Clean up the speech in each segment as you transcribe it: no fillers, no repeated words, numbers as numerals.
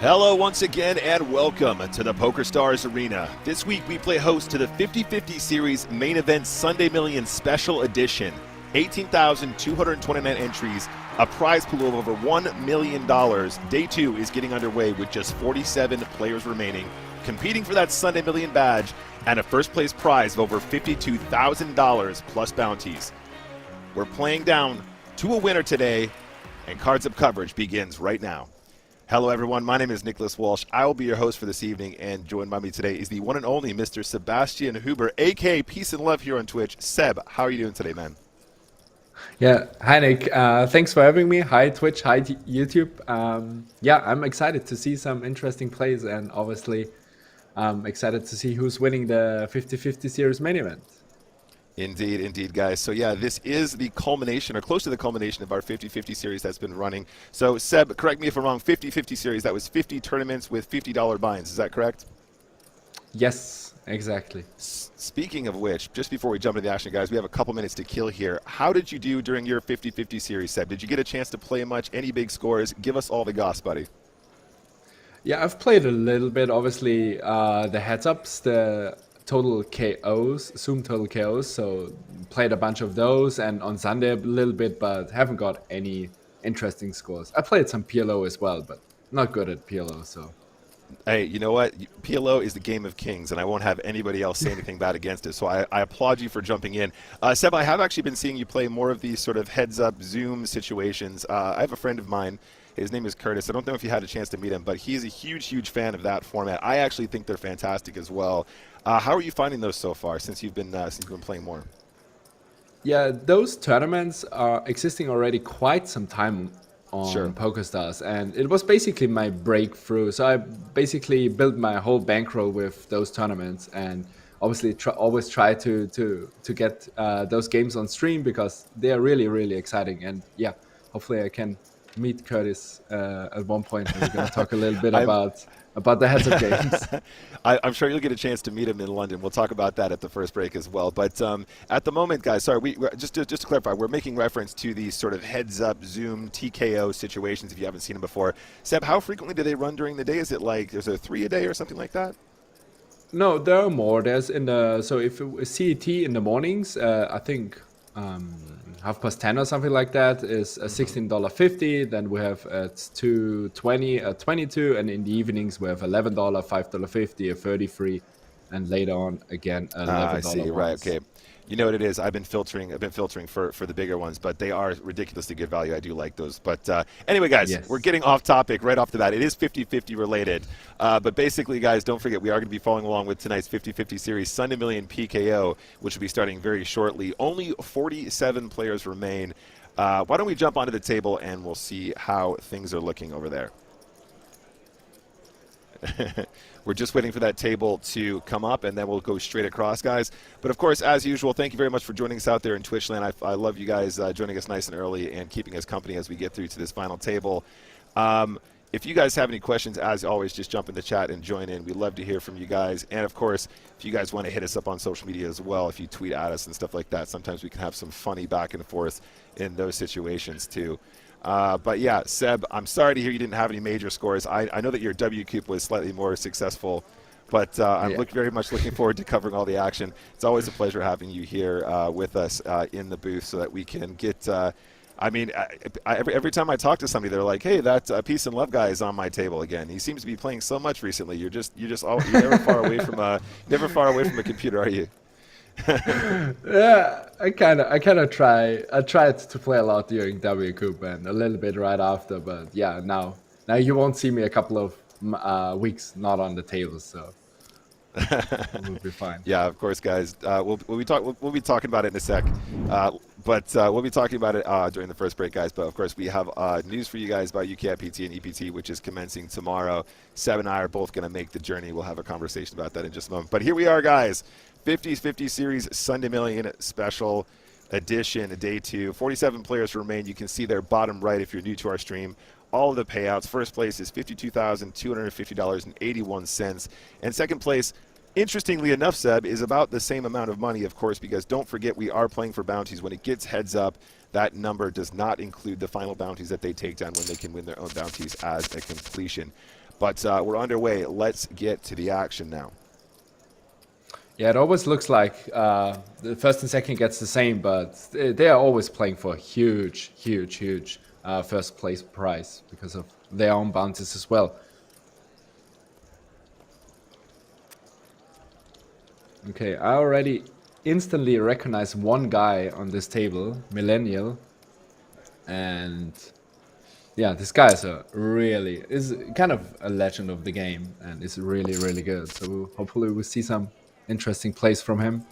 Hello once again and welcome to the PokerStars Arena. This week we play host to the 50-50 Series Main Event Sunday Million Special Edition. 18,229 entries, a prize pool of over $1 million. Day 2 is getting underway with just 47 players remaining, competing for that Sunday Million badge and a first place prize of over $52,000 plus bounties. We're playing down to a winner today, and Cards Up coverage begins right now. Hello everyone, my name is Nicholas Walsh. I will be your host for this evening, and joined by me today is the one and only Mr. Sebastian Huber, aka Peace and Love here on Twitch. Seb, how are you doing today, man? Yeah, hi Nick. Thanks for having me. Hi Twitch, hi YouTube. Yeah, I'm excited to see some interesting plays, and obviously excited to see who's winning the 50-50 Series main event. Indeed, guys. So yeah, this is the culmination, or close to the culmination, of our 50-50 series that's been running. So Seb, correct me if I'm wrong, 50-50 series, that was 50 tournaments with $50 buy-ins, is that correct? Yes, exactly. Speaking of which, just before we jump into the action, guys, we have a couple minutes to kill here. How did you do during your 50-50 series, Seb? Did you get a chance to play much? Any big scores? Give us all the goss, buddy. Yeah, I've played a little bit. Obviously, the heads-ups, the total KOs, Zoom total KOs, so played a bunch of those, and on Sunday a little bit, but haven't got any interesting scores. I played some PLO as well, but not good at PLO, so. Hey, you know what? PLO is the game of kings, and I won't have anybody else say anything bad against it, so I applaud you for jumping in. Seb, I have actually been seeing you play more of these sort of heads-up Zoom situations. I have a friend of mine. His name is Curtis. I don't know if you had a chance to meet him, but he's a huge fan of that format. I actually think they're fantastic as well. How are you finding those so far since you've been playing more? Yeah, those tournaments are existing already quite some time on PokerStars, and it was basically my breakthrough. So I basically built my whole bankroll with those tournaments, and obviously always try to get those games on stream because they are really exciting. And yeah, hopefully I can meet Curtis at one point, and we're going to talk a little bit about the heads-up games. I'm sure you'll get a chance to meet him in London. We'll talk about that at the first break as well. But at the moment, guys, sorry, just to clarify, we're making reference to these sort of heads-up Zoom TKO situations if you haven't seen them before. Seb, how frequently do they run during the day? Is it like there's a 3 a day or something like that? No, there are more. There's so if CET in the mornings, I think 10:30 or something like that is a $16.50. Then we have at 2:20 22, and in the evenings we have $11, $5.50, a 33, and later on again $11. I see. Right. Okay. You know what it is? I've been filtering for the bigger ones, but they are ridiculously good value. I do like those. But anyway, guys, yes. We're getting off topic right off the bat. It is 50-50 related. But basically, guys, don't forget, we are going to be following along with tonight's 50-50 Series Sunday Million PKO, which will be starting very shortly. Only 47 players remain. Why don't we jump onto the table, and we'll see how things are looking over there. We're just waiting for that table to come up, and then we'll go straight across, guys. But, of course, as usual, thank you very much for joining us out there in Twitch land. I love you guys joining us nice and early and keeping us company as we get through to this final table. If you guys have any questions, as always, just jump in the chat and join in. We'd love to hear from you guys. And, of course, if you guys want to hit us up on social media as well, if you tweet at us and stuff like that, sometimes we can have some funny back and forth in those situations, too. But yeah, Seb, I'm sorry to hear you didn't have any major scores. I know that your WCOOP was slightly more successful, but I'm very much looking forward to covering all the action. It's always a pleasure having you here with us in the booth so that we can get every time I talk to somebody, they're like, "Hey, that Peace and Love guy is on my table again. He seems to be playing so much recently. You're never far away from a computer, are you?" Yeah, I kind of try. I tried to play a lot during WCOOP and a little bit right after, but yeah, now you won't see me a couple of weeks not on the table, so we'll be fine. Yeah, of course, guys. We'll be talking about it in a sec, but we'll be talking about it during the first break, guys. But of course, we have news for you guys about EPT and EPT, which is commencing tomorrow. Seb and I are both going to make the journey. We'll have a conversation about that in just a moment. But here we are, guys. 50-50 Series Sunday Million Special Edition, Day 2. 47 players remain. You can see there bottom right if you're new to our stream. All of the payouts. First place is $52,250.81. And second place, interestingly enough, Seb, is about the same amount of money, of course, because don't forget we are playing for bounties. When it gets heads up, that number does not include the final bounties that they take down when they can win their own bounties as a completion. But we're underway. Let's get to the action now. Yeah, it always looks like the first and second gets the same, but they are always playing for a huge, huge, huge first place prize because of their own bounties as well. Okay, I already instantly recognize one guy on this table, Millennial, and yeah, this guy is kind of a legend of the game and is really, really good. So hopefully we'll see some interesting plays from him.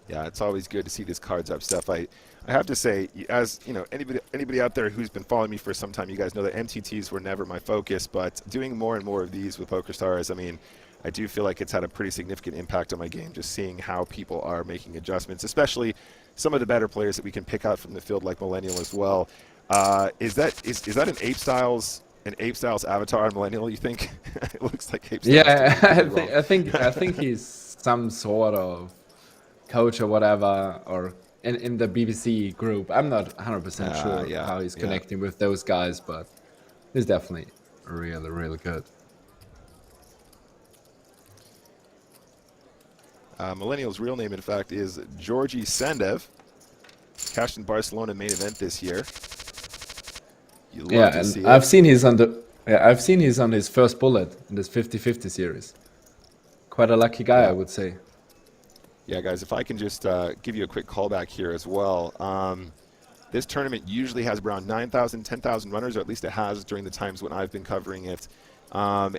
Yeah, it's always good to see this cards up stuff. I have to say, as you know, anybody out there who's been following me for some time, you guys know that MTTs were never my focus, but doing more and more of these with PokerStars, I mean, I do feel like it's had a pretty significant impact on my game, just seeing how people are making adjustments, especially some of the better players that we can pick out from the field, like Millennial as well. Is that an Ape Styles avatar on Millennial? You think it looks like Ape Styles? Yeah, I think he's some sort of coach or whatever, or in the BBC group. I'm not 100% sure how he's connecting with those guys, but he's definitely really, really good. Millennial's real name, in fact, is Georgi Sandev. Cashed in Barcelona main event this year. Yeah, and I've seen he's on his first bullet in this 50-50 series. Quite a lucky guy, I would say. Yeah, guys, if I can just give you a quick callback here as well. This tournament usually has around 9,000, 10,000 runners, or at least it has during the times when I've been covering it.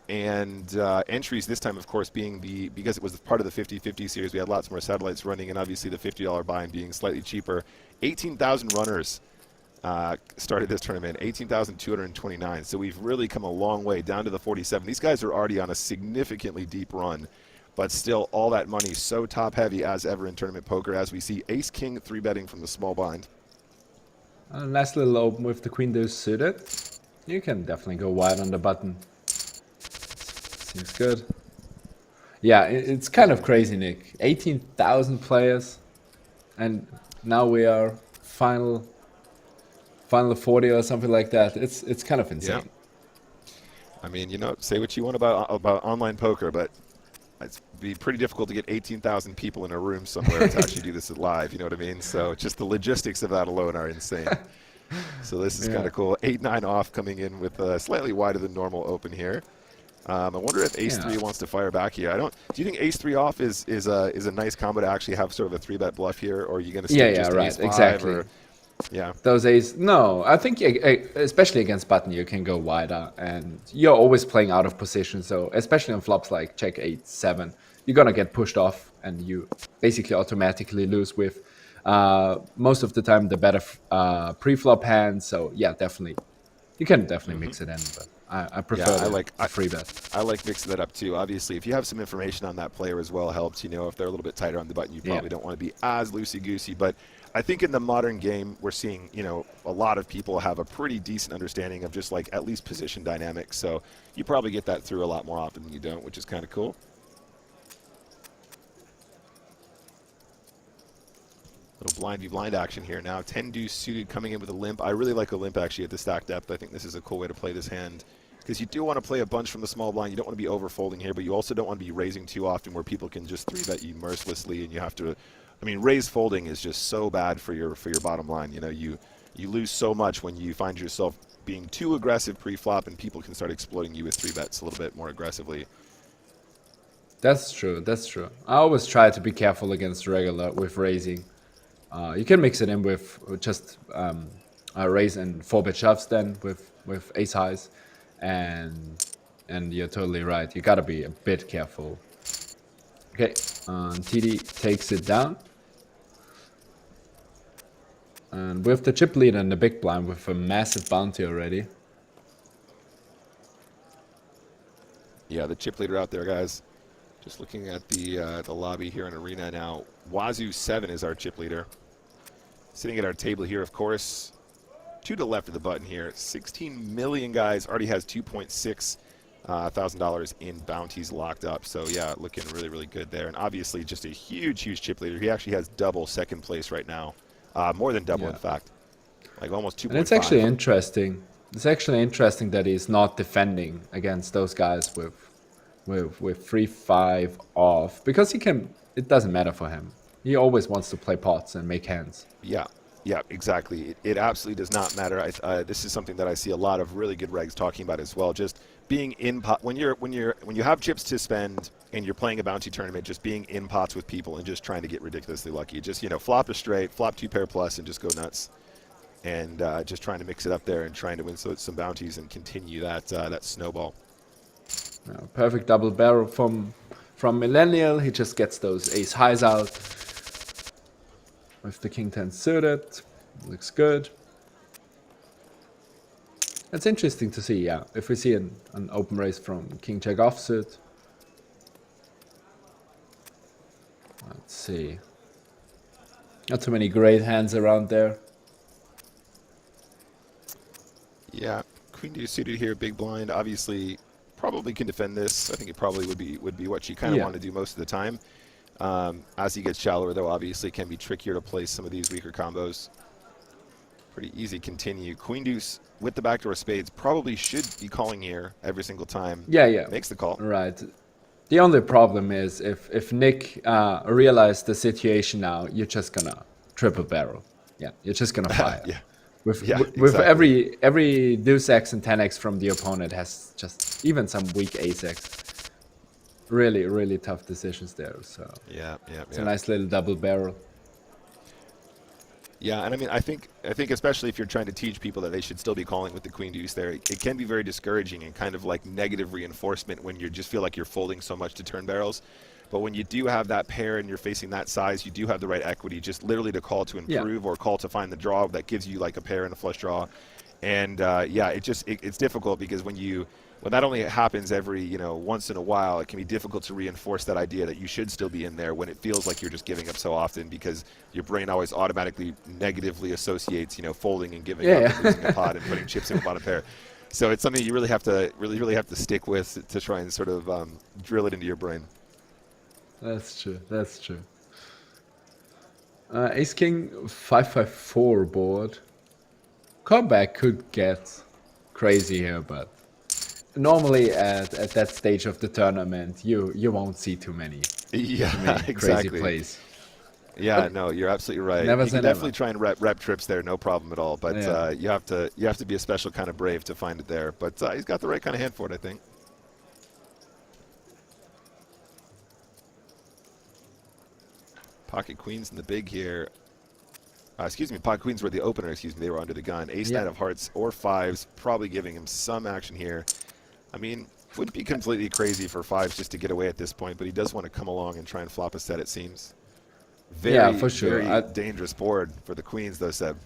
Entries this time, of course, being because it was part of the 50-50 series, we had lots more satellites running, and obviously the $50 buy-in being slightly cheaper. 18,000 runners started this tournament, 18,229. So we've really come a long way down to the 47. These guys are already on a significantly deep run, but still all that money so top-heavy as ever in tournament poker, as we see Ace-King 3-betting from the small blind. A nice little open with the Queen Deuce suited. You can definitely go wide on the button. Seems good. Yeah, it's kind of crazy, Nick. 18,000 players, and now we are final 40 or something like that. It's kind of insane. Yeah. I mean, you know, say what you want about online poker, but it'd be pretty difficult to get 18,000 people in a room somewhere to actually do this live. You know what I mean? So just the logistics of that alone are insane. So this is kind of cool. 8-9 off coming in with a slightly wider than normal open here. I wonder if Ace-3 wants to fire back here. Do you think Ace-3 off is a nice combo to actually have sort of a 3-bet bluff here, or are you going to stick just right, Ace-5? exactly. Or, yeah. Those ace, no, I think especially against button you can go wider, and you're always playing out of position. So especially on flops like check 8-7, you're gonna get pushed off, and you basically automatically lose with most of the time the better pre-flop hand. So yeah, definitely, you can definitely mix it in, but I prefer the free bet. I like mixing that up too. Obviously, if you have some information on that player as well, helps. You know, if they're a little bit tighter on the button, you probably don't want to be as loosey-goosey. But I think in the modern game, we're seeing, you know, a lot of people have a pretty decent understanding of just like at least position dynamics. So you probably get that through a lot more often than you don't, which is kind of cool. Little blind v blind action here now. 10 deuce suited coming in with a limp. I really like a limp actually at the stack depth. I think this is a cool way to play this hand, because you do want to play a bunch from the small blind. You don't want to be over folding here, but you also don't want to be raising too often where people can just 3-bet you mercilessly, and you have to. I mean, raise folding is just so bad for your bottom line. You know, you lose so much when you find yourself being too aggressive pre-flop, and people can start exploiting you with 3-bets a little bit more aggressively. That's true. That's true. I always try to be careful against regular with raising. You can mix it in with just raise and 4-bet shoves then with ace highs, and you're totally right. You gotta be a bit careful. Okay, TD takes it down, and with the chip lead and the big blind with a massive bounty already. Yeah, the chip leader out there, guys. Just looking at the lobby here in Arena now. Wazoo 7 is our chip leader. Sitting at our table here, of course, to the left of the button here. 16 million guys, already has $2.6 $1,000 in bounties locked up. So yeah, looking really, really good there. And obviously just a huge, huge chip leader. He actually has double second place right now. More than double, in fact. Like almost 2.5. And it's actually interesting. It's actually interesting that he's not defending against those guys with 3-5 off, because he can. It doesn't matter for him. He always wants to play pots and make hands. Yeah, yeah, exactly. It absolutely does not matter. This is something that I see a lot of really good regs talking about as well. Just being in pot when you have chips to spend and you're playing a bounty tournament. Just being in pots with people and just trying to get ridiculously lucky. Just flop a straight, flop 2 pair plus, and just go nuts. And just trying to mix it up there and trying to win some bounties and continue that snowball. Perfect double barrel from Millennial. He just gets those ace highs out with the king 10 suited. Looks good. It's interesting to see, yeah, if we see an open race from king jack offsuit. Let's see. Not too many great hands around there. Yeah, queen deuce suited here, big blind. Obviously, probably can defend this. I think it probably would be what she kind of want to do most of the time. As he gets shallower, though, obviously, it can be trickier to place some of these weaker combos. Pretty easy continue. Queen deuce with the backdoor spades probably should be calling here every single time. Yeah. Makes the call. Right. The only problem is if Nick realized the situation now, you're just gonna triple barrel. Yeah, you're just gonna fire. Yeah. With Exactly. every deuce X and 10X from the opponent has just even some weak ace X. Really tough decisions there. So Yeah. it's a nice little double barrel. Yeah, and I mean, I think especially if you're trying to teach people that they should still be calling with the queen deuce there, it can be very discouraging and kind of like negative reinforcement when you just feel like you're folding so much to turn barrels. But when you do have that pair and you're facing that size, you do have the right equity, just literally to call to improve or call to find the draw that gives you like a pair and a flush draw. And yeah, it's difficult because when that only happens every once in a while, it can be difficult to reinforce that idea that you should still be in there when it feels like you're just giving up so often, because your brain always automatically negatively associates folding and giving up and losing a pot and putting chips in a bottom pair. So it's something you really have to stick with to try and sort of drill it into your brain. That's true. Ace king 5-5-4 board. Comeback could get crazy here, but normally at that stage of the tournament, you won't see too many Exactly. crazy plays. Yeah, But no, you're absolutely right. never You say can definitely never. try and rep trips there, no problem at all. But Yeah. you have to be a special kind of brave to find it there. But he's got the right kind of hand for it, I think. Pocket queens in the big here. Excuse me, pocket queens were the opener. Excuse me, they were under the gun. Ace nine of hearts or fives, probably giving him some action here. I mean, wouldn't be completely crazy for fives just to get away at this point, but he does want to come along and try and flop a set, it seems. Very, for sure. Very dangerous board for the queens, though, Seb.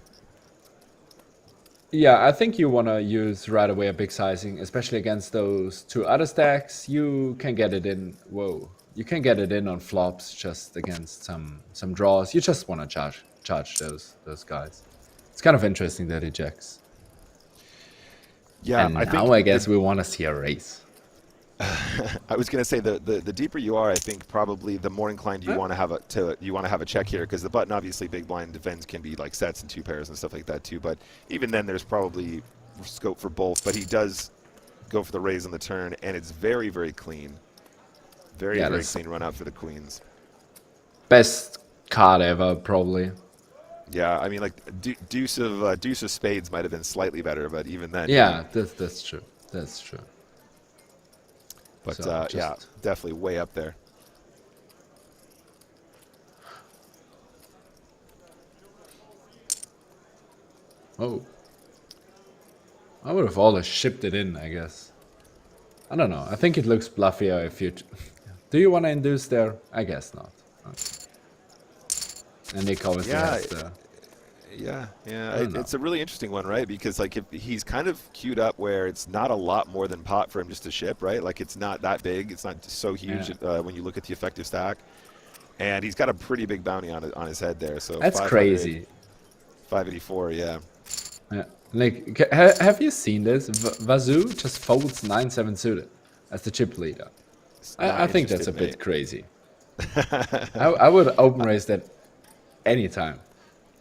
Yeah, I think you want to use right away a big sizing, especially against those two other stacks. You can get it in. Whoa. You can get it in on flops just against some draws. You just want to charge those guys. It's kind of interesting that he checks. Yeah, And I I guess we want to see a race. I was going to say the deeper you are, I think probably the more inclined you want to have a check here, because the button obviously big blind defends can be like sets and 2 pairs and stuff like that too. But even then, there's probably scope for both. But he does go for the raise on the turn, and it's very clean, very clean run out for the queens. Best card ever, probably. Yeah, I mean, like deuce of spades might have been slightly better, but even then. Yeah, that's true. That's true. But So yeah, definitely way up there. Oh. I would have always shipped it in, I guess. I don't know. I think it looks bluffier if you... Do you want to induce there? I guess not. Okay. And Nick obviously has the... Yeah. It's a really interesting one, right? Because like if he's kind of queued up where it's not a lot more than pot for him just to ship, right? Like it's not that big. It's not so huge when you look at the effective stack. And he's got a pretty big bounty on his head there. So that's crazy. 584, yeah. Yeah. Like, have you seen this? Vazoo just folds 9-7 suited as the chip leader. I think that's a bit crazy. I would open raise that anytime.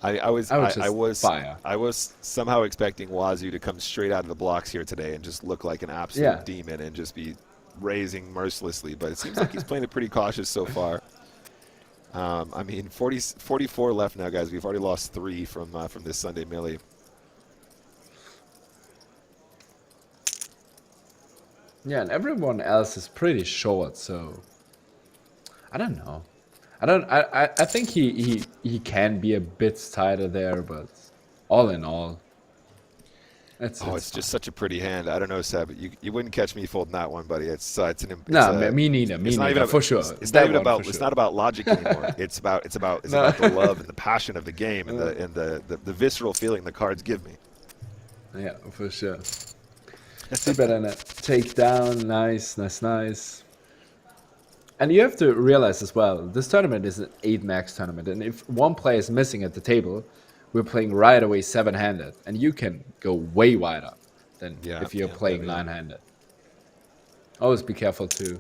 I would just fire. I was somehow expecting Wazoo to come straight out of the blocks here today and just look like an absolute demon and just be raising mercilessly. But it seems like he's playing it pretty cautious so far. I mean, 44 left now, guys. We've already lost 3 from this Sunday Millie. Yeah, and everyone else is pretty short, so I don't know. I think he can be a bit tighter there, but all in all, it's just such a pretty hand. I don't know, Seb. You wouldn't catch me folding that one, buddy. Me neither. Me neither, for sure. It's not even about. It's not about logic anymore. It's about the love and the passion of the game and the visceral feeling the cards give me. Yeah, for sure. See better than a takedown. Nice. And you have to realize as well, this tournament is an 8 max tournament, and if one player is missing at the table, we're playing right away 7-handed, and you can go way wider than if you're playing 9-handed. Always be careful to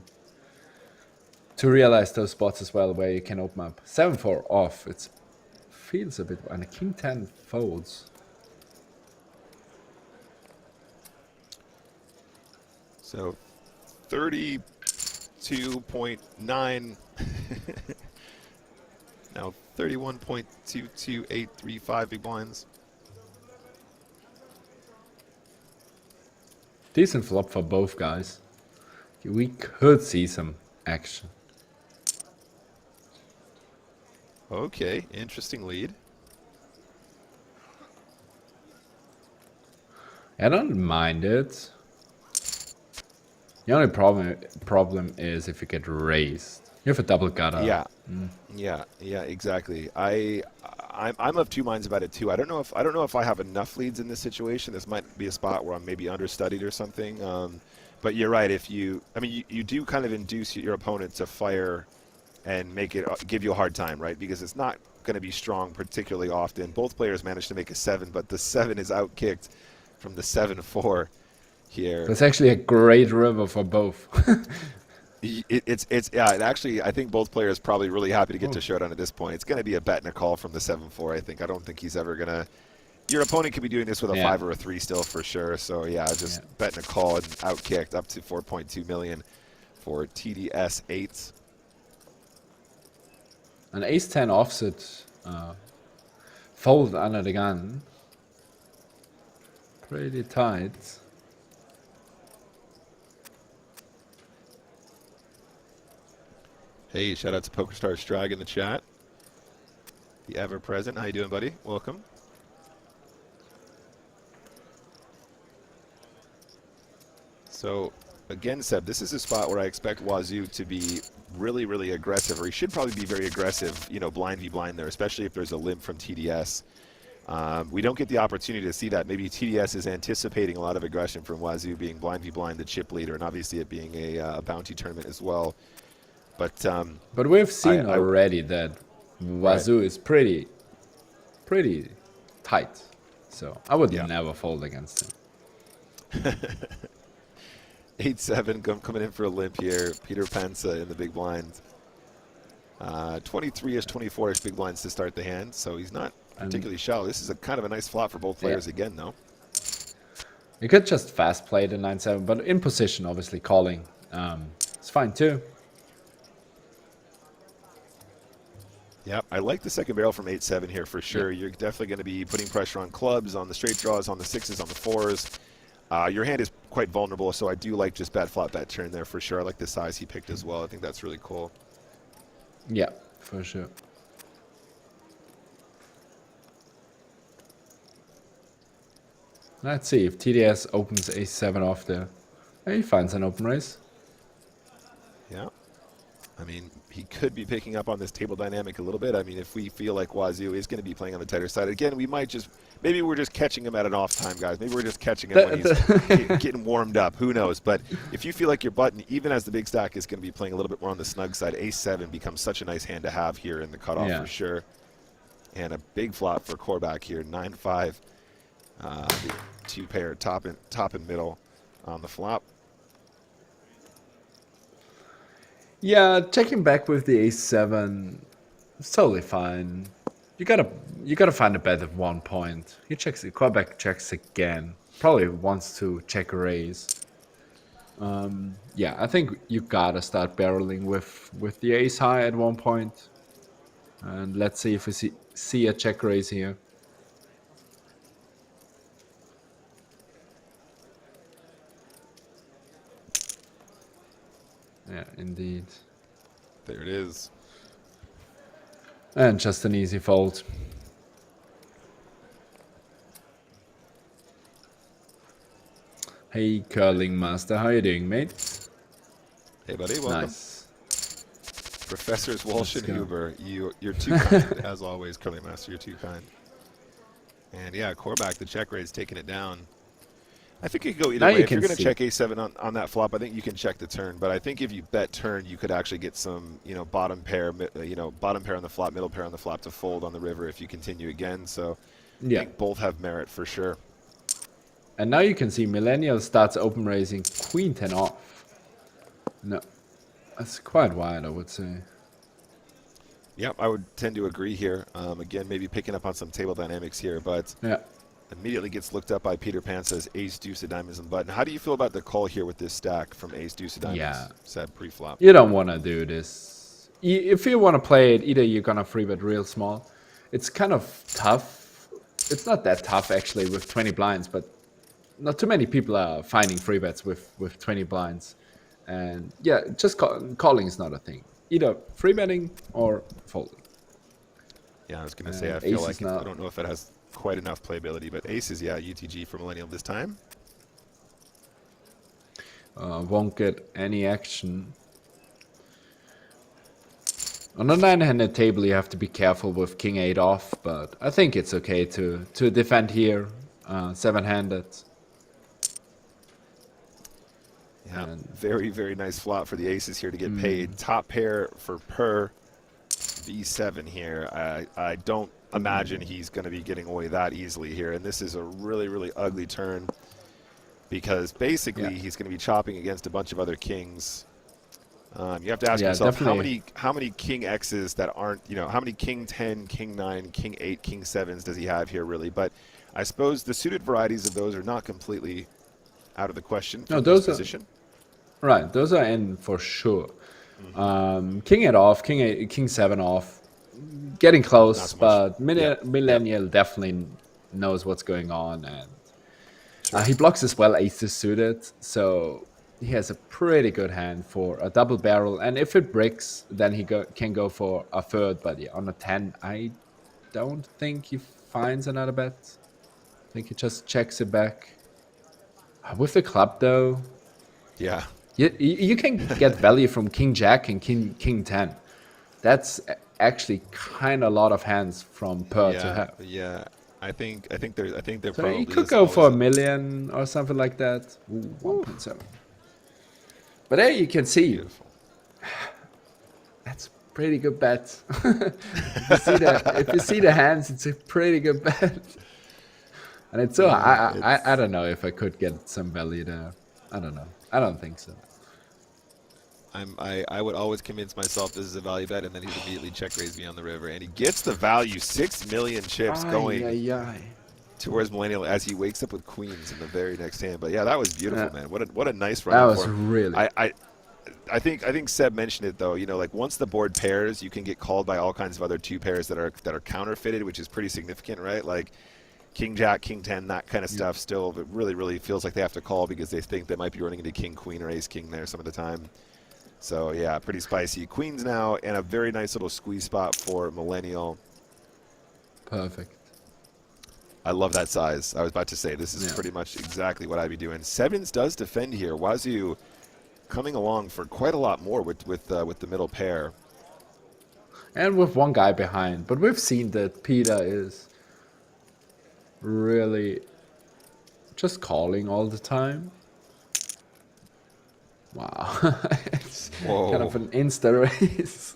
realize those spots as well where you can open up. 7-4 off, it feels a bit, and a king 10 folds. So 32.9 now 31.22835 big blinds. Decent flop for both guys. We could see some action. Okay, interesting lead. I don't mind it. The only problem is if you get raised. You have a double gutter. Yeah, exactly. I'm of 2 minds about it too. I don't know if I have enough leads in this situation. This might be a spot where I'm maybe understudied or something. But you're right. You do kind of induce your opponent to fire and make it give you a hard time, right? Because it's not going to be strong particularly often. Both players managed to make a 7, but the 7 is outkicked from the 7-4 here. That's actually a great river for both. Actually, I think both players probably really happy to get to showdown at this point. It's going to be a bet and a call from the 7-4. I don't think he's ever going to. Your opponent could be doing this with a 5 or a 3 still for sure. So bet and a call and outkicked up to 4.2 million for TDS 8. An ace 10 offset fold under the gun. Pretty tight. Hey, shout out to PokerStars Drag in the chat. The ever present. How you doing, buddy? Welcome. So, again, Seb, this is a spot where I expect Wazoo to be really, really aggressive, or he should probably be very aggressive, blind v blind there, especially if there's a limp from TDS. We don't get the opportunity to see that. Maybe TDS is anticipating a lot of aggression from Wazoo being blind v blind, the chip leader, and obviously it being a bounty tournament as well. But we've seen already that Wazoo is pretty tight. So I would never fold against him. 8-7 coming in for a limp here. Peter Panza in the big blind. 23-ish, 24-ish big blinds to start the hand, so he's not particularly shallow. This is a kind of a nice flop for both players again, though. You could just fast play the 9-7, but in position, obviously calling. It's fine too. Yeah, I like the second barrel from 8-7 here for sure. You're definitely going to be putting pressure on clubs, on the straight draws, on the 6s, on the 4s. Your hand is quite vulnerable, so I do like just bet flop, bet turn there for sure. I like the size he picked as well. I think that's really cool. Yeah, for sure. Let's see if TDS opens ace-7 off there. He finds an open raise. Yeah. I mean, he could be picking up on this table dynamic a little bit. I mean, if we feel like Wazoo is going to be playing on the tighter side, again, we might just, maybe we're just catching him at an off time, guys. Maybe we're just catching him when he's getting warmed up. Who knows? But if you feel like your button, even as the big stack is going to be playing a little bit more on the snug side, ace-7 becomes such a nice hand to have here in the cutoff for sure. And a big flop for Korvac here, 9-5. The 2-pair top and middle on the flop. Yeah, checking back with the ace-7, it's totally fine. You gotta find a bet at one point. He checks. Quarterback checks again. Probably wants to check a raise. Yeah, I think you gotta start barreling with the ace high at one point. And let's see if we see a check raise here. Yeah, indeed. There it is. And just an easy fold. Hey, Curling Master, how you doing, mate? Hey, buddy, welcome. Nice. Professors Walsh and go. Huber, you're too kind, as always, Curly Master, you're too kind. And yeah, Korvac, the check raise, taking it down. I think you can go either Now way. you If you're can going to see. check a7 on that flop, I think you can check the turn. But I think if you bet turn, you could actually get some, bottom pair, bottom pair on the flop, middle pair on the flop to fold on the river if you continue again. So I Yeah. think both have merit for sure. And now you can see Millennial starts open raising Queen 10 off. No, that's quite wide, I would say. Yep, I would tend to agree here. Again, maybe picking up on some table dynamics here, but Yeah. immediately gets looked up by Peter Pan, says ace, deuce of diamonds and button. How do you feel about the call here with this stack from ace, deuce of diamonds? Yeah. Said pre-flop. You don't want to do this. If you want to play it, either you're gonna free bet real small. It's kind of tough. It's not that tough actually with 20 blinds, but not too many people are finding free bets with 20 blinds. And yeah, just calling is not a thing. Either free betting or folding. Yeah, I was going to say, I Ace feel is like I don't know if it has quite enough playability, but ace is, yeah, UTG for Millennial this time. Won't get any action. On a 9-handed table, you have to be careful with king 8 off, but I think it's okay to defend here. 7-handed. Yeah, And- very, very nice flop for the aces here to get paid. Top pair for per V7 here. I don't imagine he's going to be getting away that easily here, and this is a really, really ugly turn because basically he's going to be chopping against a bunch of other kings. You have to ask yourself definitely. how many king X's that aren't, how many king 10, king 9, king 8, king 7s does he have here really? But I suppose the suited varieties of those are not completely out of the question from this position. Right, those are in for sure. King 8 off, king 8, king 7 off. Getting close, so but much. Millennial definitely knows what's going on, and he blocks as well aces suited, so he has a pretty good hand for a double barrel. And if it bricks, then he can go for a third. But yeah, on a 10, I don't think he finds another bet. I think he just checks it back. With the club though, Yeah. you can get value from King Jack and King 10. That's actually kind of a lot of hands from per to have. Yeah. I think there So probably you could is go for always $1 million or something like that. Ooh, 1.7. But there you can see, beautiful. that's a pretty good bet. If you see the hands, it's a pretty good bet. And it's so I don't know if I could get some value there. I don't know. I don't think so. I would always convince myself this is a value bet, and then he'd immediately check raise me on the river, and he gets the value 6 million chips going towards Millennial as he wakes up with queens in the very next hand. But yeah, that was beautiful, man. What a nice run. That was really. I think Seb mentioned it though. Like once the board pairs, you can get called by all kinds of other 2 pairs that are counterfeited, which is pretty significant, right? Like King Jack, King 10, that kind of stuff. Still, it really feels like they have to call because they think they might be running into King Queen or Ace King there some of the time. So yeah, pretty spicy. Queens now, and a very nice little squeeze spot for Millennial. Perfect. I love that size. I was about to say this is pretty much exactly what I'd be doing. Sevens does defend here. Wazoo coming along for quite a lot more with the middle pair. And with one guy behind. But we've seen that Peter is really just calling all the time. Wow. It's kind of an insta race.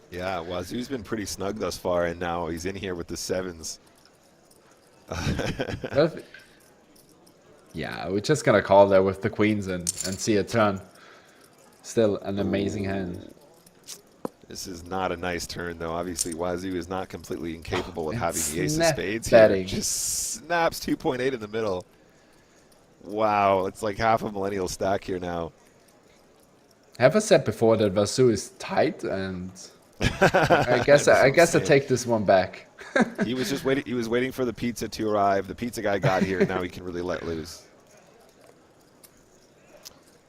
Yeah, Wazoo's been pretty snug thus far, and now he's in here with the sevens. Yeah, we're just gonna call there with the queens and see a turn. Still an amazing hand. This is not a nice turn, though. Obviously, Wazoo is not completely incapable of having the ace of snap spades betting. here. Just snaps 2.8 in the middle. Wow, it's like half a millennial stack here now. Have I said before that Wazoo is tight, and I guess I take this one back. He was just waiting. He was waiting for the pizza to arrive. The pizza guy got here. Now he can really let loose.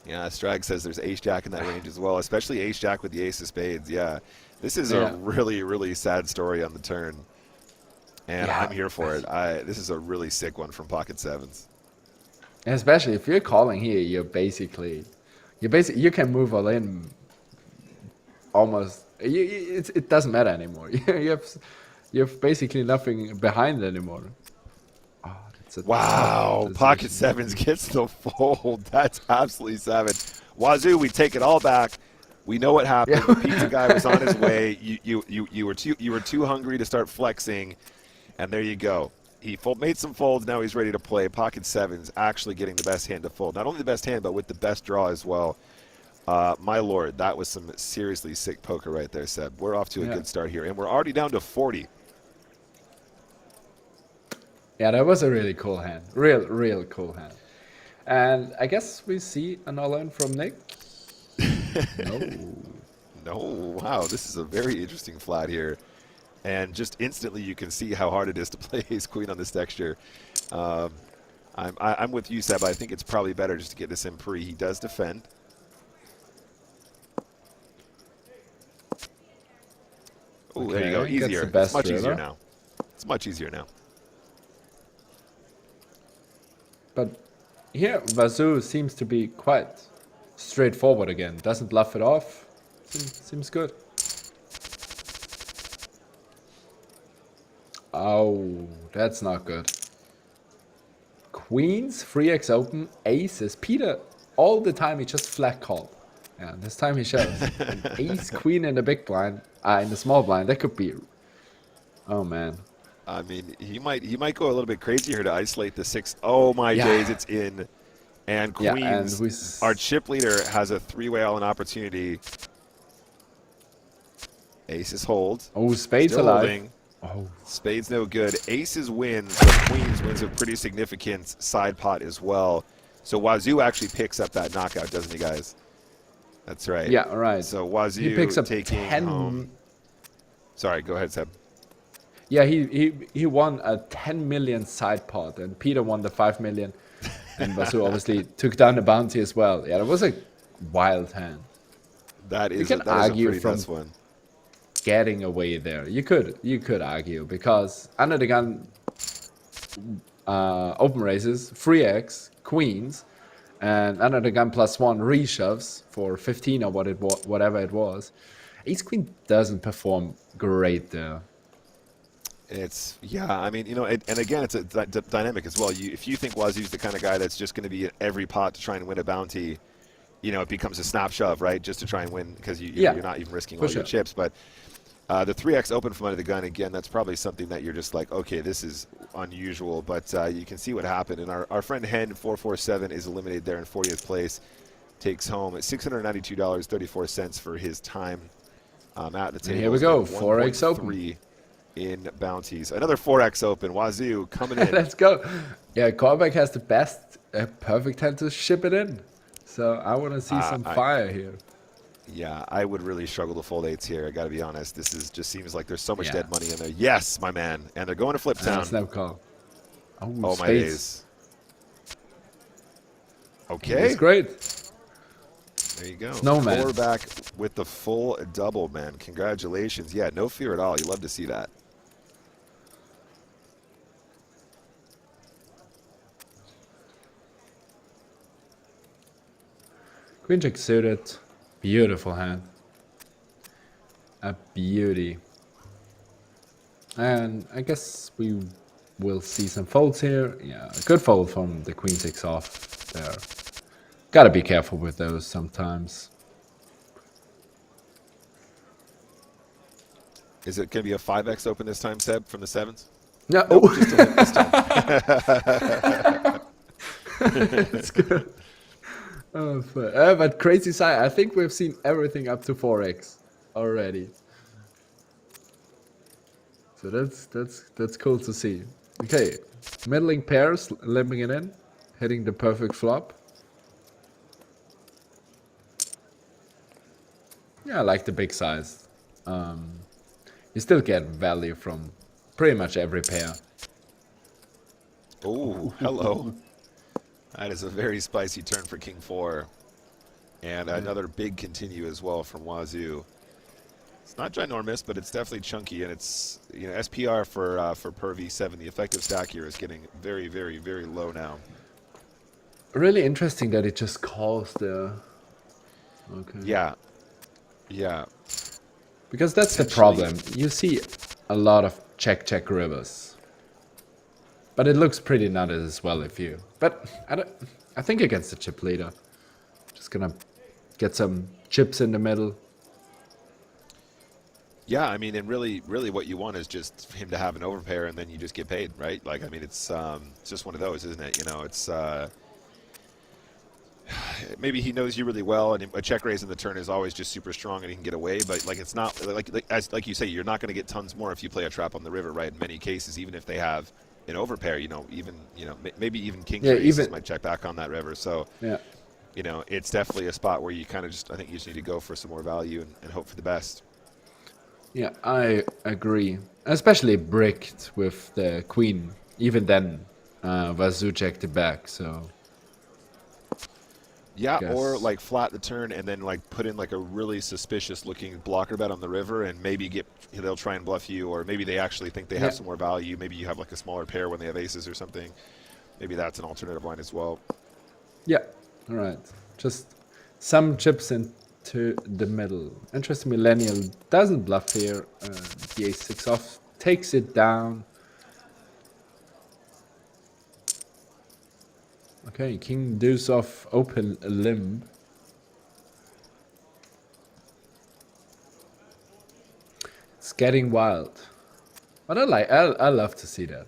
Yeah, Strag says there's ace-jack in that range as well, especially ace-jack with the ace of spades. Yeah, this is a really, really sad story on the turn, and I'm here for it. This is a really sick one from pocket sevens. Especially if you're calling here, you can move all in. Almost, it doesn't matter anymore. you have basically nothing behind anymore. Oh, wow, pocket sevens gets the fold. That's absolutely savage. Wazoo, we take it all back. We know what happened. The pizza guy was on his way. You were too hungry to start flexing, and there you go. He made some folds. Now he's ready to play. Pocket sevens actually getting the best hand to fold. Not only the best hand, but with the best draw as well. My lord, that was some seriously sick poker right there, Seb. We're off to a good start here, and we're already down to 40. Yeah, that was a really cool hand. Real cool hand. And I guess we see an all-in from Nick. No, wow, this is a very interesting flat here. And just instantly you can see how hard it is to play ace-queen on this texture. I'm with you, Seb. I think it's probably better just to get this in pre. He does defend. Oh, there you go. Easier. It's much easier now. It's much easier now. But here, Wazoo seems to be quite straightforward again. Doesn't bluff it off. Seems good. Oh, that's not good. Queens, 3x open, aces. Peter, all the time he just flat called. Yeah, this time he shows. An ace, queen in the big blind, in the small blind. That could be. Oh man. I mean, he might go a little bit crazy here to isolate the six. Oh my days, it's in. And queens, and our chip leader has a three-way all-in opportunity. Aces hold. Oh, spades still alive. Holding. Oh. Spades no good. Aces wins, but queens wins a pretty significant side pot as well. So Wazoo actually picks up that knockout, doesn't he, guys? That's right. Yeah, right. So Wazoo he picks up taking 10. Home. Sorry, go ahead, Seb. Yeah, he won a 10 million side pot, and Peter won the 5 million. And Wazoo obviously took down the bounty as well. Yeah, that was a wild hand. That is, you can argue a pretty from nice one. Getting away there. You could argue because under the gun open races, 3x, queens, and under the gun +1 reshoves for 15 or whatever it was. Ace queen doesn't perform great there. It's, yeah, I mean, you know, and again, it's a dynamic as well. If you think Wazoo's the kind of guy that's just going to be in every pot to try and win a bounty, you know, it becomes a snap shove, right? Just to try and win because you're not even risking all your chips. But the 3x open from under the gun, again, that's probably something that you're just like, okay, this is unusual. But you can see what happened. And our friend Hen 447 is eliminated there in 40th place. Takes home $692.34 for his time at the table. And here we go, 4x open. In bounties. Another 4x open. Wazoo coming in. Let's go. Yeah, Callback has the best perfect hand to ship it in. So I want to see some fire here. Yeah, I would really struggle to fold eights here. I got to be honest. This is just seems like there's so much dead money in there. Yes, my man. And they're going to flip town. Snap call. Oh my days. Okay. That's great. There you go. Snowman. Four back with the full double, man. Congratulations. Yeah, no fear at all. You love to see that. Queen jack suited. Beautiful hand. A beauty. And I guess we will see some folds here. Yeah, a good fold from the queen six off there. Gotta be careful with those sometimes. Is it going to be a 5x open this time, Seb, from the sevens? No. Nope, just a limp this time. It's good. But crazy side, I think we've seen everything up to 4x. already. So that's cool to see. Okay, middling pairs, limping it in, hitting the perfect flop. Yeah, I like the big size. You still get value from pretty much every pair. Oh, hello. That is a very spicy turn for King 4. And another big continue as well from Wazoo. It's not ginormous, but it's definitely chunky, and it's, you know, SPR for per V7. The effective stack here is getting very, very, very low now. Really interesting that it just calls there. Okay. Yeah. Yeah. Because that's the problem. You see a lot of check rivers. But it looks pretty nutted as well if you... But I think against the chip leader. Just gonna get some chips in the middle. Yeah, I mean, and really what you want is just him to have an overpair, and then you just get paid, right? Like, I mean, it's just one of those, isn't it? You know, it's... maybe he knows you really well, and a check raise in the turn is always just super strong, and he can get away. But like, it's not like you say, you're not going to get tons more if you play a trap on the river, right? In many cases, even if they have an overpair, you know, maybe even king races might check back on that river. So yeah, you know, it's definitely a spot where you kind of I think you just need to go for some more value and hope for the best. Yeah, I agree. Especially bricked with the queen. Even then, Wazoo checked it back. So. Yeah, or like flat the turn and then like put in like a really suspicious looking blocker bet on the river, and maybe they'll try and bluff you, or maybe they actually think they have some more value. Maybe you have like a smaller pair when they have aces or something. Maybe that's an alternative line as well. Yeah, all right. Just some chips into the middle. Interesting, Millennial doesn't bluff here. The ace-6 off takes it down. Okay, king deuce off, open limb. It's getting wild. But I love to see that.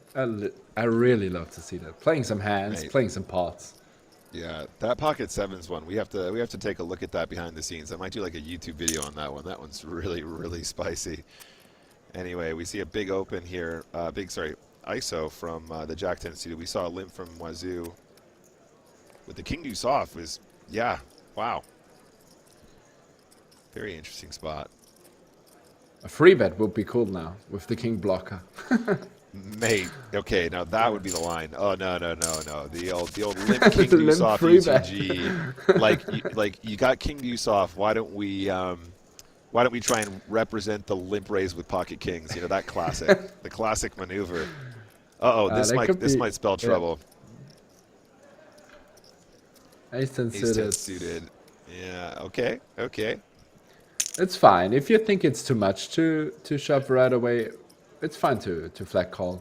I really love to see that. Playing some hands, playing some pots. Yeah, that pocket sevens one, we have to take a look at that behind the scenes. I might do like a YouTube video on that one. That one's really spicy. Anyway, we see a big open here. ISO from the Jack 10 suited. We saw a limp from Wazoo. With the king deuce off was, yeah, wow. Very interesting spot. A free bet would be cool now with the king blocker. Mate, okay, now that would be the line. Oh no. The old limp king deuce off UTG. like you got king deuce off. Why don't we try and represent the limp raise with pocket kings? You know, that classic, the classic maneuver. This might spell trouble. Ace-10 suited. Yeah, okay. It's fine. If you think it's too much to shove right away, it's fine to flat call.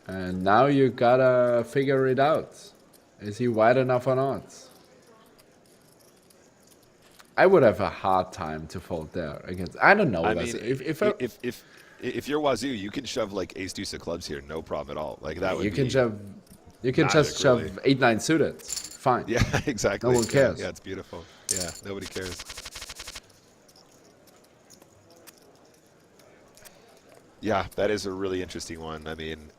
And now you gotta figure it out. Is he wide enough or not? I would have a hard time to fold there against. I don't know. I mean, if you're Wazoo, you can shove like ace deuce of clubs here, no problem at all. Like that would you can just shove 8-9 suited. Fine. Yeah, exactly. No one cares. Yeah, it's beautiful. Yeah, nobody cares. Yeah, that is a really interesting one. I mean,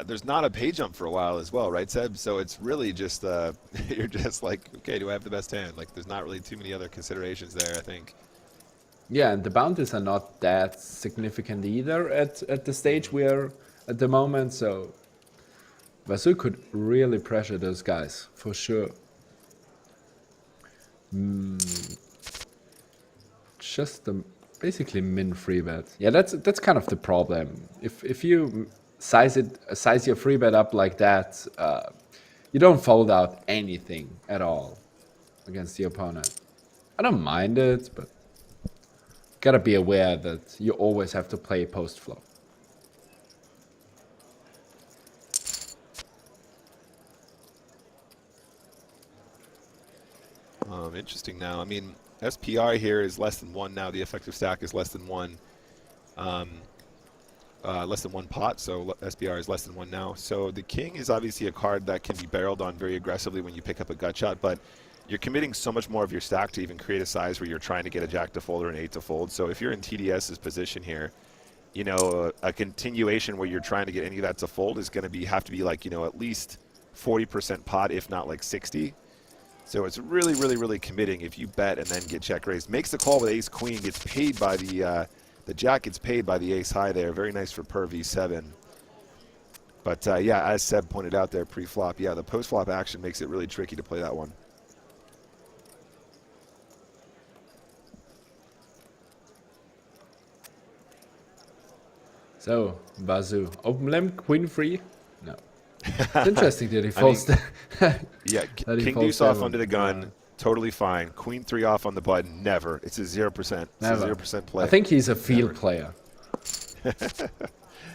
there's not a pay jump for a while as well, right, Seb? So it's really just you're just like, okay, do I have the best hand? Like, there's not really too many other considerations there, I think. Yeah, and the bounties are not that significant either at the stage we are at the moment. So Wazoo could really pressure those guys for sure. Just basically min free bet. Yeah, that's kind of the problem. If you size your free bet up like that, you don't fold out anything at all against the opponent. I don't mind it, but gotta be aware that you always have to play post flop. Interesting now. I mean, SPR here is less than 1 now. The effective stack is less than 1. Less than 1 pot, so SPR is less than 1 now. So the king is obviously a card that can be barreled on very aggressively when you pick up a gut shot, but you're committing so much more of your stack to even create a size where you're trying to get a jack to fold or an 8 to fold. So if you're in TDS's position here, you know, a continuation where you're trying to get any of that to fold is going to have to be like, you know, at least 40% pot, if not like 60. So it's really, really, really committing if you bet and then get check raised. Makes the call with ace queen, gets paid by the jack gets paid by the ace high there. Very nice for per V7. But yeah, as Seb pointed out there pre-flop, yeah, the post-flop action makes it really tricky to play that one. So, Bazoo, open limp, queen free? No. It's interesting that he folds yeah, king deuce off under the gun, totally fine. Queen 3 off on the button, never. It's a 0%. It's never. A 0% play. I think he's a field player.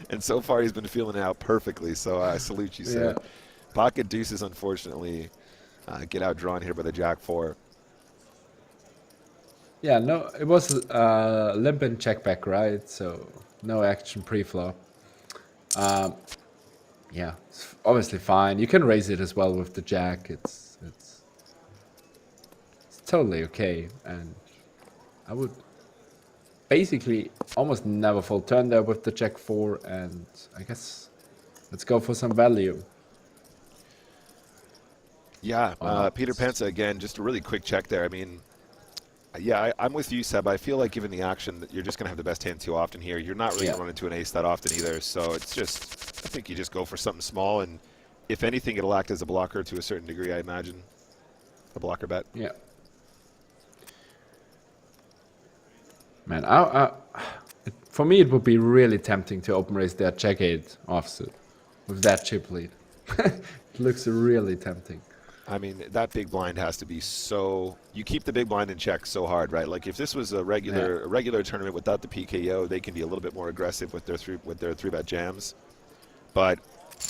And so far he's been feeling it out perfectly, so I salute you, sir. Yeah. Pocket deuces, unfortunately, get outdrawn here by the jack 4. Yeah, no, it was limp and check back, right? So no action pre-flop. Yeah, it's obviously fine. You can raise it as well with the jack. It's totally okay, and I would basically almost never fold turn there with the jack 4, and I guess let's go for some value. Yeah, Peter Pensa again, just a really quick check there. I mean, yeah, I'm with you, Seb. I feel like given the action that you're just going to have the best hand too often here. You're not really going to run into an ace that often either, so it's just, I think you just go for something small, and if anything, it'll act as a blocker to a certain degree, I imagine. A blocker bet. Yeah. Man, for me, it would be really tempting to open raise that jack 8 offsuit with that chip lead. It looks really tempting. I mean, that big blind has to be so... You keep the big blind in check so hard, right? Like, if this was a regular tournament without the PKO, they can be a little bit more aggressive with their three-bet jams. But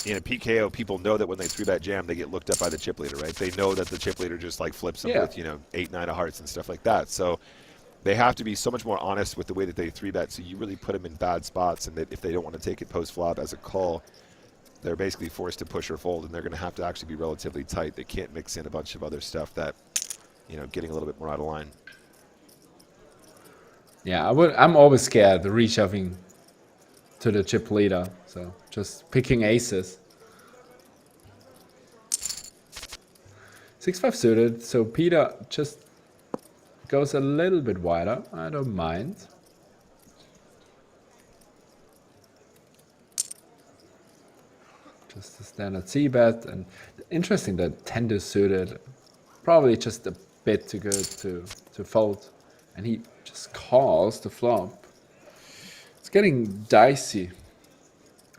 in a PKO, people know that when they three-bet jam, they get looked up by the chip leader, right? They know that the chip leader just, like, flips them with, you know, 8, 9 of hearts and stuff like that. So they have to be so much more honest with the way that they three-bet, so you really put them in bad spots, and that if they don't want to take it post-flop as a call, they're basically forced to push or fold, and they're going to have to actually be relatively tight. They can't mix in a bunch of other stuff that, you know, getting a little bit more out of line. Yeah, I'm always scared of reshoving to the chip leader, so just picking aces. 6-5 suited, so Peter just goes a little bit wider. I don't mind. Just a standard C-bet, and interesting that 10 suited, probably just a bit too good to fold, and he just calls the flop. It's getting dicey.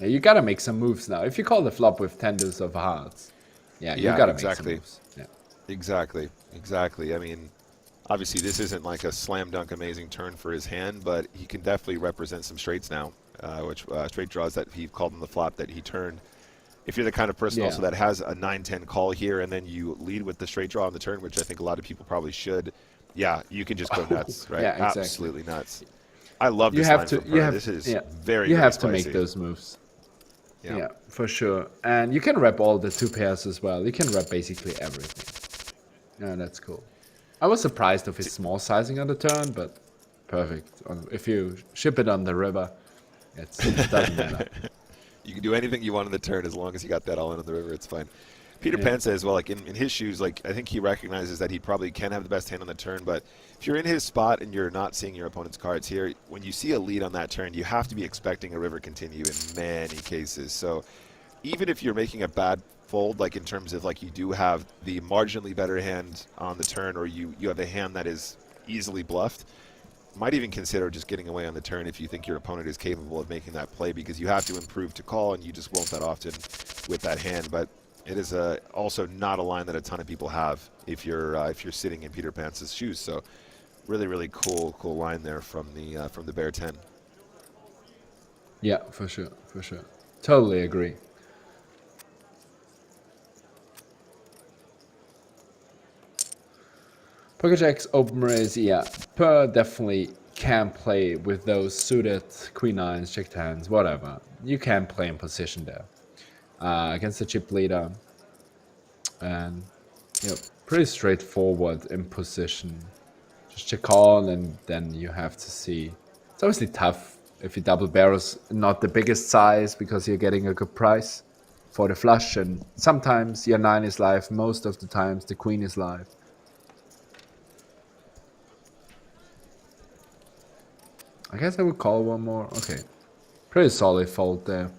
Yeah, you gotta make some moves now. If you call the flop with 10 of hearts, you gotta make some moves. Yeah. Exactly. I mean, obviously this isn't like a slam dunk amazing turn for his hand, but he can definitely represent some straights now, which straight draws that he called on the flop that he turned. If you're the kind of person also that has a 9-10 call here and then you lead with the straight draw on the turn, which I think a lot of people probably should, yeah, you can just go nuts, right? Yeah, exactly. Absolutely nuts. I love this line from her. This is very, you very have spicy. to make those moves. Yeah, for sure. And you can rep all the 2 pairs as well. You can rep basically everything. Yeah, that's cool. I was surprised of his small sizing on the turn, but perfect. If you ship it on the river, it doesn't matter. You can do anything you want on the turn as long as you got that all in on the river. It's fine. Peter Pan says, well, like in his shoes, like I think he recognizes that he probably can have the best hand on the turn, but if you're in his spot and you're not seeing your opponent's cards here, when you see a lead on that turn, you have to be expecting a river continue in many cases. So even if you're making a bad fold, like in terms of like you do have the marginally better hand on the turn, or you have a hand that is easily bluffed, might even consider just getting away on the turn if you think your opponent is capable of making that play, because you have to improve to call, and you just won't that often with that hand. But it is also not a line that a ton of people have if you're sitting in Peter Pan's shoes. So really, really cool line there from the Bear 10. Yeah, for sure. Totally agree. Poker Jacks open raise, Per definitely can play with those suited queen nines, check tens, whatever. You can play in position there against the chip leader, and Yep, pretty straightforward in position. Just check call, and then you have to see. It's obviously tough if you double barrels, not the biggest size, because you're getting a good price for the flush, and sometimes your 9 is live, most of the times the queen is live. I guess I would call one more. Okay, pretty solid fold there.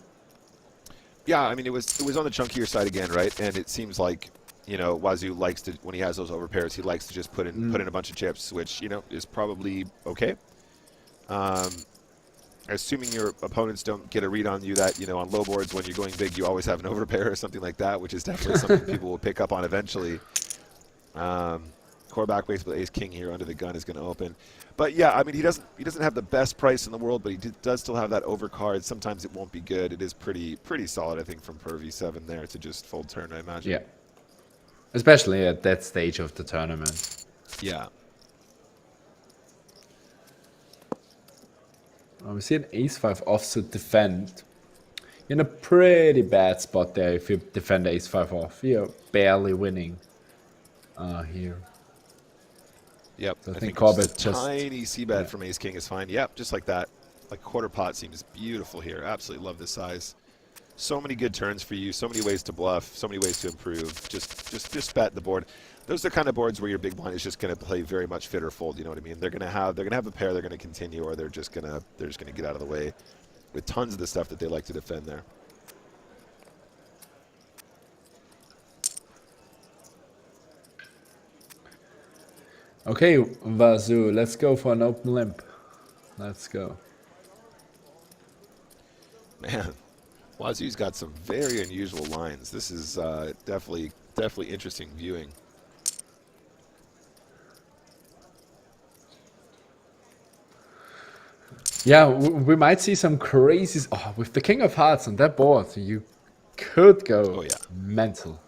Yeah, I mean, it was on the chunkier side again, right? And it seems like, you know, Wazoo likes to, when he has those overpairs, he likes to just put in a bunch of chips, which, you know, is probably okay. Assuming your opponents don't get a read on you that, you know, on low boards when you're going big, you always have an overpair or something like that, which is definitely something people will pick up on eventually. Core back waste with ace king here under the gun is going to open. But yeah, I mean, he doesn't have the best price in the world, but he does still have that overcard. Sometimes it won't be good. It is pretty solid, I think, from per V7 there to just fold turn, I imagine. Yeah, especially at that stage of the tournament. Yeah. We see an ace-5 offsuit defend. You're in a pretty bad spot there if you defend ace-5 off. You're barely winning here. Yep. So I think Corbett just a tiny c-bet from ace king is fine. Yep, just like that. Like quarter pot seems beautiful here. Absolutely love this size. So many good turns for you. So many ways to bluff. So many ways to improve. Just bet the board. Those are the kind of boards where your big blind is just going to play very much fit or fold. You know what I mean? They're gonna have a pair. They're gonna continue, or they're just gonna get out of the way with tons of the stuff that they like to defend there. Okay, Wazoo, let's go for an open limp. Let's go. Man, Wazoo's got some very unusual lines. This is definitely interesting viewing. Yeah, we might see some crazy. Oh, with the King of Hearts on that board, you could go mental.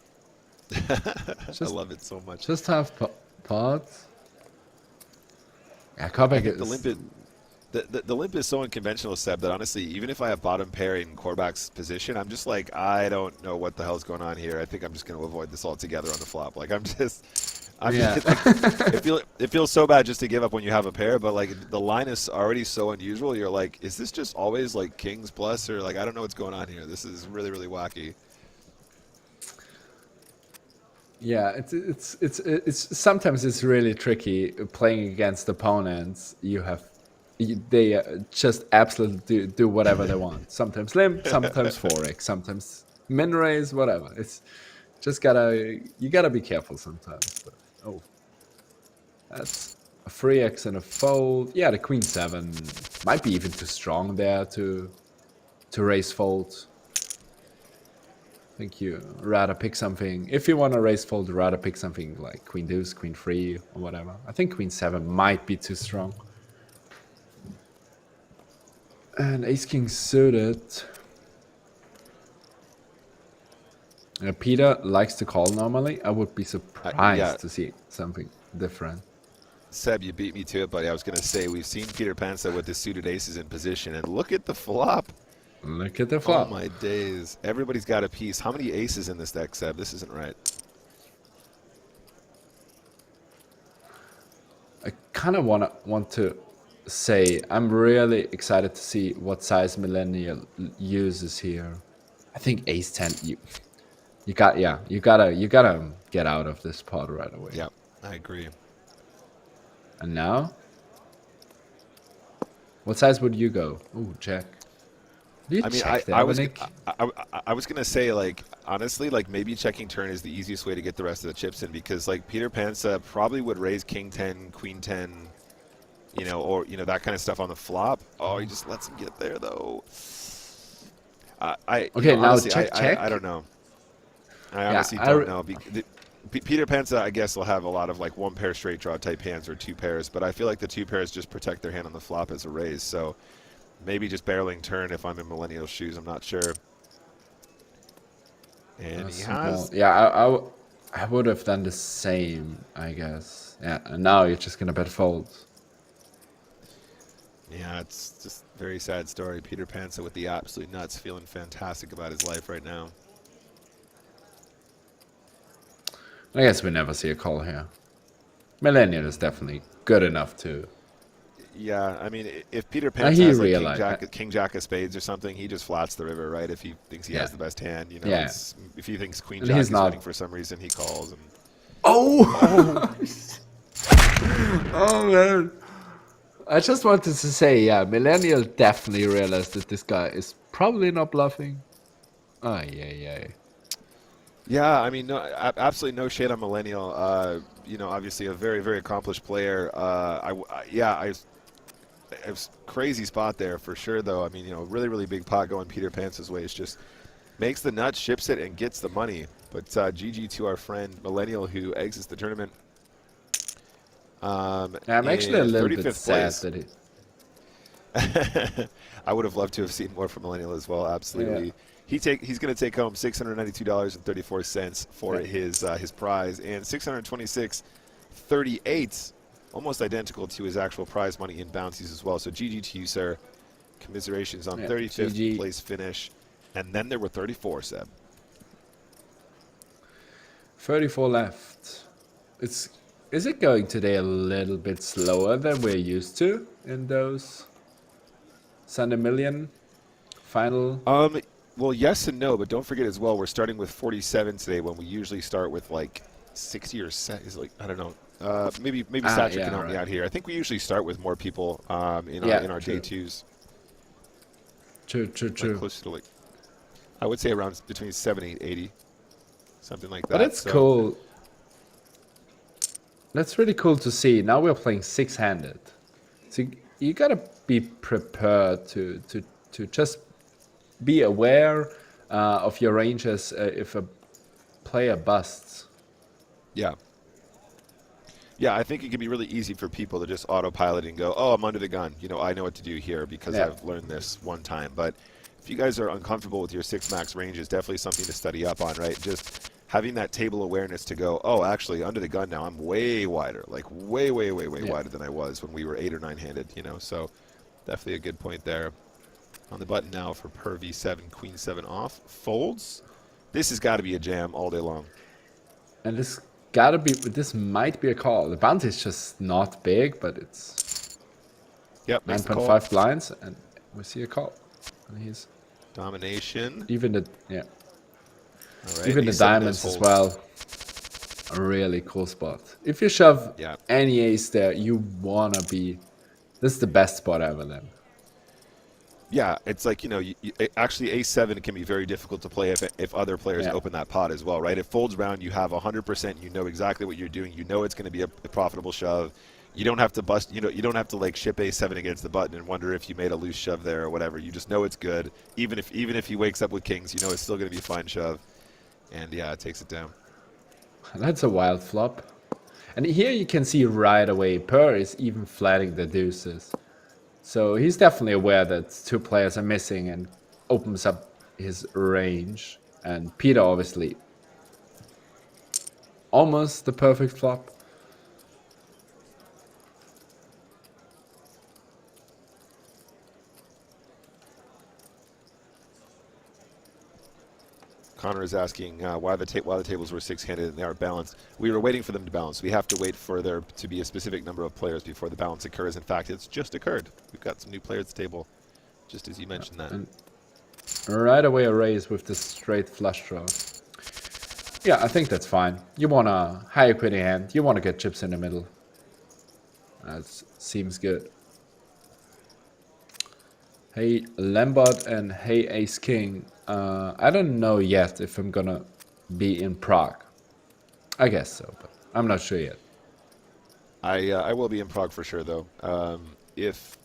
I love it so much. Just have pots. Yeah, Kovac is... The limp is so unconventional, Seb, that honestly, even if I have bottom pair in Korback's position, I'm just like, I don't know what the hell's going on here. I think I'm just going to avoid this altogether on the flop. Like, it feels so bad just to give up when you have a pair, but like the line is already so unusual. You're like, is this just always like kings plus, or like I don't know what's going on here. This is really wacky. Yeah, it's sometimes it's really tricky playing against opponents. They just absolutely do whatever they want. Sometimes limp, sometimes 4x, sometimes min raise, whatever. It's just you gotta be careful sometimes. But, oh, that's a 3x and a fold. Yeah, the queen 7 might be even too strong there to raise fold. I think you rather pick something. If you want to raise fold, rather pick something like queen deuce, queen 3, or whatever. I think queen 7 might be too strong. And ace king suited. Peter likes to call normally. I would be surprised to see something different. Seb, you beat me to it, buddy. I was going to say, we've seen Peter Panza with his suited aces in position, and look at the flop. Look at the flop. Oh my days. Everybody's got a piece. How many aces in this deck, Seb? This isn't right. I kind of want to say I'm really excited to see what size Millennial uses here. I think ace 10. You gotta get out of this pot right away. Yeah, I agree. And now, what size would you go? Ooh, check. I mean, I was gonna say, like, honestly, like maybe checking turn is the easiest way to get the rest of the chips in, because like Peter Panza probably would raise king 10, queen 10, you know, or you know that kind of stuff on the flop. Oh, he just lets him get there though. Honestly, check. I don't know. I honestly don't know. Peter Panza, I guess, will have a lot of like one pair straight draw type hands or two pairs, but I feel like the two pairs just protect their hand on the flop as a raise. So maybe just barreling turn if I'm in Millennial shoes. I'm not sure. And he has. Yeah, I would have done the same, I guess. Yeah, and now you're just gonna bet folds. Yeah, it's just a very sad story. Peter Panza with the absolute nuts, feeling fantastic about his life right now. I guess we never see a call here. Millennial is definitely good enough to. Yeah, I mean, if Peter Pants He has like realized. King Jack of Spades or something, he just flats the river, right? If he thinks he has the best hand, you know. Yeah. If he thinks Queen And Jack he's is not. winning for some reason, he calls. And Oh! Oh, man. I just wanted to say, yeah, Millennial definitely realized that this guy is probably not bluffing. Oh, yeah. yeah, I mean, no, absolutely no shade on Millennial. You know, obviously a very, very accomplished player. It was crazy spot there for sure, though. I mean, you know, really, really big pot going Peter Pants' way. It's just makes the nut, ships it, and gets the money. But GG to our friend Millennial, who exits the tournament. I'm actually a little bit sad that he. I would have loved to have seen more from Millennial as well. Absolutely. Yeah. He's going to take home $692.34 for his prize, and $626.38, almost identical to his actual prize money in bounties as well. So GG to you, sir. Commiserations on 35th GG. place finish, and then there were 34, Seb. 34 left. Is it going today a little bit slower than we're used to in those Sunday Million final? Well, yes and no, but don't forget as well, we're starting with 47 today when we usually start with like 60 or set. Is like I don't know. Maybe Satcher can help me out here. I think we usually start with more people in our day twos. True. Like close to like, I would say around between 70 and 80, something like that. But it's cool. That's really cool to see. Now we're playing six-handed. So you gotta be prepared to just be aware of your ranges if a player busts. Yeah. Yeah, I think it can be really easy for people to just autopilot and go, oh, I'm under the gun. You know, I know what to do here because I've learned this one time. But if you guys are uncomfortable with your 6 max range, is definitely something to study up on, right? Just having that table awareness to go, oh, actually, under the gun now, I'm way wider, like way wider than I was when we were 8 or 9-handed, you know. So definitely a good point there. On the button now for per V7, Queen 7 off. Folds. This has got to be a jam all day long. And this might be a call. The bounty is just not big, but it's 9.5 blinds, and we see a call. And he's domination. Even the Right, even the diamonds as well. A really cool spot. If you shove any ace there, you wanna be. This is the best spot ever then. Yeah, it's like, you know, actually A7 can be very difficult to play if other players open that pot as well, right? It folds round, you have 100%, you know exactly what you're doing, you know it's going to be a profitable shove. You don't have to bust, you don't have to like ship A7 against the button and wonder if you made a loose shove there or whatever. You just know it's good. Even if he wakes up with kings, you know it's still going to be a fine shove. And yeah, it takes it down. That's a wild flop. And here you can see right away, Per is even flatting the deuces. So he's definitely aware that 2 players are missing and opens up his range. And Peter obviously almost the perfect flop. Connor is asking why the tables were 6-handed and they aren't balanced. We were waiting for them to balance. We have to wait for there to be a specific number of players before the balance occurs. In fact, it's just occurred. We've got some new players at the table, just as you mentioned that. And right away a raise with the straight flush draw. Yeah, I think that's fine. You want a high equity hand. You want to get chips in the middle. That seems good. Hey Lambert and hey Ace King. I don't know yet if I'm gonna be in Prague. I guess so, but I'm not sure yet. I will be in Prague for sure, though. If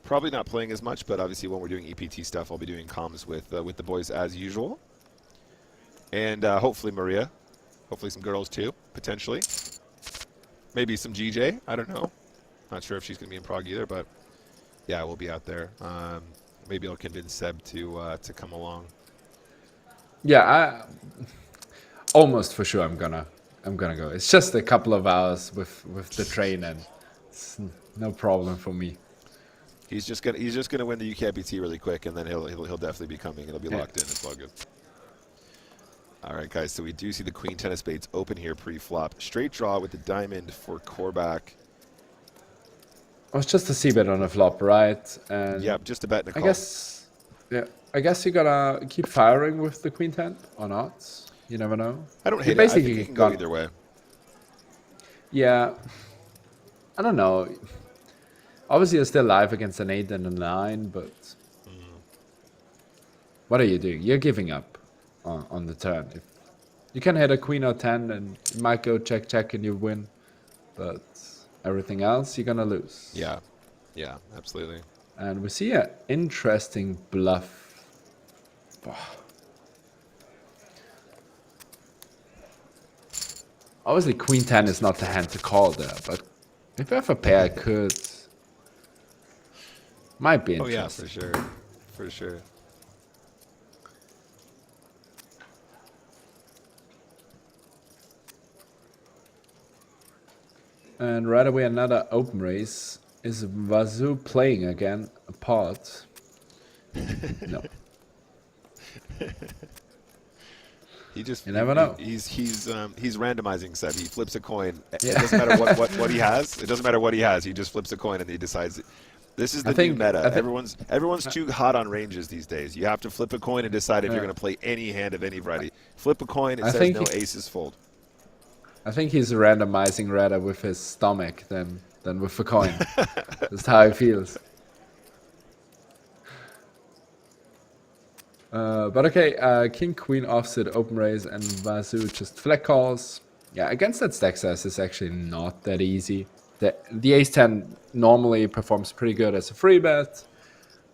probably not playing as much, but obviously when we're doing EPT stuff, I'll be doing comms with the boys as usual. And hopefully Maria, hopefully some girls too, potentially. Maybe some GJ. I don't know. Not sure if she's gonna be in Prague either, but yeah, we'll be out there. Maybe I'll convince Seb to come along. Yeah, almost for sure I'm gonna go. It's just a couple of hours with the train, and it's no problem for me. He's just gonna win the UK EPT really quick, and then he'll definitely be coming. It'll be locked in. It's all good. All right, guys, so we do see the queen 10 of spades open here pre-flop. Straight draw with the diamond for Korbach. It was just a c-bet on the flop, right? And Yep, just a bet and a I call. guess, yeah, I guess you gotta keep firing with the queen 10 or not. You never know. I don't You hate it. I think basically it can go got, either way. yeah, I don't know. Obviously, you're still live against an 8 and a 9, but what are you doing? You're giving up on the turn. If you can hit a queen or 10, and you might go check, check, and you win. But everything else, you're gonna lose. Yeah, yeah, absolutely. And we see an interesting bluff. Obviously, queen 10 is not the hand to call there, but if you have a pair, I could. Might be Oh yeah, interesting. for sure, for sure. And right away, another open race. Is Wazoo playing again a pot? No. He just You never know. he's randomizing Seb. He flips a coin. Yeah. It doesn't matter what he has. It doesn't matter what he has. He just flips a coin and he decides. This is the new meta. Everyone's too hot on ranges these days. You have to flip a coin and decide if you're going to play any hand of any variety. Flip a coin. It says no aces fold. I think he's randomizing rather with his stomach than with the coin. That's how he feels. But okay, king queen offsuit open raise and Wazoo just flat calls. Yeah, against that stack size is actually not that easy. The ace 10 normally performs pretty good as a free bet,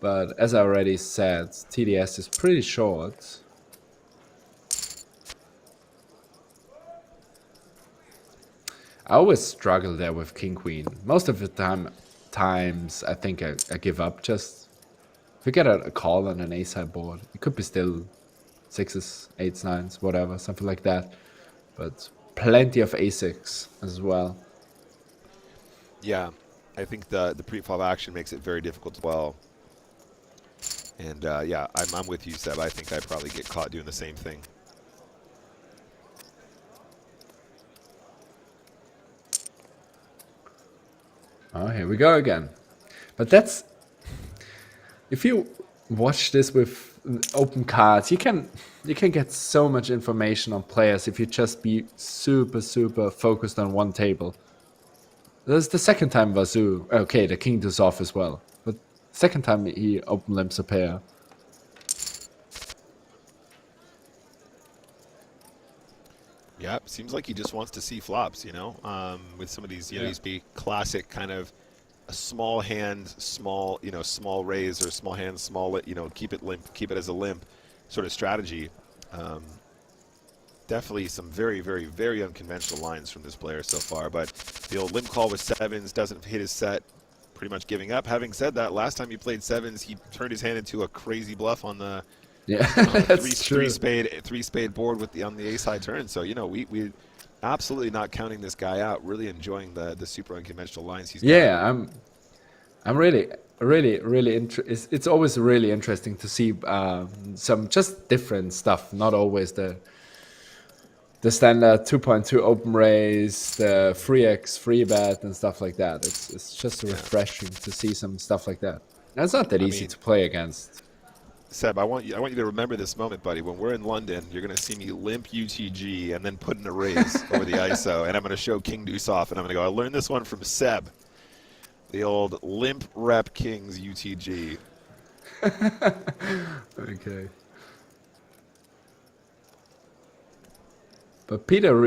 but as I already said, TDS is pretty short. I always struggle there with king queen. Most of the times I think I give up. Just if you get a call on an ace high board, it could be still 6s, 8s, 9s, whatever, something like that. But plenty of a6 as well. Yeah, I think the pre-flop action makes it very difficult as well. And yeah, I'm with you, Seb. I think I'd probably get caught doing the same thing. Oh, here we go again. But that's... If you watch this with open cards, you can get so much information on players if you just be super, super focused on one table. That's the second time Wazoo... Okay, the king does off as well. But second time he open limps a pair. Yeah, seems like he just wants to see flops, you know, with some of these, you know, these be classic kind of a small hand, small, you know, small raise or small hand, small, you know, keep it limp, keep it as a limp sort of strategy. Definitely some very, very, very unconventional lines from this player so far, but the old limp call with sevens doesn't hit his set, pretty much giving up. Having said that, last time he played sevens, he turned his hand into a crazy bluff on the three spade board with on the ace high turn. So you know we absolutely not counting this guy out. Really enjoying the super unconventional lines he's got. Yeah, I'm really it's always really interesting to see some just different stuff. Not always the standard 2.2 open raise, the 3x free bet and stuff like that. It's just refreshing to see some stuff like that. And it's not that easy to play against. Seb, I want you to remember this moment, buddy. When we're in London, you're going to see me limp UTG and then put in a raise over the ISO, and I'm going to show King Deuce off, and I'm going to go, I learned this one from Seb, the old limp rep Kings UTG. Okay. But Peter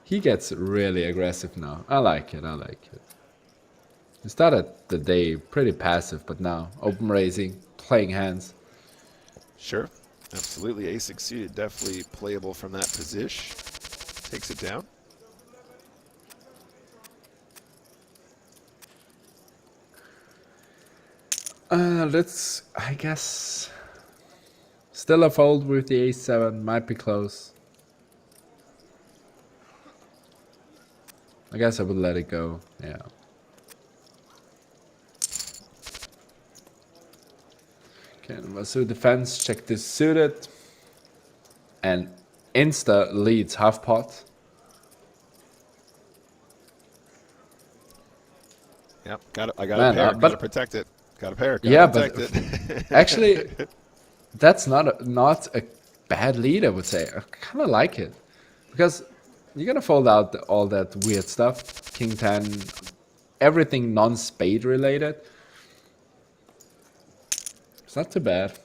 he gets really aggressive now. I like it. He started the day pretty passive, but now open raising, playing hands. Sure, absolutely. Ace succeeded, definitely playable from that position. Takes it down. Let's, I guess, still a fold with the ace-7, might be close. I guess I would let it go, yeah. Okay, Wazoo defense, check this suited. insta leads half pot. Yep, I got a Man, pair. Got to but protect it. Got a pair. Got to yeah, but protect it. actually, that's not a bad lead, I would say. I kind of like it because you're gonna fold out all that weird stuff, king 10, everything non-spade related. It's not too bad.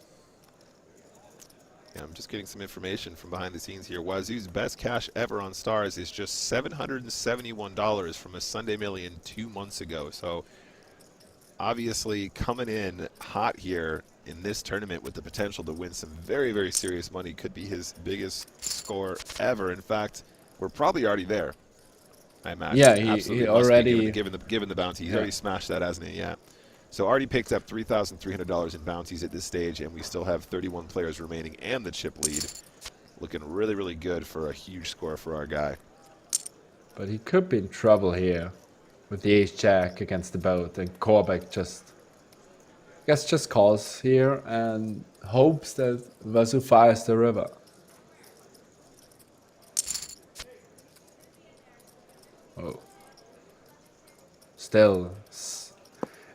Yeah, I'm just getting some information from behind the scenes here. Wazoo's best cash ever on Stars is just $771 from a Sunday Million 2 months ago. So obviously coming in hot here in this tournament with the potential to win some very, very serious money. Could be his biggest score ever. In fact, we're probably already there, I imagine. Yeah, Absolutely he must already be given the bounty. He's yeah. already smashed that, hasn't he? Yeah. So already picked up $3,300 in bounties at this stage, and we still have 31 players remaining and the chip lead. Looking really, really good for a huge score for our guy. But he could be in trouble here with the ace-jack against the boat, and Korbek just calls here and hopes that Vasu fires the river. Oh. Still,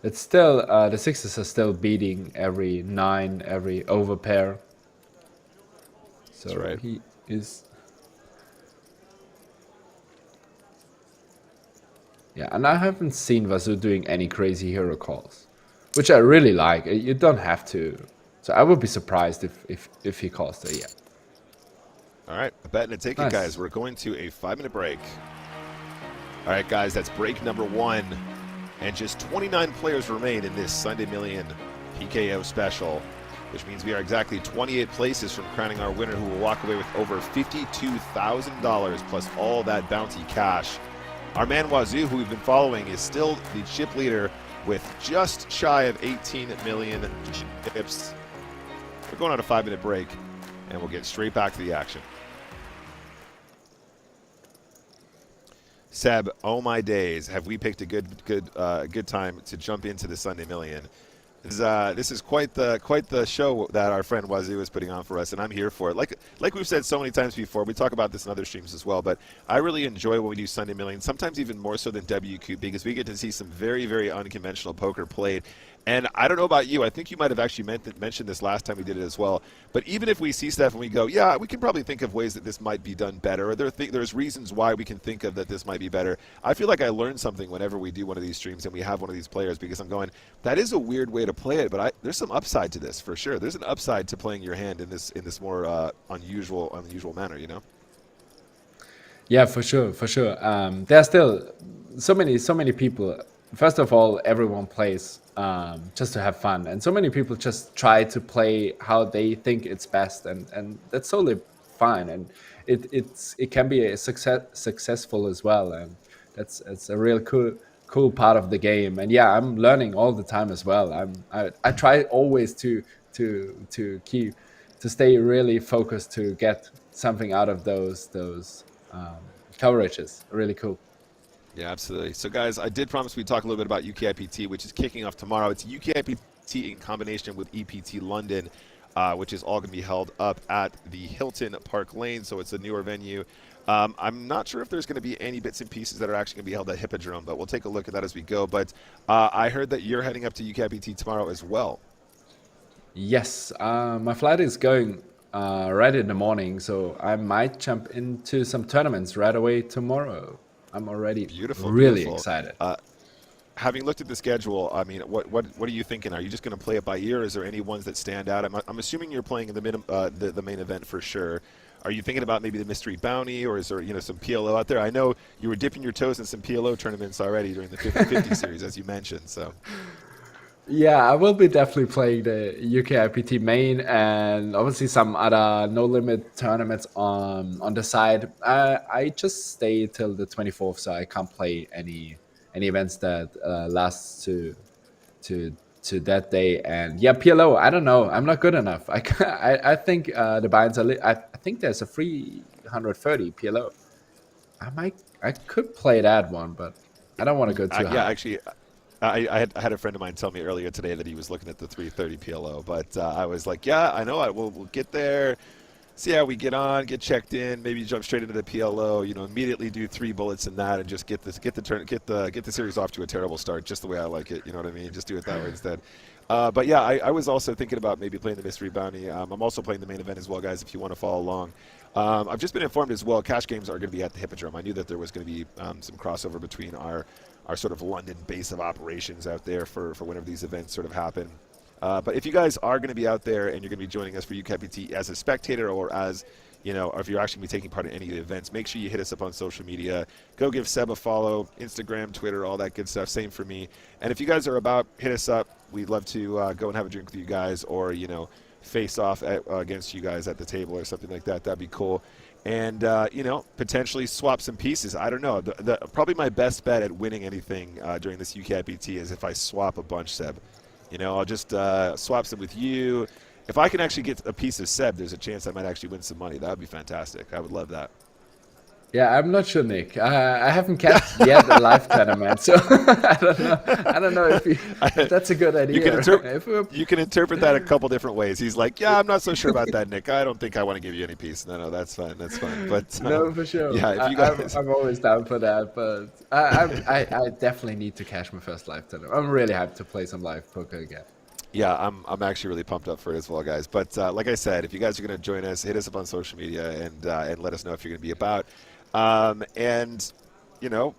it's still, the sixes are still beating every 9, every overpair. So That's right. he is... Yeah, and I haven't seen Vasu doing any crazy hero calls, which I really like. You don't have to. So I would be surprised if he calls that, yeah. All right, a bet and a ticket, Nice. guys. We're going to a 5-minute break. All right, guys, that's break number 1. And just 29 players remain in this Sunday Million PKO special, which means we are exactly 28 places from crowning our winner, who will walk away with over $52,000 plus all that bounty cash. Our man Wazoo, who we've been following, is still the chip leader with just shy of 18 million chips. We're going on a 5-minute break, and we'll get straight back to the action. Seb, oh my days, have we picked a good time to jump into the Sunday Million? This is quite the show that our friend Wazoo is putting on for us, and I'm here for it. Like we've said so many times before, we talk about this in other streams as well, but I really enjoy when we do Sunday Million, sometimes even more so than WQ, because we get to see some very, very unconventional poker played. And I don't know about you, I think you might have actually mentioned this last time we did it as well, but even if we see stuff and we go, yeah, we can probably think of ways that this might be done better, or there's reasons why we can think of that this might be better. I feel like I learn something whenever we do one of these streams and we have one of these players, because I'm going, that is a weird way to play it, but there's some upside to this for sure. There's an upside to playing your hand in this more unusual manner, you know? Yeah, for sure. There are still so many people. First of all, everyone plays just to have fun, and so many people just try to play how they think it's best, and that's totally fine. And it can be a successful as well, and it's a real cool part of the game. And yeah, I'm learning all the time as well. I try always to stay really focused to get something out of those coverages. Really cool. Yeah, absolutely. So, guys, I did promise we'd talk a little bit about UKIPT, which is kicking off tomorrow. It's UKIPT in combination with EPT London, which is all going to be held up at the Hilton Park Lane, so it's a newer venue. I'm not sure if there's going to be any bits and pieces that are actually going to be held at Hippodrome, but we'll take a look at that as we go. But I heard that you're heading up to UKIPT tomorrow as well. Yes, my flight is going right in the morning, so I might jump into some tournaments right away tomorrow. I'm already really excited. Having looked at the schedule, I mean, what are you thinking? Are you just going to play it by ear? Is there any ones that stand out? I'm assuming you're playing in the main event for sure. Are you thinking about maybe the mystery bounty, or is there some PLO out there? I know you were dipping your toes in some PLO tournaments already during the 50-50 series, as you mentioned. So. Yeah, I will be definitely playing the UKIPT main and obviously some other no limit tournaments on the side. I just stay till the 24th, so I can't play any events that lasts to that day. And yeah, PLO, I don't know, I'm not good enough. I think the binds are I think there's a 330 PLO. I could play that one, but I don't want to go too high. Yeah, actually. I had a friend of mine tell me earlier today that he was looking at the 330 PLO, but I was like, yeah, I know, we'll get there. So yeah, we get on, get checked in, maybe jump straight into the PLO. You know, immediately do 3 bullets in that, and just get the series off to a terrible start, just the way I like it. You know what I mean? Just do it that way instead. But yeah, I was also thinking about maybe playing the mystery bounty. I'm also playing the main event as well, guys. If you want to follow along, I've just been informed as well. Cash games are going to be at the Hippodrome. I knew that there was going to be some crossover between our sort of London base of operations out there for whenever these events sort of happen. But if you guys are going to be out there and you're going to be joining us for UCAPT as a spectator or as, you know, or if you're actually going to be taking part in any of the events, make sure you hit us up on social media. Go give Seb a follow, Instagram, Twitter, all that good stuff. Same for me. And if you guys are about, hit us up. We'd love to go and have a drink with you guys, or, you know, face off against you guys at the table or something like that. That'd be cool. And, you know, potentially swap some pieces. I don't know. Probably my best bet at winning anything during this UCAPT is if I swap a bunch, Seb. You know, I'll just swap some with you. If I can actually get a piece of Seb, there's a chance I might actually win some money. That would be fantastic. I would love that. Yeah, I'm not sure, Nick. I haven't cashed yet a live tournament, so I don't know if that's a good idea. You can interpret that a couple different ways. He's like, yeah, I'm not so sure about that, Nick. I don't think I want to give you any piece. No, that's fine. That's fine. But no, for sure. Yeah, if you guys... I'm always down for that. But I definitely need to cash my first live tournament. I'm really happy to play some live poker again. Yeah, I'm actually really pumped up for it as well, guys. But like I said, if you guys are going to join us, hit us up on social media and let us know if you're going to be about. And, you know,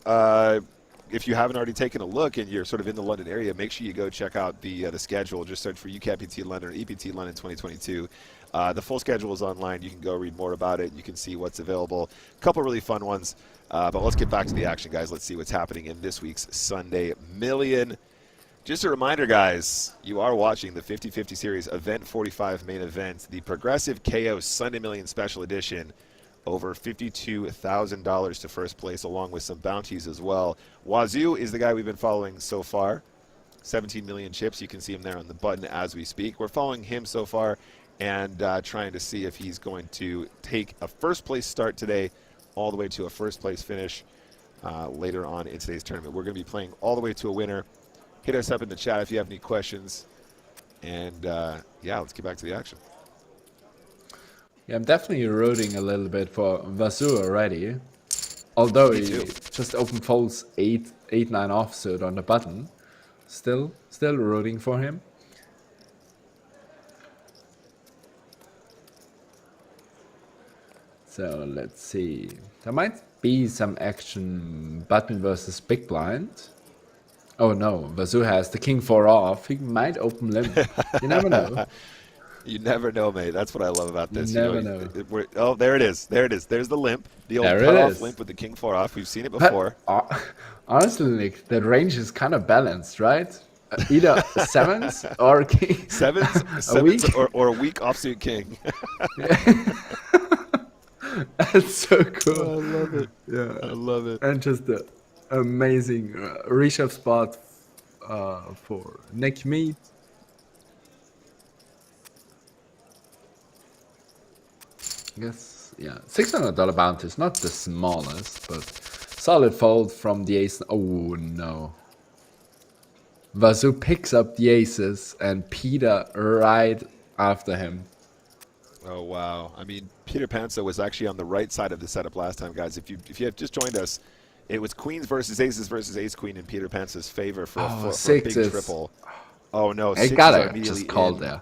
if you haven't already taken a look and you're sort of in the London area, make sure you go check out the schedule. Just search for UCAPT London or EPT London 2022. The full schedule is online. You can go read more about it. You can see what's available. A couple really fun ones. But let's get back to the action, guys. Let's see what's happening in this week's Sunday Million. Just a reminder, guys, you are watching the 50-50 Series Event 45 main event, the Progressive KO Sunday Million Special Edition. Over $52,000 to first place, along with some bounties as well. Wazoo is the guy we've been following so far. 17 million chips. You can see him there on the button as we speak. We're following him so far and trying to see if he's going to take a first place start today all the way to a first place finish later on in today's tournament. We're going to be playing all the way to a winner. Hit us up in the chat if you have any questions. And, yeah, let's get back to the action. Yeah, I'm definitely rooting a little bit for Vasu already. Although he just open folds 8-9 offsuit on the button. Still rooting for him. So let's see. There might be some action button versus big blind. Oh no, Vasu has the king 4 off. He might open limp. You never know. You never know, mate. That's what I love about this. You never know. Oh, there it is. There it is. There's the limp. The old cut-off limp with the king 4 off. We've seen it before. But, honestly, Nick, that range is kind of balanced, right? Either sevens or king. Sevens or a weak offsuit king. That's so cool. Oh, I love it. Yeah, I love it. And just the amazing reshove spot for Nick Meat. I guess, yeah, $600 bounty is not the smallest, but solid fold from the ace. Oh no. Vasu picks up the aces and Peter right after him. Oh wow! I mean, Peter Panza was actually on the right side of the setup last time, guys. If you have just joined us, it was queens versus ace queen in Peter Panza's favor for a big triple. Oh no! I got it. Just called there.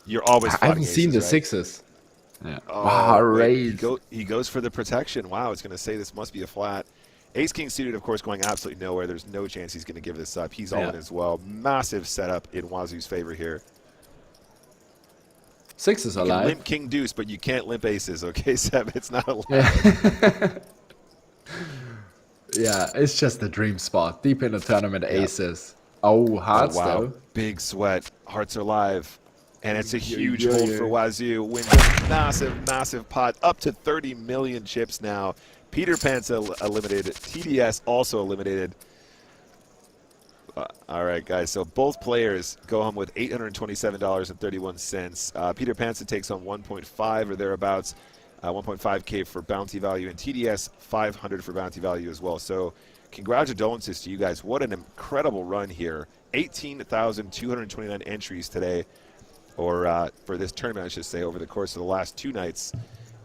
You're always. I haven't seen the sixes. Yeah. Oh, wow, raise. He goes for the protection. Wow, it's going to say this must be a flat. Ace king suited, of course, going absolutely nowhere. There's no chance he's going to give this up. He's all in as well. Massive setup in Wazoo's favor here. Sixes are live. Limp king deuce, but you can't limp aces, okay, Seb? It's not allowed. Yeah. Yeah, it's just a dream spot. Deep in the tournament, aces. Oh, hearts though. Big sweat. Hearts are live. And it's a huge hold for Wazoo. Wins a massive pot. Up to 30 million chips now. Peter Panza eliminated. TDS also eliminated. All right, guys. So both players go home with $827.31. Peter Panza takes home 1.5 or thereabouts. 1.5K for bounty value. And TDS, 500 for bounty value as well. So congratulations to you guys. What an incredible run here. 18,229 entries today. or for this tournament, I should say, over the course of the last 2 nights.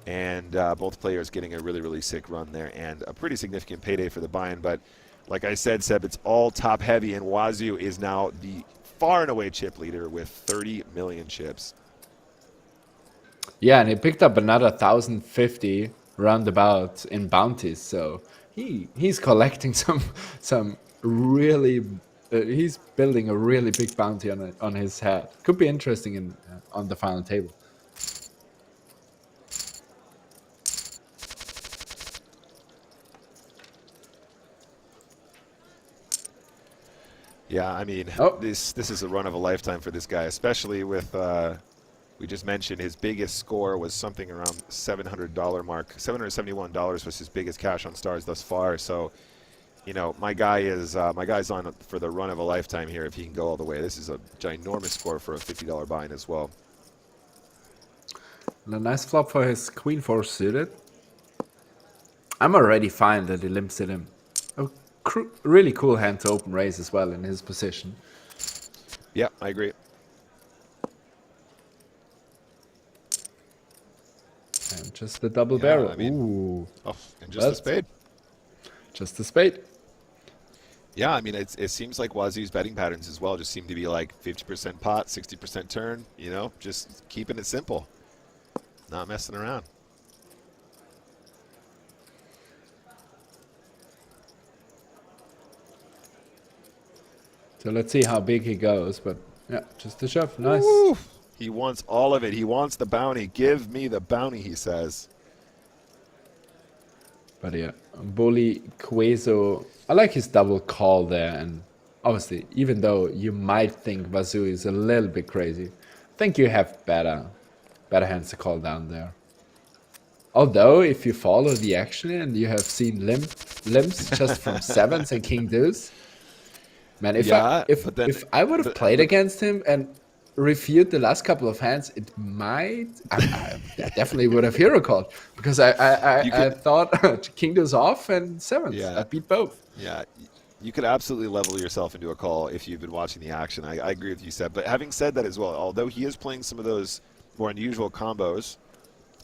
And both players getting a really, really sick run there and a pretty significant payday for the buy-in. But like I said, Seb, it's all top heavy, and Wazoo is now the far and away chip leader with 30 million chips. Yeah, and he picked up another 1,050 roundabout in bounties. So he's collecting some really. He's building a really big bounty on his head. Could be interesting on the final table. Yeah, I mean, this is a run of a lifetime for this guy, especially with, we just mentioned his biggest score was something around $700 mark. $771 was his biggest cash on stars thus far. So, you know, my guy's on for the run of a lifetime here if he can go all the way. This is a ginormous score for a $50 buy-in as well. And a nice flop for his queen 4 suited. I'm already fine that he limps it him. Really cool hand to open raise as well in his position. Yeah, I agree. And just the double barrel. I mean, ooh. Oh, and just a spade. Just a spade. Yeah, I mean, it seems like Wazoo's betting patterns as well just seem to be like 50% pot, 60% turn, you know, just keeping it simple. Not messing around. So let's see how big he goes, but yeah, just a shove. Nice. Ooh, he wants all of it. He wants the bounty. Give me the bounty, he says. But yeah, Bully Queso, I like his double call there, and obviously, even though you might think Wazoo is a little bit crazy, I think you have better hands to call down there. Although, if you follow the action and you have seen limps just from sevens and king deuce, man, if I would have played against him and reviewed the last couple of hands, it might. I definitely would have hero called because I thought king deuce off and sevens. Yeah. I beat both. Yeah, you could absolutely level yourself into a call if you've been watching the action. I agree with you, Seb. But having said that as well, although he is playing some of those more unusual combos,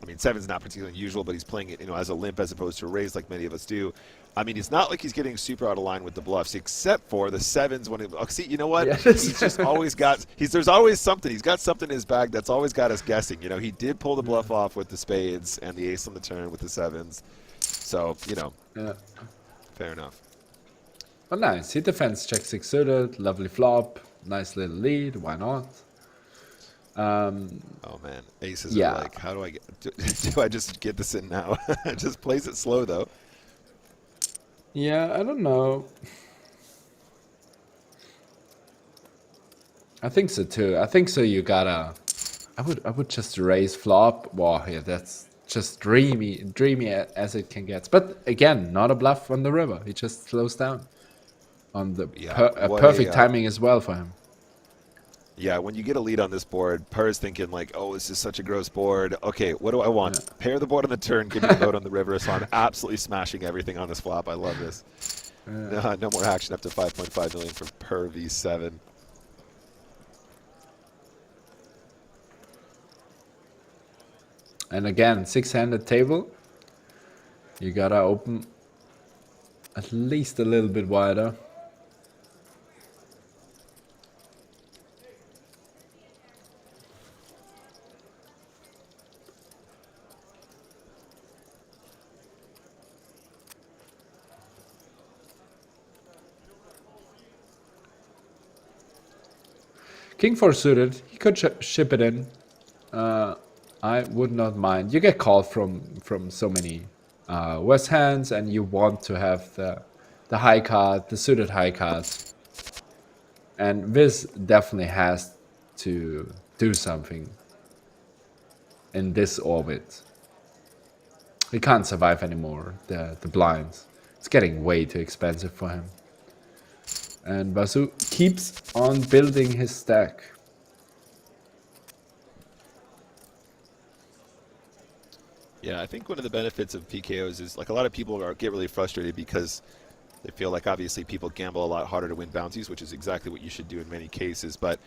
I mean, seven's not particularly unusual, but he's playing it, you know, as a limp as opposed to a raise like many of us do. I mean, it's not like he's getting super out of line with the bluffs, except for the sevens. When see, you know what? Yeah. He's just always got. There's always something. He's got something in his bag that's always got us guessing. You know, he did pull the bluff off with the spades and the ace on the turn with the sevens. So, you know, fair enough. Well, nice. He defends check 6 suited, lovely flop, nice little lead. Why not? Oh man, aces are like, how do I get? Do I just get this in now? Just plays it slow though. Yeah, I don't know. I think so too. I think so. You gotta. I would just raise flop. Wow, yeah, that's just dreamy as it can get. But again, not a bluff on the river. He just slows down. On the perfect timing as well for him. Yeah, when you get a lead on this board, Purr's thinking like, oh, this is such a gross board. Okay, what do I want? Yeah. Pair the board on the turn, give me the boat on the river. So I'm absolutely smashing everything on this flop. I love this. No more action up to 5.5 million for Purr V7. And again, 6-handed table. You gotta open at least a little bit wider. King 4 suited, he could ship it in. I would not mind. You get called from so many worse hands, and you want to have the high card, the suited high cards. And this definitely has to do something in this orbit. He can't survive anymore, the blinds. It's getting way too expensive for him. And Wazoo keeps on building his stack. Yeah, I think one of the benefits of PKOs is like a lot of people get really frustrated because they feel like obviously people gamble a lot harder to win bounties, which is exactly what you should do in many cases. But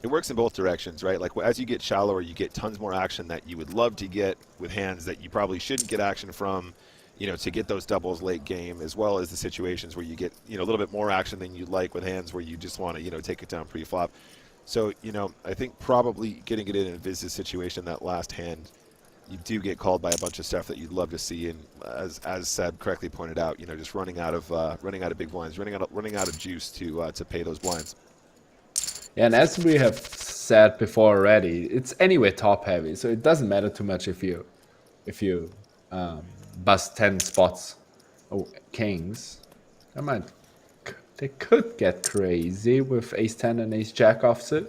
it works in both directions, right? Like as you get shallower, you get tons more action that you would love to get with hands that you probably shouldn't get action from, to get those doubles late game, as well as the situations where you get, a little bit more action than you'd like with hands where you just want to, take it down pre-flop. So, I think probably getting it in a Viz's situation, that last hand, you do get called by a bunch of stuff that you'd love to see, and as Seb correctly pointed out, just running out of big blinds, running out of juice to pay those blinds. Yeah, and as we have said before already, it's anyway top heavy, so it doesn't matter too much if you bust 10 spots. Oh, kings. They could get crazy with ace 10 and ace jack offsuit.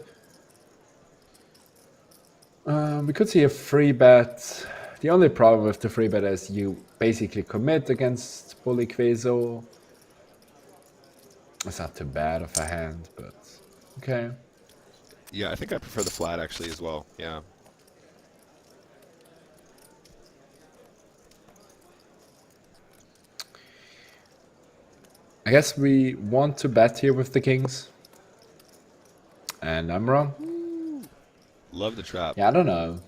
We could see a free bet. The only problem with the free bet is you basically commit against bully Queso. It's not too bad of a hand, but okay. Yeah, I think I prefer the flat actually as well. Yeah. I guess we want to bet here with the kings. And I'm wrong. Love the trap. Yeah, I don't know.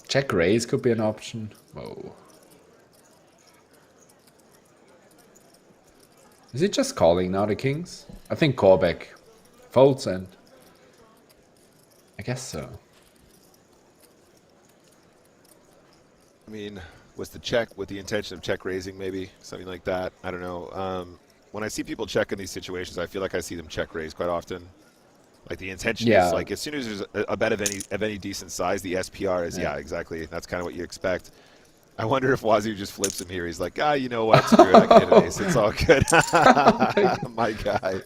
Check raise could be an option. Whoa. Is he just calling now the kings? I think callback folds, and I guess so. I mean, was the check with the intention of check raising, maybe something like that? I don't know. When I see people check in these situations, I feel like I see them check raise quite often. Like the intention is like as soon as there's a bet of any decent size, the SPR is exactly. That's kind of what you expect. I wonder if Wazoo just flips him here. He's like, you know what? Screw it. I can hit an ace. It's all good. My guy.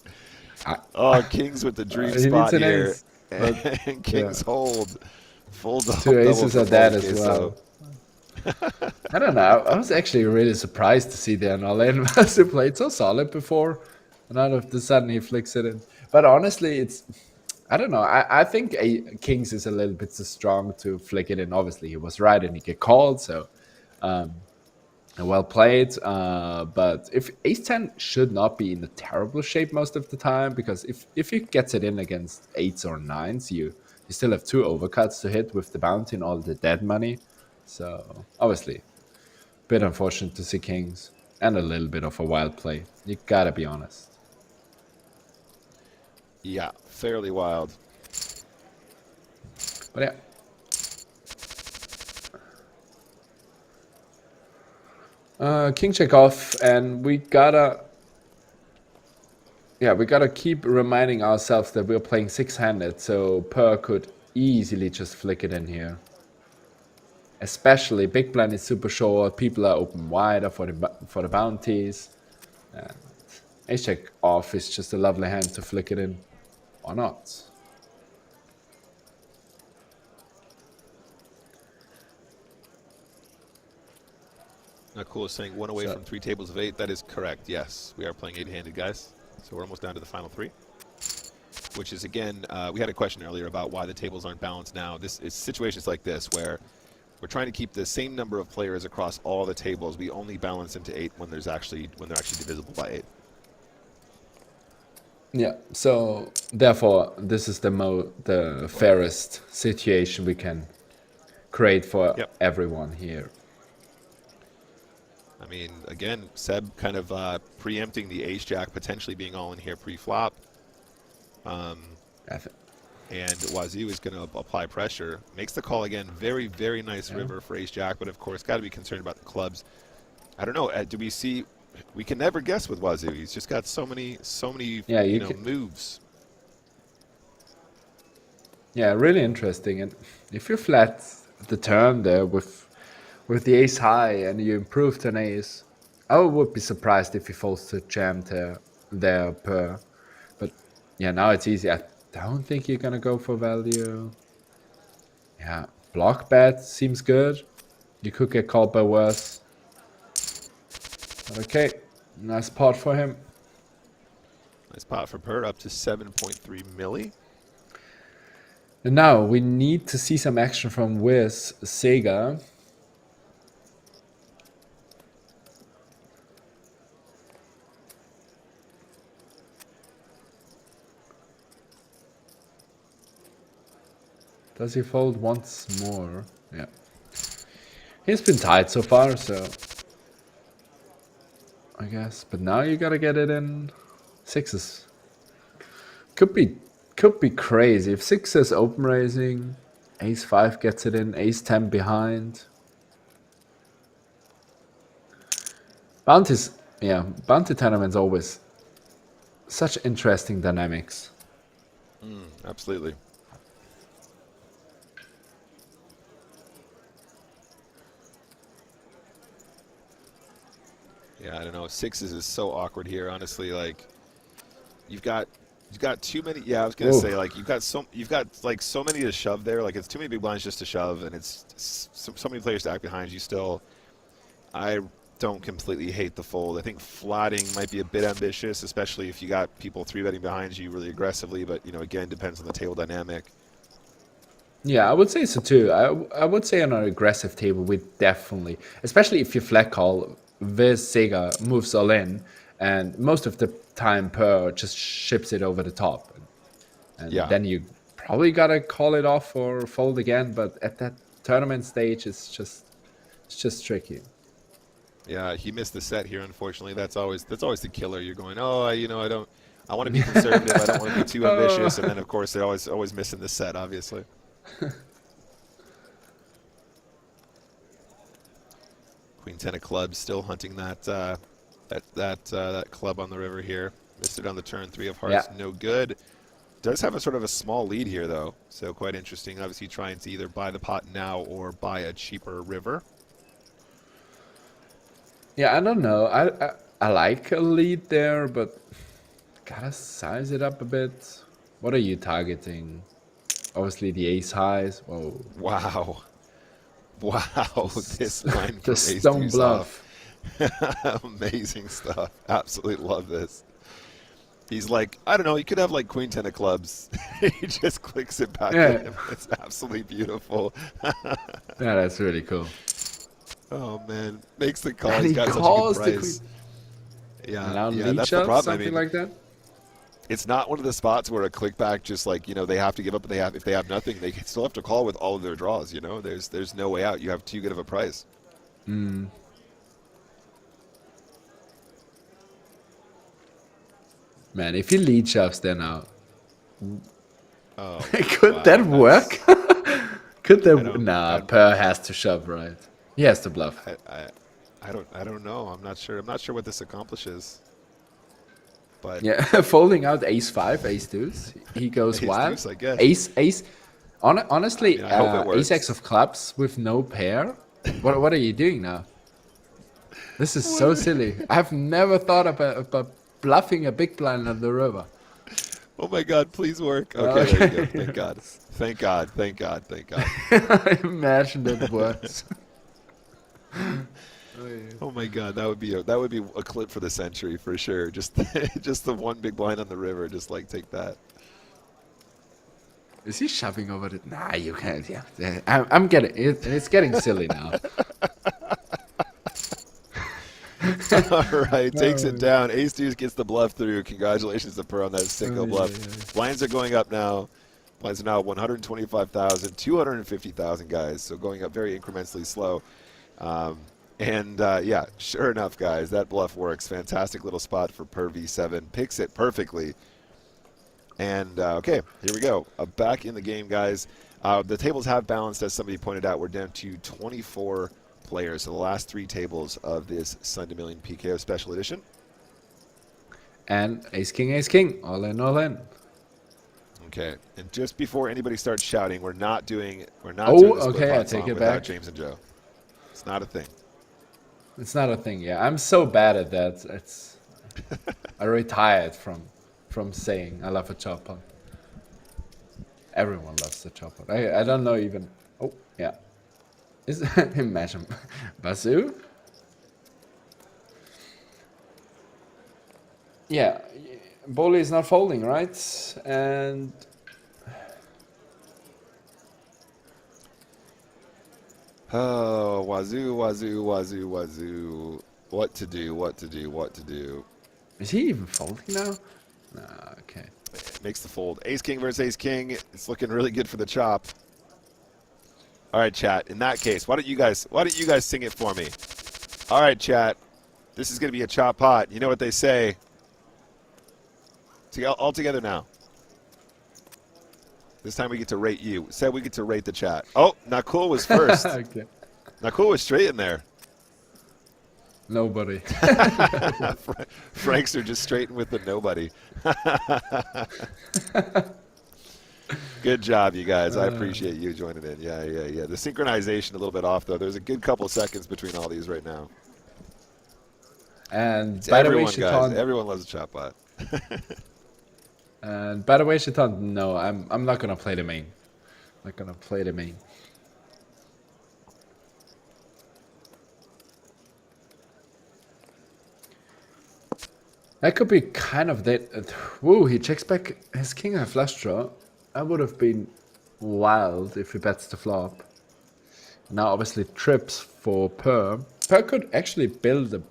Oh, kings with the dream spot here. Ace, and kings hold. Full double. Two aces are dead as well. So. I don't know. I was actually really surprised to see the all-in. Wazoo played so solid before, and out of the sudden he flicks it in. But honestly, I don't know. I think kings is a little bit too strong to flick it in. Obviously, he was right, and he get called, so well played. But if ace-10 should not be in a terrible shape most of the time, because if he gets it in against 8s or 9s, you still have 2 overcuts to hit with the bounty and all the dead money. So obviously, a bit unfortunate to see kings and a little bit of a wild play. You gotta be honest. Yeah, fairly wild. But yeah. King check off, and we gotta keep reminding ourselves that we're playing 6-handed, so Per could easily just flick it in here. Especially big blind is super short, people are open wider for the bounties, and ace check off is just a lovely hand to flick it in. Or not. Cool is saying 1 away from 3 tables of 8. That is correct. Yes, we are playing 8-handed, guys. So we're almost down to the final 3. Which is, again, we had a question earlier about why the tables aren't balanced now. It's situations like this where we're trying to keep the same number of players across all the tables. We only balance into 8 when they're actually divisible by 8. Yeah, so therefore this is the fairest situation we can create for everyone here. I mean, again, Seb kind of preempting the ace-jack potentially being all in here pre-flop. And Wazoo is going to apply pressure. Makes the call again. Very, very nice river for ace-jack, but of course, got to be concerned about the clubs. I don't know. Do we see... We can never guess with Wazoo. He's just got so many moves. Yeah, really interesting. And if you flat the turn there with the ace high and you improve to an ace, I would be surprised if he falls to jam there Per. But yeah, now it's easy. I don't think you're gonna go for value. Yeah, block bet seems good. You could get called by worse. But okay, nice pot for him. Nice pot for Per, up to 7.3 milli. And now we need to see some action from Wiz Sega. Does he fold once more? Yeah. He's been tight so far, so I guess. But now you gotta get it in sixes. Could be crazy if sixes open raising, ace five gets it in, ace 10 behind. Bounties, yeah, bounty tournaments always such interesting dynamics. Absolutely. Yeah, I don't know. Sixes is so awkward here, honestly. Like, you've got too many. Yeah, I was gonna say, like, you've got like so many to shove there. Like, it's too many big blinds just to shove, and it's so many players to act behind you still. I don't completely hate the fold. I think flatting might be a bit ambitious, especially if you got people 3-betting behind you really aggressively. But, you know, again, depends on the table dynamic. Yeah, I would say so too. I would say on an aggressive table, we definitely, especially if you flat call, Viz Sega moves all in, and most of the time Per just ships it over the top. And Yeah. then you probably gotta call it off or fold again, but at that tournament stage, it's just tricky. Yeah, he missed the set here. Unfortunately, that's always the killer. You're going, oh, I want to be conservative. I don't want to be too ambitious, and then of course they're always missing the set, obviously. Queen 10 of clubs, still hunting that club on the river here. Missed it on the turn. 3 of hearts, no good. Does have a sort of a small lead here though, so quite interesting. Obviously trying to either buy the pot now or buy a cheaper river. Yeah, I don't know. I like a lead there, but gotta size it up a bit. What are you targeting? Obviously the ace highs. Whoa. Wow. Wow, this line The stone bluff. Amazing stuff. Absolutely love this. He's like, I don't know, he could have like Queen 10 of clubs. He just clicks it back at him. It's absolutely beautiful. Yeah, that's really cool. Oh man, makes the call. And He's he got such a calls good the price. Yeah, That's the problem. Something like that. It's not one of the spots where a clickback just like, you know, they have to give up. If they have nothing, they still have to call with all of their draws. You know, there's no way out. You have too good of a price. Man, if he lead shoves there now, could that work? Could that? Nah, Per has to shove, right? He has to bluff. I don't know. I'm not sure. I'm not sure what this accomplishes. But yeah, folding out ace 5, ace deuce. He goes ace wild. Deuce, I guess. Ace. Honestly, I hope it works. ace X of clubs with no pair. What are you doing now? This is so silly. I've never thought about bluffing a big blind on the river. Oh my God! Please work. Okay, there you go. Thank God. Thank God. Thank God. Thank God. I imagine it works. Oh my God, that would be a clip for the century for sure. Just just the one big blind on the river. Just like take that. Is he shoving over it? Nah, you can't. Yeah, I'm getting it. It's getting silly now. All right, takes it down. Ace Deuce gets the bluff through. Congratulations to Per on that single bluff. Blinds are going up now. Blinds are now 125,000, 250,000 guys. So going up very incrementally slow. Yeah, sure enough, guys, that bluff works. Fantastic little spot for Per V7. Picks it perfectly. And, okay, here we go. Back in the game, guys. The tables have balanced, as somebody pointed out. We're down to 24 players. So the last 3 tables of this Sunday Million PKO Special Edition. And ace king, all in, all in. Okay, and just before anybody starts shouting, we're not doing the okay, I split take it without back. James and Joe. It's not a thing. It's not a thing. Yeah, I'm so bad at that. It's I retired from saying I love a chop pot. Everyone loves the chop pot. I don't know even. Oh yeah, is imagine Basu. Yeah, Boli is not folding, right? And oh, wazoo. What to do? is he even folding now? Nah, okay. Makes the fold. Ace King versus Ace King. It's looking really good for the chop. All right, chat. In that case, why don't you guys sing it for me? All right, chat. This is going to be a chop pot. You know what they say. All together now. This time we get to rate you. Said we get to rate the chat. Oh, Nakul was first. Okay. Nakul was straight in there. Nobody. Frankster just straightened with the nobody. Good job, you guys. I appreciate you joining in. Yeah. The synchronization a little bit off, though. There's a good couple seconds between all these right now. And It's by the way, everyone, guys. Shaitan, Everyone loves a chop bot. and by the way, Shaitan, no, I'm not gonna play the main. Not gonna play the main. That could be kind of that. Woo, he checks back his king high flush draw. That would have been wild if he bets the flop. Now obviously trips for Per. Per could actually build a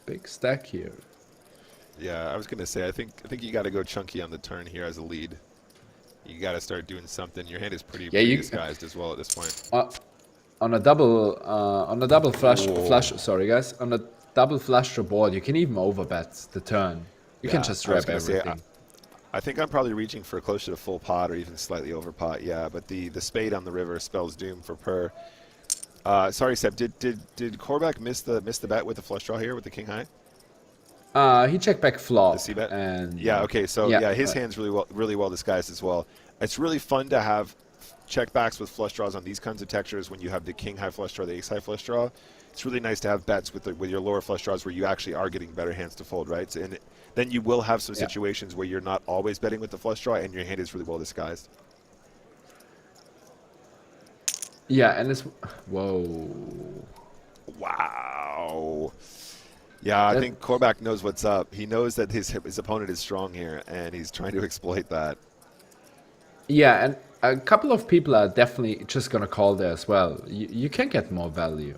big stack here. Yeah, I was gonna say I think you got to go chunky on the turn here as a lead. You got to start doing something. Your hand is pretty disguised as well at this point. On a double flush. Sorry guys, on a double flush draw board, you can even overbet the turn. You can just wrap everything. I think I'm probably reaching for closer to full pot or even slightly over pot. Yeah, but the spade on the river spells doom for Per. Sorry, Seb. Did Korvac miss the bet with the flush draw here with the king high? He checked back flop. The C-bet? And yeah. Okay. So his hand's really well disguised as well. It's really fun to have checkbacks with flush draws on these kinds of textures when you have the king high flush draw, the ace high flush draw. It's really nice to have bets with your lower flush draws where you actually are getting better hands to fold, right? So, and then you will have some situations where you're not always betting with the flush draw and your hand is really well disguised. Yeah, and it's whoa. Wow. Yeah, I think Korvac knows what's up. He knows that his opponent is strong here, and he's trying to exploit that. Yeah, and a couple of people are definitely just going to call there as well. You can get more value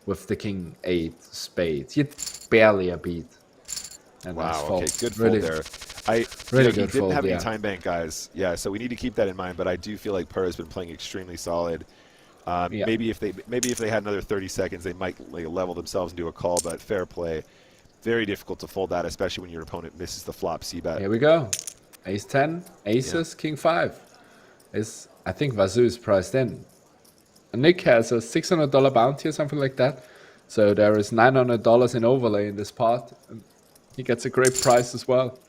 with the king 8 spades. You barely a beat. And wow, okay, good fold really, there. Really he good didn't fold, have any time bank, guys. Yeah, so we need to keep that in mind, but I do feel like Per has been playing extremely solid. Maybe if they had another 30 seconds, they might level themselves and do a call, but fair play. Very difficult to fold that, especially when your opponent misses the flop c-bet. Here we go. Ace 10, aces, king 5. I think Wazoo is priced in. And Nick has a $600 bounty or something like that. So there is $900 in overlay in this pot. And he gets a great price as well.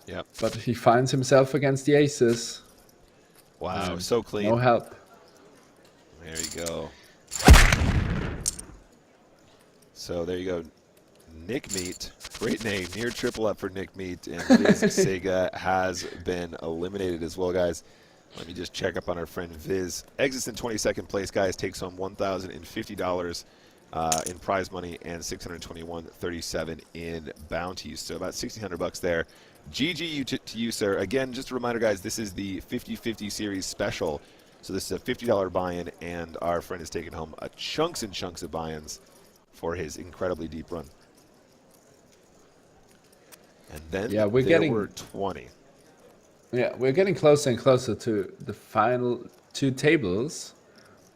Yep. But he finds himself against the aces. Wow, so clean. No help. There you go. So there you go. Nick Meat, great name, near triple up for Nick Meat, and Viz Sega has been eliminated as well, guys. Let me just check up on our friend Viz. Exits in 22nd place, guys, takes home $1,050 in prize money and $621.37 in bounties. So about $1,600 there. GG to you, sir. Again, just a reminder, guys, this is the 50-50 series special. So this is a $50 buy-in, and our friend is taking home chunks and chunks of buy-ins for his incredibly deep run. And then were 20. Yeah, we're getting closer and closer to the final 2 tables.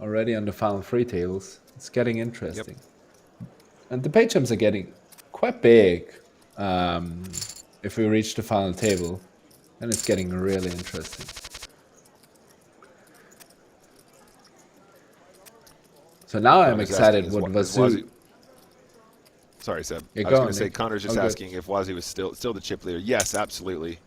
Already on the final 3 tables. It's getting interesting. Yep. And the pay jumps are getting quite big if we reach the final table. And it's getting really interesting. So now I'm excited what Wazoo... Sorry, Seb. Yeah, I was going to say, Connor's just asking if Wazoo is still the chip leader. Yes, absolutely.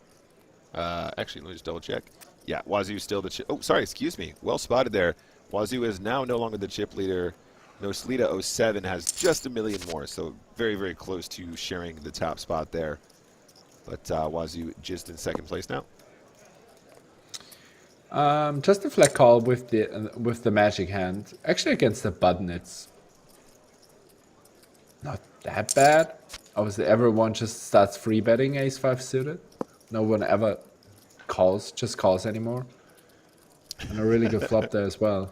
Actually, let me just double check. Yeah, Wazoo is still the chip. Oh, sorry, excuse me. Well spotted there. Wazoo is now no longer the chip leader. Noslita 07 has just a million more, so very, very close to sharing the top spot there. But Wazoo just in second place now. Just a flat call with the magic hand. Actually, against the button, it's not that bad. Obviously, everyone just starts free betting ace 5 suited. No one ever calls anymore. And a really good flop there as well.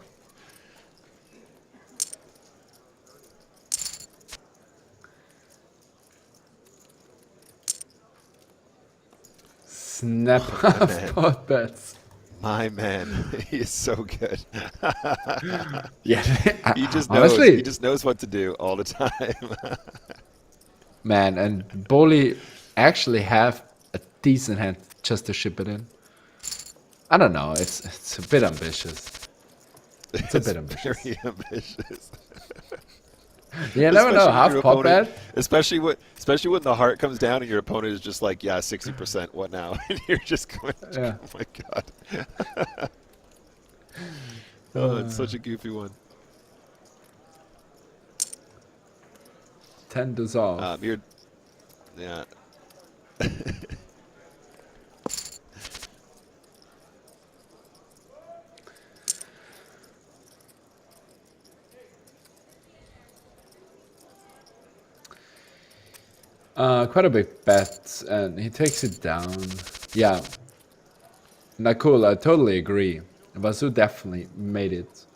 Snap off pot bets. My man, he is so good. Yeah, He just knows. honestly, He just knows what to do all the time. man, and Bowley actually have a decent hand just to ship it in. I don't know. It's a bit ambitious. It's a It's bit ambitious. very ambitious. You never know. Especially when Half your pot opponent, bet. especially when the heart comes down and your opponent is just like, yeah, 60%. What now? And you're just going, Yeah. oh my god. Oh, it's such a goofy one. 10 dissolve. You're, yeah. Quite a big bet, and he takes it down. Yeah. Not cool. I totally agree. Vasu definitely made it.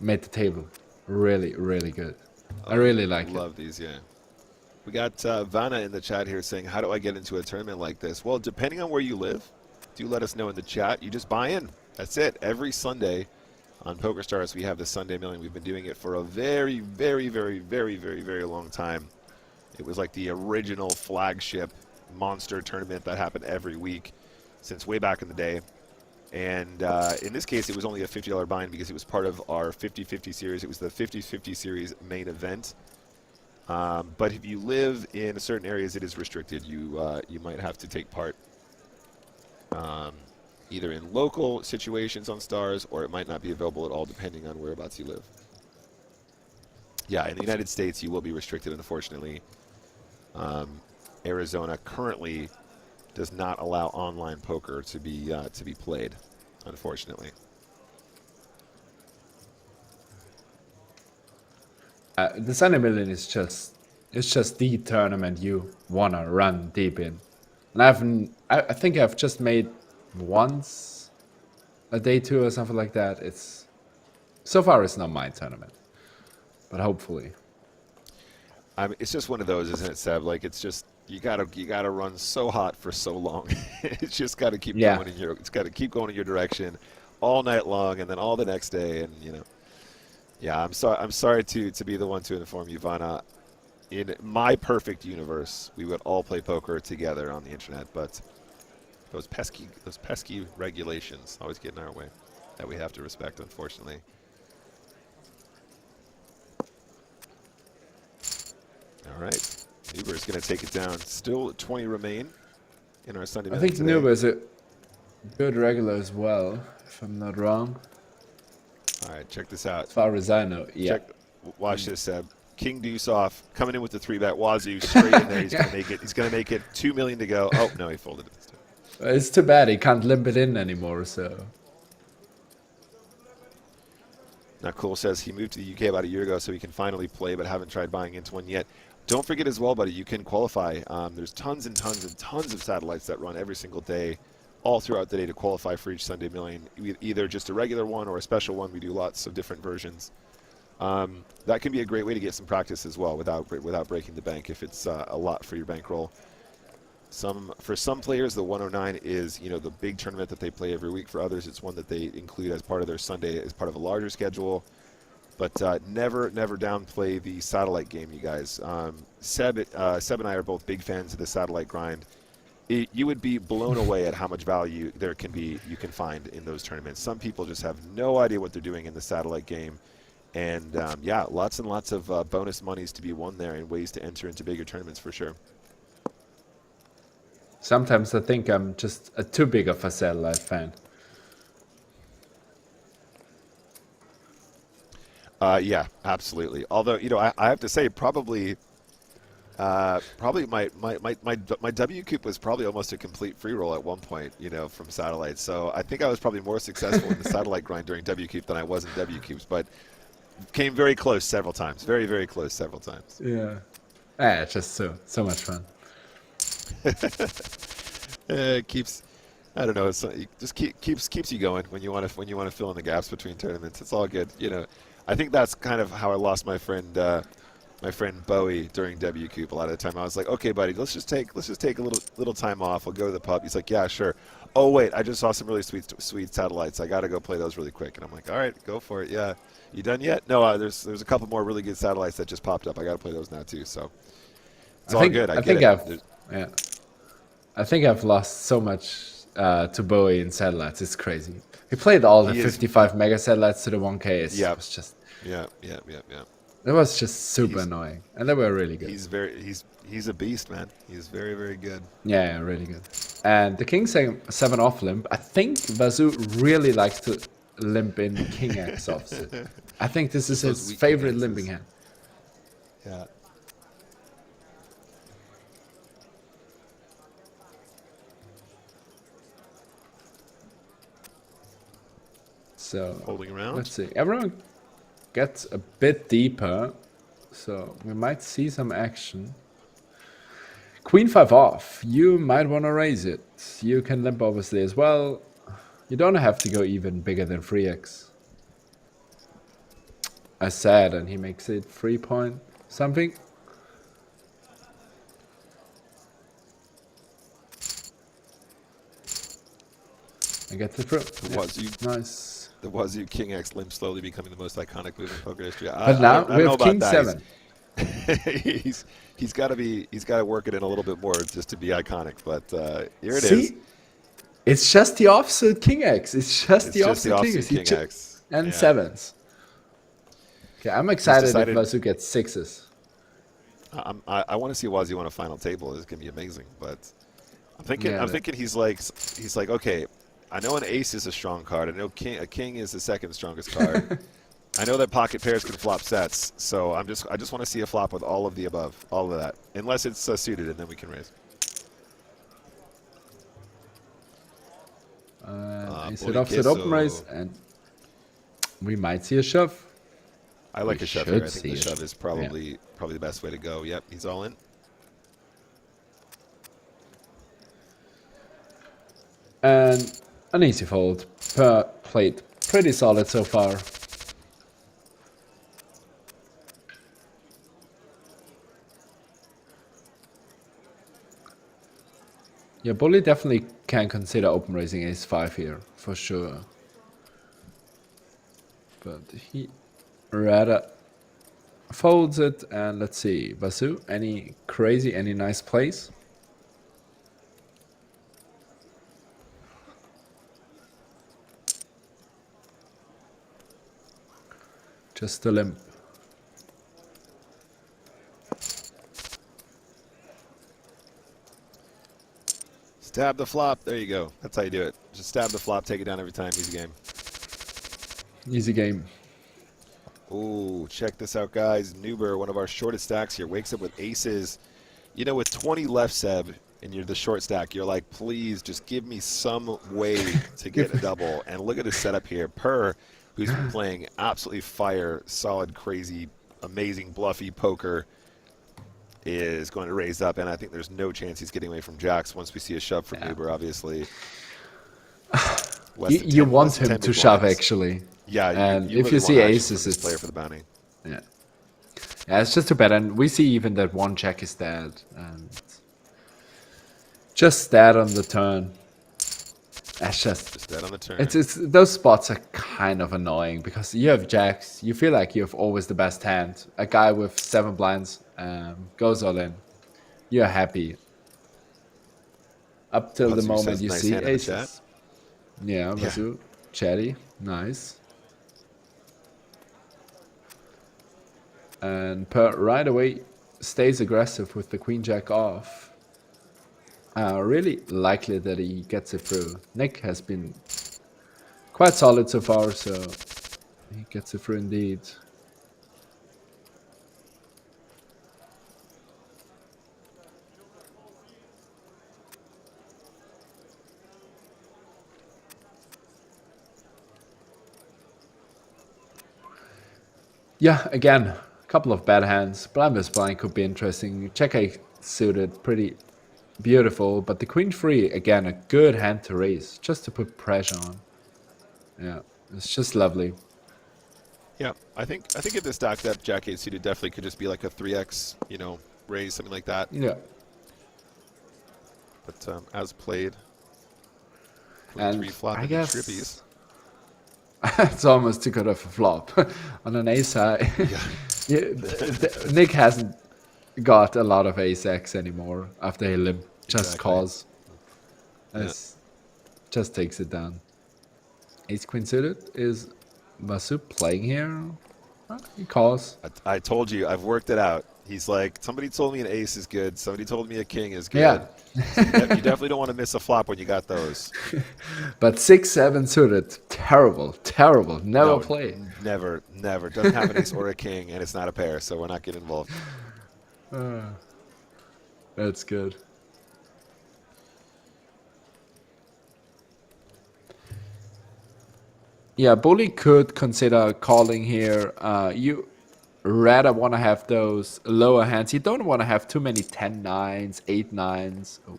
Made the table really, really good. I really like it. Love these, yeah. We got Vanna in the chat here saying, how do I get into a tournament like this? Well, depending on where you live, do let us know in the chat. You just buy in. That's it. Every Sunday on PokerStars, we have the Sunday Million. We've been doing it for a very, very, very, very, very, very long time. It was like the original flagship monster tournament that happened every week since way back in the day. And in this case, it was only a $50 buy-in because it was part of our 50-50 series. It was the 50-50 series main event. But if you live in certain areas, it is restricted. You might have to take part either in local situations on Stars, or it might not be available at all depending on whereabouts you live. Yeah, in the United States, you will be restricted, unfortunately. Arizona currently does not allow online poker to be played, unfortunately. The Sunday Million is just the tournament you wanna run deep in. And I think I've just made once a day two or something like that. So far it's not my tournament, but hopefully. I mean, it's just one of those, isn't it, Seb? Like, it's just you gotta run so hot for so long. It's just got to keep going it's got to keep going in your direction all night long, and then all the next day, and you know. Yeah, I'm sorry to be the one to inform you, Vanna. In my perfect universe, we would all play poker together on the internet, but those pesky regulations always get in our way that we have to respect, unfortunately. All right, Uber is going to take it down. Still 20 remain in our Sunday I Million think today. Nuba is a good regular as well, if I'm not wrong. All right, check this out. As far as I know, yeah. Watch this, Seb. King deuce off, coming in with the 3-bet. Wazoo straight in there. He's gonna make it. He's gonna make it. 2 million to go. Oh no, he folded it this time. It's too bad he can't limp it in anymore. So. Now Cole says he moved to the UK about a year ago, so he can finally play, but haven't tried buying into one yet. Don't forget as well, buddy, you can qualify. There's tons and tons and tons of satellites that run every single day, all throughout the day to qualify for each Sunday Million. Either just a regular one or a special one. We do lots of different versions. That can be a great way to get some practice as well without breaking the bank if it's a lot for your bankroll. For some players, the 109 is the big tournament that they play every week. For others, it's one that they include as part of their Sunday, as part of a larger schedule. But never downplay the satellite game, you guys. Seb and I are both big fans of the satellite grind. You would be blown away at how much value you can find in those tournaments. Some people just have no idea what they're doing in the satellite game. And yeah, lots and lots of bonus monies to be won there and ways to enter into bigger tournaments for sure. Sometimes I think I'm just too big of a satellite fan. Yeah, absolutely. Although, I have to say probably my W Coop was probably almost a complete free roll at one point, from satellite. So I think I was probably more successful in the satellite grind during W Coop than I was in W Coops, but came very close several times. Very, very close several times. Yeah. It's just so much fun. It keeps, I don't know, it just keeps you going when you want to fill in the gaps between tournaments. It's all good, I think that's kind of how I lost my friend my friend Bowie during WCoop a lot of the time. I was like, okay, buddy, let's just take a little time off. We'll go to the pub. He's like, yeah, sure. Oh wait, I just saw some really sweet satellites. I got to go play those really quick. And I'm like, all right, go for it. Yeah, you done yet? No, there's a couple more really good satellites that just popped up. I got to play those now too. So it's all good. I get it. I think I've lost so much to Bowie in satellites. It's crazy. He played all the 55 mega satellites to the 1K. It was just it was just super annoying, and they were really good. He's a beast, man. He's very, very good. Yeah, really good. And the King 7 off limp. I think Vasu really likes to limp in King X offsuit. I think this is his favorite limping hand. Yeah. So holding around. Let's see. Everyone gets a bit deeper, so we might see some action. Queen 5 off. You might want to raise it. You can limp obviously as well. You don't have to go even bigger than 3x. I said, and he makes it 3 point something. I get the through. Nice. The Wazoo King X limp slowly becoming the most iconic move in poker history. But now we have King 7. he's got to work it in a little bit more just to be iconic. But here it is. It's just the offsuit King X. It's just the offsuit King X and sevens. Okay, I'm excited if Wazoo gets sixes. I want to see Wazoo on a final table. It's gonna be amazing. But I'm thinking he's like okay. I know an ace is a strong card. I know a king is the second strongest card. I know that pocket pairs can flop sets, so I just want to see a flop with all of the above, all of that, unless it's suited, and then we can raise. Ace hit offset open raise, and we might see a shove. I like a shove here. I think the shove is probably the best way to go. Yep, he's all in. And an easy fold. Per plate. Pretty solid so far. Yeah, Bully definitely can consider open raising ace 5 here, for sure. But he rather folds it, and let's see. Vasu, any nice plays? Just a limp. Stab the flop. There you go. That's how you do it. Just stab the flop, take it down every time. Easy game. Easy game. Ooh, check this out, guys. Nuber, one of our shortest stacks here, wakes up with aces. You know, with 20 left, Seb, and you're the short stack, you're like, please just give me some way to get a double. And look at his setup here. Per, who's been playing absolutely fire, solid, crazy, amazing, bluffy poker, is going to raise up, and I think there's no chance he's getting away from jacks once we see a shove from Nuber, obviously. You want him to shove, actually. Yeah, and if you see aces, it's player for the bounty. Yeah, it's just too bad, and we see even that one check is dead, and just dead on the turn. That's just dead on the turn. It's those spots are kind of annoying because you have jacks. You feel like you have always the best hand. A guy with 7 blinds goes all in. You're happy up till the moment you see aces. Yeah, Vasu, chatty, nice. And Per right away stays aggressive with the queen jack off. Really likely that he gets it through. Nick has been quite solid so far, so he gets it through indeed. Yeah, again, a couple of bad hands. Blind blind could be interesting. Check eight suited, pretty beautiful, but the queen 3, again, a good hand to raise, just to put pressure on. Yeah, it's just lovely. Yeah, I think if this stacked up Jack 8 suited definitely could just be like a 3x, raise, something like that. Yeah. But as played, Queen 3 And flop I into guess trippies. it's almost too good of a flop on an ace high. Yeah, Nick hasn't got a lot of ace X anymore after he limp just exactly. calls. Yeah. It's just takes it down. Ace queen suited is Vasu playing here? Huh, he calls. I told you, I've worked it out. He's like, somebody told me an ace is good. Somebody told me a king is good. Yeah. So you definitely don't want to miss a flop when you got those. But 6-7 suited, terrible, terrible. Never No, play. never, never. Doesn't have an ace or a king, and it's not a pair, so we're not getting involved. That's good. Yeah, bully could consider calling here. You rather want to have those lower hands. You don't want to have too many 10-9s, 8-9s. Oh,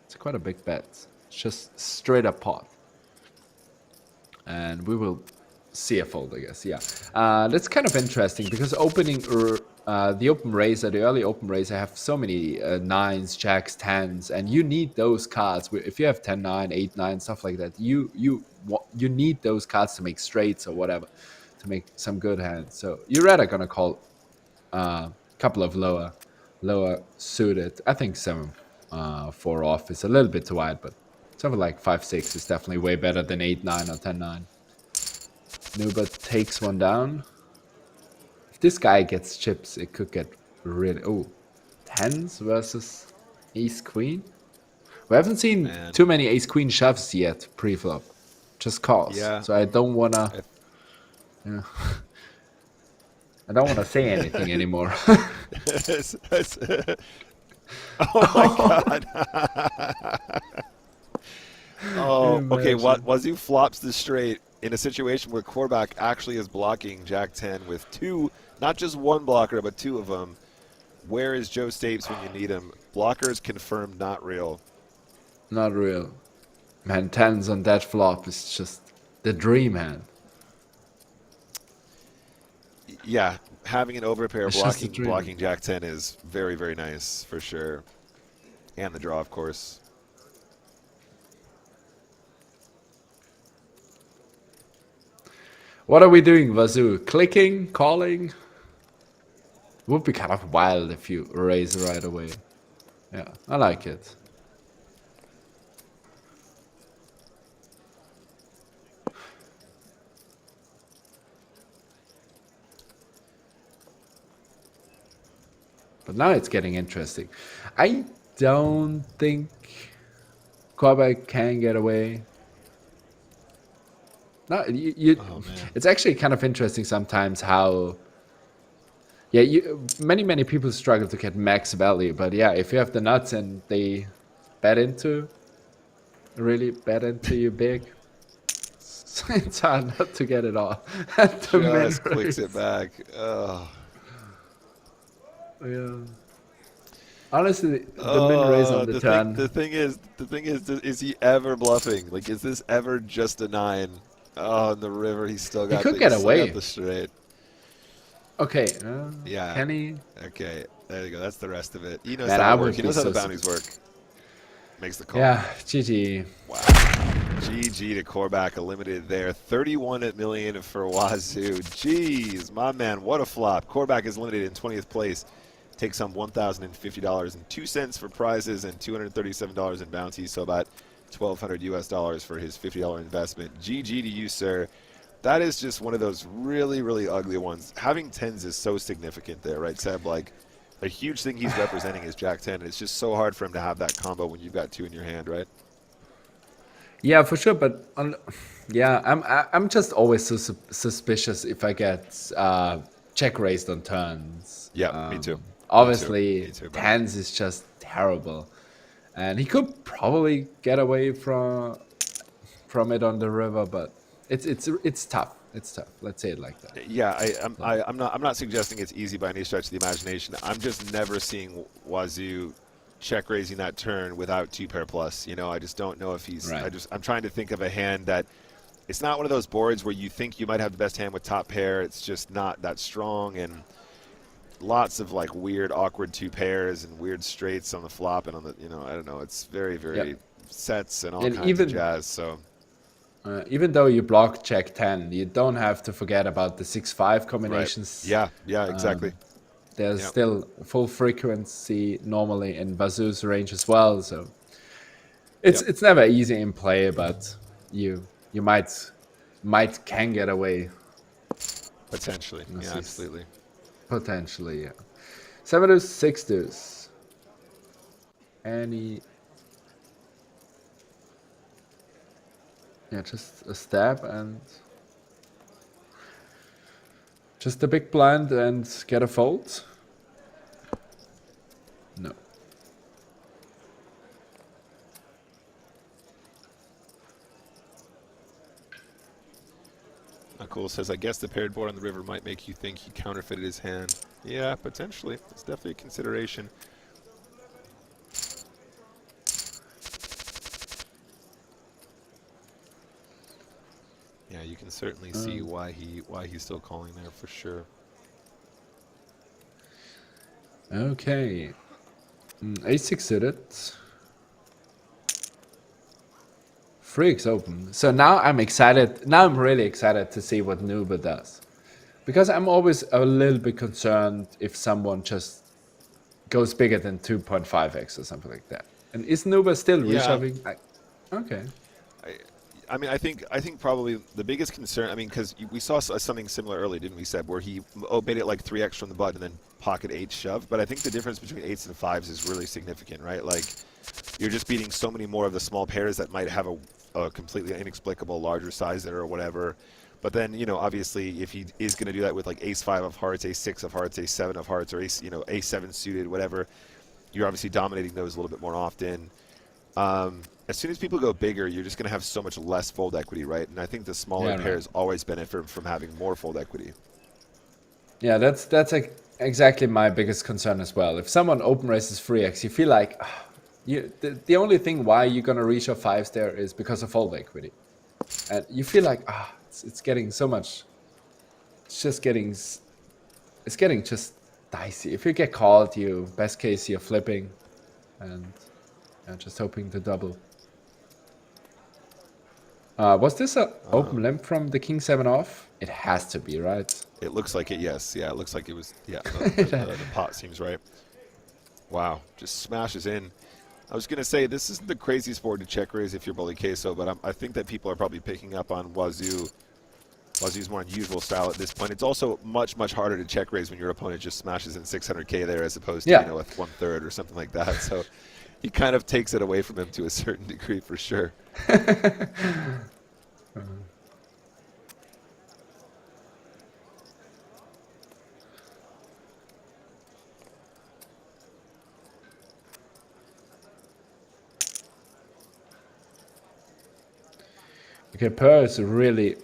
it's quite a big bet. It's just straight up pot. And we will see a fold, I guess. Yeah, that's kind of interesting because the open raise, the early open raise, I have so many 9s, jacks, 10s, and you need those cards. If you have 10-9, 8-9, stuff like that, you need those cards to make straights or whatever, to make some good hands. So you're rather gonna call a couple of lower suited. I think 7-4 off is a little bit too wide, but something like 5-6 is definitely way better than 8-9 or 10-9. Nubert takes one down. If this guy gets chips, it could get really... Oh, 10s versus ace-queen? We haven't seen too many ace-queen shoves yet pre-flop. Just calls. Yeah. So I don't want to... Yeah. I don't want to say anything anymore. Oh my god. Oh, okay. Wazoo flops the straight in a situation where Korbak actually is blocking Jack 10 with two, not just one blocker, but two of them. Where is Joe Stapes when you need him? Blockers confirmed, not real. Not real. Man, 10s on that flop is just the dream hand. Yeah, having an overpair It's blocking Jack 10 is very, very nice for sure. And the draw, of course. What are we doing, Wazoo? Clicking? Calling? Would be kind of wild if you raise right away. Yeah, I like it. But now it's getting interesting. I don't think Korbak can get away. No, it's actually kind of interesting sometimes how... Yeah, many people struggle to get max value, but yeah, if you have the nuts and they really bet into you big, it's hard not to get it all. Just clicks it back. Oh. Yeah. Honestly, the min raise on the turn. The thing is he ever bluffing? Like, is this ever just a 9? Oh, in the river, he still got. He could get away. Got the straight. Okay. Yeah. Can he? Okay. There you go. That's the rest of it. He knows Man, how it works. He knows how the bounties work. Makes the call. Yeah. GG. Wow. GG to Korbak, eliminated there. 31 million for Wazoo. Jeez, my man, what a flop. Korbak is eliminated in 20th place. Takes home $1,050.02 for prizes and $237 in bounties, so about $1,200 US for his $50 investment. GG to you, sir. That is just one of those really, really ugly ones. Having 10s is so significant there, right, Seb? Like, a huge thing he's representing is Jack 10, and it's just so hard for him to have that combo when you've got 2 in your hand, right? Yeah, for sure. But I'm just always so suspicious if I get check raised on turns. Yeah, me too. Obviously, Me too, tens is just terrible, and he could probably get away from it on the river, but it's tough. It's tough. Let's say it like that. Yeah, I'm not suggesting it's easy by any stretch of the imagination. I'm just never seeing Wazoo check raising that turn without 2 pair plus. You know, I just don't know if he's. Right. I'm trying to think of a hand that it's not one of those boards where you think you might have the best hand with top pair. It's just not that strong, and lots of like weird, awkward two pairs and weird straights on the flop and on the, I don't know. It's very, very sets and all kinds of jazz. So even though you block Jack 10, you don't have to forget about the 6-5 combinations. Right. Yeah, exactly. There's still full frequency normally in Vazu's range as well, so it's never easy in play, but you can get away. Potentially, yeah, absolutely. Potentially, yeah. 7 deuce, 6 deuce. Any... Yeah, just a stab and... Just a big blind and get a fold? No. Cool says, I guess the paired board on the river might make you think he counterfeited his hand. Yeah, potentially. It's definitely a consideration. Yeah, you can certainly see why he's still calling there for sure. Okay. A6 suited. 3x open. So now I'm excited. Now I'm really excited to see what Nuba does. Because I'm always a little bit concerned if someone just goes bigger than 2.5x or something like that. And is Nuba still reshoving? Okay. I mean, I think probably the biggest concern, I mean, because we saw something similar earlier, didn't we, Seb, where he made it like 3x from the button and then pocket 8 shove. But I think the difference between 8s and 5s is really significant, right? Like, you're just beating so many more of the small pairs that might have a completely inexplicable larger size there or whatever. But then, obviously, if he is going to do that with like ace-5 of hearts, ace-6 of hearts, ace-7 of hearts, or ace-7 suited, whatever, you're obviously dominating those a little bit more often. As soon as people go bigger, you're just going to have so much less fold equity, right? And I think the smaller pairs always benefit from having more fold equity. Yeah, that's exactly my biggest concern as well. If someone open raises 3x, you feel like the only thing why you're going to reach your 5s there is because of fold equity. And you feel like, it's getting so much. It's getting just dicey. If you get called, best case, you're flipping and just hoping to double. Was this an open limp from the king 7 off? It has to be, right? It looks like it, yes. Yeah, it looks like it was, the pot seems right. Wow, just smashes in. I was going to say, this isn't the craziest board to check raise if you're bully queso, but I think that people are probably picking up on Wazoo's more unusual style at this point. It's also much, much harder to check raise when your opponent just smashes in 600K there as opposed to, a 1/3 or something like that. So he kind of takes it away from him to a certain degree for sure. Okay, Per is really...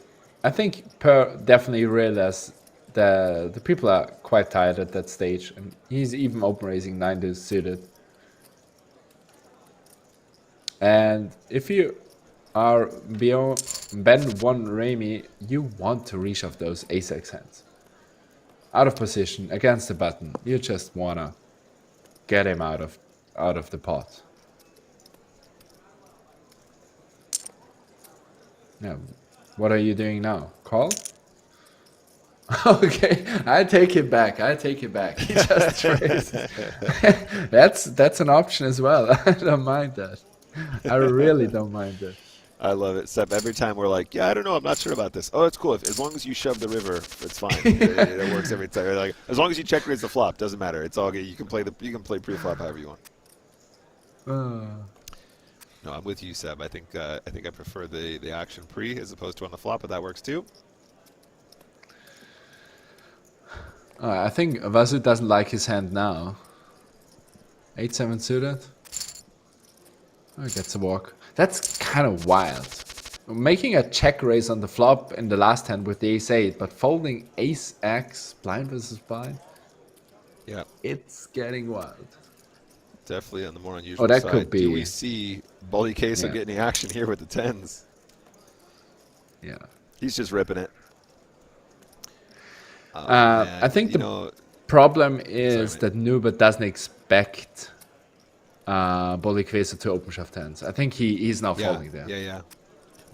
I think Per definitely realized the people are quite tired at that stage. And he's even open raising 9 deuce suited. And if you are beyond Ben 1 Rami, you want to reshove those ace-x hands. Out of position, against the button. You just wanna get him out of the pot. Yeah. What are you doing now? Call? Okay, I take it back. He just raised. That's an option as well. I don't mind that. I really don't mind that. I love it. Seb, every time we're like, I don't know, I'm not sure about this. Oh, it's cool. As long as you shove the river, it's fine. It works every time. Like, as long as you check raise the flop, doesn't matter. It's all good. You can play pre-flop however you want. No, I'm with you, Seb. I think I prefer the action pre as opposed to on the flop, but that works too. I think Vasu doesn't like his hand now. 8-7 suited. Oh, he gets a walk. That's kind of wild. Making a check raise on the flop in the last hand with the ace-8, but folding ace-x, blind versus blind. Yeah. It's getting wild. Definitely on the more unusual that side. Could be. Do we see Bully Queso get any action here with the 10s? Yeah. He's just ripping it. I think the problem is that Nuba doesn't expect Boliquesa to open shove tens. I think he's not folding there. Yeah.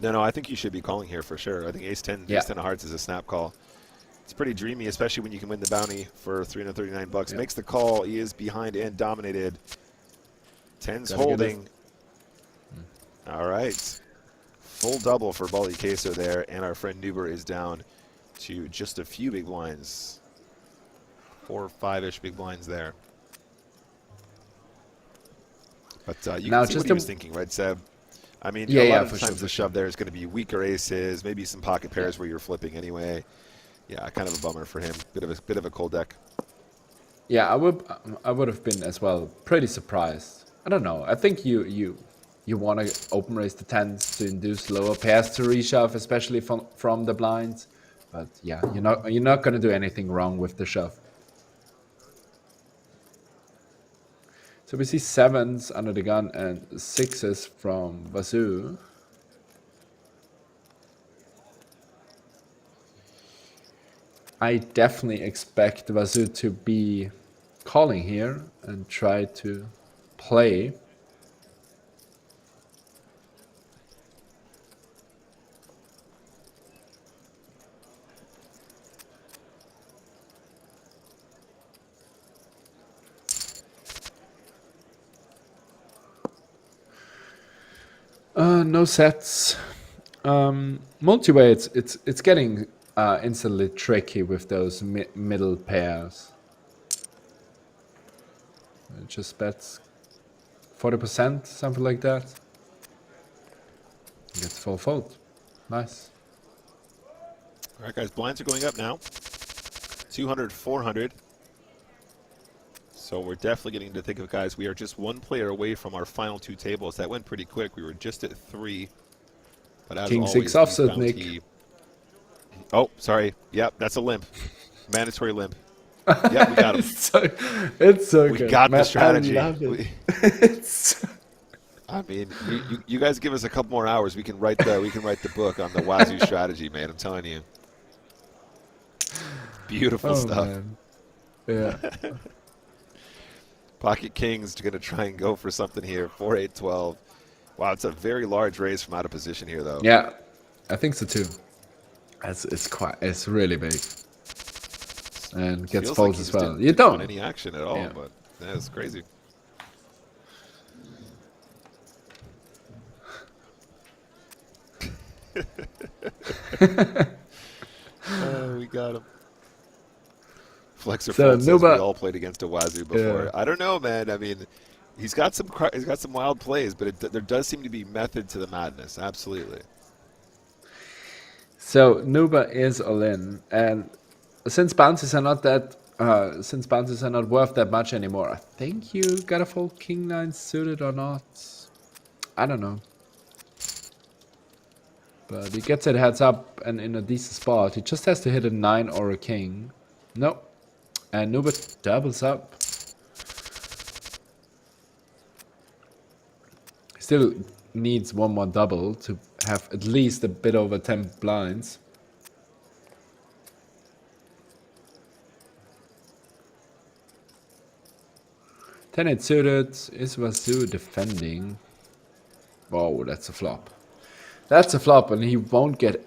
No, I think you should be calling here for sure. I think ace 10 of hearts is a snap call. It's pretty dreamy, especially when you can win the bounty for $339. Yep. Makes the call. He is behind and dominated. Tens holding. All right. Full double for Boliquesa there, and our friend Nuber is down to just a few big blinds. 4 or 5-ish big blinds there. But you can see what he was thinking, right, Seb? I mean, a lot of the times the shove there is going to be weaker aces, maybe some pocket pairs where you're flipping anyway. Yeah, kind of a bummer for him. Bit of a cold deck. Yeah, I would have been as well pretty surprised. I don't know. I think you want to open raise the tens to induce lower pairs to reshove, especially from the blinds. But yeah, you're not going to do anything wrong with the shove. So we see sevens under the gun and sixes from Wazoo. I definitely expect Wazoo to be calling here and try to play. No sets. Multi-way, it's getting instantly tricky with those middle pairs. It just bets 40%, something like that. Gets full fold. Nice. All right, guys, blinds are going up now. 200, 400. So we're definitely getting to think of, guys, we are just one player away from our final two tables. That went pretty quick. We were just at 3. But as King always, 6 offset, Nick. Oh, sorry. Yep, that's a limp. Mandatory limp. Yep, we got him. It's so good. We got the strategy. I mean, you guys give us a couple more hours. We can write the book on the Wazoo strategy, man. I'm telling you. Beautiful stuff. Man. Yeah. Pocket King's going to try and go for something here. 4-8-12. Wow, it's a very large raise from out of position here, though. Yeah, I think so too. It's really big, and gets folds as well. You don't want any action at all, but that's crazy. We got him. Flexor Fold says we all played against a Wazoo before. I don't know, man. I mean, he's got some wild plays, but there does seem to be method to the madness. Absolutely. So Nuba is all in, and since bounces are not worth that much anymore, I think you gotta fold King 9 suited or not. I don't know. But he gets it heads up and in a decent spot. He just has to hit a 9 or a king. Nope. And Nuba doubles up. Still needs one more double to have at least a bit over 10 blinds. Ten eight suited. Is Wazoo defending? Whoa, that's a flop. That's a flop, and he won't get.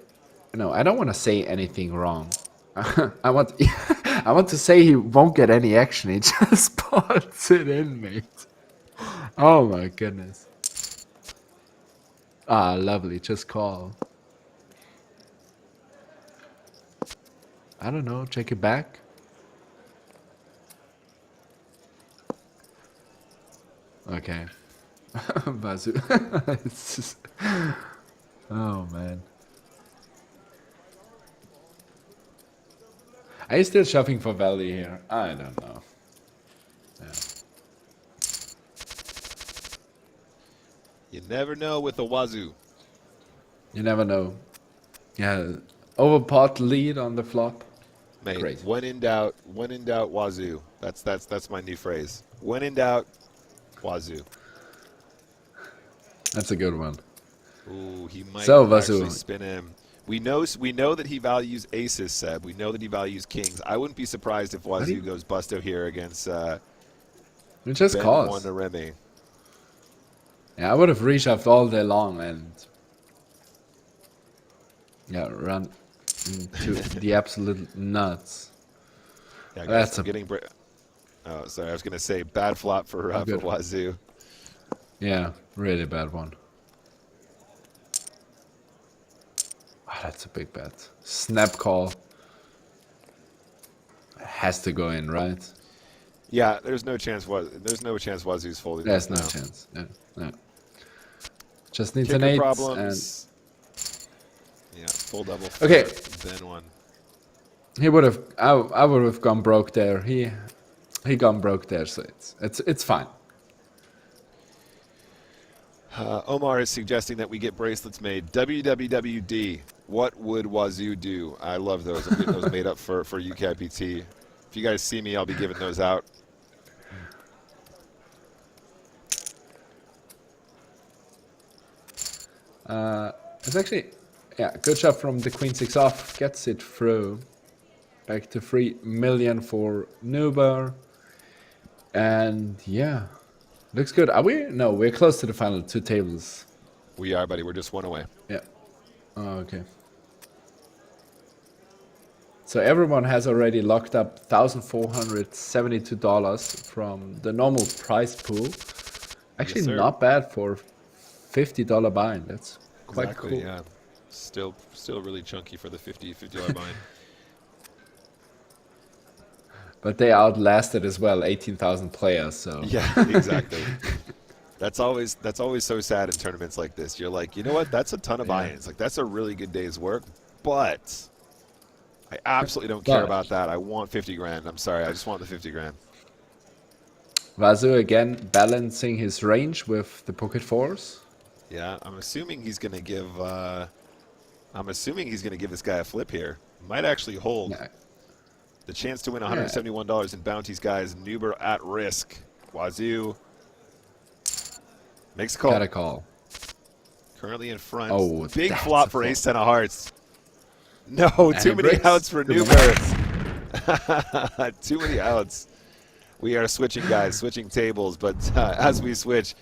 No, I don't want to say anything wrong. I want to say he won't get any action. He just pots it in, mate. Oh my goodness. Ah, lovely. Just call. I don't know. Check it back. Okay. Wazoo. It's just... Oh man. Are you still shopping for value here? I don't know. Yeah. You never know with a Wazoo. You never know. Yeah. Overpot lead on the flop. Mate, great. When in doubt, Wazoo. That's my new phrase. When in doubt, Wazoo. That's a good one. Ooh, he might Wazoo. actually spin him. We know that he values aces, Seb. We know that he values kings. I wouldn't be surprised if Wazoo goes busto here against it just Ben calls. Wanaremi. Yeah, I would have reshoved all day long and run into the absolute nuts. Yeah, guys, I'm getting. Oh, sorry. I was gonna say bad flop for Wazoo. Yeah, really bad one. Oh, that's a big bet. Snap call. Has to go in, right? Yeah, there's no chance. There's no chance Wazoo's folding. There's no chance. Yeah. Just needs an 8 problems. Yeah, full double. Okay. Then one. He would have. I would have gone broke there. He gone broke there, so it's fine. Omar is suggesting that we get bracelets made. WWWD. What would Wazoo do? I love those. I'm getting those made up for UKIPT. If you guys see me, I'll be giving those out. It's actually, good shot from the queen 6 off. Gets it through. Back to 3 million for Nuber. And yeah, looks good. Are we? No, we're close to the final 2 tables. We are, buddy. We're just one away. Yeah. Oh, okay. So everyone has already locked up $1,472 from the normal prize pool. Actually, yes, not bad for $50 buy-in. That's quite cool. Yeah, still really chunky for the $50 buy-in. But they outlasted as well 18,000 players. So yeah, exactly. That's always so sad in tournaments like this. You're like, you know what? That's a ton of buy-ins. Like that's a really good day's work, but I absolutely don't care about that. I want 50 grand. I'm sorry. I just want the 50 grand. Wazoo again balancing his range with the pocket fours. Yeah, I'm assuming he's going to give this guy a flip here. Might actually hold. Yeah. The chance to win $171 in bounties, guys. Nuber at risk. Wazoo makes a call. Got a call. Currently in front. Oh, big flop for ace 10 of hearts. No, too many outs for Nuber. Too many outs. We are switching, guys, switching tables. But as we switch,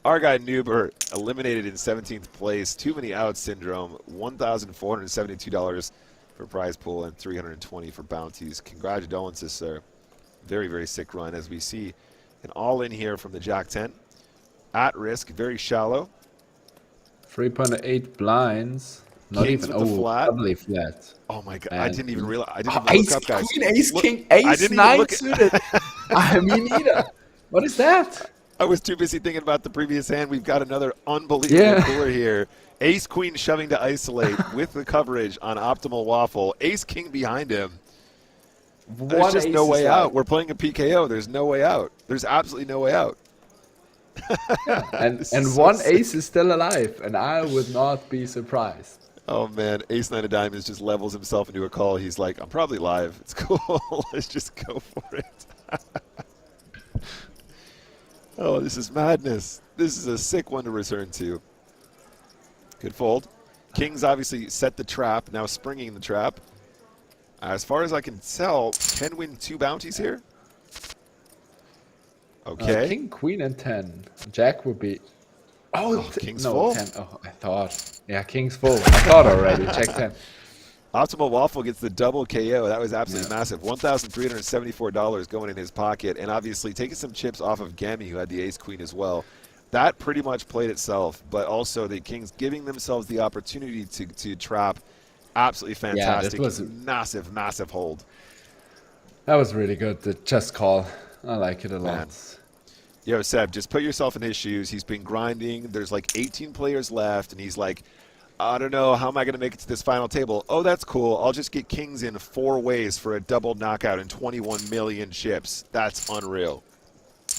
our guy Nuber eliminated in 17th place. Too many outs syndrome. $1,472 for prize pool and $320 for bounties. Congratulations, sir. Very, very sick run as we see an all in here from the Jack 10. At risk, very shallow. 3.8 blinds. Not Kings even with the flat. Doubly flat. Oh my god! And I didn't even realize. I didn't even look up, guys. Queen, ace, king, ace, 9 suited. I mean, neither. What is that? I was too busy thinking about the previous hand. We've got another unbelievable cooler here. Ace queen shoving to isolate with the coverage on optimal waffle. Ace king behind him. There's just no way out. We're playing a PKO. There's no way out. There's absolutely no way out. And one ace is still alive, and I would not be surprised. Oh man, ace 9 of diamonds just levels himself into a call. He's like, I'm probably live. It's cool. Let's just go for it. Oh, this is madness. This is a sick one to return to. Good fold. Kings obviously set the trap, now springing the trap. As far as I can tell, can win 2 bounties here. Okay. King, queen, and 10. Jack would be... Oh, king's full? 10. Oh, I thought. Yeah, king's full. I thought already. Jack 10. Optimal Waffle gets the double KO. That was absolutely massive. $1,374 going in his pocket. And obviously taking some chips off of Gammy, who had the ace-queen as well. That pretty much played itself. But also the Kings giving themselves the opportunity to trap. Absolutely fantastic. Yeah, this was massive, massive hold. That was really good. The chest call. I like it a lot. Yo, Seb, just put yourself in his shoes. He's been grinding. There's like 18 players left. And he's like, I don't know, how am I going to make it to this final table? Oh, that's cool. I'll just get kings in 4 ways for a double knockout and 21 million chips. That's unreal.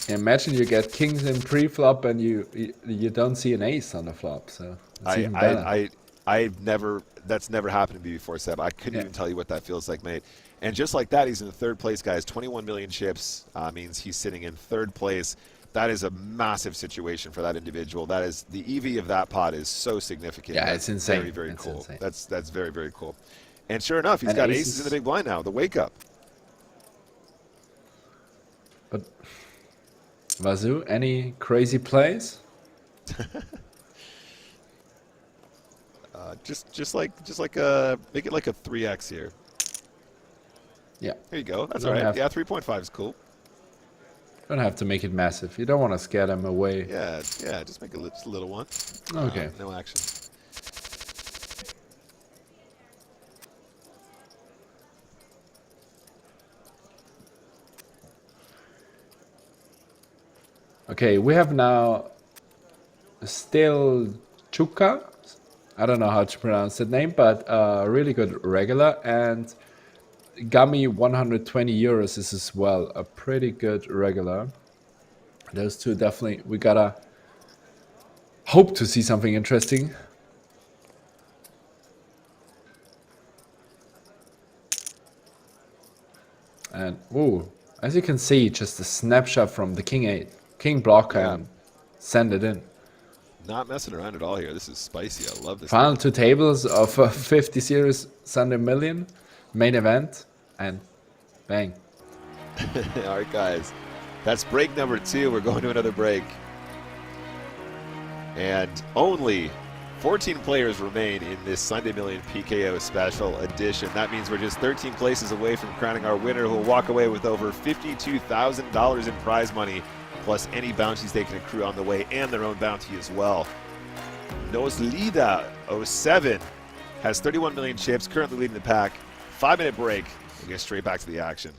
Imagine you get kings in pre-flop and you don't see an ace on the flop. So it's even better. That's never happened to me before, Seb. I couldn't even tell you what that feels like, mate. And just like that, he's in 3rd place, guys. 21 million chips means he's sitting in 3rd place. That is a massive situation for that individual. That is the EV of that pot is so significant. Yeah, That's it's insane. Very, very It's cool. insane. That's very, very cool. And sure enough, he's And got aces in the big blind now. The wake up. But Wazoo, any crazy plays? Just like make it like a 3x here. Yeah. There you go. That's You all don't right. have- Yeah, 3.5 is cool. Don't have to make it massive. You don't want to scare them away. Yeah, just make it just a little one. Okay. No action. Okay, we have now still Chuka. I don't know how to pronounce that name, but really good regular. And Gummy 120 euros is as well a pretty good regular. Those two definitely, we gotta hope to see something interesting. And ooh, as you can see, just a snapshot from the King 8, King blocker, and send it in. Not messing around at all here. This is spicy. I love this. Final two tables of 50 series Sunday Million main event, and bang. All right, guys. That's break number 2. We're going to another break. And only 14 players remain in this Sunday Million PKO special edition. That means we're just 13 places away from crowning our winner, who will walk away with over $52,000 in prize money, plus any bounties they can accrue on the way, and their own bounty as well. Noslida 07 has 31 million chips, currently leading the pack. 5-minute break. We'll get straight back to the action.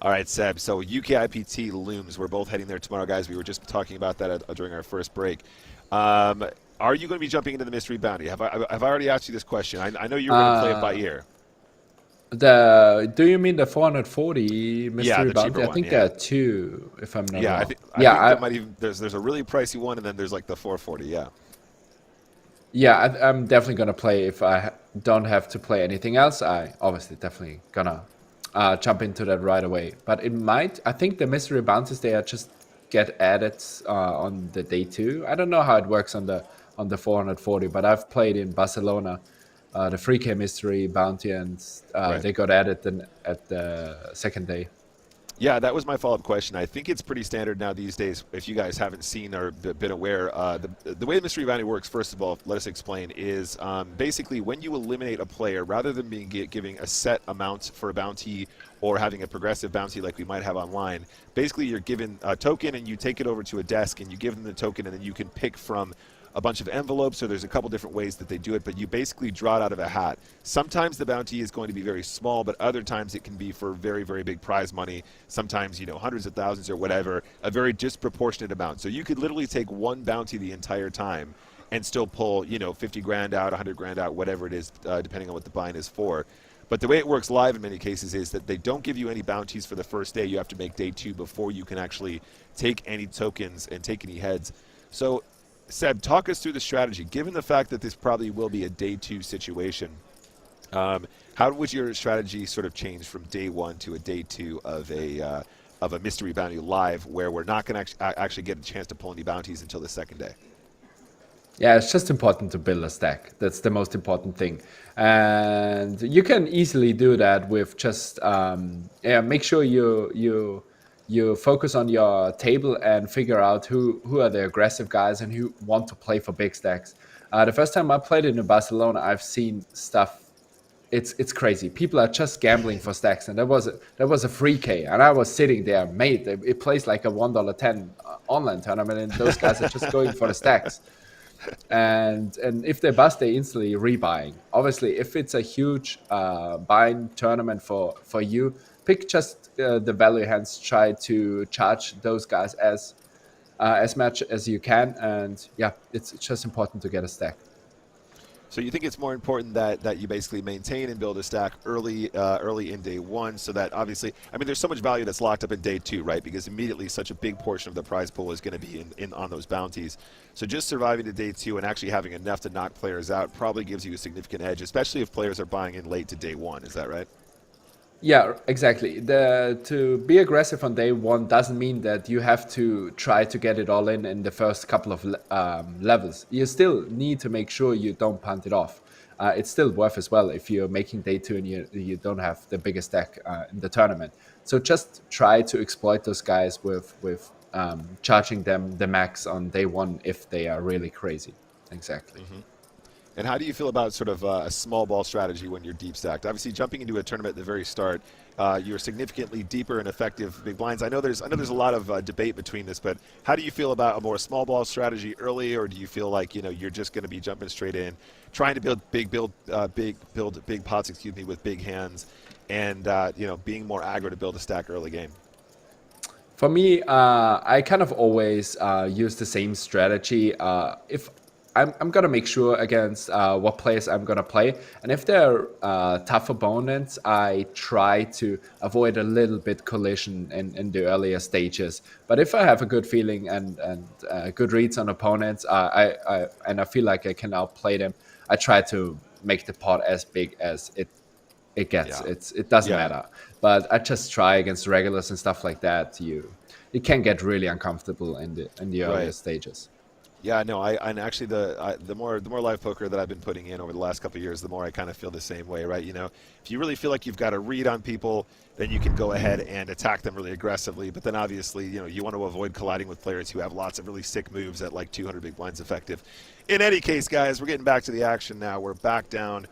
All right, Seb, so UK IPT looms. We're both heading there tomorrow, guys. We were just talking about that during our first break. Are you going to be jumping into the mystery bounty? Have I already asked you this question? I know you were going to play it by ear. Do you mean the 440 mystery the bounty? cheaper I one, think yeah. 2, if I'm not Yeah, wrong. I think there might even there's a really pricey one, and then there's like the 440. Yeah. Yeah, I'm definitely gonna play if I don't have to play anything else. I obviously definitely gonna jump into that right away. But it might. I think the mystery bounties, they are just get added on the day 2. I don't know how it works on the 440, but I've played in Barcelona the 3K mystery bounty, and they got added at the second day. Yeah, that was my follow-up question. I think it's pretty standard now these days. If you guys haven't seen or been aware, the way the mystery bounty works, first of all, let us explain, is basically when you eliminate a player, rather than giving a set amount for a bounty or having a progressive bounty like we might have online, basically you're given a token and you take it over to a desk and you give them the token, and then you can pick from a bunch of envelopes, or there's a couple different ways that they do it, but you basically draw it out of a hat. Sometimes the bounty is going to be very small, but other times it can be for very, very big prize money. Sometimes, hundreds of thousands or whatever, a very disproportionate amount. So you could literally take one bounty the entire time and still pull, 50 grand out, 100 grand out, whatever it is, depending on what the bind is for. But the way it works live in many cases is that they don't give you any bounties for the first day. You have to make day 2 before you can actually take any tokens and take any heads. So Seb, talk us through the strategy. Given the fact that this probably will be a day 2 situation, how would your strategy sort of change from day 1 to a day 2 of a mystery bounty live, where we're not going to actually get a chance to pull any bounties until the second day? Yeah, it's just important to build a stack. That's the most important thing. And you can easily do that with just make sure you focus on your table and figure out who are the aggressive guys and who want to play for big stacks. The first time I played it in Barcelona, I've seen stuff. It's crazy. People are just gambling for stacks, and that was a 3K, and I was sitting there, mate. It plays like a $1.10 online tournament, and those guys are just going for the stacks. And if they bust, they instantly rebuying. Obviously, if it's a huge buying tournament for you, pick just the value hands. Try to charge those guys as much as you can, and yeah, it's just important to get a stack. So you think it's more important that you basically maintain and build a stack early in day 1, so that obviously, there's so much value that's locked up in day 2, right? Because immediately such a big portion of the prize pool is going to be in on those bounties. So just surviving to day 2 and actually having enough to knock players out probably gives you a significant edge, especially if players are buying in late to day 1. Is that right? Yeah, exactly. To be aggressive on day one doesn't mean that you have to try to get it all in the first couple of levels. You still need to make sure you don't punt it off. It's still worth as well if you're making day two and you don't have the biggest deck in the tournament. So just try to exploit those guys with charging them the max on day one if they are really crazy. Exactly. And how do you feel about sort of a small ball strategy when you're deep stacked? Obviously, jumping into a tournament at the very start, you're significantly deeper and effective big blinds. I know there's a lot of debate between this, but how do you feel about a more small ball strategy early, or do you feel like you're just going to be jumping straight in, trying to build big pots, with big hands, and being more aggro to build a stack early game? For me, I kind of always use the same strategy. If I'm gonna make sure against what players I'm gonna play, and if they're tough opponents, I try to avoid a little bit collision in the earlier stages. But if I have a good feeling and good reads on opponents, I feel like I can outplay them, I try to make the pot as big as it gets. Yeah, It doesn't yeah, matter. But I just try against regulars and stuff like that. You can get really uncomfortable in the earlier right. stages. Yeah, no, and actually the more live poker that I've been putting in over the last couple of years, the more I kind of feel the same way, right? If you really feel like you've got a read on people, then you can go ahead and attack them really aggressively. But then obviously, you want to avoid colliding with players who have lots of really sick moves at like 200 big blinds effective. In any case, guys, we're getting back to the action now. We're back down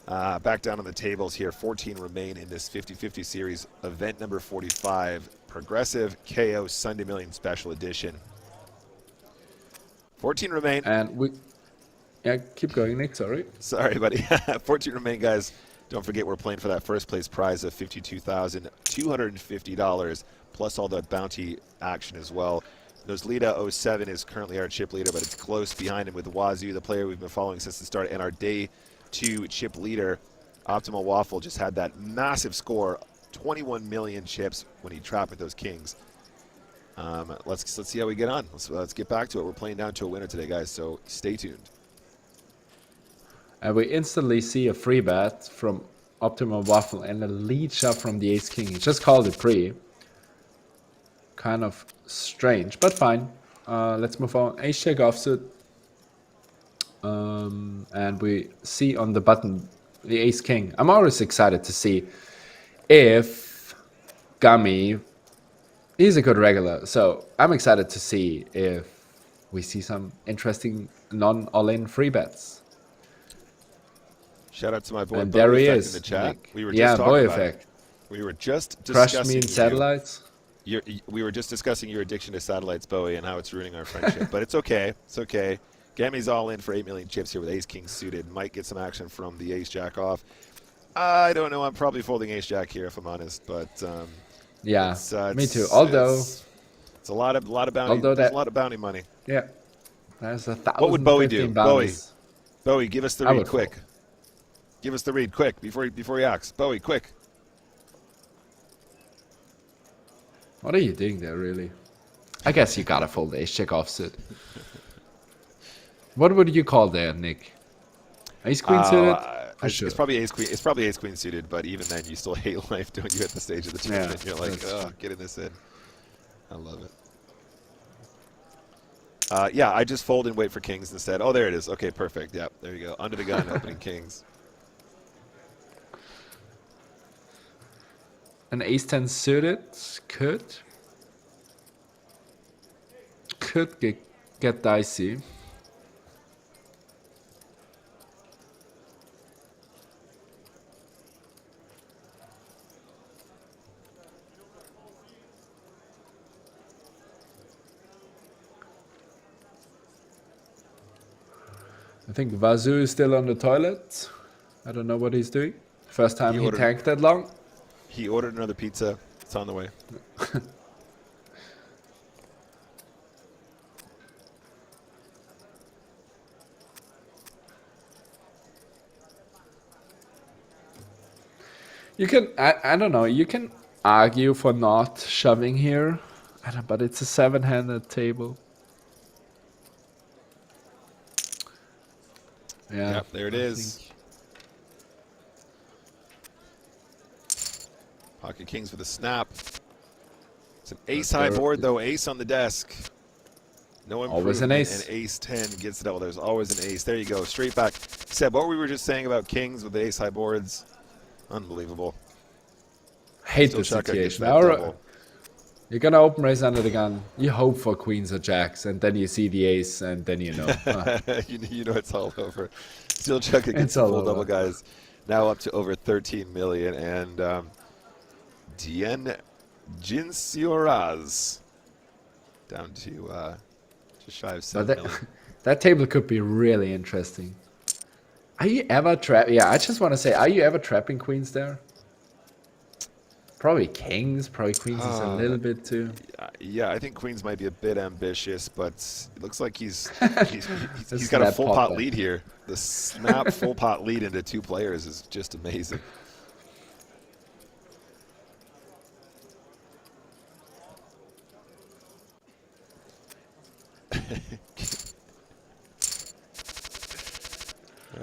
on the tables here. 14 remain in this 50-50 series, event number 45, Progressive KO Sunday Million Special Edition. 14 remain. And yeah, keep going, Nick. Sorry. Sorry, buddy. 14 remain, guys. Don't forget we're playing for that first place prize of $52,250 plus all the bounty action as well. Nozlita07 is currently our chip leader, but it's close behind him with Wazoo, the player we've been following since the start, and our day 2 chip leader, Optimal Waffle, just had that massive score, 21 million chips when he trapped with those kings. Let's see how we get on. Let's get back to it. We're playing down to a winner today, guys, so stay tuned. And we instantly see a free bet from Optimal Waffle and a lead shot from the Ace King. He just called it pre. Kind of strange, but fine. Let's move on. Ace check offsuit. And we see on the button the Ace King. I'm always excited to see if Gummy, he's a good regular. So I'm excited to see if we see some interesting non-all-in free bets. Shout out to my boy And Bowie there he Effect is, in the chat. Nick. We were Yeah, just talking Bowie about Effect. it. We were just Crushed me discussing in satellites. we were just discussing your addiction to satellites, Bowie, and how it's ruining our friendship. But it's okay. It's okay. Gammy's all in for 8 million chips here with Ace King suited. Might get some action from the Ace Jack off. I don't know. I'm probably folding Ace Jack here if I'm honest, but Yeah, me too. Although it's a lot of bounty. There's a lot of bounty money. Yeah, there's What would Bowie do? 1,015 bounties. Bowie, give us the I read would quick. fold. Give us the read quick before he acts. Bowie, quick. What are you doing there, really? I guess you gotta fold Ace check offsuit. What would you call there, Nick? Ace queen suited? For sure. It's probably ace queen. It's probably ace queen suited, but even then, you still hate life, don't you? At the stage of the tournament, you're like, oh, getting this in. I love it. Yeah, I just fold and wait for kings instead. Oh, there it is. Okay, perfect. Yeah, there you go. Under the gun, opening kings. An ace 10 suited could get dicey. I think Wazoo is still on the toilet. I don't know what he's doing. First time he tanked that long. He ordered another pizza. It's on the way. You can, I don't know, you can argue for not shoving here, but it's a 7-handed table. Yeah, yep, there it is. Pocket kings with a snap. It's an ace high board though. Ace on the desk. No improvement. Always an ace. And ace 10 gets it out. There's always an ace. There you go. Straight back. Seb, what we were just saying about kings with the ace high boards. Unbelievable. Hate the situation. You're gonna open raise under the gun. You hope for queens or jacks, and then you see the ace, and then you know. You know it's all over. Steel chuck against the full double, guys. Now up to over 13 million, and Dien Jinsioraz down to just shy of 7 million. That table could be really interesting. Are you ever Yeah, I just want to say, are you ever trapping queens there? Probably kings, probably queens is a little bit too. Yeah, I think queens might be a bit ambitious, but it looks like he's got a full pot lead here. The snap full pot lead into 2 players is just amazing.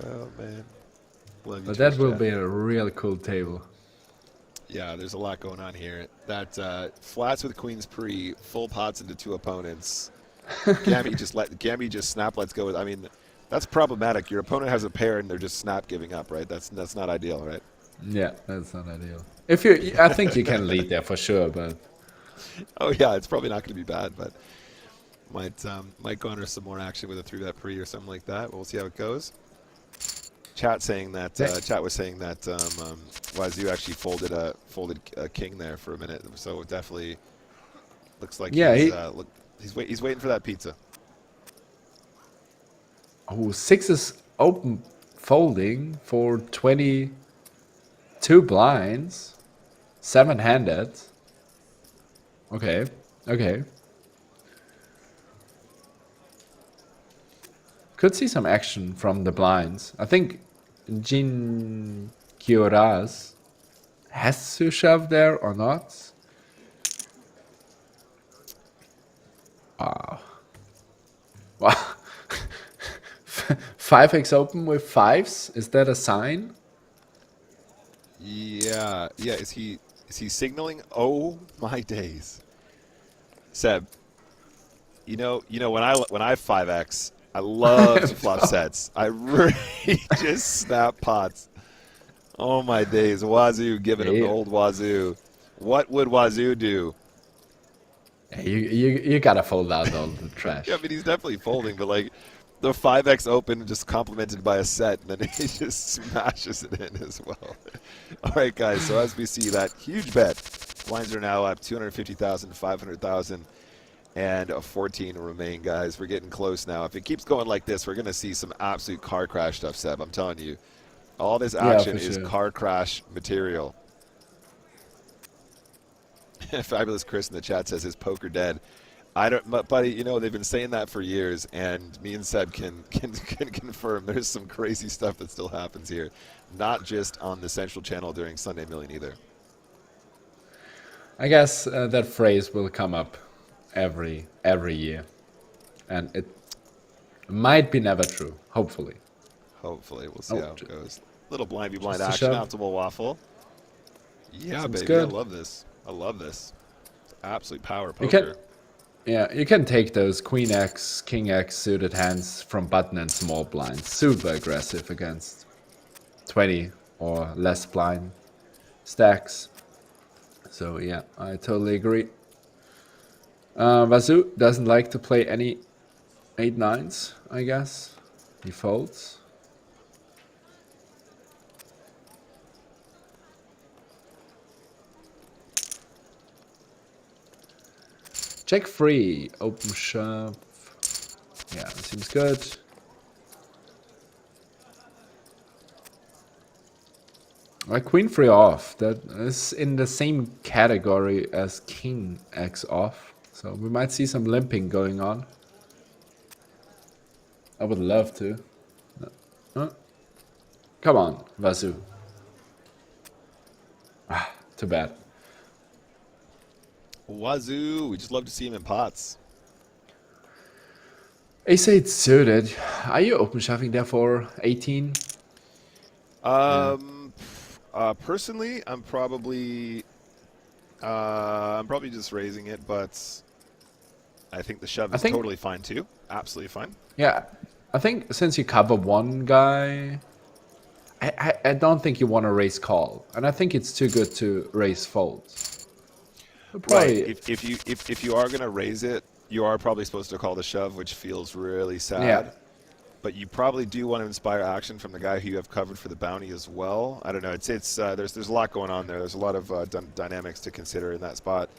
Oh man, but that will be a real cool table. Yeah, there's a lot going on here. That flats with queens pre, full pots into 2 opponents. Gammy just snap. Let's go. I mean, that's problematic. Your opponent has a pair and they're just snap giving up, right? That's not ideal, right? Yeah, that's not ideal. I think you can lead there for sure, but. Oh yeah, it's probably not going to be bad, but might garner some more action with a 3-bet pre or something like that. We'll see how it goes. Chat was saying that Wazoo actually folded a king there for a minute, so it definitely looks like he's waiting for that pizza. Oh, 6 is open folding for 22 blinds, 7-handed. Okay. Could see some action from the blinds. I think Jin Kioraz has to shove there or not. Wow. 5x open with 5s? Is that a sign? Yeah. Is he signaling? Oh my days. Seb, you know when I 5x, I love to flop sets. I really just snap pots. Oh my days. Wazoo giving him the old Wazoo. What would Wazoo do? You gotta fold out all the trash. Yeah, I mean he's definitely folding, but like the 5x open just complemented by a set, and then he just smashes it in as well. All right, guys. So as we see that huge bet, blinds are now up 250,000 to 500,000. And 14 remain, guys. We're getting close now. If it keeps going like this, we're going to see some absolute car crash stuff, Seb. I'm telling you. All this action is car crash material. Fabulous Chris in the chat says, is poker dead? Buddy, you know, they've been saying that for years, and me and Seb can confirm there's some crazy stuff that still happens here. Not just on the Central Channel during Sunday Million either. I guess that phrase will come up every year, and it might be never true. Hopefully we'll see how it goes. Little blind v blind action, optimal waffle. Yeah, sounds baby, good. I love this. It's absolute power poker. You can take those queen x, king x suited hands from button and small blinds. Super aggressive against 20 or less blind stacks. So yeah, I totally agree. Wazoo doesn't like to play any 8-9s, I guess. He folds. Check free, open shove. Yeah, seems good. Queen free off. That is in the same category as king x off. So we might see some limping going on. I would love to. Come on, Wazoo. Too bad. Wazoo, we just love to see him in pots. Ace-8 suited. Are you open shoving there for 18? Personally, I'm probably I'm probably just raising it, but I think the shove I is think, totally fine too. Absolutely fine. yeah, I think since you cover one guy, I don't think you want to raise call, and I think it's too good to raise fold. So Right. probably, If you are gonna raise it, you are probably supposed to call the shove, which feels really yeah, sad. But you probably do want to inspire action from the guy who you have covered for the bounty as well. I don't know. It's there's a lot going on there. There's a lot of dynamics to consider in that spot.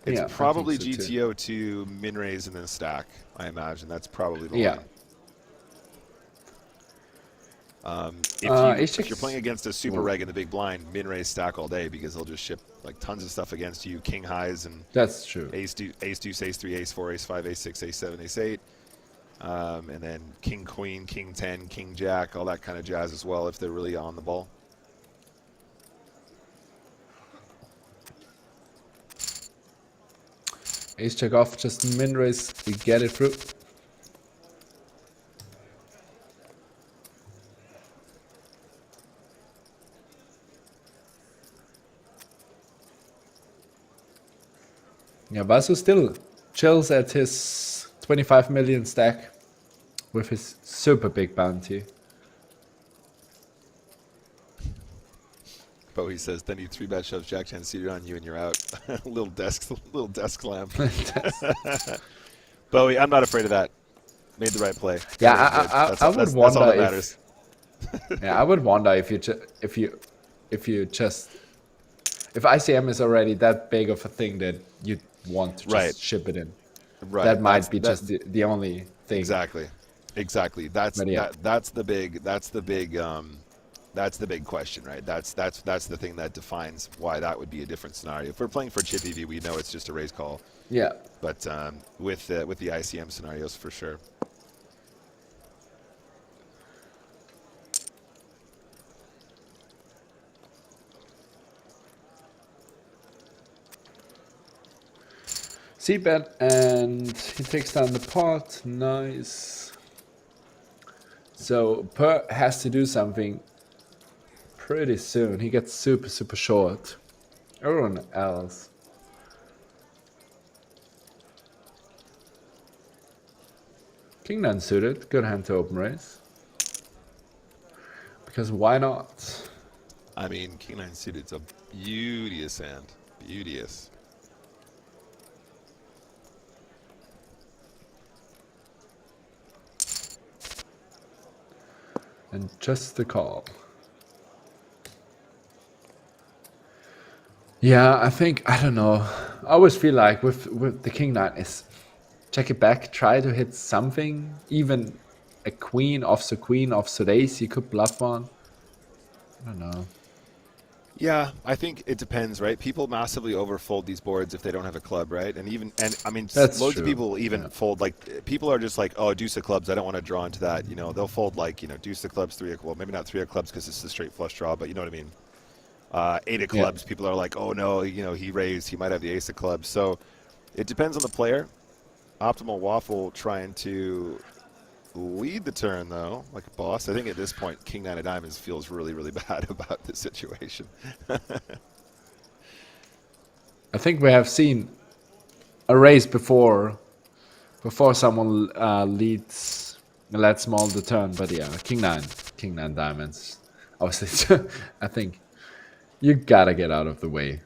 It's yeah, I think probably so too. GTO to min raise and then stack. I imagine that's probably the Yeah, line. If you're playing H6. against a super Well, reg in the big blind, min raise stack all day because they'll just ship like tons of stuff against you. King highs and that's true. ace deuce, ace 3, ace 4, ace 5, ace 6, ace 7, ace 8. And then king queen, king 10, king jack, all that kind of jazz as well if they're really on the ball. Ace check off, just min raise, we get it through. Yeah, Vasu still chills at his 25 million stack with his super big bounty. Bowie says, then he 3-bet shoves Jack 10 suited on you and you're out. little desk lamp. Bowie, I'm not afraid of that. Made the right play. Yeah, That's I all, would that's all wonder that if matters. yeah, I would wonder if you just if ICM is already that big of a thing that you want to just Right. ship it in. Right. That might be just the only thing. Exactly. That's the big question, right? That's the thing that defines why that would be a different scenario. If we're playing for chip EV, we know it's just a raise call. Yeah. But with the ICM scenarios, for sure. C-bet, and he takes down the pot. Nice. So Per has to do something pretty soon. He gets super, super short. Everyone else. King 9 suited. Good hand to open raise. Because why not? I mean, King 9 suited's a beauteous hand. Beauteous. And just the call. Yeah, I think, I don't know. I always feel like with the King 9 is check it back, try to hit something. Even a queen, offsuit ace, you could bluff one. I don't know. Yeah, I think it depends, right? People massively overfold these boards if they don't have a club, right? And I mean, That's loads true. of people even Yeah. fold, like, people are just like, oh, deuce of clubs, I don't want to draw into that. You know, they'll fold, like, you know, deuce of clubs, well, maybe not 3 of clubs because it's a straight flush draw, but you know what I mean? 8 of clubs, people are like, oh, no, you know, he raised, he might have the ace of clubs. So it depends on the player. Optimal Waffle trying to lead the turn, though, like a boss. I think at this point, King 9 of diamonds feels really, really bad about this situation. I think we have seen a race before someone lets small the turn, but yeah, King 9 diamonds. Obviously, I think you gotta get out of the way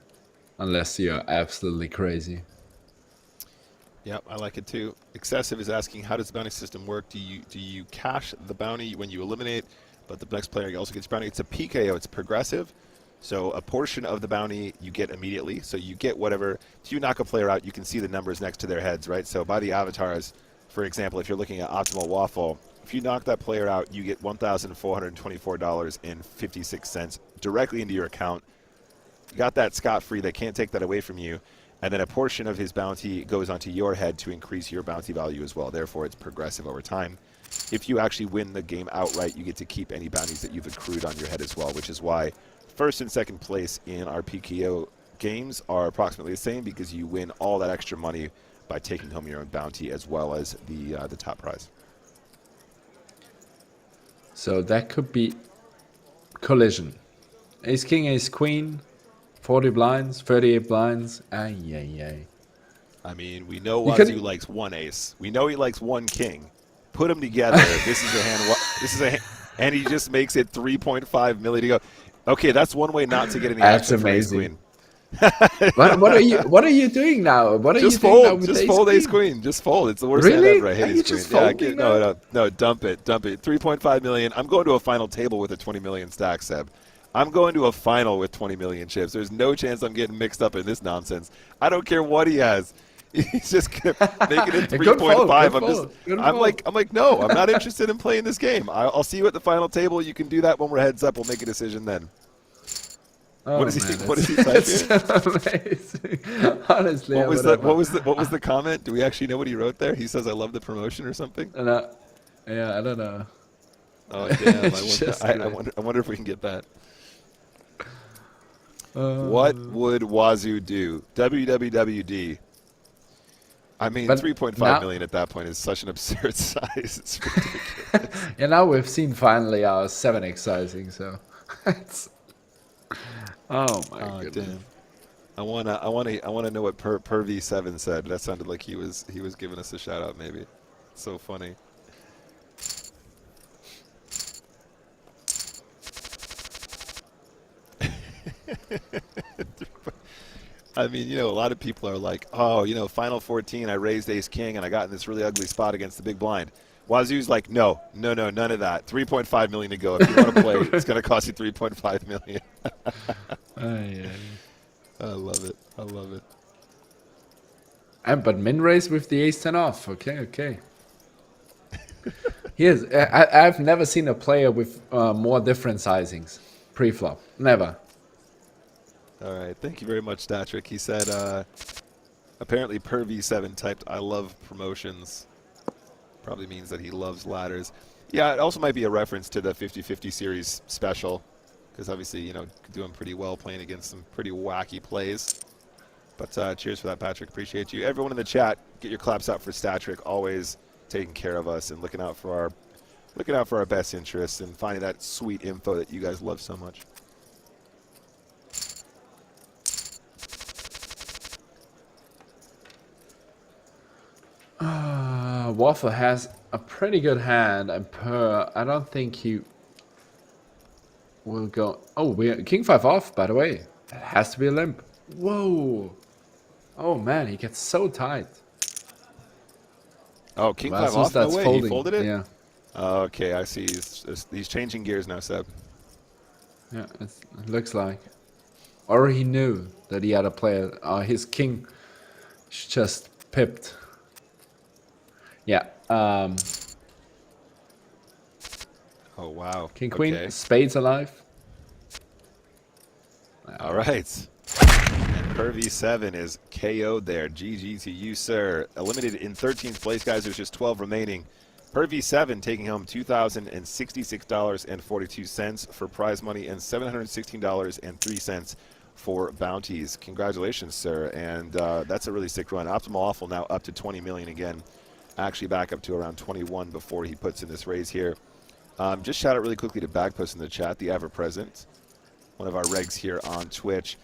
unless you're absolutely crazy. Yep, I like it too. Excessive is asking, how does the bounty system work? Do you cash the bounty when you eliminate, but the next player also gets bounty? It's a PKO. It's progressive. So a portion of the bounty you get immediately. So you get whatever. If you knock a player out, you can see the numbers next to their heads, right? So by the avatars, for example, if you're looking at Optimal Waffle, if you knock that player out, you get $1,424.56 directly into your account. You got that scot-free. They can't take that away from you. And then a portion of his bounty goes onto your head to increase your bounty value as well. Therefore, it's progressive over time. If you actually win the game outright, you get to keep any bounties that you've accrued on your head as well, which is why first and second place in our PKO games are approximately the same, because you win all that extra money by taking home your own bounty as well as the top prize. So that could be collision. Ace King, Ace Queen, 40 blinds, 38 blinds. Ay, ay, ay. I mean, we know You Wazoo can. likes one ace. We know he likes one king. Put them together. This is a hand. This is a hand, and he just makes it 3.5 million to go. Okay, that's one way not to get any That's action from ace amazing. queen. What are you doing now? What are you Just doing now fold. with Just ace fold ace queen? queen. Just fold. It's the worst hand Really? ever. I hate Are you ace queen. just Yeah, folding now? no. Dump it. 3.5 million. I'm going to a final table with a 20 million stack, Seb. I'm going to a final with 20 million chips. There's no chance I'm getting mixed up in this nonsense. I don't care what he has. He's just gonna make it in 3.5. I'm like, no, I'm not interested in playing this game. I'll see you at the final table. You can do that when we're heads up. We'll make a decision then. Oh, What is he? man, What is he type here? amazing. Honestly, What was the comment? Do we actually know what he wrote there? He says, "I love the promotion" or something. Yeah, I don't know. Oh damn! Just I wonder if we can get that. Uh, What would Wazoo do? WWWD. I mean, But 3.5 million at that point is such an absurd size. It's ridiculous. Yeah, now we've seen finally our 7x sizing, so it's. Oh my goodness. Damn. I wanna know what per V7 said. That sounded like he was giving us a shout out. Maybe. So funny. I mean, you know, a lot of people are like, oh, you know, final 14, I raised ace king and I got in this really ugly spot against the big blind. Wazoo's like, no, none of that. 3.5 million to go. If you want to play, it's going to cost you 3.5 million. Yeah. I love it. I love it. But min raise with the ace 10 off. Okay. I've never seen a player with more different sizings pre-flop. Never. All right. Thank you very much, Statrick. He said, apparently per V7 typed, I love promotions. Probably means that he loves ladders. Yeah, it also might be a reference to the 50-50 series special, because obviously, you know, doing pretty well playing against some pretty wacky plays. But cheers for that, Patrick. Appreciate you. Everyone in the chat, get your claps out for Statrick. Always taking care of us and looking out for our best interests and finding that sweet info that you guys love so much. Waffle has a pretty good hand, and I don't think he will go. Oh, we're king 5 off, by the way. That has to be a limp. Whoa. Oh man, he gets so tight. Oh, king 5 off. No way. Folding. He folded it. Yeah. Okay, I see. He's changing gears now, Seb. Yeah, it looks like. Or he knew that he had a player. His king just pipped. Yeah. Oh wow. King queen, Okay. spades alive. All right. And per V7 is KO'd there. GG to you, sir. Eliminated in 13th place, guys. There's just 12 remaining. Per V7 taking home $2,066.42 for prize money and $716.03 for bounties. Congratulations, sir. And that's a really sick run. Optimal Awful now up to 20 million again. Actually back up to around 21 before he puts in this raise here. Just shout out really quickly to Bagpost in the chat, the ever-present, one of our regs here on Twitch.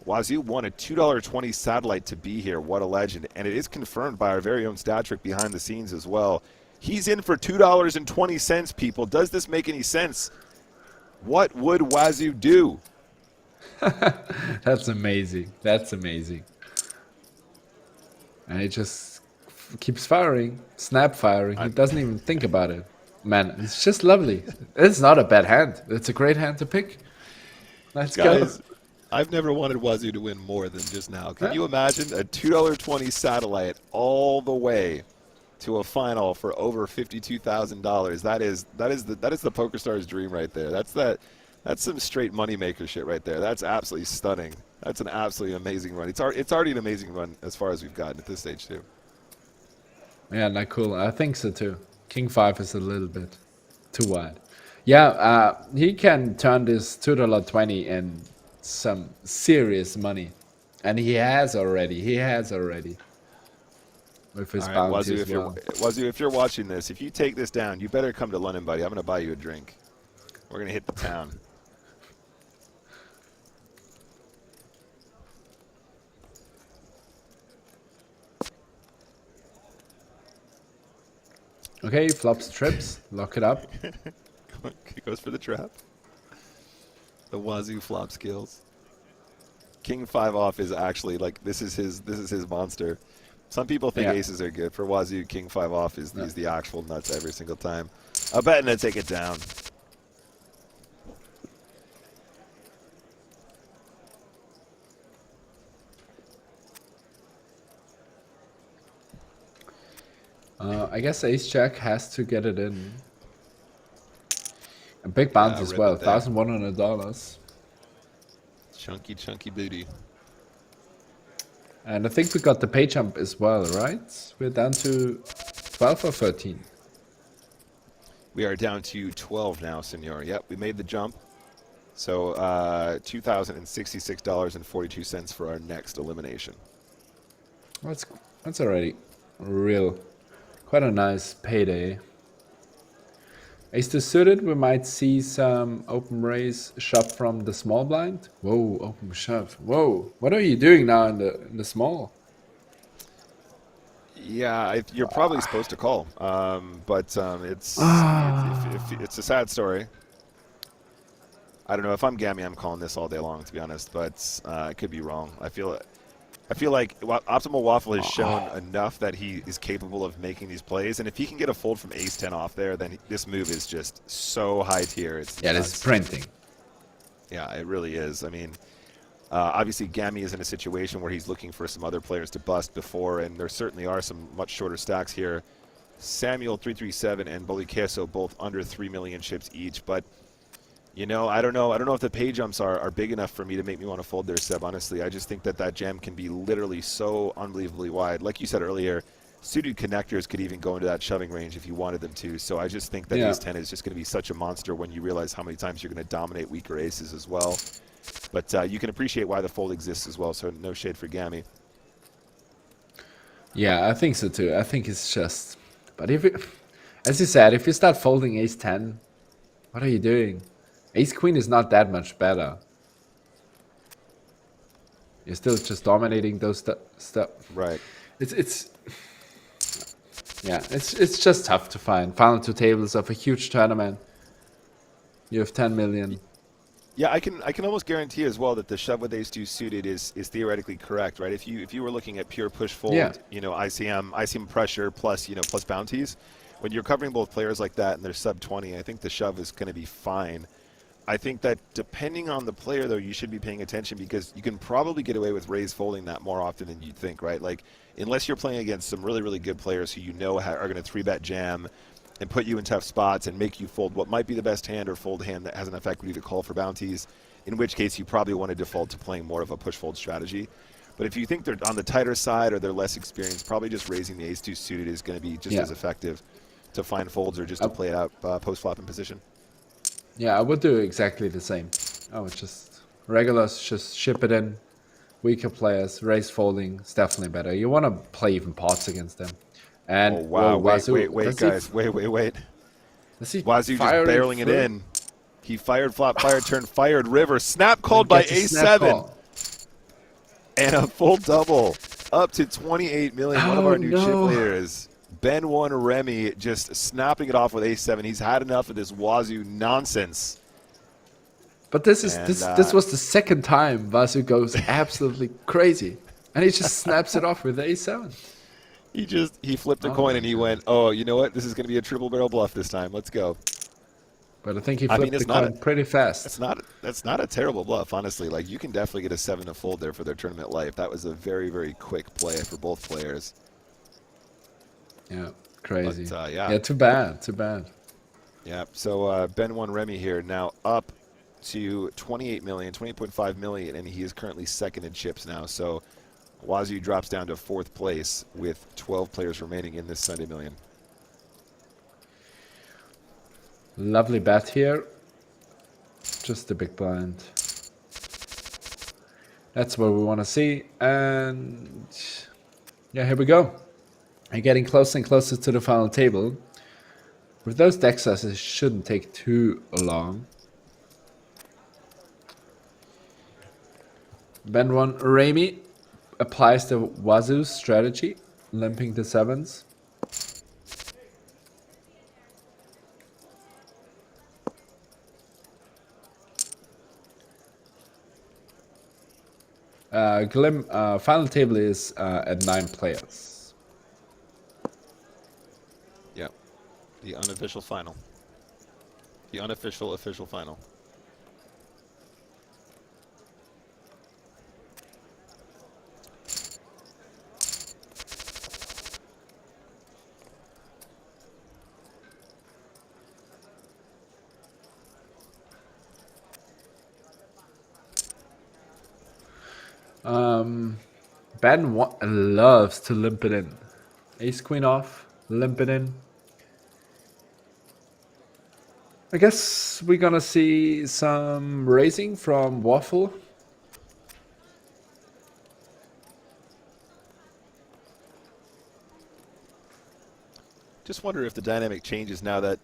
Wazoo won a $2.20 satellite to be here. What a legend. And it is confirmed by our very own Statrick behind the scenes as well. He's in for $2.20, people. Does this make any sense? What would Wazoo do? That's amazing. That's amazing. And it just keeps firing, snap firing. He doesn't even think about it. Man, it's just lovely. It's not a bad hand. It's a great hand to pick. Let's Guys, go. I've never wanted Wazoo to win more than just now. Can you imagine a $2.20 satellite all the way to a final for over $52,000? That is the PokerStars dream right there. That's some straight moneymaker shit right there. That's absolutely stunning. That's an absolutely amazing run. It's already an amazing run as far as we've gotten at this stage too. Yeah, not cool. I think so too. King 5 is a little bit too wide. Yeah, he can turn this $2.20 in some serious money. And he has already. With his bounty as well. Wazoo, if you're watching this, if you take this down, you better come to London, buddy. I'm going to buy you a drink. We're going to hit the town. Okay, flops trips. Lock it up. He goes for the trap. The Wazoo flop skills. King 5 off is actually like this is his monster. Some people think Yeah. aces are good. For Wazoo, King 5 off is No. the actual nuts every single time. I'm betting to take it down. I guess ace jack has to get it in. A big bounty as rip well, it there. $1,100. Chunky booty. And I think we got the pay jump as well, right? We're down to 12 or 13. We are down to 12 now, senor. Yep, we made the jump. So $2,066.42 for our next elimination. That's already quite a nice payday. Ace two suited, we might see some open raise shove from the small blind. Whoa, open shove. Whoa, what are you doing now in the small? Yeah, you're probably supposed to call, but it's a sad story. I don't know if I'm Gammy, I'm calling this all day long, to be honest, but I could be wrong. I feel like Optimal Waffle has shown enough that he is capable of making these plays, and if he can get a fold from ace 10 off there, then this move is just so high tier. It's Yeah, nuts. that's printing. Yeah, it really is. I mean, obviously Gammy is in a situation where he's looking for some other players to bust before, and there certainly are some much shorter stacks here. Samuel 337 and Bully Queso both under 3 million chips each, but you know, I don't know if the pay jumps are big enough for me to make me want to fold there, Seb. Honestly, I just think that jam can be literally so unbelievably wide. Like you said earlier, suited connectors could even go into that shoving range if you wanted them to. So I just think that ace 10 is just going to be such a monster when you realize how many times you're going to dominate weaker aces as well. But you can appreciate why the fold exists as well, so no shade for Gammy. Yeah, I think so too. I think it's just... But as you said, if you start folding ace 10, what are you doing? Ace queen is not that much better. You're still just dominating those stuff. Right. It's just tough to find. Final two tables of a huge tournament. You have 10 million. Yeah, I can almost guarantee as well that the shove with ace 2 suited is theoretically correct, right? If you were looking at pure push fold, you know, ICM pressure plus plus bounties, when you're covering both players like that and they're sub 20, I think the shove is going to be fine. I think that depending on the player, though, you should be paying attention because you can probably get away with raise folding that more often than you'd think, right? Like, unless you're playing against some really, really good players who you know are going to 3-bet jam and put you in tough spots and make you fold what might be the best hand or fold hand that has enough equity to call for bounties, in which case you probably want to default to playing more of a push-fold strategy. But if you think they're on the tighter side or they're less experienced, probably just raising the ace-2 suited is going to be just as effective to find folds or just to play it out post-flop in position. Yeah, I would do exactly the same. I would just regulars, just ship it in. Weaker players, raise folding is definitely better. You want to play even pots against them. And oh wow! Wait, Wazoo, guys! Wait! Wazoo just firing barreling it in. He fired flop, fired turn, fired river, snap called by A7, and a full double up to 28 million. One of our new chip leaders. Ben 1 Remy just snapping it off with A7. He's had enough of this Wazoo nonsense. But this was the second time Wazoo goes absolutely crazy. And he just snaps it off with A7. He flipped a coin and he went, oh, you know what? This is going to be a triple barrel bluff this time. Let's go. But I think he flipped the coin pretty fast. That's not a terrible bluff, honestly. Like, you can definitely get a 7 to fold there for their tournament life. That was a very, very quick play for both players. Yeah, crazy. But, yeah, too bad. Yeah, so Ben 1 Remy here now up to 28 million, 28.5 million, and he is currently second in chips now. So Wazoo drops down to 4th place with 12 players remaining in this Sunday Million. Lovely bet here. Just a big blind. That's what we want to see. And yeah, here we go. And getting closer and closer to the final table. With those deck sizes, it shouldn't take too long. Ben 1 Remy applies the Wazoo strategy, limping the 7s. Final table is at 9 players. Yep. The unofficial final. The unofficial official final. Ben loves to limp it in. Ace queen off, limp it in. I guess we're gonna see some raising from Waffle. Just wonder if the dynamic changes now that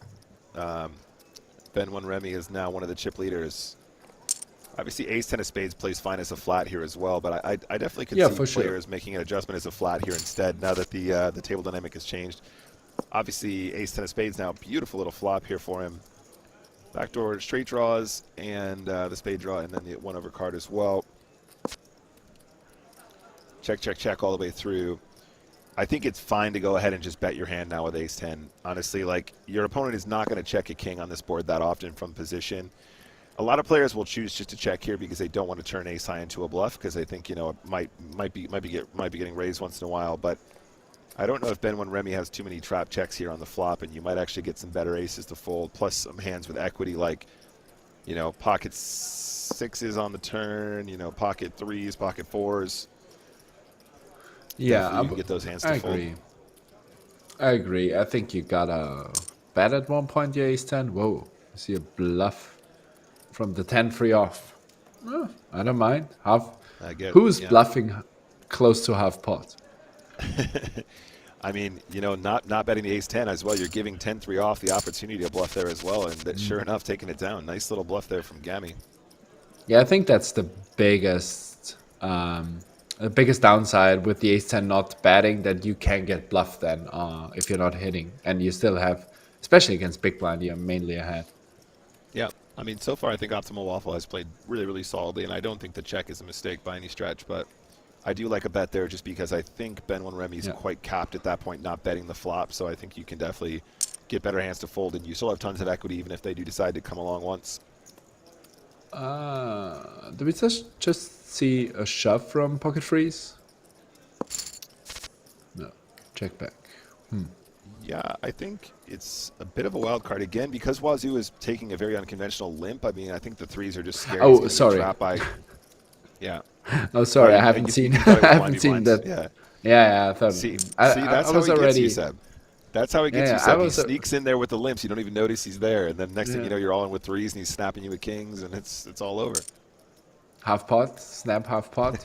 Ben 1 Remy is now one of the chip leaders. Obviously, ace 10 of spades plays fine as a flat here as well, but I definitely could see players making an adjustment as a flat here instead now that the table dynamic has changed. Obviously, ace 10 of spades now, beautiful little flop here for him. Backdoor straight draws and the spade draw, and then the 1-over card as well. Check, check, check all the way through. I think it's fine to go ahead and just bet your hand now with ace 10. Honestly, like, your opponent is not going to check a king on this board that often from position. A lot of players will choose just to check here because they don't want to turn ace high into a bluff because they think, you know, it might be getting raised once in a while. But I don't know if Ben 1 Remy has too many trap checks here on the flop, and you might actually get some better aces to fold, plus some hands with equity like, you know, pocket 6s on the turn, you know, pocket 3s, pocket 4s. Yeah, you can get those hands to fold. I agree. I think you gotta bet at one point your ace 10. Whoa, I see a bluff from the 10 free off. Oh, I don't mind. Who's bluffing close to half pot? I mean, you know, not betting the ace 10 as well. You're giving 10-3 off the opportunity to bluff there as well, and that, sure enough, taking it down. Nice little bluff there from Gammy. Yeah, I think that's the biggest downside with the ace 10 not betting, that you can get bluffed then if you're not hitting, and you still have, especially against big blind, you're mainly ahead. Yeah, I mean, so far I think Optimal Waffle has played really, really solidly, and I don't think the check is a mistake by any stretch, but I do like a bet there just because I think Ben 1 Remy is quite capped at that point, not betting the flop, so I think you can definitely get better hands to fold, and you still have tons of equity even if they do decide to come along once. Do we just see a shove from Pocket Freeze? No. Check back. Yeah, I think it's a bit of a wild card. Again, because Wazoo is taking a very unconventional limp, I mean, I think the 3s are just scary. Oh, sorry. Yeah. Oh, sorry, I haven't seen that. Yeah. Yeah, I thought. See, that's how he gets you, Seb. That's how he gets you, Seb. He sneaks in there with the limps. You don't even notice he's there, and then next thing you know, you're all in with 3s, and he's snapping you with kings, and it's all over. Half pot, snap half pot,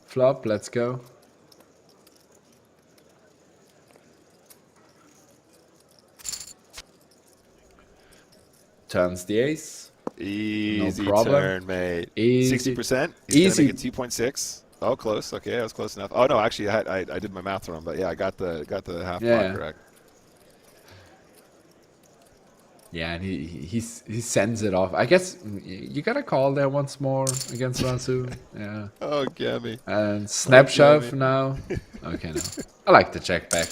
flop. Let's go. Turns the ace. Easy no problem. Turn, mate. Easy. 60%. Easy. Make it 2.6. Oh, close. Okay, that was close enough. Oh no, actually, I did my math wrong, but yeah, I got the half pot correct. Yeah, and he sends it off. I guess you gotta call there once more against Wazoo. Yeah. Oh, Gammy. And snap shove now. Okay, no. I like the check back.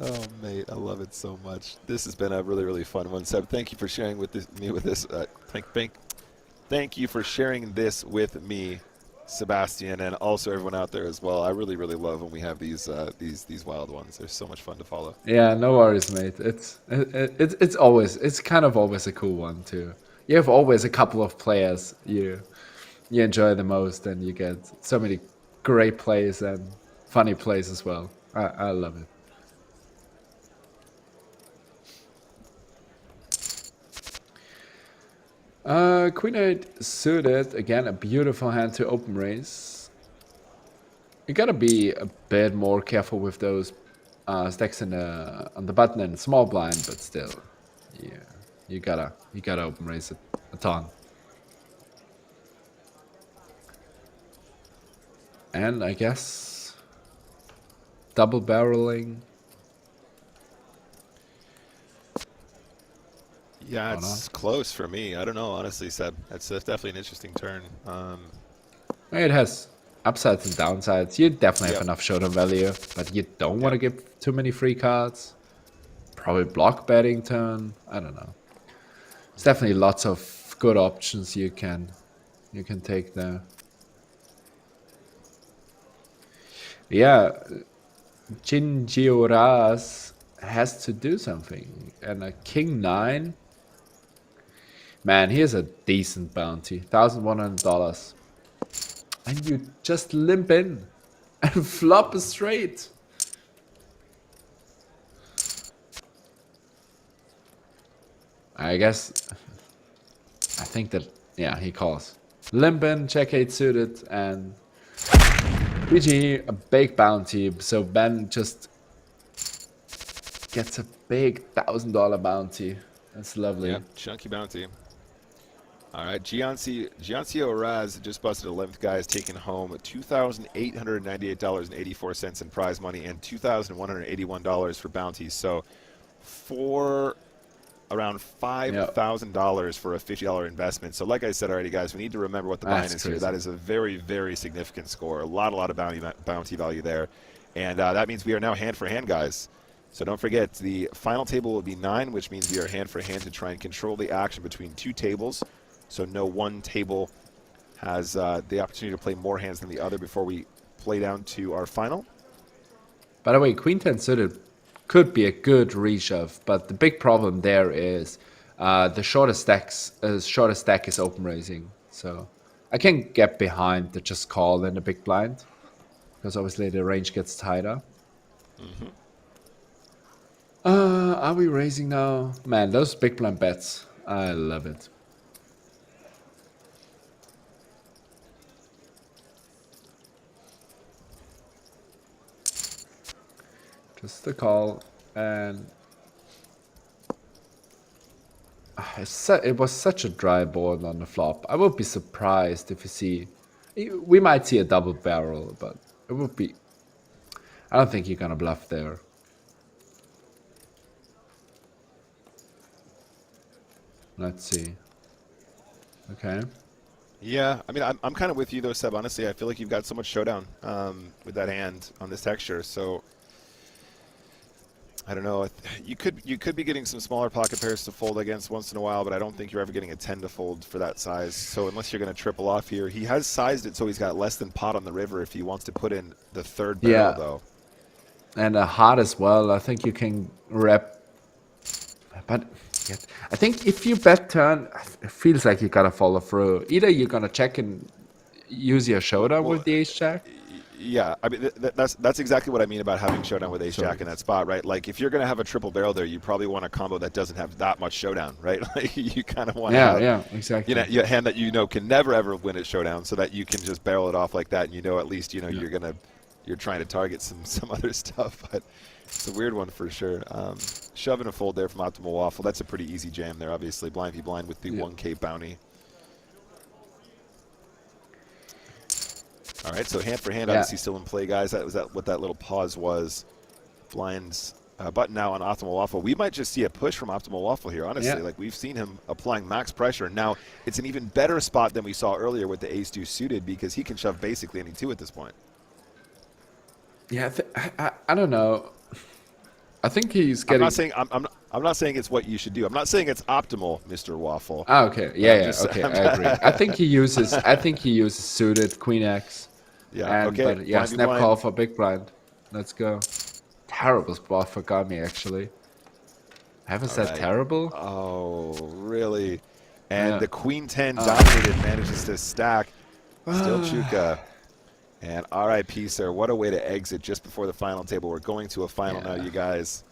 Oh, mate, I love it so much. This has been a really, really fun one, Seb. Thank you for sharing with me with this. Thank you for sharing this with me, Sebastian, and also everyone out there as well. I really, really love when we have these wild ones. They're so much fun to follow. Yeah, no worries, mate. It's kind of always a cool one too. You have always a couple of players you enjoy the most, and you get so many great plays and funny plays as well. I love it. Queen 8 suited, again a beautiful hand to open raise. You gotta be a bit more careful with those stacks on the button and small blind, but still, yeah, you gotta open raise a ton. And I guess double barreling. Yeah, it's close for me. I don't know, honestly, Seb. That's definitely an interesting turn. It has upsides and downsides. You definitely have Yep. enough showdown value, but you don't want to Yep. give too many free cards. Probably block betting turn. I don't know. There's definitely lots of good options you can take there. Yeah, Jin Gioras has to do something. And a King 9. Man, here's a decent bounty. $1,100. And you just limp in and flop a straight. I guess, I think that, yeah, he calls. Limp in, check 8 suited, and GG, a big bounty. So Ben just gets a big $1,000 bounty. That's lovely. Yep. Chunky bounty. All right, Giancio Raz just busted 11th, guys, taking home $2,898.84 in prize money and $2,181 for bounties. So for around $5,000 for a $50 investment. So like I said already, guys, we need to remember what the buy-in is here. That is a very, very significant score. A lot of bounty value there. And that means we are now hand for hand, guys. So don't forget, the final table will be 9, which means we are hand for hand to try and control the action between 2 tables. So no one table has the opportunity to play more hands than the other before we play down to our final. By the way, Queen 10 suited could be a good reshove, but the big problem there is the shortest stack is open raising. So I can get behind the just call in the big blind, because obviously the range gets tighter. Are we raising now? Man, those big blind bets, I love it. Just the call, and it was such a dry board on the flop. I would be surprised if we might see a double barrel, but it would be. I don't think you're gonna bluff there. Let's see. Okay. Yeah, I mean, I'm kind of with you though, Seb. Honestly, I feel like you've got so much showdown with that hand on this texture. So I don't know. You could be getting some smaller pocket pairs to fold against once in a while, but I don't think you're ever getting a 10 to fold for that size. So unless you're going to triple off here, he has sized it so he's got less than pot on the river if he wants to put in the 3rd barrel though. And a heart as well. I think you can rep, but I think if you bet turn, it feels like you gotta follow through. Either you're gonna check and use your showdown with the ace jack. Yeah, I mean that's exactly what I mean about having showdown with ace jack in that spot, right? Like if you're gonna have a triple barrel there, you probably want a combo that doesn't have that much showdown, right? Like you kind of want to have, exactly. A hand that can never ever win at showdown, so that you can just barrel it off like that, and at least you're trying to target some other stuff, but it's a weird one for sure. Shove and a fold there from Optimal Waffle. That's a pretty easy jam there, obviously. Blind v blind with the 1K bounty. All right, so hand for hand, obviously still in play, guys. That was what that little pause was. Blinds button now on Optimal Waffle. We might just see a push from Optimal Waffle here, honestly. Like we've seen him applying max pressure. Now it's an even better spot than we saw earlier with the ace-2 suited, because he can shove basically any 2 at this point. Yeah, I don't know. I think he's getting. I'm not saying it's what you should do. I'm not saying it's optimal, Mr. Waffle. Oh, okay. Okay. I agree. I think he uses suited Queen X. Yeah. Okay. But yeah, snap call for big blind. Let's go. Terrible spot for Gami, actually. I haven't said terrible. Oh, really? And the Queen 10 dominated, manages to stack. Still Chuka. And RIP, sir. What a way to exit just before the final table. We're going to a final now, you guys.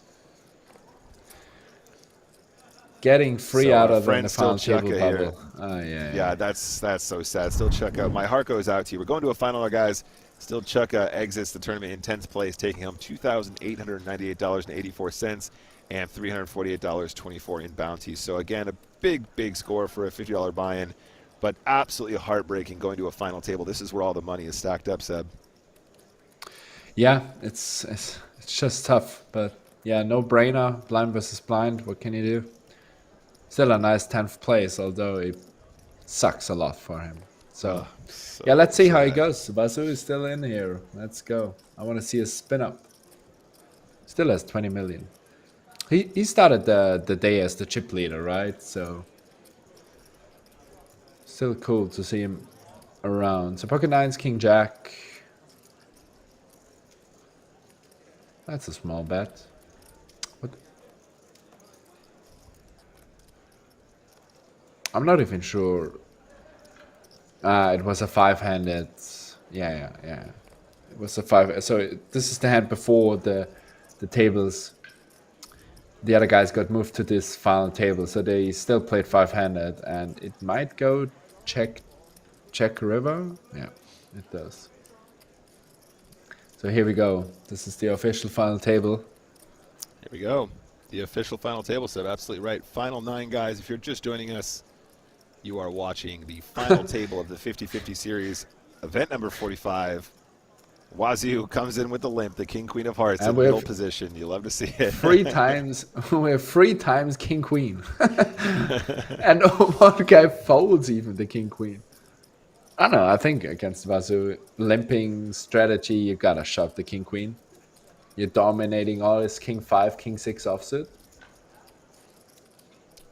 Getting free out of the final table bubble. Yeah, that's so sad. Still Chuka. My heart goes out to you. We're going to a final, guys. Still Chuka exits the tournament in 10th place, taking home $2,898.84 and $348.24 in bounties. So again, a big score for a $50 buy-in. But absolutely heartbreaking going to a final table. This is where all the money is stacked up, Seb. Yeah, it's just tough. But yeah, no brainer. Blind versus blind. What can you do? Still a nice 10th place, although it sucks a lot for him. So, So yeah, let's see how it sad. goes. Vasu is still in here. Let's go. I want to see a spin up. Still has 20 million. He started the day as the chip leader, right? So still cool to see him around. So pocket nines, king jack. That's a small bet. What? I'm not even sure. It was a five-handed. Yeah. It was a five. So this is the hand before the tables. The other guys got moved to this final table, so they still played five-handed, and it might go check river. Yeah, it does. So here we go. This is the official final table. Here we go. The official final table set. Absolutely right. Final 9 guys. If you're just joining us, you are watching the final table of the 50-50 series, event number 45. Wazoo comes in with the limp, the king queen of hearts in middle position. You love to see it. 3 times, we have 3 times king queen, and one guy folds even the king queen. I don't know. I think against Wazoo limping strategy, you gotta shove the king queen. You're dominating all his king 5, king 6 offsuit.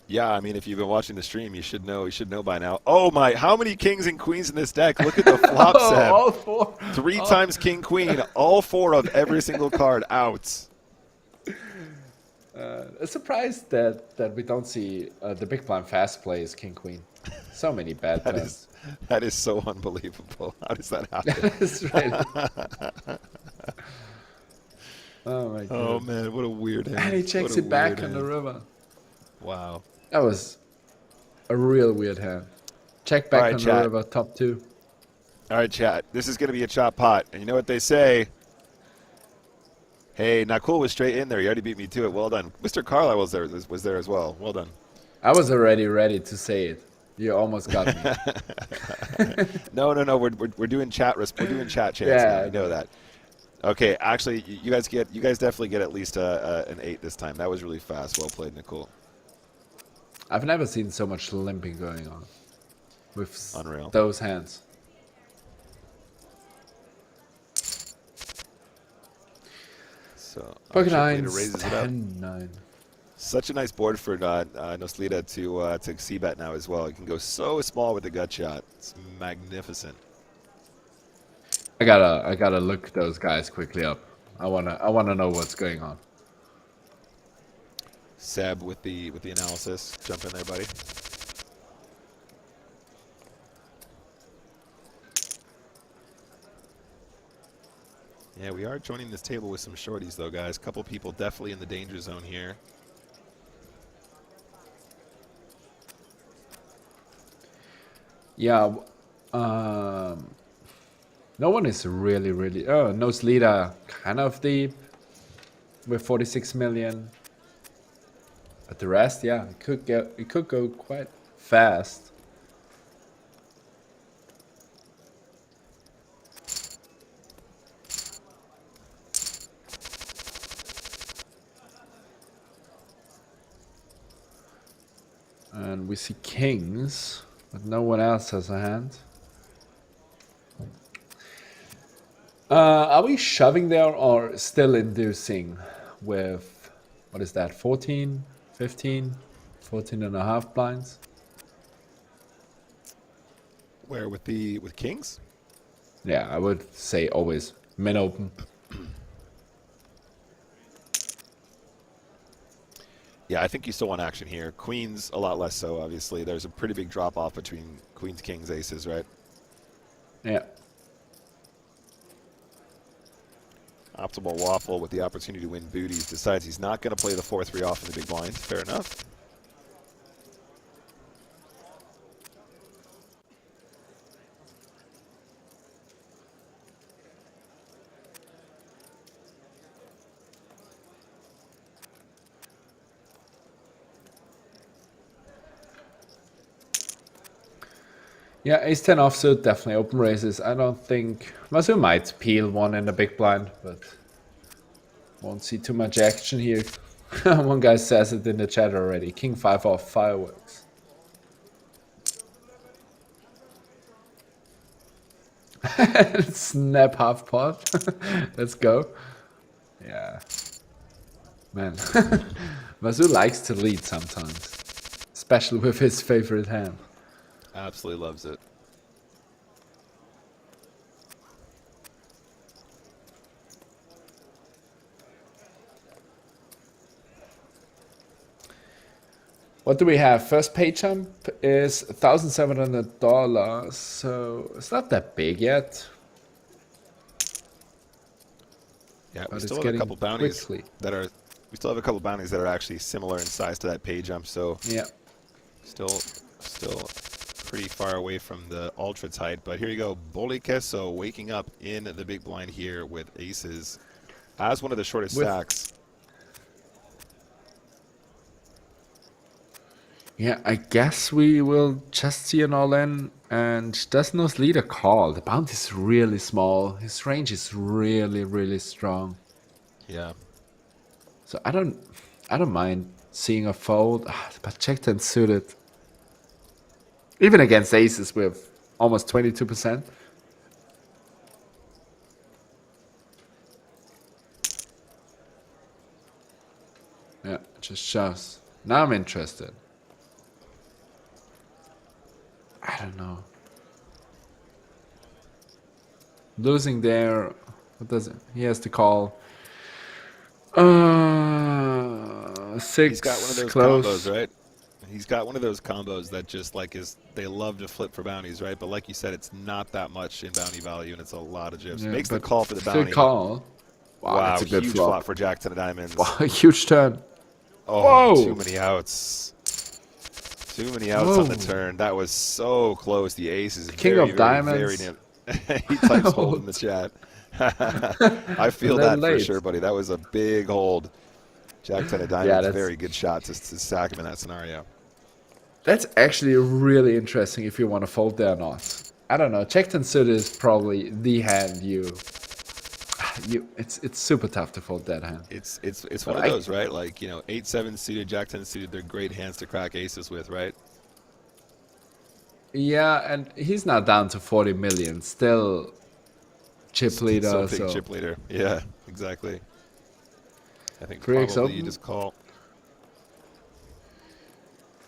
Yeah, I mean, if you've been watching the stream, you should know. You should know by now. Oh my! How many kings and queens in this deck? Look at the flop set. All 4. 3 times king queen. All 4 of every single card out. Surprised that we don't see the big blind fast plays king queen. So many bad turns. That is so unbelievable. How does that happen? That's right. Oh my god. Oh man, what a weird hand. And he checks it back on the river. Wow. That was a real weird hand. Check back on the river, top 2. All right, chat. This is going to be a chop pot. And you know what they say? Hey, Nakul was straight in there. He already beat me to it. Well done. Mr. Carlisle was there as well. Well done. I was already ready to say it. You almost got me. No. We're doing chat. We're doing chat chance. Yeah, I know that. Okay, actually, you guys definitely get at least an 8 this time. That was really fast. Well played, Nakul. I've never seen so much limping going on with Unreal. Those hands. So pocket nines, 10-9. Such a nice board for Noslita to c-bet now as well. It can go so small with the gut shot. It's magnificent. I gotta look those guys quickly up. I wanna know what's going on. Seb with the analysis. Jump in there, buddy. Yeah, we are joining this table with some shorties though, guys. A couple people definitely in the danger zone here. Yeah, no one is really. Oh, Noslita kind of deep with 46 million. But the rest, yeah, it could go quite fast. And we see kings, but no one else has a hand. Are we shoving there or still inducing with, what is that, 14, 15, 14 and a half blinds? Where with kings? Yeah, I would say always min open. Yeah, I think you still want action here. Queens, a lot less so, obviously. There's a pretty big drop-off between queens, kings, aces, right? Yeah. Optimal Waffle with the opportunity to win booties decides he's not going to play the 4-3 off in the big blind. Fair enough. Yeah, ace-10 offsuit, definitely open raises. I don't think... Masu might peel one in the big blind, but won't see too much action here. One guy says it in the chat already. King 5 off, fireworks. Snap half pot. Let's go. Yeah. Man. Mazu likes to lead sometimes. Especially with his favorite hand. Absolutely loves it. What do we have? First pay jump is $1,700, so it's not that big yet. Yeah, But we it's still have a getting couple bounties quickly. that are. We still have a couple bounties that are actually similar in size to that pay jump. So Yeah. still pretty far away from the ultra tight. But here you go, Boli Queso waking up in the big blind here with aces as one of the shortest stacks. Yeah, I guess we will just see an all-in, and does not lead a call. The bounty is really small. His range is really, really strong. Yeah. So I don't mind seeing a fold, but checked and suited. Even against aces with almost 22%. Yeah, just shoves. Now I'm interested. I don't know. Losing there, what does it? He has to call. Six. He's got one of those close. combos, right? He's got one of those combos that just like they love to flip for bounties, right? But like you said, it's not that much in bounty value, and it's a lot of jibs. Yeah, Makes the call for the bounty. good call. Wow, that's a good huge flop for Jack 10 of diamonds. Wow, huge turn. Oh, Whoa. too many outs. Too many outs on the turn. That was so close. The ace is King very, of very, diamonds. very he types hold in the chat. I feel that for sure, buddy. That was a big hold. Jack 10 of diamonds, very good shot to sack him in that scenario. That's actually really interesting if you want to fold there or not. I don't know. Jack 10 suited is probably the hand it's super tough to fold that hand. It's one of those, right? Like, 8-7 suited, Jack 10 suited, they're great hands to crack aces with, right? Yeah, and he's now down to 40 million. Still chip leader. Still big chip leader. Yeah, exactly. I think 3x probably open. you just call.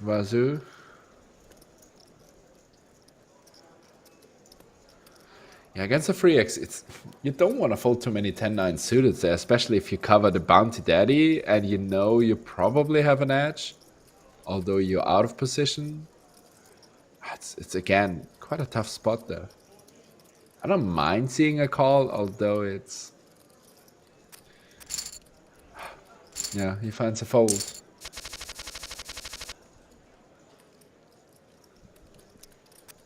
Wazoo. Yeah, against a 3x, you don't want to fold too many 10-9 suited there, especially if you cover the bounty daddy and you know you probably have an edge, although you're out of position. It's again quite a tough spot there. I don't mind seeing a call, although it's... Yeah, he finds a fold.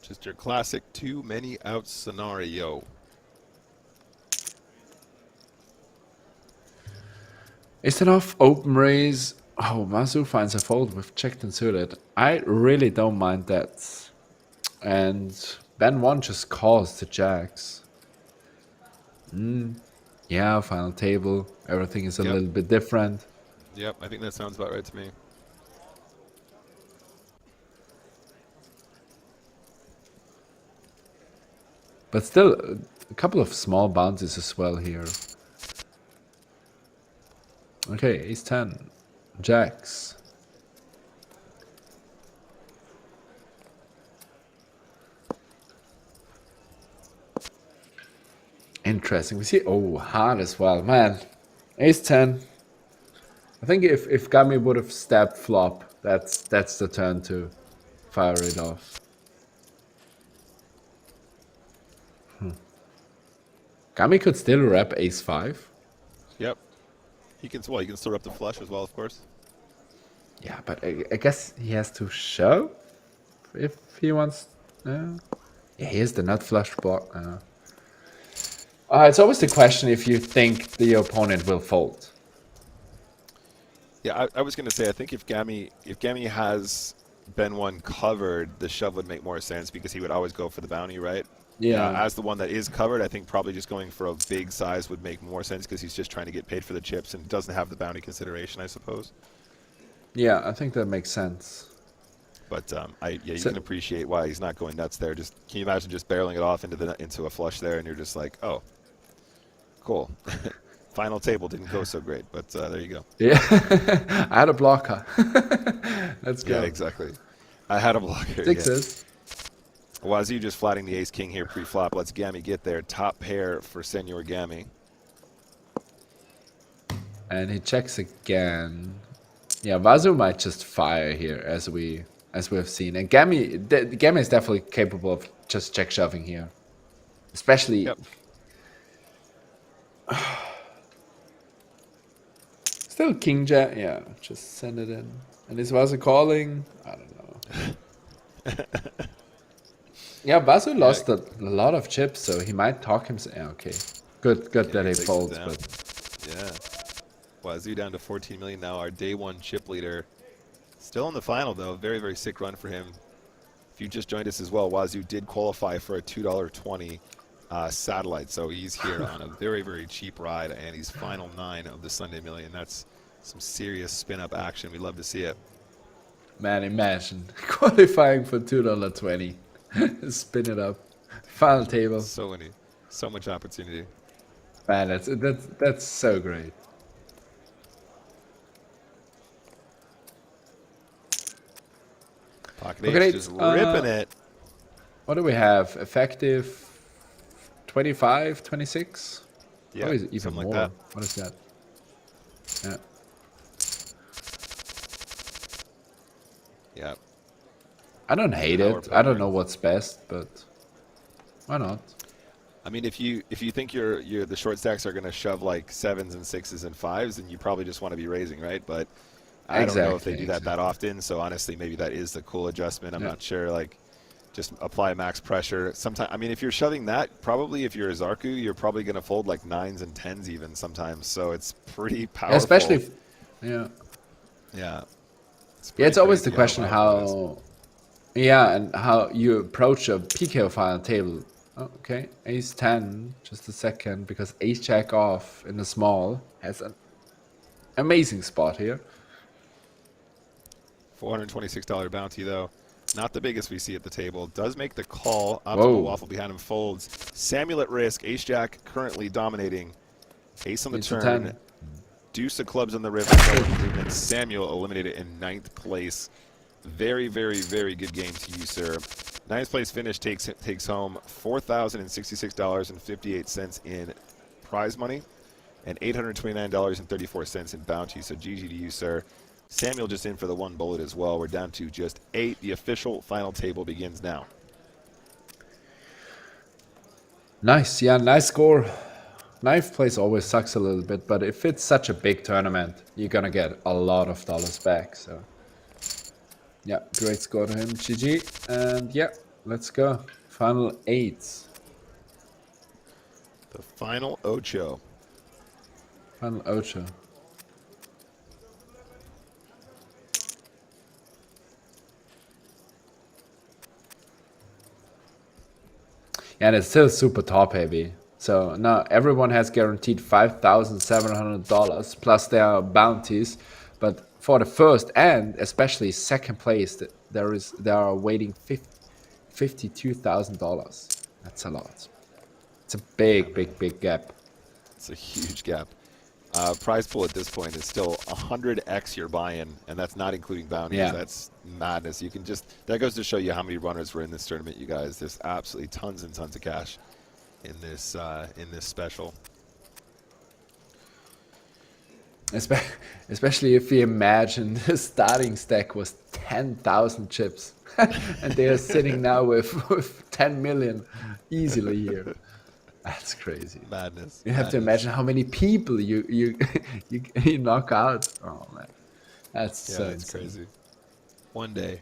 Just your classic too many outs scenario. Is it off open raise? Oh, Mazu finds a fold with checked and suited. I really don't mind that. And Ben 1 just calls the jacks. Yeah, final table. Everything is a little bit different. Yep, I think that sounds about right to me. But still, a couple of small bounces as well here. Okay, ace 10. Jacks. Interesting. We see, hard as well. Man, ace 10. I think if Gami would have stepped flop, that's the turn to fire it off. Gami could still rep ace 5. Yep. He can still rep the flush as well, of course. Yeah, but I guess he has to shove if he wants. Yeah, here's the nut flush block. It's always the question if you think the opponent will fold. Yeah, I was going to say, I think if Gami has Ben 1 covered, the shove would make more sense because he would always go for the bounty, right? Yeah. As the one that is covered, I think probably just going for a big size would make more sense because he's just trying to get paid for the chips and doesn't have the bounty consideration, I suppose. Yeah, I think that makes sense. But you So can appreciate why he's not going nuts there. Just can you imagine just barreling it off into a flush there, and you're just like, oh, cool. Final table didn't go so great, but there you go. yeah, I had a blocker. Let's go. Yeah, exactly. I had a blocker. Sixes. Yeah. Wazoo just flatting the ace king here pre-flop. Let's Gammy get there. Top pair for Senor Gammy. And he checks again. Yeah, Wazoo might just fire here, as we have seen. And Gammy is definitely capable of just check shoving here, especially. Yep. Still king jack. Yeah, just send it in. And is Wazoo calling? I don't know. Yeah, Wazoo lost a lot of chips, so he might talk himself. Yeah, okay, good that he folds. But yeah. Wazoo down to 14 million now, our day one chip leader. Still in the final, though. Very, very sick run for him. If you just joined us as well, Wazoo did qualify for a $2.20 satellite, so he's here on a very, very cheap ride, and he's final 9 of the Sunday Million. That's some serious spin-up action. We'd love to see it. Man, imagine qualifying for $2.20. Spin it up. Final table. So much opportunity. Man, that's so great. Pocket ace just ripping it. What do we have? Effective 25, 26? Yeah, or is it even something more? like that. What is that? Yeah. Yeah. I don't hate it. I don't know what's best, but why not? I mean, if you think the short stacks are going to shove like 7s and 6s and 5s, then you probably just want to be raising, right? But I don't know if they do that often. So honestly, maybe that is the cool adjustment. I'm not sure. Like, just apply max pressure. Sometimes, I mean, if you're shoving that, probably if you're a Zarku, you're probably going to fold like 9s and 10s even sometimes. So it's pretty powerful. Especially, yeah. Yeah. It's always the question how, and how you approach a PKO final table. Oh, okay, ace 10, just a second, because ace jack off in the small has an amazing spot here. $426 bounty, though. Not the biggest we see at the table. Does make the call. Optimal waffle behind him folds. Samuel at risk. Ace jack currently dominating. Ace on the turn. Deuce of clubs on the river. And Samuel eliminated in 9th place. Very, very, very good game to you, sir. 9th place finish takes home $4,066.58 in prize money and $829.34 in bounty. So GG to you, sir. Samuel just in for the 1 bullet as well. We're down to just 8. The official final table begins now. Nice, yeah, nice score. 9th place always sucks a little bit, but if it's such a big tournament, you're gonna get a lot of dollars back. So, yeah, great score to him, GG. And yeah, let's go. Final 8. The final ocho. Final ocho. And it's still super top heavy. So now everyone has guaranteed $5,700 plus their bounties. But for the first and especially second place, they are waiting $52,000. That's a lot. It's a big gap. It's a huge gap. Prize pool at this point is still 100x your buy-in, and that's not including bounties. Yeah. That's madness. You can that goes to show you how many runners were in this tournament, you guys. There's absolutely tons and tons of cash in this special. Especially if you imagine the starting stack was 10,000 chips, and they are sitting now with 10 million easily here. That's crazy. Madness. You have to imagine how many people you knock out. Oh man, that's so insane. Crazy. One day,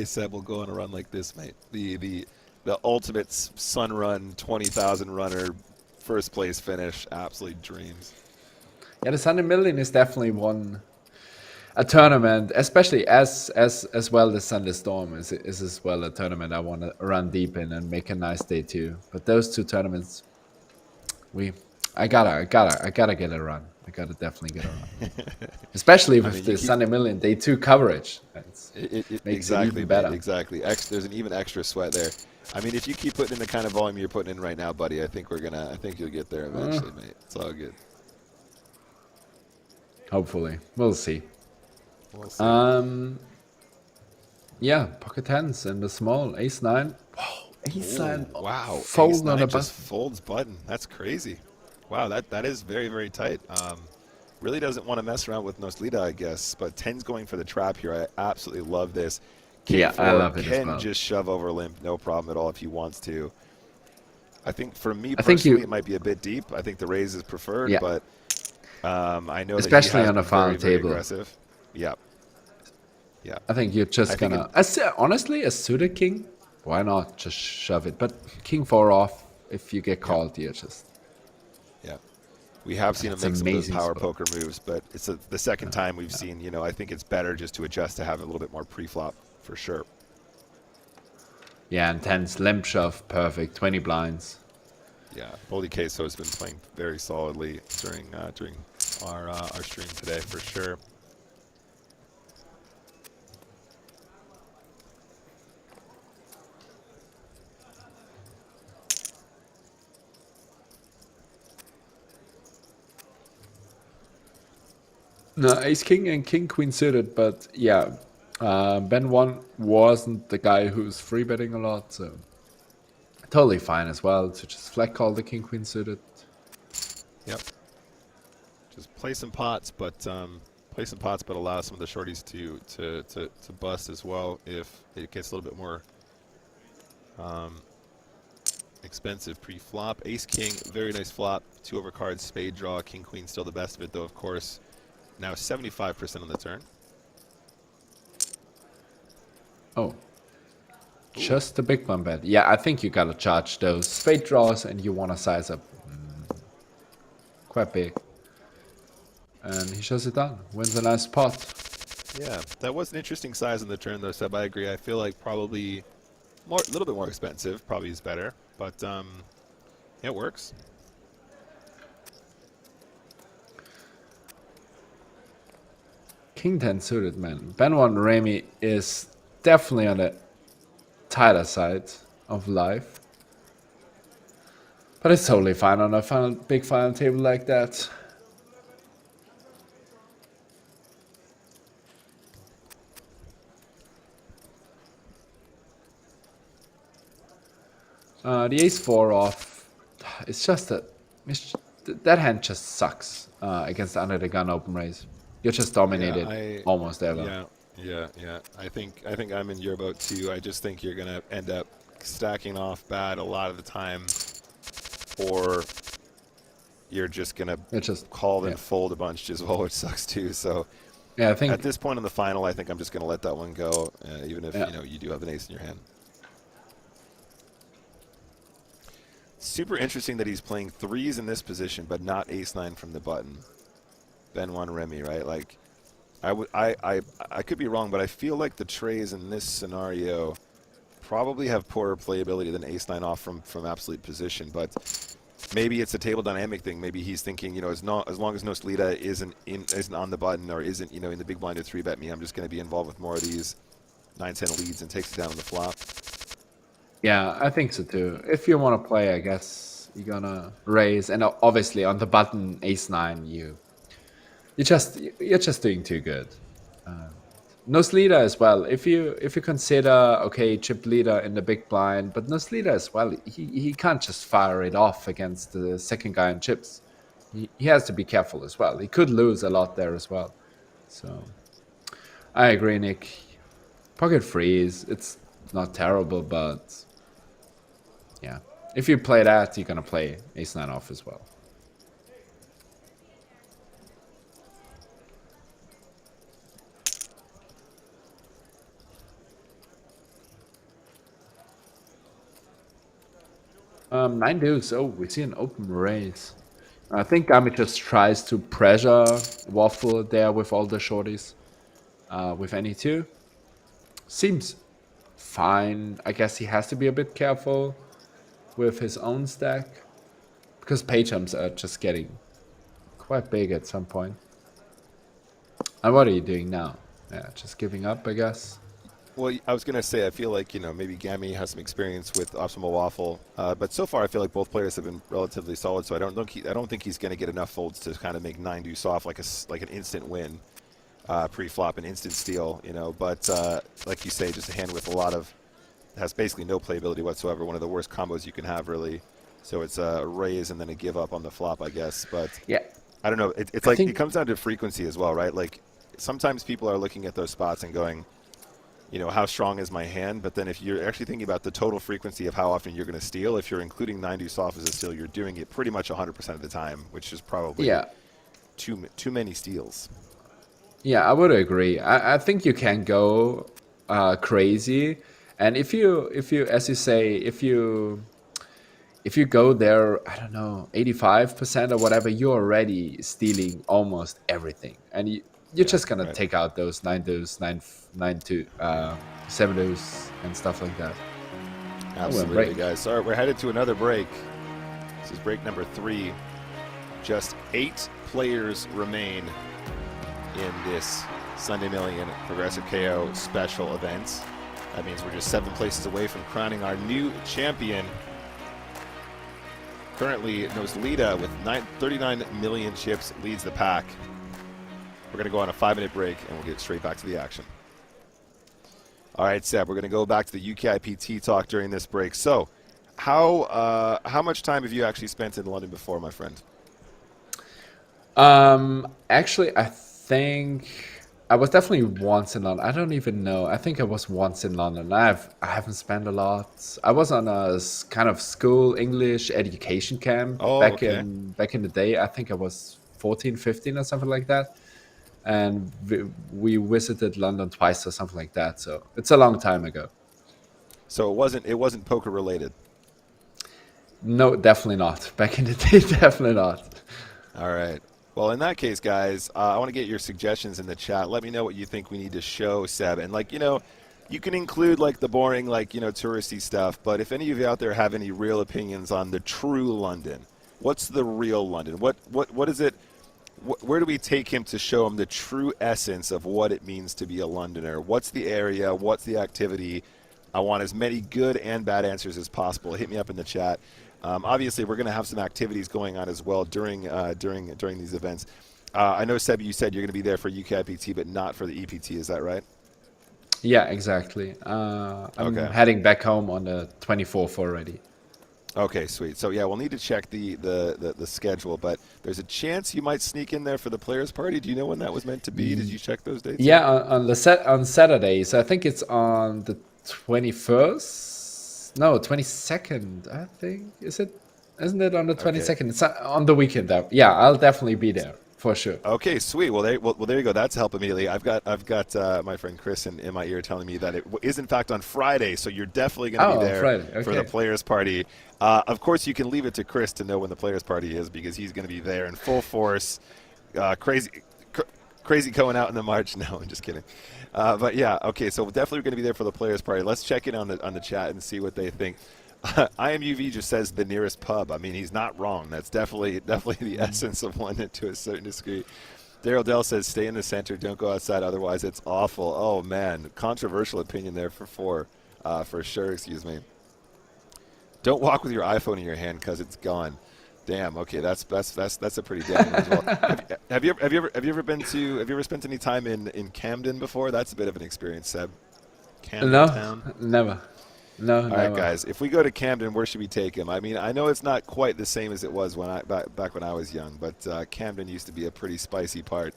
Seb will go on a run like this, mate. The ultimate sun run, 20,000 runner, first place finish. Absolute dreams. Yeah, the Sunday Million is definitely a tournament, especially as well the Sunday Storm is as well a tournament I want to run deep in and make a nice day too. But those two tournaments. I gotta get a run. I gotta definitely get a run. Especially with the Sunday Million Day 2 coverage. It's makes it Exactly, even mate. better. Exactly. There's an even extra sweat there. I mean, if you keep putting in the kind of volume you're putting in right now, buddy, I think you'll get there Uh, eventually, mate. It's all good. Hopefully, we'll see. We'll see. Um, yeah, pocket tens and the small ace nine. Wow, ace Oh, nine wow. Ace fold on a nine just button. folds button. That's crazy. Wow, that is very, very tight. Really doesn't want to mess around with Noslita, I guess, but 10's going for the trap here. I absolutely love this. King Yeah, I 4 love it as can well. just shove over limp, no problem at all if he wants to. I think for me I think personally, it you, might be a bit deep. I think the raise is preferred, yeah, but I know that he especially has on a been final very, very table. aggressive. Yeah, yeah. I think you're I just think gonna. Honestly, a suited king, why not just shove it? But king four off, if you get yeah, called, you're just. yeah. We have seen him That's make some of those amazing power spot. poker moves, but it's the second time we've seen, I think it's better just to adjust to have a little bit more pre-flop for sure. Yeah, and tens limp shove, perfect. 20 blinds. Yeah, Boldy Queso has been playing very solidly during our stream today for sure. No, ace king and king queen suited, but yeah, Ben one wasn't the guy who's free betting a lot, so totally fine as well to just flat call the king queen suited. Yep. Just play some pots, but allow some of the shorties to bust as well if it gets a little bit more expensive pre-flop. Ace king, very nice flop. 2 over cards, spade draw. King queen still the best of it though, of course. Now 75% on the turn. Oh, Ooh. just a big blind bet. Yeah, I think you gotta charge those spade draws and you wanna size up quite big. And he shuts it down. Wins a nice pot. Yeah, that was an interesting size on the turn though, Seb. I agree. I feel like probably a little bit more expensive. Probably is better, but it works. King 10 suited, man. Ben 1 Remy is definitely on the tighter side of life. But it's totally fine on a big final table like that. The ace 4 off, it's just that hand just sucks against the under the gun open raise. You're just dominated almost ever. Yeah. I think I'm in your boat too. I just think you're gonna end up stacking off bad a lot of the time, or you're just gonna call and fold a bunch as well, which sucks too. So yeah, I think at this point in the final, I think I'm just gonna let that one go, even if you do have an ace in your hand. Super interesting that he's playing 3s in this position, but not ace-9 from the button. Ben 1 Remy, right? Like, I could be wrong, but I feel like the trays in this scenario probably have poorer playability than ace-9 off from absolute position. But maybe it's a table dynamic thing. Maybe he's thinking, as long as Noslita isn't on the button or isn't in the big blind to 3-bet me, I'm just going to be involved with more of these 9-10 leads and takes it down on the flop. yeah, I think so too. If you want to play, I guess you're gonna raise, and obviously on the button ace-9, you're just doing too good. Noslita as well. If you consider chip leader in the big blind, but Noslita as well, he can't just fire it off against the second guy in chips. He has to be careful as well. He could lose a lot there as well. So I agree, Nick. Pocket freeze, it's not terrible, but yeah. If you play that, you're gonna play ace-9 off as well. Nine deuce. Oh, we see an open raise. I think Gami just tries to pressure Waffle there with all the shorties. With any two. Seems fine. I guess he has to be a bit careful with his own stack. Because pay jumps are just getting quite big at some point. And what are you doing now? Yeah, just giving up, I guess. Well, I was going to say, I feel like, maybe Gammy has some experience with Optimal Waffle, but so far I feel like both players have been relatively solid, so I don't think he's going to get enough folds to kind of make 9 deuce off like an instant win, pre-flop, an instant steal, but like you say, just a hand with has basically no playability whatsoever, one of the worst combos you can have, really. So it's a raise and then a give up on the flop, I guess, but Yeah, I don't know. It's I like, it think comes down to frequency as well, right? Like, sometimes people are looking at those spots and going, how strong is my hand? But then if you're actually thinking about the total frequency of how often you're going to steal, if you're including 9 deuce off as a steal, you're doing it pretty much 100% of the time, which is probably yeah, too many steals. yeah, I would agree. I think you can go crazy, and if you as you say, if you go there, I don't know, 85% or whatever, you're already stealing almost everything, and you're Yeah, just gonna right. take out those nine deuce, nine two, seven deuce, and stuff like that. Oh, and Absolutely, break. guys. So we're headed to another break. This is break number 3. Just 8 players remain in this Sunday Million Progressive KO special event. That means we're just 7 places away from crowning our new champion. Currently, Noslita with 39 million chips leads the pack. We're going to go on a 5-minute break, and we'll get straight back to the action. All right, Seb, we're going to go back to the UKIPT talk during this break. So, how much time have you actually spent in London before, my friend? Actually, I think I was definitely once in London. I don't even know. I think I was once in London. I haven't spent a lot. I was on a kind of school English education camp Oh, okay. back in the day. I think I was 14, 15 or something like that. And we visited London twice or something like that. So it's a long time ago. So it wasn't poker related. No, definitely not. Back in the day, definitely not. All right. Well, in that case, guys, I want to get your suggestions in the chat. Let me know what you think we need to show, Seb. And, you can include, the boring, touristy stuff. But if any of you out there have any real opinions on the true London, what's the real London? What is it? Where do we take him to show him the true essence of what it means to be a Londoner? What's the area? What's the activity? I want as many good and bad answers as possible. Hit me up in the chat. Obviously, we're going to have some activities going on as well during these events. I know, Seb, you said you're going to be there for UKIPT, but not for the EPT. Is that right? Yeah, exactly. I'm Okay. heading back home on the 24th already. Okay, sweet. So yeah, we'll need to check the schedule, but there's a chance you might sneak in there for the players' party. Do you know when that was meant to be? Did you check those dates Yeah, yet? on Saturdays. I think it's on the 21st. No, 22nd. I think is it? Isn't it on the Okay. 22nd? It's on the weekend. Yeah, I'll definitely be there for sure. Okay, sweet. Well, there you go. That's help immediately. I've got my friend Chris in my ear telling me that it is in fact on Friday, so you're definitely going to be Oh, there Friday. for the Okay. players' party. Of course, you can leave it to Chris to know when the players' party is because he's going to be there in full force. Crazy going out in the March. No, I'm just kidding. But yeah, okay. So definitely going to be there for the players' party. Let's check in on the chat and see what they think. IMUV just says the nearest pub. I mean, he's not wrong. That's definitely the essence of London to a certain degree. Daryl Dell says stay in the center, don't go outside, otherwise it's awful. Oh man, controversial opinion there for sure. Excuse me. Don't walk with your iPhone in your hand because it's gone. Damn. Okay, that's a pretty damn one as well. Have you ever spent any time in Camden before? That's a bit of an experience, Seb. Camden No, Town. never. No, All right, never. guys. If we go to Camden, where should we take him? I mean, I know it's not quite the same as it was back when I was young, but Camden used to be a pretty spicy part.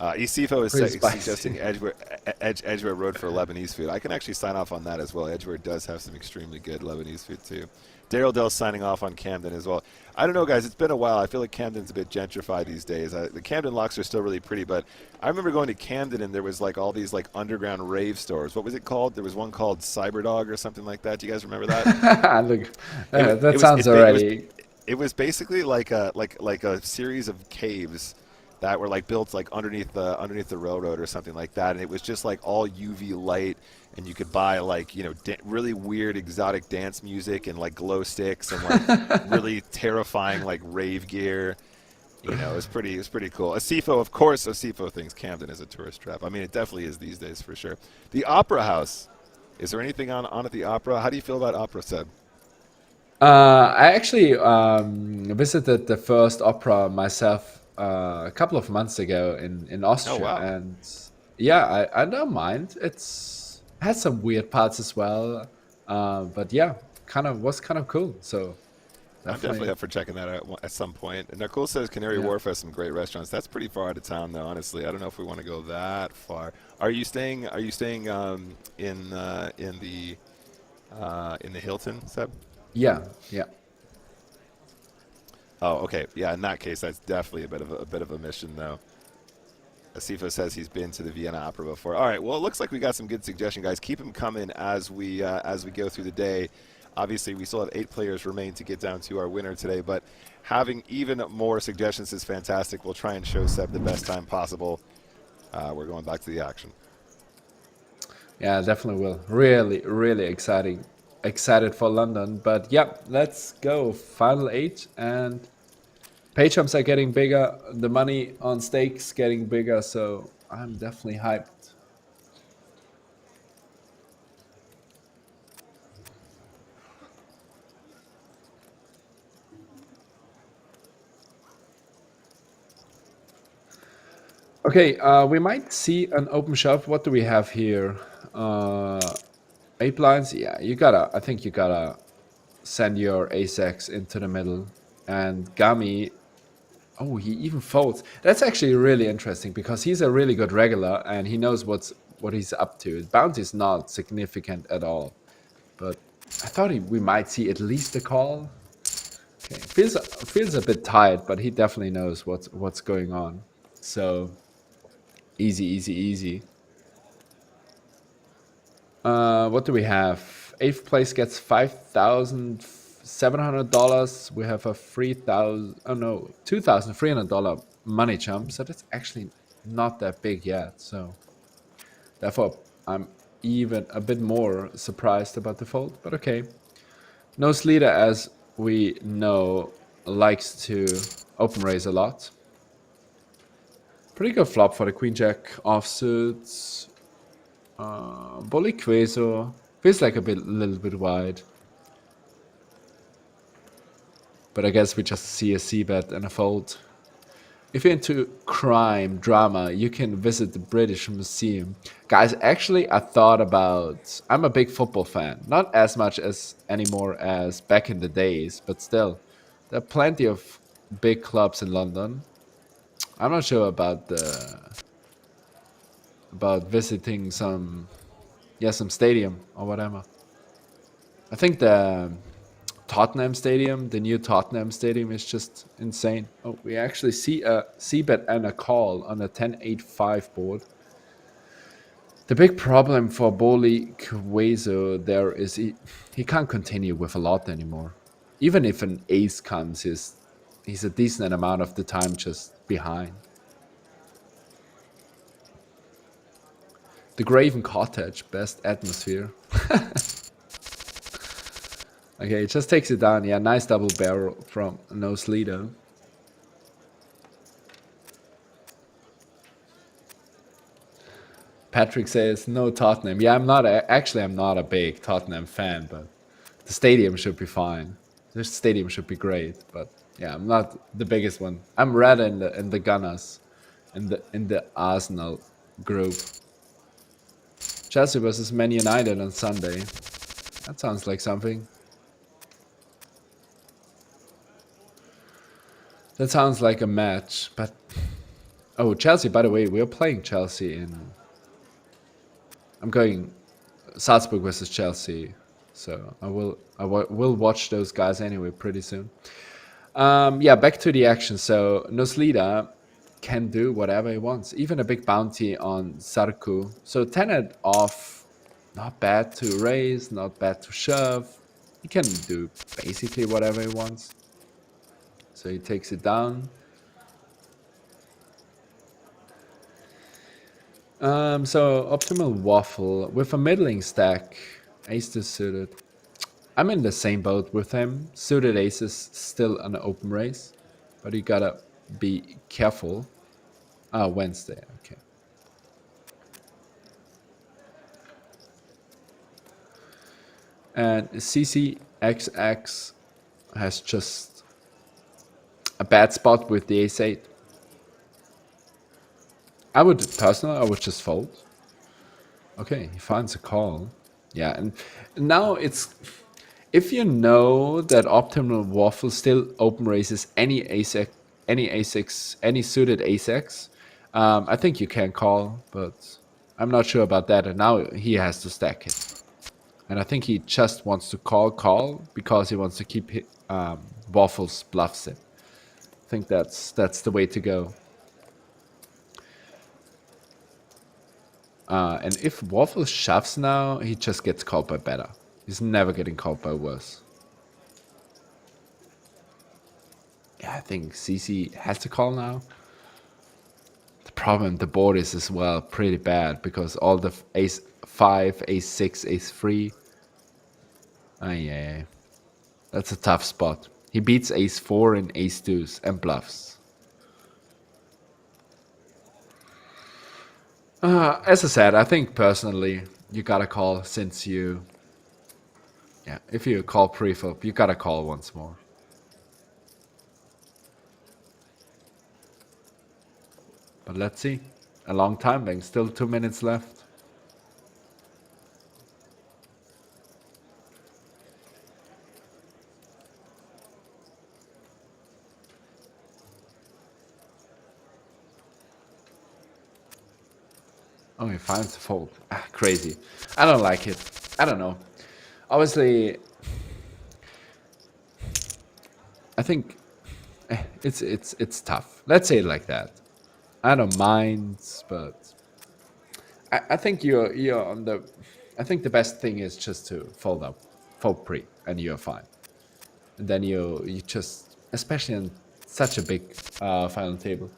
Isifo is Pretty suggesting spicy. Edgware Road for Lebanese food. I can actually sign off on that as well. Edgware does have some extremely good Lebanese food too. Daryl Dell's signing off on Camden as well. I don't know, guys. It's been a while. I feel like Camden's a bit gentrified these days. The Camden locks are still really pretty, but I remember going to Camden and there was all these underground rave stores. What was it called? There was one called Cyberdog or something like that. Do you guys remember that? Look, It was that sounds already. it was basically like a series of caves that were built underneath the railroad or something like that, and it was just all UV light, and you could buy really weird exotic dance music and glow sticks and really terrifying rave gear. You know, it's pretty cool. Asifo, of course, Asifo thinks Camden is a tourist trap. I mean, it definitely is these days for sure. The Opera House. Is there anything on at the Opera? How do you feel about Opera, Seb? I actually visited the first opera myself a couple of months ago in Oh Austria, wow, and yeah, I don't mind. It's has some weird parts as well, but yeah, kind of cool. So I'm definitely definitely, up for checking that out at some point. And Nicole says Canary yeah. Wharf has some great restaurants. That's pretty far out of town, though. Honestly, I don't know if we want to go that far. Are you staying? Are you staying in the Hilton, Seb? Yeah, yeah. Oh, okay. Yeah, in that case, that's definitely a bit of a mission, though. Asifa says he's been to the Vienna Opera before. All right. Well, it looks like we got some good suggestions, guys. Keep them coming as we go through the day. Obviously, we still have 8 players remain to get down to our winner today, but having even more suggestions is fantastic. We'll try and show Seb the best time possible. We're going back to the action. Yeah, definitely will. Really, really exciting. Excited for London. But yeah, let's go. Final 8, and pay jumps are getting bigger. The money on stakes getting bigger. So I'm definitely hyped. Okay, we might see an open shove. What do we have here? Uh, 8 blinds. Yeah, you gotta. I think you gotta send your ace-x into the middle. And Gami. Oh, he even folds. That's actually really interesting because he's a really good regular and he knows what he's up to. Bounty is not significant at all, but I thought we might see at least a call. Okay, feels a bit tight, but he definitely knows what's going on. So easy, easy, easy. What do we have? Eighth place gets $5,700. We have a 3,000. Oh no, $2,300 money jump. So that's actually not that big yet. So therefore, I'm even a bit more surprised about the fold. But okay, Nose leader, as we know, likes to open raise a lot. Pretty good flop for the queen jack offsuits. Bully Queso feels like little bit wide. But I guess we just see a c-bet and a fold. If you're into crime, drama, you can visit the British Museum. Guys, actually, I thought about... I'm a big football fan. Not as much as anymore as back in the days, but still. There are plenty of big clubs in London. I'm not sure about visiting some stadium or whatever. I think the Tottenham Stadium, the new Tottenham Stadium, is just insane. Oh, we actually see a c-bet and a call on a 10-8-5 board. The big problem for Boli Kwezo there is he can't continue with a lot anymore. Even if an ace comes, he's a decent amount of the time just behind. The Graven Cottage, best atmosphere. Okay, it just takes it down. Yeah, nice double barrel from Nose Leader. Patrick says no Tottenham. Yeah, I'm not a big Tottenham fan, but the stadium should be fine. The stadium should be great, but yeah, I'm not the biggest one. I'm rather in the Gunners, in the Arsenal group. Chelsea versus Man United on Sunday. That sounds like something. That sounds like a match, but oh, Chelsea. By the way, we're playing Chelsea in. I'm going Salzburg versus Chelsea, so I will watch those guys anyway pretty soon. Yeah, back to the action. So Noslida can do whatever he wants, even a big bounty on Sarku. So 10 off, not bad to raise, not bad to shove. He can do basically whatever he wants. So he takes it down. So optimal waffle with a middling stack, ace to suited. I'm in the same boat with him. Suited ace is still an open race, but you gotta be careful. Wednesday. Okay. And CCXX has just a bad spot with the ace-8. I would just fold. Okay, he finds a call. Yeah, and now it's... If you know that optimal waffle still open raises any ace-x, any suited ace-x, I think you can call, but I'm not sure about that. And now he has to stack it. And I think he just wants to call because he wants to keep Waffles bluffs it. I think that's the way to go. And if Waffles shoves now, he just gets called by better. He's never getting called by worse. Yeah, I think CC has to call now. The problem, the board is as well pretty bad because all the ace 5, ace 6, ace 3. Oh yeah, that's a tough spot. He beats ace 4 and ace 2s and bluffs. As I said, I think personally you gotta call since you... Yeah, if you call pre-flop, you gotta call once more. But let's see. A long time bank, still 2 minutes left. Oh, he finds the fold. Crazy. I don't like it. I don't know. Obviously, I think it's tough. Let's say it like that. I don't mind, but I think you're on the... I think the best thing is just to fold pre, and you're fine. And then you just, especially in such a big final table.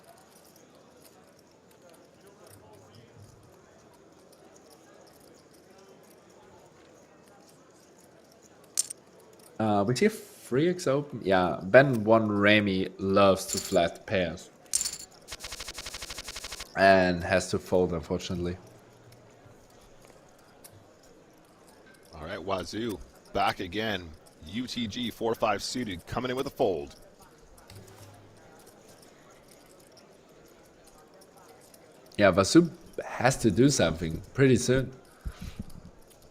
We see 3x open. Yeah, Ben 1 Remy loves to flat pairs. And has to fold, unfortunately. All right, Wazoo back again. UTG 4-5 suited coming in with a fold. Yeah, Vasu has to do something pretty soon.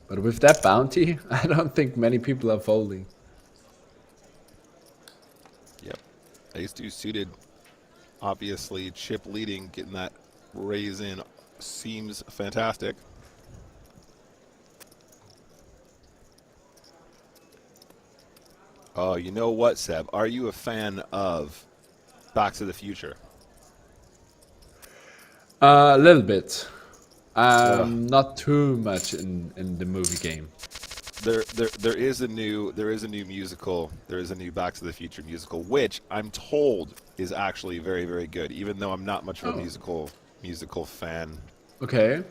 But with that bounty, I don't think many people are folding. Yep. Ace 2 suited. Obviously, chip leading, getting that raise in seems fantastic. Oh, you know what, Seb? Are you a fan of Back to the Future? A little bit. Not too much in the movie game. There is a new musical. There is a new Back to the Future musical, which I'm told is actually very, very good. Even though I'm not much of a musical fan. Okay,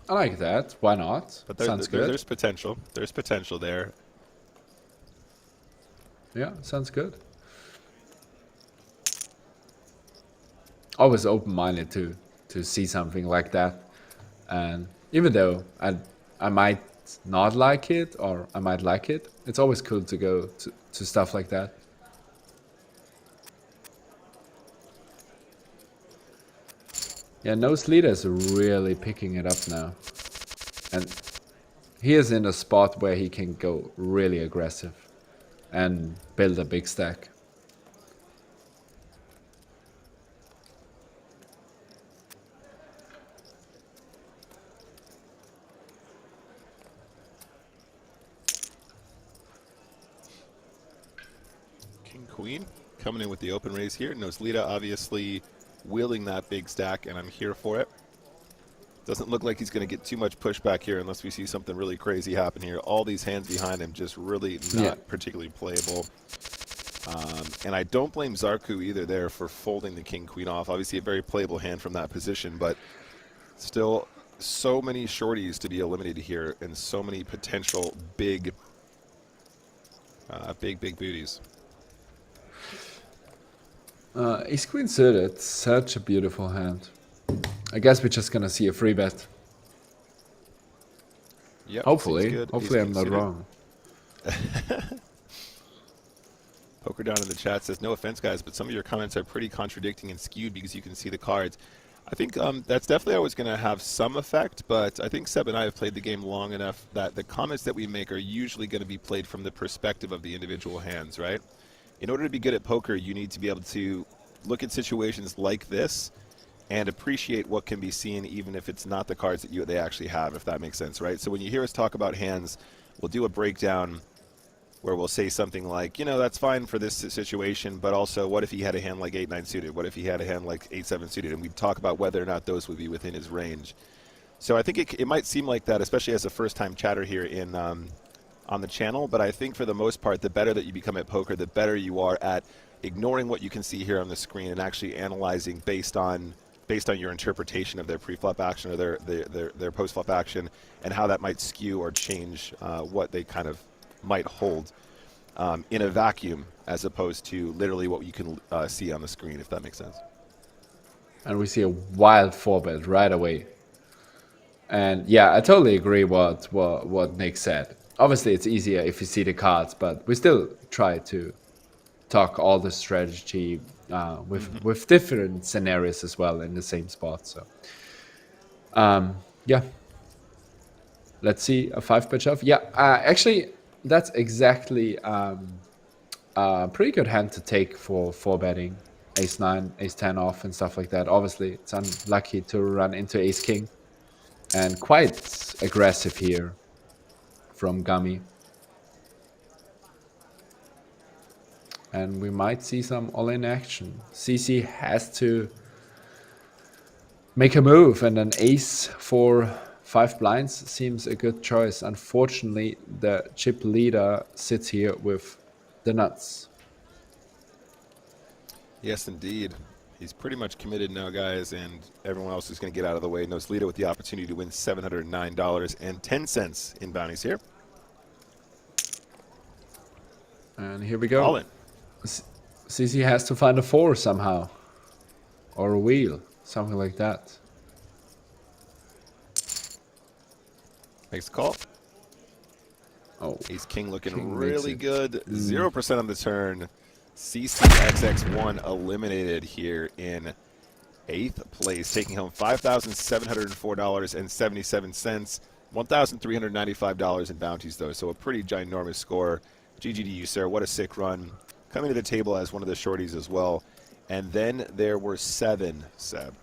I like that. Why not? But Sounds good. There's potential. There's potential there. Yeah, sounds good. Always open-minded to see something like that, and even though I might not like it or I might like it, it's always cool to go to stuff like that. Yeah, Nose Leader is really picking it up now, and he is in a spot where he can go really aggressive and build a big stack. King Queen coming in with the open raise here. Noslita obviously wielding that big stack, and I'm here for it. Doesn't look like he's going to get too much pushback here unless we see something really crazy happen here. All these hands behind him just really not particularly playable. And I don't blame Zarku either there for folding the King Queen off. Obviously a very playable hand from that position, but still so many shorties to be eliminated here and so many potential big booties. Ace Queen suited, such a beautiful hand. I guess we're just gonna see a free bet. Yep, seems Hopefully, good. hopefully I'm not Suited. wrong. Poker Down in the chat says, no offense, guys, but some of your comments are pretty contradicting and skewed because you can see the cards. I think that's definitely always going to have some effect, but I think Seb and I have played the game long enough that the comments that we make are usually going to be played from the perspective of the individual hands, right? In order to be good at poker, you need to be able to look at situations like this and appreciate what can be seen even if it's not the cards that they actually have, if that makes sense, right? So when you hear us talk about hands, we'll do a breakdown where we'll say something like, you know, that's fine for this situation, but also what if he had a hand like 8-9 suited? What if he had a hand like 8-7 suited? And we'd talk about whether or not those would be within his range. So I think it might seem like that, especially as a first-time chatter here in on the channel, but I think for the most part, the better that you become at poker, the better you are at ignoring what you can see here on the screen and actually analyzing based on your interpretation of their pre-flop action or their post-flop action and how that might skew or change what they kind of might hold in a vacuum as opposed to literally what you can see on the screen, if that makes sense. And we see a wild 4-bet right away. And yeah, I totally agree what Nick said. Obviously, it's easier if you see the cards, but we still try to talk all the strategy with different scenarios as well in the same spot. So, yeah. Let's see a 5-bet shove. Yeah, actually, that's exactly a pretty good hand to take for 4-betting. Ace-9, Ace-10 off and stuff like that. Obviously, it's unlucky to run into Ace-King. And quite aggressive here from Gummy. And we might see some all-in action. CC has to make a move, and an ace for 5 blinds seems a good choice. Unfortunately, the chip leader sits here with the nuts. Yes, indeed. He's pretty much committed now, guys, and everyone else is going to get out of the way. Noslita with the opportunity to win $709.10 in bounties here. And here we go. All in. CC has to find a 4 somehow. Or a wheel. Something like that. Makes the call. Oh, Ace King looking King really makes it. good. 0% on the turn. CCXX1 eliminated here in 8th place, taking home $5,704.77. $1,395 in bounties, though, so a pretty ginormous score. GG to you, sir. What a sick run. Coming to the table as one of the shorties as well. And then there were 7, Seb.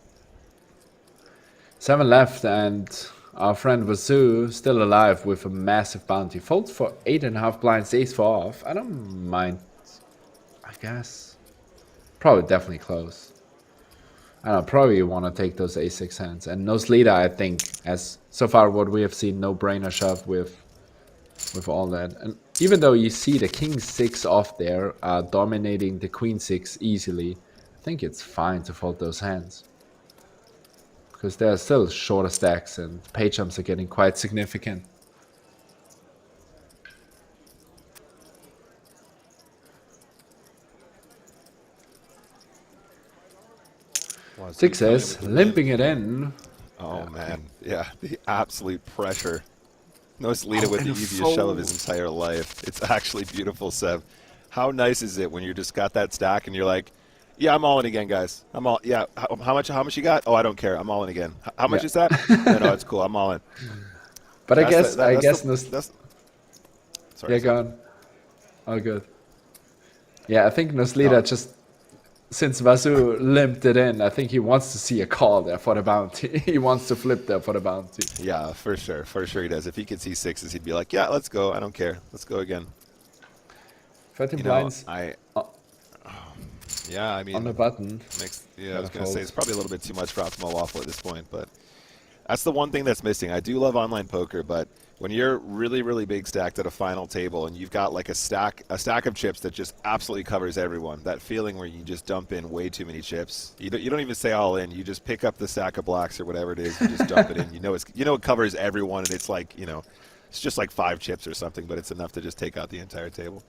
7 left, and our friend Vasu still alive with a massive bounty. Folds for 8.5 blinds, ace 4 off. I don't mind, I guess. Probably definitely close. I don't know, probably you want to take those a6 hands. And Noslita, I think, as so far what we have seen, no-brainer shove with all that. And even though you see the king 6 off there, dominating the queen 6 easily, I think it's fine to fold those hands. Because there are still shorter stacks and pay jumps are getting quite significant. Well, 6 is limping it in. Oh, man. Yeah, the absolute pressure. Noslita with the easiest shove of his entire life. It's actually beautiful, Seb. How nice is it when you just got that stack and you're like, yeah, I'm all in again, guys. I'm all, yeah. How much you got? Oh, I don't care. I'm all in again. How much is that? No, it's cool. I'm all in. But I guess, sorry, yeah, go on. All good. Yeah, I think Noslita just, since Vasu limped it in, I think he wants to see a call there for the bounty. He wants to flip there for the bounty. Yeah, for sure. For sure he does. If he could see 6s, he'd be like, yeah, let's go. I don't care. Let's go again. 13 blinds. Yeah, I mean, on the button. I was going to say it's probably a little bit too much for optimal waffle at this point, but that's the one thing that's missing. I do love online poker, but when you're really, really big stacked at a final table and you've got like a stack of chips that just absolutely covers everyone, that feeling where you just dump in way too many chips. You don't even say all in. You just pick up the stack of blacks or whatever it is and just dump it in. You know it covers everyone, and it's like, it's just like 5 chips or something, but it's enough to just take out the entire table.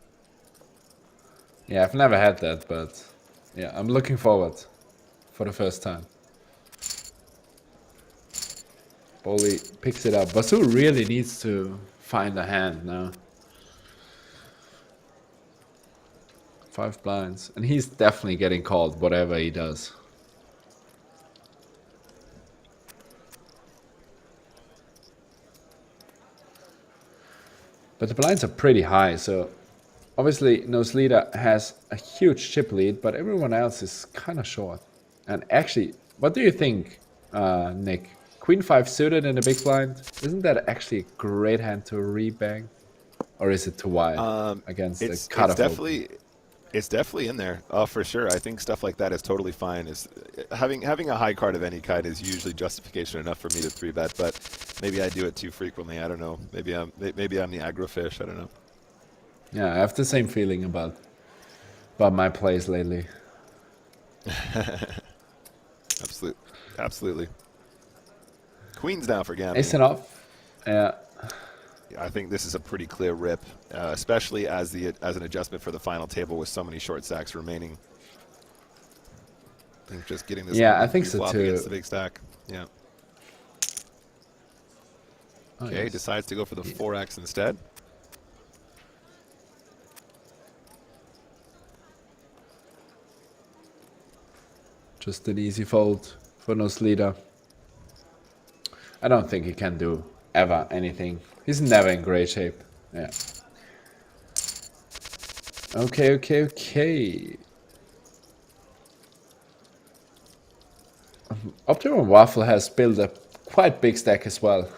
Yeah, I've never had that, but Yeah, I'm looking forward for the first time. Bowley picks it up. Vasu really needs to find a hand now. 5 blinds. And he's definitely getting called, whatever he does. But the blinds are pretty high, so obviously Nose Leader has a huge chip lead, but everyone else is kind of short. And actually, what do you think, Nick? Queen 5 suited in the big blind? Isn't that actually a great hand to rebank? Or is it too wide against the cutoff? It's definitely in there. Oh, for sure. I think stuff like that is totally fine. Is having a high card of any kind is usually justification enough for me to 3-bet, but maybe I do it too frequently. I don't know. Maybe I'm the aggro fish. I don't know. Yeah, I have the same feeling about my plays lately. Absolutely. Queen's down for gambling. Ace and off. Yeah. I think this is a pretty clear rip, especially as an adjustment for the final table with so many short stacks remaining. I think just getting this. Yeah, I think so too. Against the big stack. Yeah. Oh, Okay, yes. decides to go for the 4x instead. Just an easy fold for Nose Leader. I don't think he can do ever anything. He's never in great shape. Yeah. Okay. Optimum Waffle has built a quite big stack as well.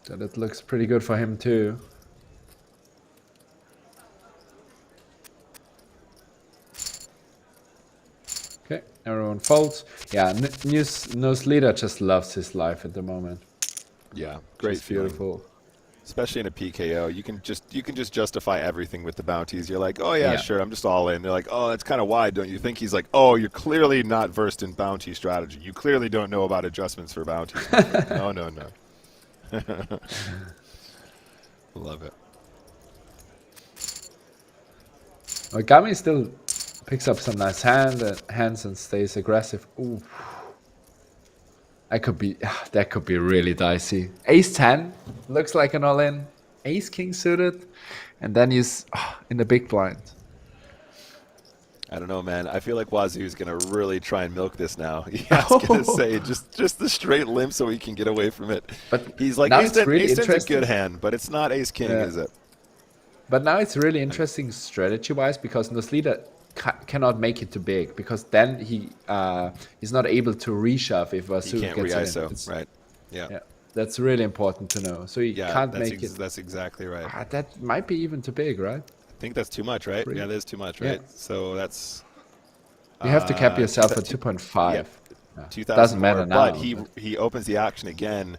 So that looks pretty good for him too. Okay, everyone folds. Yeah, Nose Leader just loves his life at the moment. Yeah, great feeling. Beautiful. Especially in a PKO, you can just justify everything with the bounties. You're like, oh yeah, sure, I'm just all in. They're like, oh, it's kind of wide, don't you think? He's like, oh, you're clearly not versed in bounty strategy. You clearly don't know about adjustments for bounties. No. Love it. Gami still picks up some nice hands and stays aggressive. Ooh. That could be really dicey. Ace 10 looks like an all-in. Ace King suited, and then he's in the big blind. I don't know, man. I feel like Wazoo's gonna really try and milk this now. Yeah, I was gonna say just the straight limp so he can get away from it. But he's like, Ace 10's a good hand, but it's not Ace King, is it? But now it's really interesting strategy-wise because Nose Leader cannot make it too big because then he's not able to reshove if Vasu gets re-ISO, right? Yeah, that's really important to know. So he can't make it. That's exactly right. That might be even too big, right? I think that's too much, right? Yeah, that is too much, right? So that's. You have to cap yourself at 2.5. Yeah, doesn't matter now. But he opens the action again.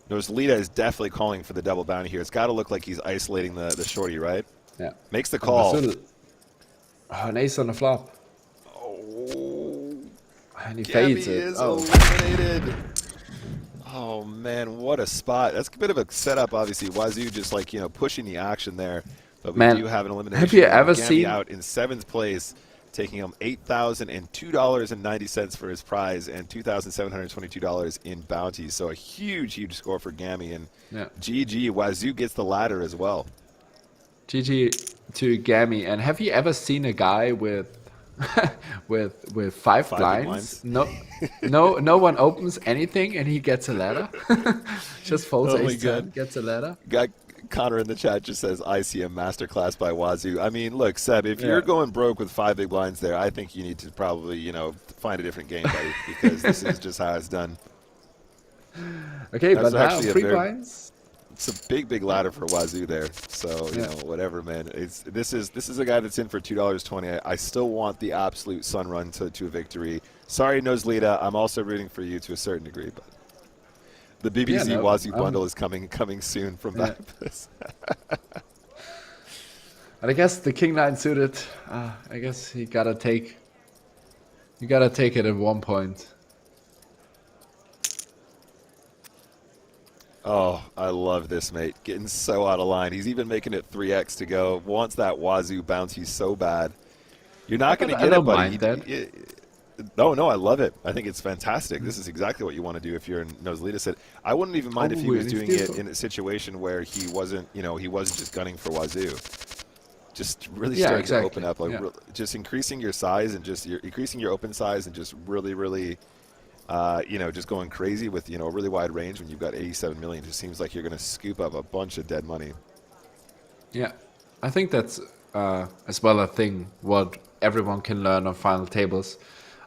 Nose Leader is definitely calling for the double bounty here. It's got to look like he's isolating the shorty, right? Yeah. Makes the call. An ace on the flop. Oh. And he fades it. Is eliminated. Oh, man, what a spot. That's a bit of a setup, obviously. Wazoo just, like, pushing the action there. But we do have an elimination. Have you ever seen... out in 7th place, taking him $8,002.90 for his prize and $2,722 in bounties. So a huge score for Gammy. And GG, Wazoo gets the ladder as well. GG to Gammy. And have you ever seen a guy with with five blinds? No one opens anything and he gets a ladder. Just folds ace 10, gets a ladder. Connor in the chat just says, I see a masterclass by Wazoo. I mean, look, Seb, if you're going broke with 5 big blinds there, I think you need to probably, find a different game, buddy, because this is just how it's done. Okay, but now 3 blinds? It's a big ladder for Wazoo there. So, whatever, man. This is a guy that's in for $2.20. I still want the absolute sun run to a victory. Sorry, Nose Leader. I'm also rooting for you to a certain degree, but the BBC Wazoo bundle is coming soon from that. And I guess the King 9 suited, I guess you gotta take it at one point. Oh, I love this, mate. Getting so out of line. He's even making it 3x to go. Wants that Wazoo bounty so bad. You're not going to I get it, don't buddy. mind that. No, I love it. I think it's fantastic. This is exactly what you want to do if you're in Nozlita said. I wouldn't even mind if he was doing it in a situation where he wasn't, he wasn't just gunning for wazoo. Just really starting to open up, like just increasing your size and just increasing your open size and just really, really, just going crazy with, a really wide range when you've got 87 million. It just seems like you're going to scoop up a bunch of dead money. Yeah, I think that's as well a thing what everyone can learn on final tables.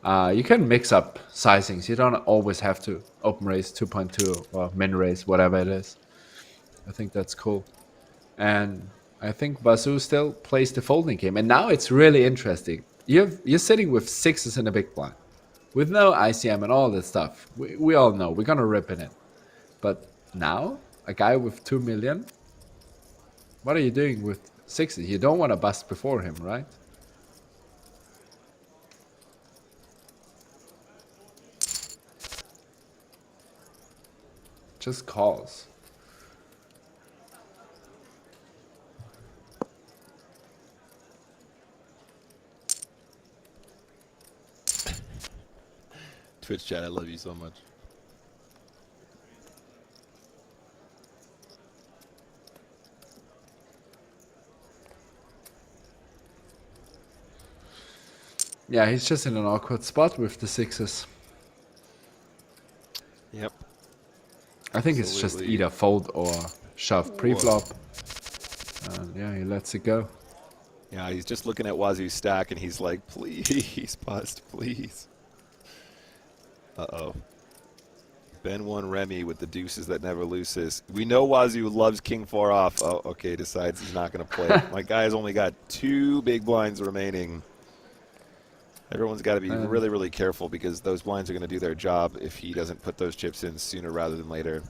You can mix up sizings. You don't always have to open raise 2.2 or min raise, whatever it is. I think that's cool. And I think Wazoo still plays the folding game. And now it's really interesting. You're sitting with sixes in a big blind with no ICM and all that stuff. We all know we're going to rip it in. But now, a guy with 2 million, what are you doing with sixes? You don't want to bust before him, right? Just calls. Twitch chat, I love you so much. Yeah, he's just in an awkward spot with the sixes. Yep. I think it's just either fold or shove pre-flop. Yeah, he lets it go. Yeah, he's just looking at Wazoo's stack and he's like, please, bust, please. Uh-oh. Ben 1 Remy with the deuces that never loses. We know Wazoo loves king 4 off. Oh, okay, decides he's not going to play. My guy's only got 2 big blinds remaining. Everyone's got to be really, really careful because those blinds are going to do their job if he doesn't put those chips in sooner rather than later.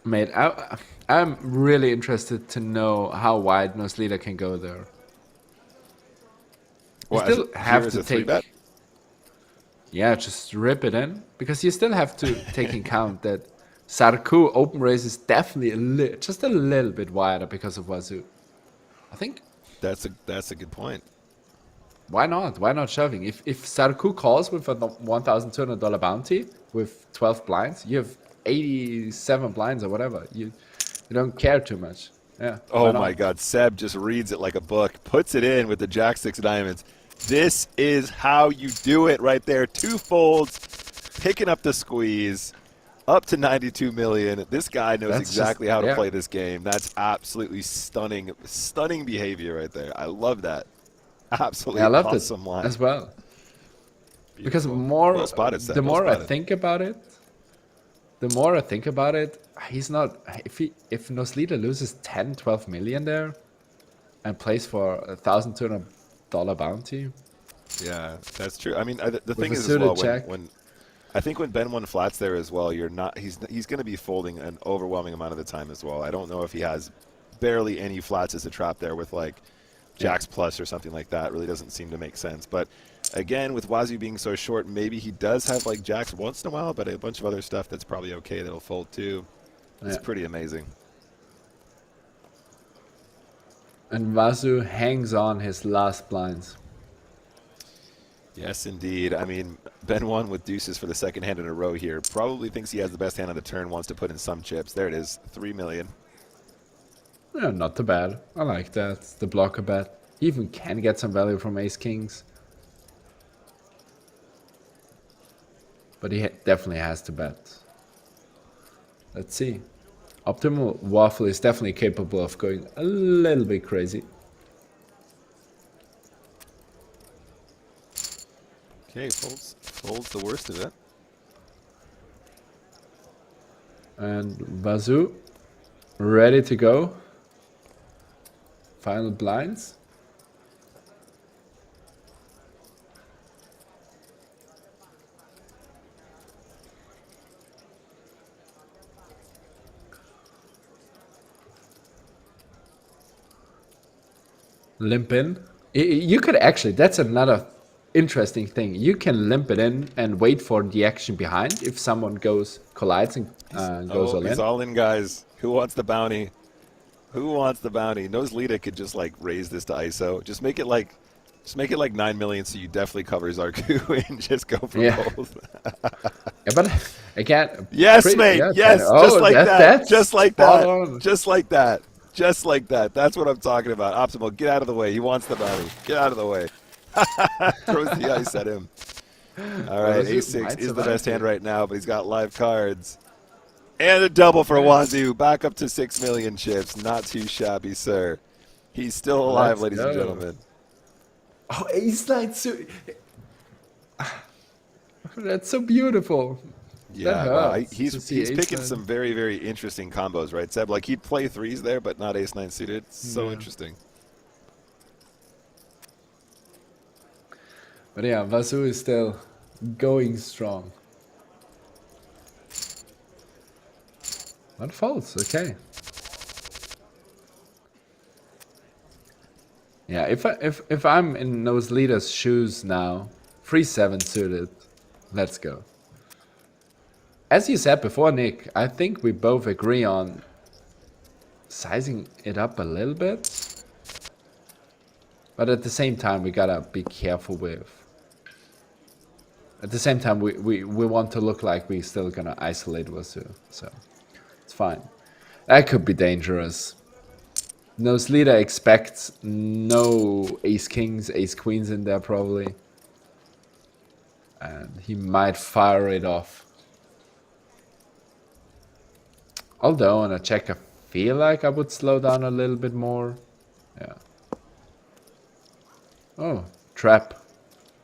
Mate, I'm really interested to know how wide Nozlita can go there. Well, you still have to take... Yeah, just rip it in. Because you still have to take in account that Sarku open raise is definitely just a little bit wider because of Wazoo. I think... That's a good point. Why not? Why not shoving? If Sarku calls with a $1,200 bounty with 12 blinds, you have 87 blinds or whatever. You don't care too much. Yeah. Oh my God, Seb just reads it like a book, puts it in with the Jack 6 diamonds. This is how you do it right there. 2 folds, picking up the squeeze, up to 92 million. This guy knows exactly how to play this game. That's absolutely stunning behavior right there. I love that. Absolutely awesome line as well. Beautiful. Because the more I think about it, he's not. If Nozlita loses 10, 12 million there, and plays for $1,200 bounty. Yeah, that's true. I mean, the thing is as well when I think when Ben 1 flats there as well, he's going to be folding an overwhelming amount of the time as well. I don't know if he has barely any flats as a trap there with like Jacks plus or something like that. Really doesn't seem to make sense. But again, with Wazoo being so short, maybe he does have like Jacks once in a while, but a bunch of other stuff that's probably okay that'll fold too. It's pretty amazing. And Wazoo hangs on his last blinds. Yes, indeed. I mean, Ben 1 with deuces for the second hand in a row here. Probably thinks he has the best hand on the turn, wants to put in some chips. There it is, 3 million. Yeah, not too bad. I like that. The blocker bet. He even can get some value from ace kings. But he definitely has to bet. Let's see. Optimal Waffle is definitely capable of going a little bit crazy. Okay, folds the worst of it. And Wazoo, ready to go. Final blinds. Limp in. You could actually, that's another interesting thing. You can limp it in and wait for the action behind if someone collides and goes all in. He's all in, guys. Who wants the bounty? Who wants the bounty? Nozlita could just like raise this to ISO. Just make it like Just make it like 9 million, so you definitely cover Zarku and just go for both. Yeah, but again, yes, mate. yeah, Yes, just like that. That's Just like spot that. on. Just like that. Just like that. That's what I'm talking about. Optimal, get out of the way. He wants the bounty. Get out of the way. Throws the ice at him. All right, A6 is the best hand right now, but he's got live cards. And a double for Wazoo. Back up to 6 million chips. Not too shabby, sir. He's still alive, ladies and gentlemen. Oh, ace-9 suited. That's so beautiful. Yeah, well, he's picking some very, very interesting combos, right, Seb? Like, he'd play threes there, but not ace-9 suited. It's so interesting. But yeah, Wazoo is still going strong. Not false, okay. Yeah, if I'm in those leaders' shoes now, 3-7 suited, let's go. As you said before, Nick, I think we both agree on sizing it up a little bit. But at the same time, we gotta be careful with. At the same time, we want to look like we're still gonna isolate Wazoo, so it's fine. That could be dangerous. Nose leader expects no ace kings, ace queens in there probably. And he might fire it off. Although on a check I feel like I would slow down a little bit more. Yeah. Oh, trap.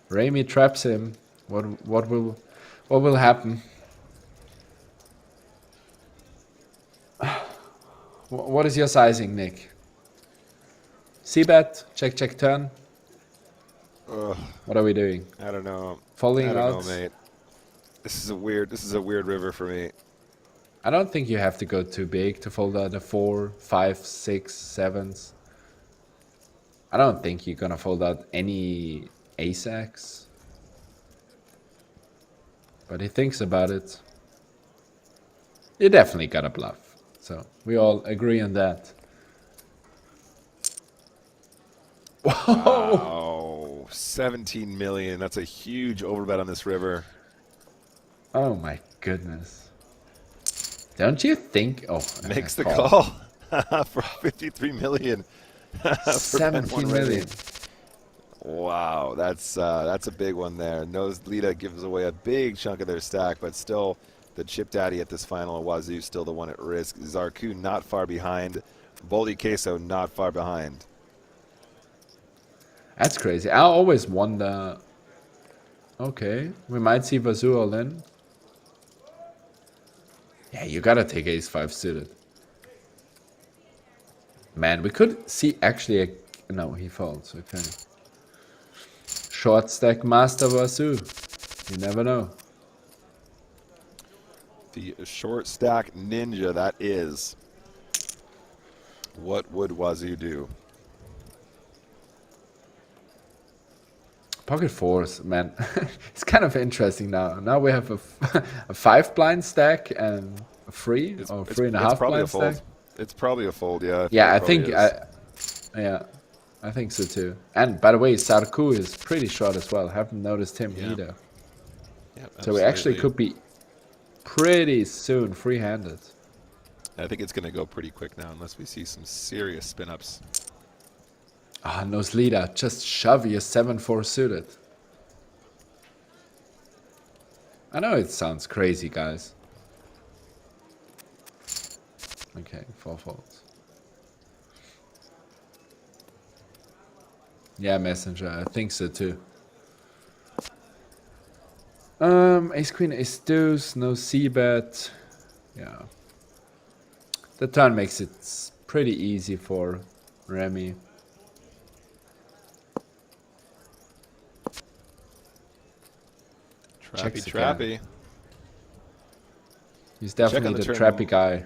Remy traps him. What will happen? What is your sizing, Nick? C-bet, check, turn. What are we doing? I don't know. Folding out? I don't know, mate. This is a weird river for me. I don't think you have to go too big to fold out the 4, 5, 6, 7s. I don't think you're gonna fold out any ace-x. But he thinks about it. You definitely gotta bluff. So we all agree on that. Wow, 17 million. That's a huge overbet on this river. Oh my goodness. Don't you think? Oh, makes the call for 53 million. For 17 million. Wow, that's a big one there. Nose Lita gives away a big chunk of their stack, but still the chip daddy at this final. Wazoo still the one at risk. Zarku not far behind. Boldy Queso not far behind. That's crazy. I always wonder. Okay, we might see Wazoo all in. Yeah, you gotta take ace-5 suited. Man, we could see actually a... No, he folds. Okay. Short stack master Wazoo. You never know. The short stack ninja, that is. What would Wazoo do? Pocket fours, man. It's kind of interesting now. Now we have a 5 blind stack and a 3 or 3.5 blind stack. It's probably a fold, yeah. Yeah, I think I think so too. And by the way, Zarku is pretty short as well. Haven't noticed him either. Yeah, so we actually could be pretty soon free-handed. I think it's going to go pretty quick now unless we see some serious spin-ups. Ah, nose leader, just shove your 7-4 suited. I know it sounds crazy, guys. Okay, 4 folds. Yeah, messenger, I think so too. Ace queen, ace deuce, no c-bet. Yeah. The turn makes it pretty easy for Remy. Trappy. He's definitely the trappy guy.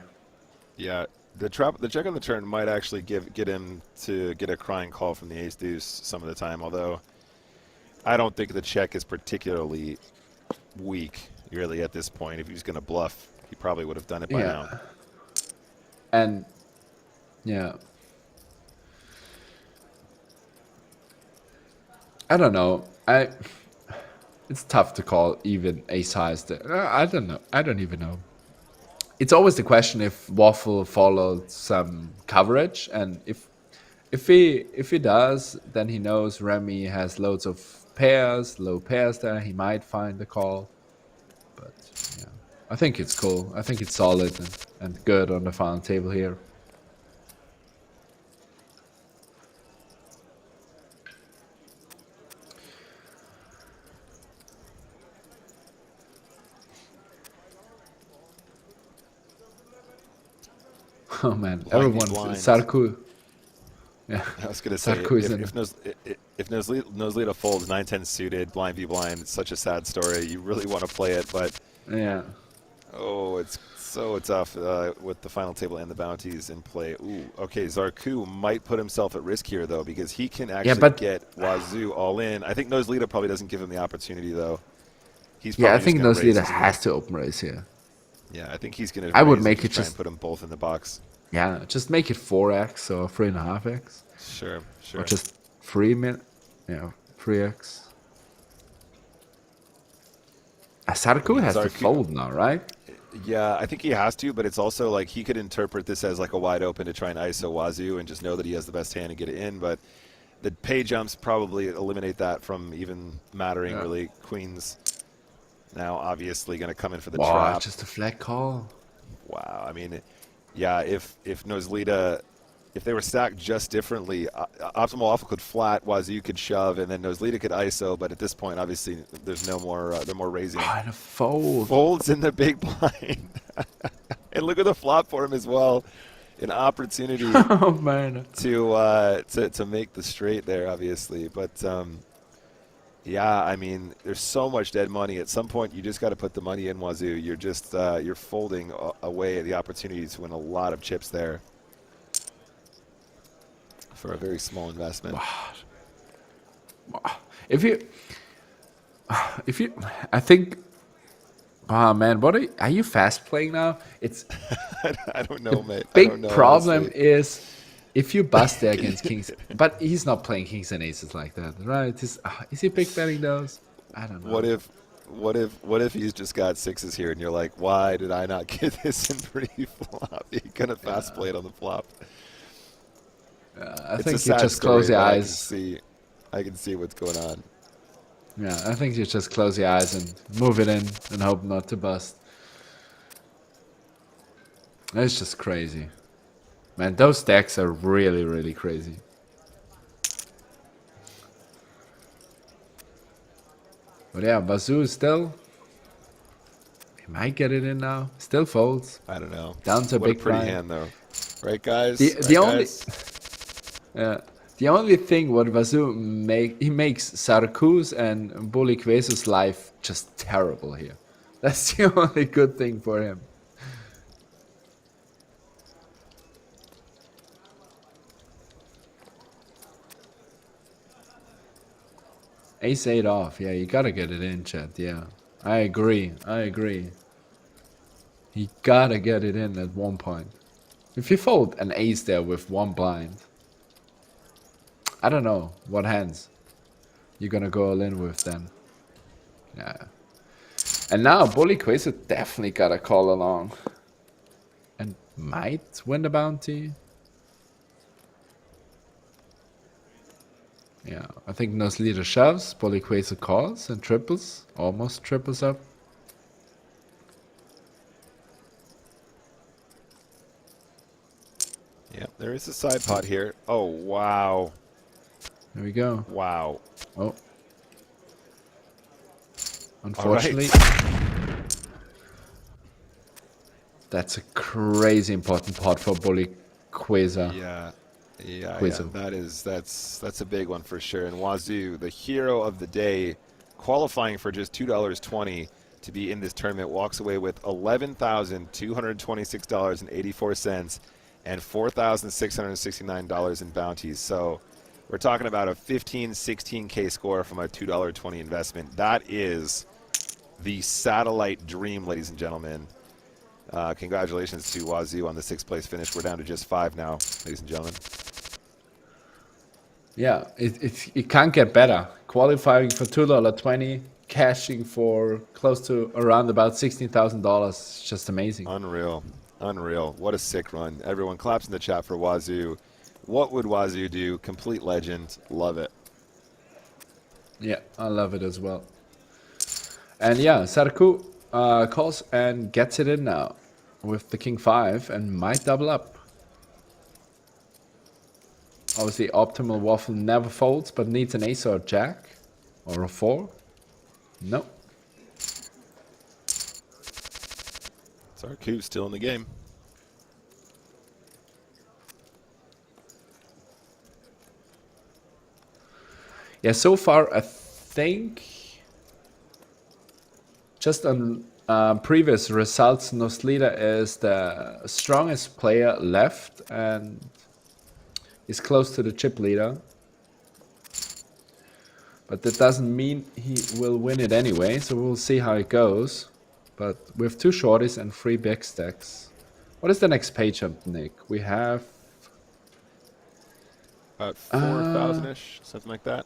Yeah, the check on the turn might actually get him to get a crying call from the ace deuce some of the time. Although I don't think the check is particularly weak really at this point. If he's going to bluff, he probably would have done it by now. And yeah. I don't know. It's tough to call even ace highs there. I don't know. I don't even know. It's always the question if Waffle followed some coverage, and if he does, then he knows Remy has loads of pairs, low pairs there. He might find the call, but yeah, I think it's cool. I think it's solid and good on the final table here. Oh man, Blind everyone, blinds. Sarku. Yeah, I was gonna say Sarku is in. if Nozlita folds 9-10 suited, blind v blind, it's such a sad story. You really want to play it, but Yeah. oh, it's so tough with the final table and the bounties in play. Ooh, okay, Zarku might put himself at risk here though, because he can actually but get Wazoo all in. I think Nozlita probably doesn't give him the opportunity though. He's Yeah, I probably think just gonna raise. Nozlita has to open raise here. Yeah, I think he's gonna I would raise make and it try and just put them both in the box. yeah, just make it 4x or 3.5x. Sure. Or just 3x. Sarku has to fold now, right? Yeah, I think he has to, but it's also like he could interpret this as like a wide open to try and ISO Wazoo and just know that he has the best hand and get it in. But the pay jumps probably eliminate that from even mattering really. Queens now obviously going to come in for the trap. Just a flat call. Wow, I mean, yeah, if Nozlita, if they were stacked just differently, Optimal Waffle could flat, Wazoo could shove, and then Nozlita could ISO. But at this point, obviously, there's no more. They're more raising. And a fold. Folds in the big blind, and look at the flop for him as well. An opportunity Oh man. to make the straight there, obviously. But yeah, I mean, there's so much dead money. At some point, you just got to put the money in Wazoo. You're just you're folding away the opportunity to win a lot of chips there for a very small investment. If you, I think, oh man, what are you fast playing now? It's I don't know, mate. I big don't know, problem honestly. is if you bust there against kings, but he's not playing kings and aces like that, right? Is he big betting those? I don't know. What if he's just got sixes here and you're like, why did I not get this in pre-flop? You're gonna fast play it on the flop. I think you just close your eyes. I can see what's going on. Yeah, I think you just close your eyes and move it in and hope not to bust. It's just crazy. Man, those stacks are really, really crazy. But yeah, Wazoo still. He might get it in now. Still folds. I don't know. Down to what big a pretty blind. hand, though. Right, guys? The only... Yeah. The only thing what Wazoo makes Sarku's and Bolikwesu's life just terrible here. That's the only good thing for him. Ace 8 off. Yeah, you gotta get it in, chat. Yeah. I agree. You gotta get it in at one point. If you fold an ace there with one blind, I don't know what hands you're gonna go all in with then. Yeah. And now Bolikwesu definitely gotta call along. And might win the bounty. Yeah, I think Nozlita shoves, Bolikwesu calls and triples. Almost triples up. Yeah, there is a side pot here. Oh, wow. There we go. Wow. Oh. Unfortunately. That's a crazy important pot for Bolikwesu. Yeah. That's a big one for sure. And Wazoo, the hero of the day, qualifying for just $2.20 to be in this tournament, walks away with $11,226.84 and $4,669 in bounties. So we're talking about a 16K score from a $2.20 investment. That is the satellite dream, ladies and gentlemen. Congratulations to Wazoo on the 6th place finish. We're down to just 5 now, ladies and gentlemen. Yeah, it can't get better. qualifying for $2.20, cashing for close to around about $16,000. It's just amazing. Unreal. Unreal. What a sick run. Everyone claps in the chat for Wazoo. What would Wazoo do? Complete legend. Love it. Yeah, I love it as well. And yeah, Sarku calls and gets it in now with the king 5 and might double up. Obviously, optimal waffle never folds, but needs an ace or a jack or a 4. No. Sarku still in the game. Yeah, so far I think just on previous results, Noslida is the strongest player left and is close to the chip leader. But that doesn't mean he will win it anyway, so we'll see how it goes. But with 2 shorties and 3 big stacks. What is the next page up, Nick? We have... About 4,000-ish, something like that.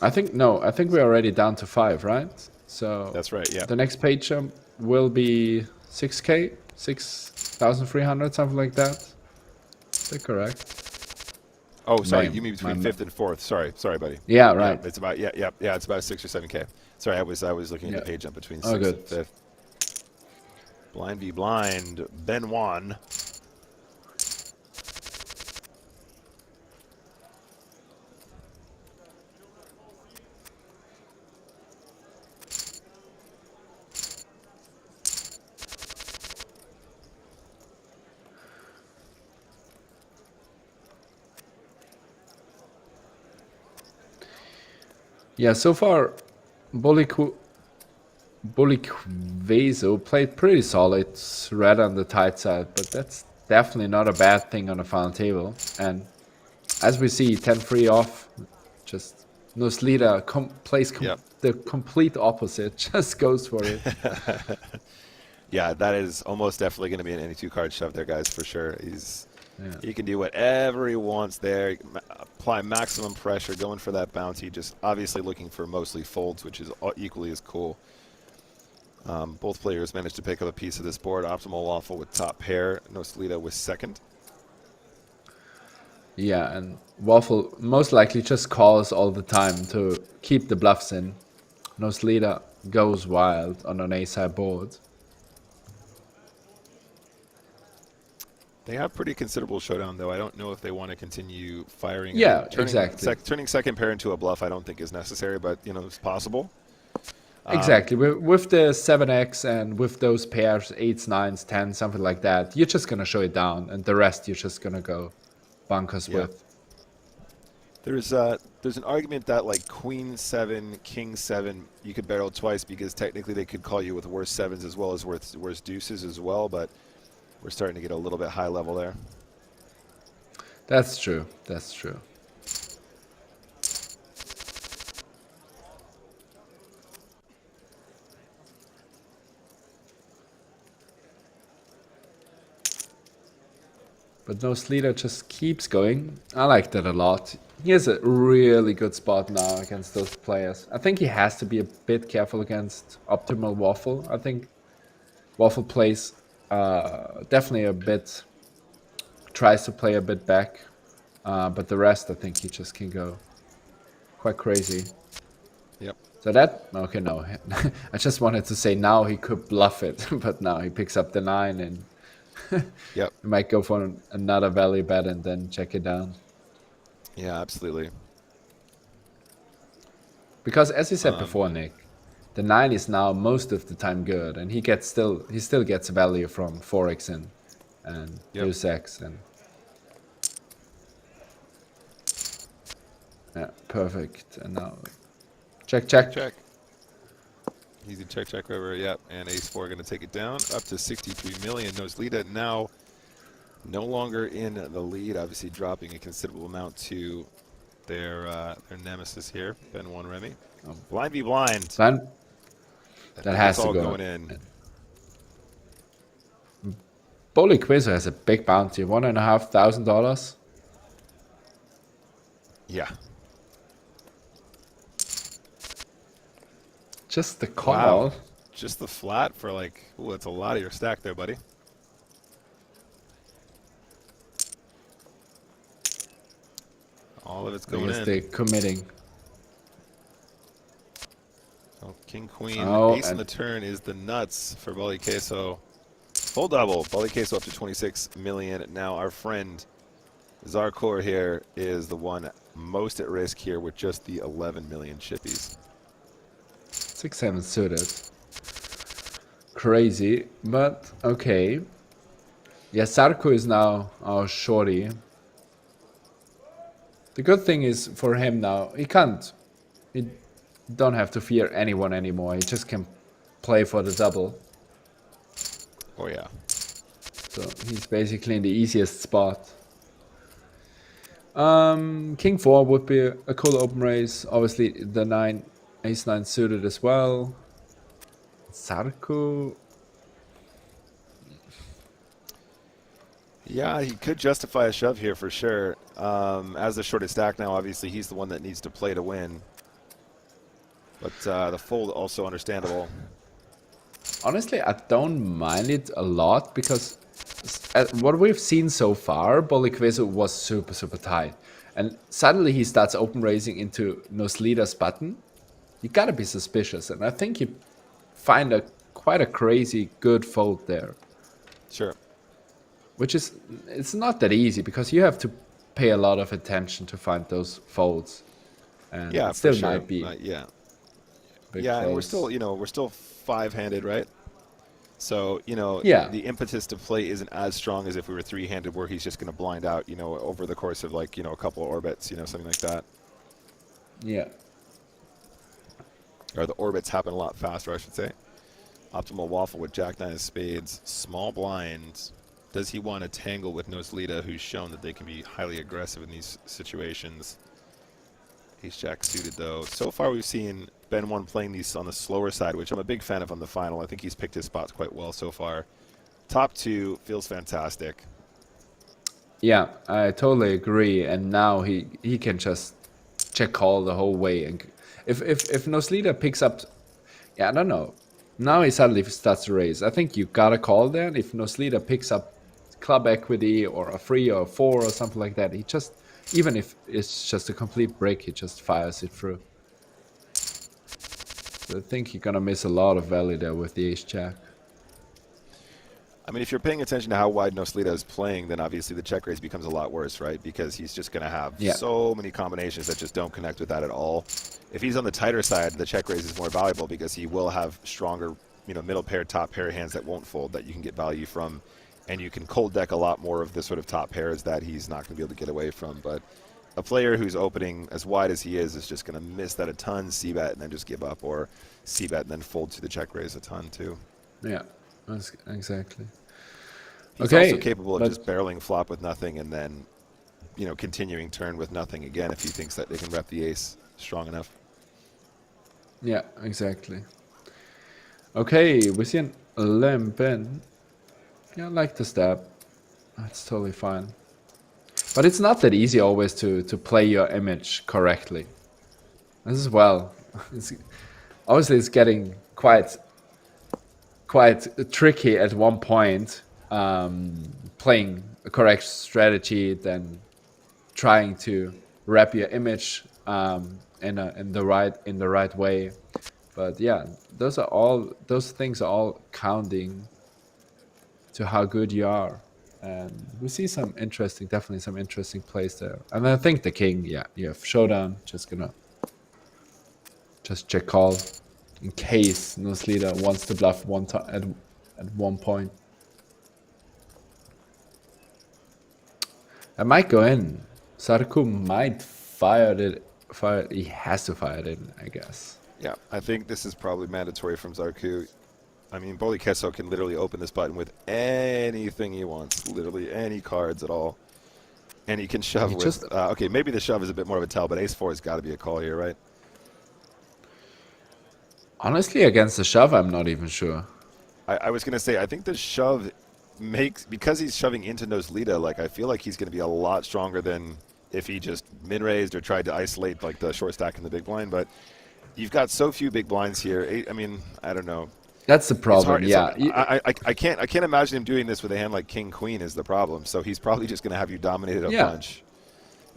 I think we're already down to 5, right? So that's right, yeah. The next page jump will be 6K, 6,300, something like that. Is that correct? Oh, sorry, you mean between 5th and 4th. Sorry, buddy. Yeah, right. Yeah, it's about it's about 6 or 7K. Sorry, I was looking at the page jump between 6th and 5th. Blind v blind, Ben Wan. Yeah, so far, Bolikvezo played pretty solid, red on the tight side, but that's definitely not a bad thing on the final table. And as we see, 10-3 off, just Noslida plays the complete opposite, just goes for it. Yeah, that is almost definitely going to be an any 2 card shove there, guys, for sure. He can do whatever he wants there, apply maximum pressure, going for that bounty, just obviously looking for mostly folds, which is equally as cool. Both players managed to pick up a piece of this board. Optimal Waffle with top pair, Noslida with second. Yeah, and Waffle most likely just calls all the time to keep the bluffs in. Noslida goes wild on an ace-high board. They have pretty considerable showdown, though. I don't know if they want to continue firing. Yeah, exactly. Turning second pair into a bluff, I don't think is necessary, but it's possible. Exactly. With the 7x and with those pairs, 8s, 9s, 10s, something like that, you're just going to show it down, and the rest you're just going to go bunkers with. There's an argument that like Queen 7, King 7, you could barrel twice because technically they could call you with worse 7s as well as worse deuces as well, but we're starting to get a little bit high level there. That's true. That's true. But Noslida just keeps going. I like that a lot. He has a really good spot now against those players. I think he has to be a bit careful against optimal Waffle. I think Waffle plays definitely a bit, tries to play a bit back. But the rest, I think he just can go quite crazy. Yep. So that, okay, no. I just wanted to say now he could bluff it. But now he picks up the 9 and yep. You might go for another value bet and then check it down. Yeah, absolutely. Because as you said before, Nick, the 9 is now most of the time good, and he still gets value from 4x and deuce x and yeah, perfect. And now check. Easy check river, yep. And ace 4 going to take it down up to 63 million. Noslida now no longer in the lead, obviously dropping a considerable amount to their nemesis here, Ben 1 Remy. Blind v blind. That has to all go going in. Bolikvezo has a big bounty, $1,500. Yeah. Just the Wow. call. Just the flat for like, ooh, that's a lot of your stack there, buddy. All of it's I going guess in. they're committing. Oh, King, Queen, Oh, Ace on and the turn is the nuts for Bully Queso. Full double. Bully Queso up to 26 million. Now our friend Zarkor here is the one most at risk here with just the 11 million chippies. 6-7 suited. Crazy, but okay. Yeah, Sarko is now our shorty. The good thing is for him now, he don't have to fear anyone anymore. He just can play for the double. Oh yeah. So he's basically in the easiest spot. King 4 would be a cool open race. Obviously the 9, Ace 9 suited as well. Sarko. Yeah, he could justify a shove here for sure. As the shortest stack now, obviously he's the one that needs to play to win. But the fold also understandable. Honestly, I don't mind it a lot because what we've seen so far, Bolikwezo was super, super tight. And suddenly he starts open raising into Noslida's button. You gotta be suspicious. And I think you find quite a crazy good fold there. Sure. Which is, it's not that easy because you have to pay a lot of attention to find those folds. And Yeah, it still for sure. might be. Yeah. Big And we're close. still, we're still five-handed, right? So, Yeah. the impetus to play isn't as strong as if we were three-handed where he's just going to blind out, over the course of like, a couple of orbits, something like that. Yeah. Or the orbits happen a lot faster, I should say. Optimal waffle with Jack 9 of spades. Small blind. Does he want to tangle with Noslita, who's shown that they can be highly aggressive in these situations? Ace Jack suited, though. So far, we've seen Ben 1 playing these on the slower side, which I'm a big fan of on the final. I think he's picked his spots quite well so far. Top 2 feels fantastic. Yeah, I totally agree. And now he can just check call the whole way. And if Noslita picks up, yeah, I don't know. Now he suddenly starts to raise. I think you gotta call there. If Noslita picks up club equity or a 3 or a 4 or something like that, he just, even if it's just a complete break, he just fires it through. So I think you're gonna miss a lot of value there with the ace jack. I mean, if you're paying attention to how wide Noslita is playing, then obviously the check raise becomes a lot worse, right? Because he's just going to have so many combinations that just don't connect with that at all. If he's on the tighter side, the check raise is more valuable because he will have stronger, middle pair, top pair hands that won't fold that you can get value from. And you can cold deck a lot more of the sort of top pairs that he's not going to be able to get away from. But a player who's opening as wide as he is just going to miss that a ton, c-bet, and then just give up, or c-bet and then fold to the check raise a ton too. Yeah, exactly. He's also capable of just barreling flop with nothing and then, continuing turn with nothing again if he thinks that they can rep the ace strong enough. Yeah, exactly. Okay, we see an lempen. Yeah, I like the stab. That's totally fine. But it's not that easy always to play your image correctly. As well. Obviously, it's getting quite tricky at one point. Playing a correct strategy, then trying to wrap your image in the right way. But yeah, those things are all counting to how good you are. And we see definitely some interesting plays there. And I think the king, yeah, you have showdown, just check call in case Noslita wants to bluff at one point. I might go in. Sarku might fire it. He has to fire it in, I guess. Yeah, I think this is probably mandatory from Zarku. I mean, Boli Kesso can literally open this button with anything he wants, literally any cards at all. And he can shove with... okay, maybe the shove is a bit more of a tell, but ace-4 has got to be a call here, right? Honestly, against the shove, I'm not even sure. I was going to say, I think the shove makes... Because he's shoving into Noslita, like, I feel like he's going to be a lot stronger than if he just min-raised or tried to isolate, like, the short stack in the big blind, but... you've got so few big blinds here. I mean, I don't know. That's the It's hard. problem. Yeah. I can't imagine him doing this with a hand like King Queen is the problem. So he's probably just going to have you dominated a Yeah. bunch.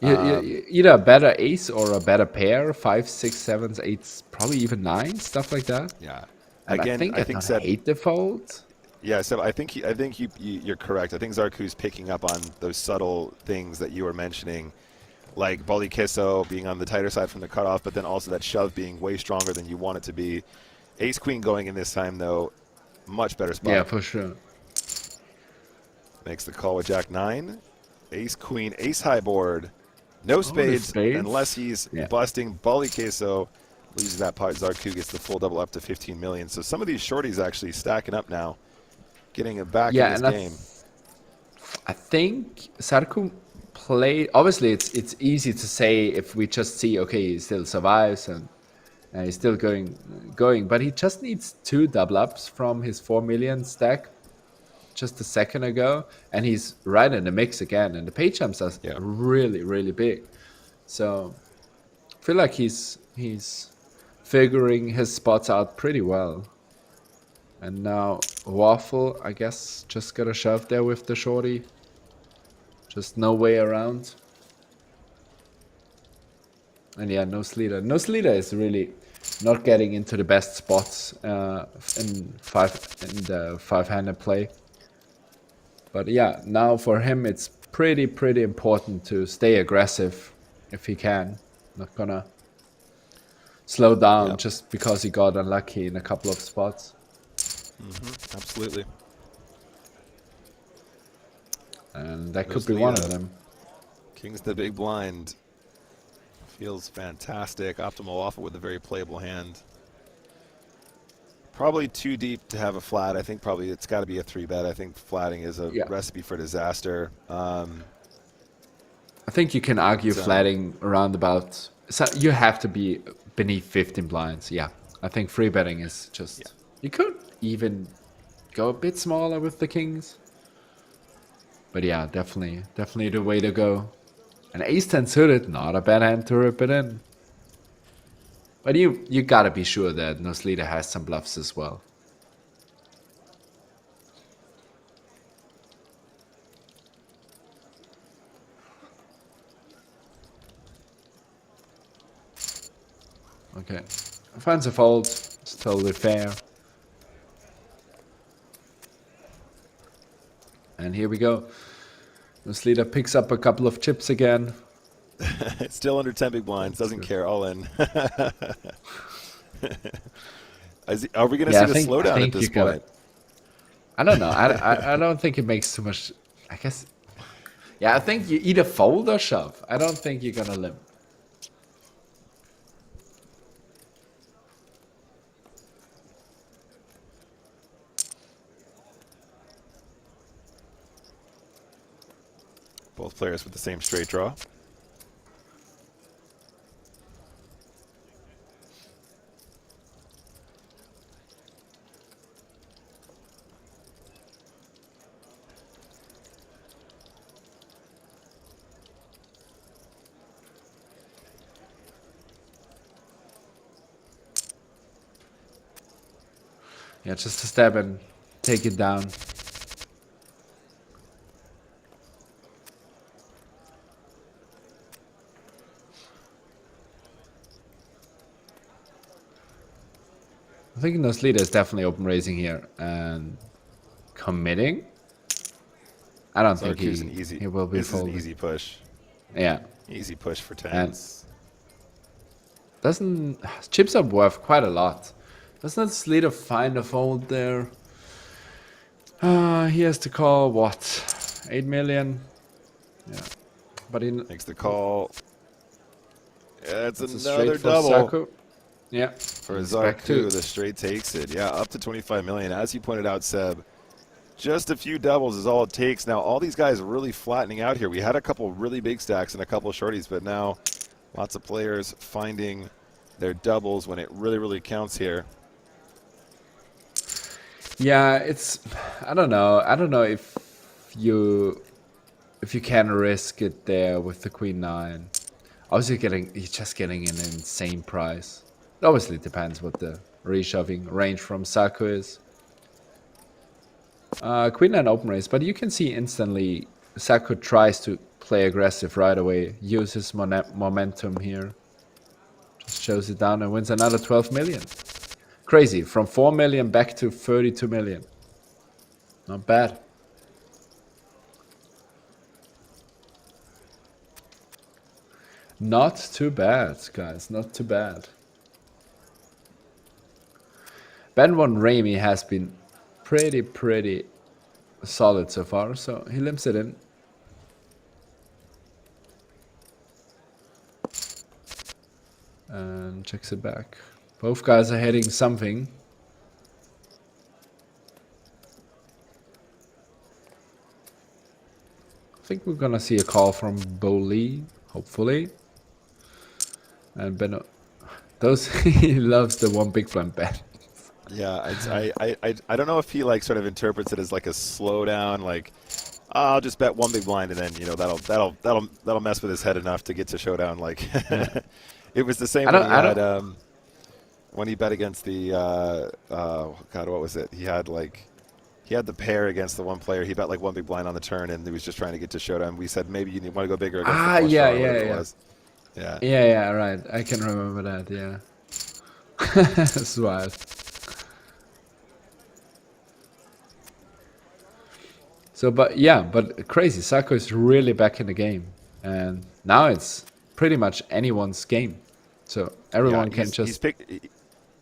Either a better ace or a better pair, 5, 6, 7s, 8s, probably even 9s, stuff like that. Yeah. And Again, I I think don't Seb. hate the fold. Yeah, Seb. I think you're correct. I think Zarku's picking up on those subtle things that you were mentioning, like Bully Kisso being on the tighter side from the cutoff, but then also that shove being way stronger than you want it to be. Ace Queen going in this time though, much better spot. Yeah, for sure. Makes the call with Jack 9. Ace Queen, Ace high board. No spades, unless he's busting Bully Queso. Loses that pot. Zarku gets the full double up to 15 million. So some of these shorties actually stacking up now, getting it back in this game. I think Zarku play. Obviously, it's easy to say if we just see okay, he still survives and he's still going, but he just needs 2 double ups from his 4 million stack just a second ago, and he's right in the mix again. And the pay jumps are really, really big. So I feel like he's figuring his spots out pretty well. And now Waffle, I guess, just got a shove there with the shorty. Just no way around. And yeah, no Sleater. No Sleater is really not getting into the best spots in the 5-handed play. But yeah, now for him it's pretty important to stay aggressive if he can. Not gonna slow down just because he got unlucky in a couple of spots. Absolutely. And that could be one of them. King's the big blind. Feels fantastic. Optimal Waffle with a very playable hand. Probably too deep to have a flat. I think probably it's got to be a 3-bet. I think flatting is a recipe for disaster. I think you can argue flatting around about. So you have to be beneath 15 blinds. Yeah, I think free betting is just. You could even go a bit smaller with the kings. But yeah, definitely the way to go. And ace-10 suited, not a bad hand to rip it in. But you gotta be sure that Nosleader has some bluffs as well. Okay, finds a fold. It's totally fair. And here we go. Nosleader picks up a couple of chips again. It's still under 10 big blinds. Doesn't care. All in. Are we going to see the slowdown at this point? I don't know. I don't think it makes too much. I guess. Yeah, I think you either fold or shove. I don't think you're going to limp. Both players with the same straight draw. Yeah, just a stab and take it down. I think Nosleader is definitely open raising here and committing. I don't think he will be folding. This is an easy push. Yeah. Easy push for tens. Chips are worth quite a lot. Doesn't Nosleader find a fold there? He has to call what? 8 million? Yeah. But he makes the call. Yeah, it's another double. Zarku. Yeah. For Zarku, the straight takes it. Yeah, up to 25 million. As you pointed out, Seb, just a few doubles is all it takes. Now, all these guys are really flattening out here. We had a couple really big stacks and a couple of shorties, but now lots of players finding their doubles when it really counts here. Yeah, I don't know. I don't know if you can risk it there with the Queen 9. Obviously, you're just getting an insane price. Obviously, it depends what the reshoving range from Sarko is. Queen 9 open race, but you can see instantly Sarko tries to play aggressive right away, uses momentum here. Just shows it down and wins another 12 million. Crazy, from 4 million back to 32 million. Not bad. Not too bad, guys, not too bad. Ben Von Ramey has been pretty solid so far, so he limps it in. And checks it back. Both guys are hitting something. I think we're gonna see a call from Bowley, hopefully. And Ben, he loves the one big blind bet. Yeah, I don't know if he like sort of interprets it as like a slowdown, like I'll just bet one big blind and then that'll mess with his head enough to get to showdown. Like it was the same when he bet against the God, what was it? He had the pair against the one player. He bet like one big blind on the turn and he was just trying to get to showdown. We said maybe you want to go bigger against the flush draw or whatever it was. Yeah, right. I can remember that. Yeah, that's wild. So, but crazy. Sarko is really back in the game, and now it's pretty much anyone's game. So everyone can just.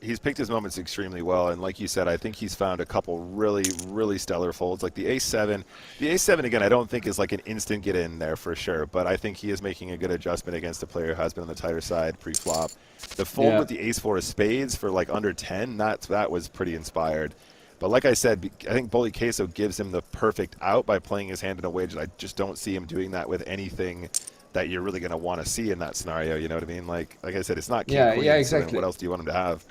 He's picked his moments extremely well, and like you said, I think he's found a couple really stellar folds. Like the ace-7. The ace-7 again, I don't think is like an instant get in there for sure, but I think he is making a good adjustment against a player who has been on the tighter side pre-flop. The fold with the ace-4 of spades for like under 10, that was pretty inspired. But like I said, I think Bully Queso gives him the perfect out by playing his hand in a way that I just don't see him doing that with anything that you're really going to want to see in that scenario. You know what I mean? Like I said, it's not king queen. Exactly. So what else do you want him to have?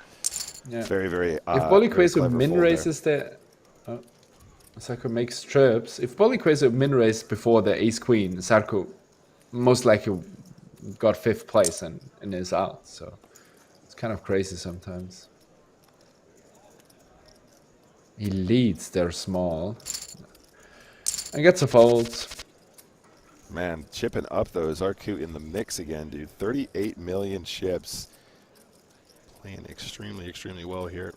Yeah. Very. If Bully Queso min raises Sarko makes trips. If Bully Queso min raised before the ace queen, Sarko most likely got 5th place and is out. So it's kind of crazy sometimes. He leads their small and gets a fold. Man, chipping up though. Zarku in the mix again, dude. 38 million chips. Playing extremely well here.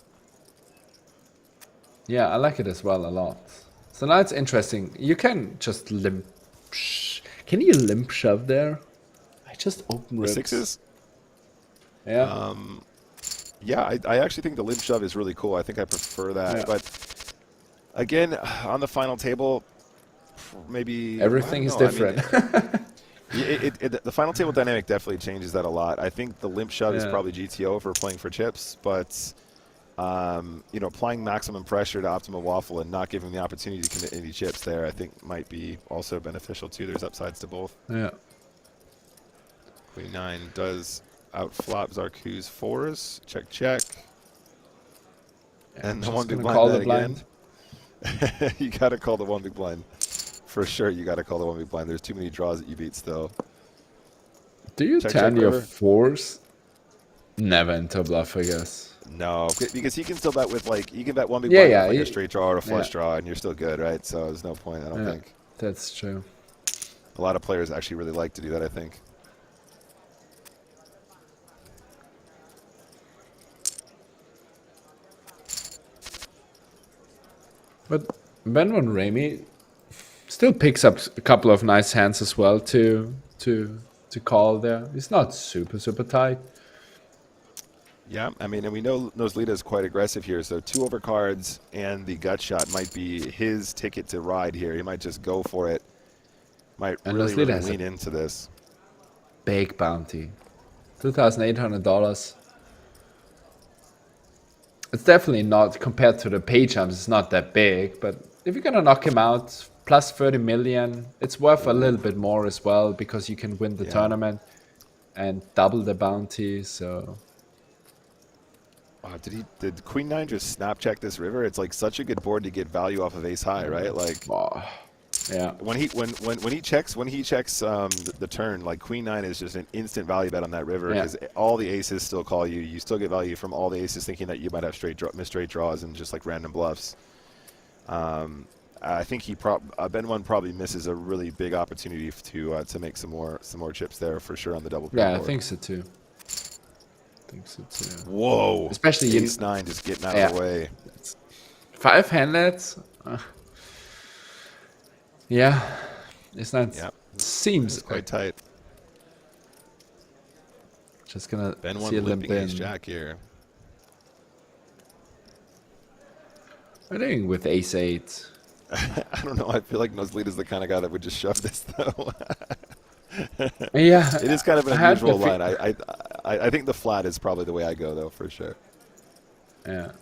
Yeah, I like it as well a lot. So now it's interesting. You can just limp. Can you limp shove there? I just open ribs. 6s? Yeah. Yeah, I actually think the limp shove is really cool. I think I prefer that. Yeah. But again, on the final table, maybe everything is different. I mean, the final table dynamic definitely changes that a lot. I think the limp shove is probably GTO for playing for chips, but applying maximum pressure to optimal waffle and not giving the opportunity to commit any chips there, I think might be also beneficial too. There's upsides to both. Yeah. Queen 9 does outflop Zarku's 4s. Check. Yeah, and the one big blind again. You got to call the one big blind. For sure, you got to call the one big blind. There's too many draws that you beat still. Do you turn your 4s? Never into bluff, I guess. No, because he can still bet with you can bet one big blind with a straight draw or a flush draw, and you're still good, right? So there's no point, I don't think. That's true. A lot of players actually really like to do that, I think. But Ben Von Ramey still picks up a couple of nice hands as well to call there. It's not super tight. Yeah, I mean, and we know Noslita is quite aggressive here, so 2 overcards and the gut shot might be his ticket to ride here. He might just go for it. Might really lean into this. Big bounty. $2,800. It's definitely not, compared to the pay jumps, it's not that big, but if you're gonna knock him out, plus 30 million, it's worth a little bit more as well, because you can win the tournament and double the bounty, so... Wow, did Queen 9 just snap check this river? It's like such a good board to get value off of ace high, right? Like, Yeah. When he checks the turn, like Queen 9 is just an instant value bet on that river because all the aces still call you. You still get value from all the aces, thinking that you might have missed straight draws and just like random bluffs. I think Ben One probably misses a really big opportunity to make some more chips there for sure on the double pair Yeah, board. I think so too. Whoa! Especially Ace 9 just getting out of the way. 5 handlets. Yeah, it's not. Yep. Seems it's quite tight. Just gonna Ben see a One limp limping in. Ace Jack here. I think with Ace 8. I don't know. I feel like Noslead is the kind of guy that would just shove this though. Yeah, it is kind of an unusual line. I think the flat is probably the way I go though, for sure. Yeah.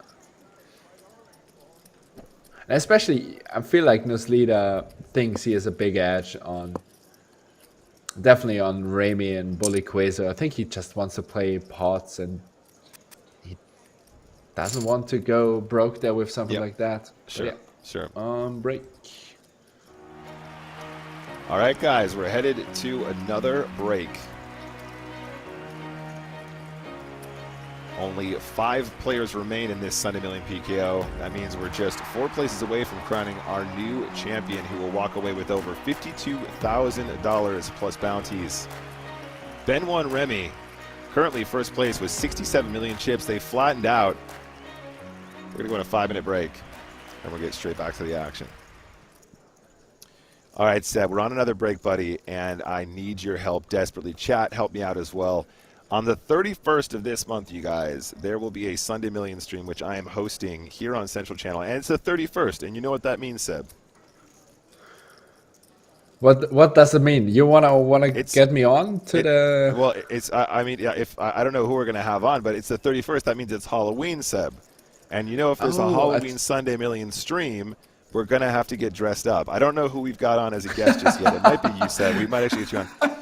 And especially, I feel like Noslead thinks he has a big edge on, definitely on Remy and Bully Quasar. I think he just wants to play pots and he doesn't want to go broke there with something like that. Sure, sure. Break. All right, guys, we're headed to another break. Only 5 players remain in this Sunday Million PKO. That means we're just 4 places away from crowning our new champion, who will walk away with over $52,000 plus bounties. Ben One Remy, currently first place with 67 million chips. They flattened out. We're going to go on a 5-minute break, and we'll get straight back to the action. All right, Seb, we're on another break, buddy, and I need your help desperately. Chat, help me out as well. On the 31st of this month, you guys, there will be a Sunday Million stream, which I am hosting here on Central Channel. And it's the 31st, and you know what that means, Seb? What does it mean? You wanna get me on to the? Well, it's I mean, yeah. If I don't know who we're gonna have on, but it's the 31st. That means it's Halloween, Seb. And you know, if there's a Halloween Sunday Million stream, we're gonna have to get dressed up. I don't know who we've got on as a guest just yet. It might be you, Seb. We might actually get you on.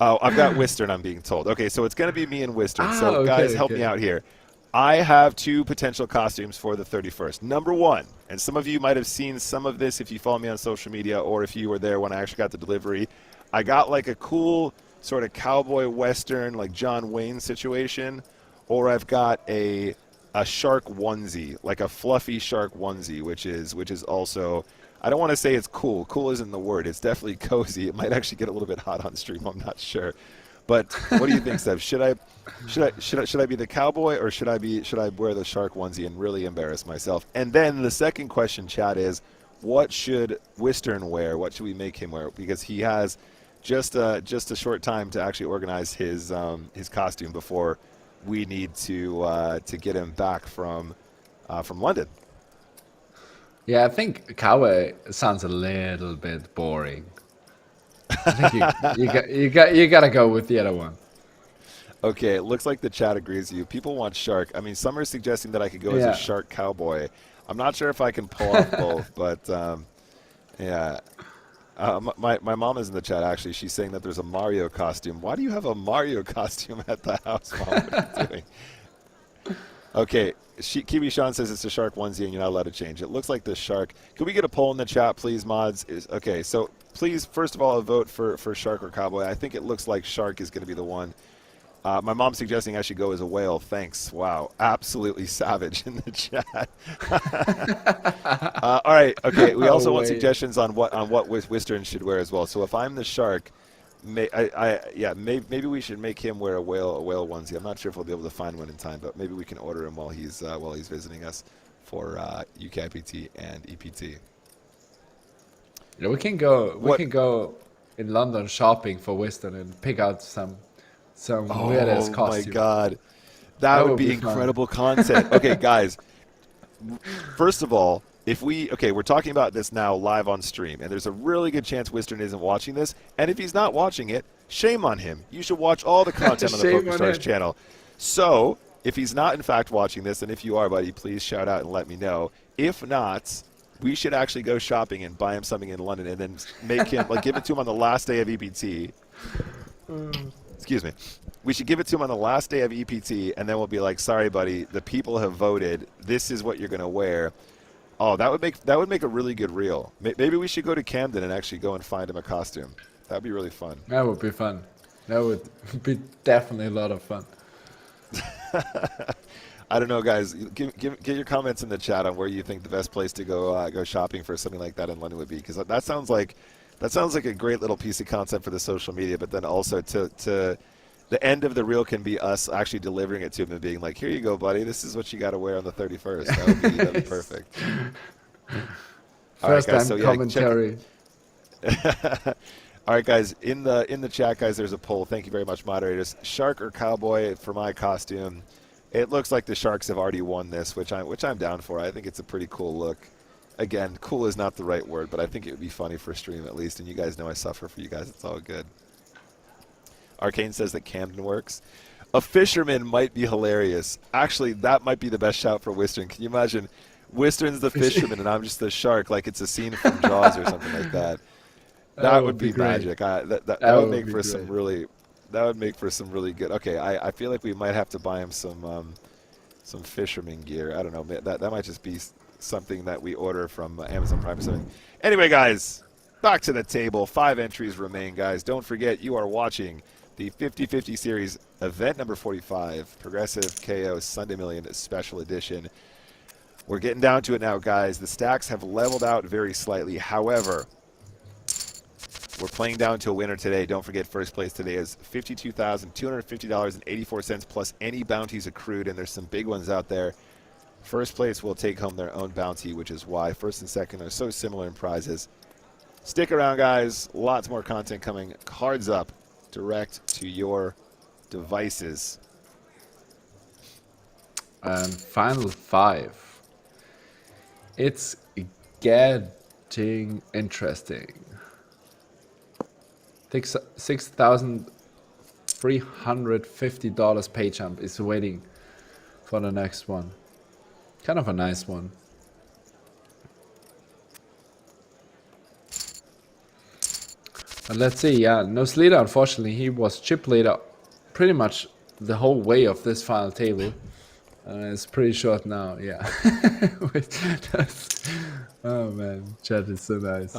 Oh, I've got Wistern, I'm being told. Okay, so it's going to be me and Wistern. So, guys, help me out here. I have 2 potential costumes for the 31st. Number 1, and some of you might have seen some of this if you follow me on social media or if you were there when I actually got the delivery. I got like a cool sort of cowboy Western, like John Wayne situation, or I've got a shark onesie, like a fluffy shark onesie, which is also... I don't want to say it's cool. Cool isn't the word. It's definitely cozy. It might actually get a little bit hot on stream. I'm not sure. But what do you think, Steph? Should I be the cowboy, or should I wear the shark onesie and really embarrass myself? And then the second question, chat, is what should Wistern wear? What should we make him wear? Because he has just a short time to actually organize his costume before we need to get him back from London. Yeah, I think cowboy sounds a little bit boring. I think you gotta go with the other one. Okay, it looks like the chat agrees with you. People want shark. I mean, some are suggesting that I could go as a shark cowboy. I'm not sure if I can pull off both, but yeah. My mom is in the chat, actually. She's saying that there's a Mario costume. Why do you have a Mario costume at the house, Mom? What are you doing? Okay, Kiwi Sean says it's a shark onesie and you're not allowed to change. It looks like the shark. Could we get a poll in the chat, please, mods? Okay, so please, first of all, vote for shark or cowboy. I think it looks like shark is going to be the one. My mom's suggesting I should go as a whale. Thanks. Wow, absolutely savage in the chat. All right, okay. We also want suggestions on what Wistern should wear as well. So if I'm the shark, maybe we should make him wear a whale onesie. I'm not sure if we'll be able to find one in time, but maybe we can order him while he's visiting us for UKIPT and EPT. Yeah, we can go in London shopping for Wistern and pick out some weird ass costume. Oh my god, that would be incredible content. Okay, guys. First of all, we're talking about this now live on stream, and there's a really good chance Wistern isn't watching this. And if he's not watching it, shame on him. You should watch all the content on the PokerStars channel. So, if he's not in fact watching this, and if you are, buddy, please shout out and let me know. If not, we should actually go shopping and buy him something in London, and then make him give it to him on the last day of EPT. Excuse me. We should give it to him on the last day of EPT, and then we'll be like, sorry, buddy, the people have voted. This is what you're going to wear. Oh, that would make a really good reel. Maybe we should go to Camden and actually go and find him a costume. That'd be really fun. That would be fun. That would be definitely a lot of fun. I don't know, guys. Get your comments in the chat on where you think the best place to go shopping for something like that in London would be, because that sounds like a great little piece of content for the social media. But then also to the end of the reel can be us actually delivering it to him and being like, "Here you go, buddy. This is what you got to wear on the 31st." That'd be perfect. First time commentary. All right, guys. In the chat, guys, there's a poll. Thank you very much, moderators. Shark or cowboy for my costume? It looks like the Sharks have already won this, which I'm down for. I think it's a pretty cool look. Again, cool is not the right word, but I think it would be funny for stream at least. And you guys know I suffer for you guys. It's all good. Arcane says that Camden works. A fisherman might be hilarious. Actually, that might be the best shout for Wistern. Can you imagine? Wistern's the fisherman and I'm just the shark, like it's a scene from Jaws or something like that. That would be magic. That would make for some really. That would make for some really good. Okay, I feel like we might have to buy him some fisherman gear. I don't know. That might just be something that we order from Amazon Prime or something. Anyway, guys, back to the table. 5 entries remain, guys. Don't forget, you are watching the 50-50 Series event number 45, Progressive KO Sunday Million Special Edition. We're getting down to it now, guys. The stacks have leveled out very slightly. However, we're playing down to a winner today. Don't forget, first place today is $52,250.84 plus any bounties accrued, and there's some big ones out there. First place will take home their own bounty, which is why first and second are so similar in prizes. Stick around, guys. Lots more content coming. Cards up, direct to your devices. And final 5. It's getting interesting. $6,350 pay jump is waiting for the next one. Kind of a nice one. But let's see. Yeah, no leader. Unfortunately, he was chip leader pretty much the whole way of this final table. It's pretty short now. Yeah. Oh man, chat is so nice.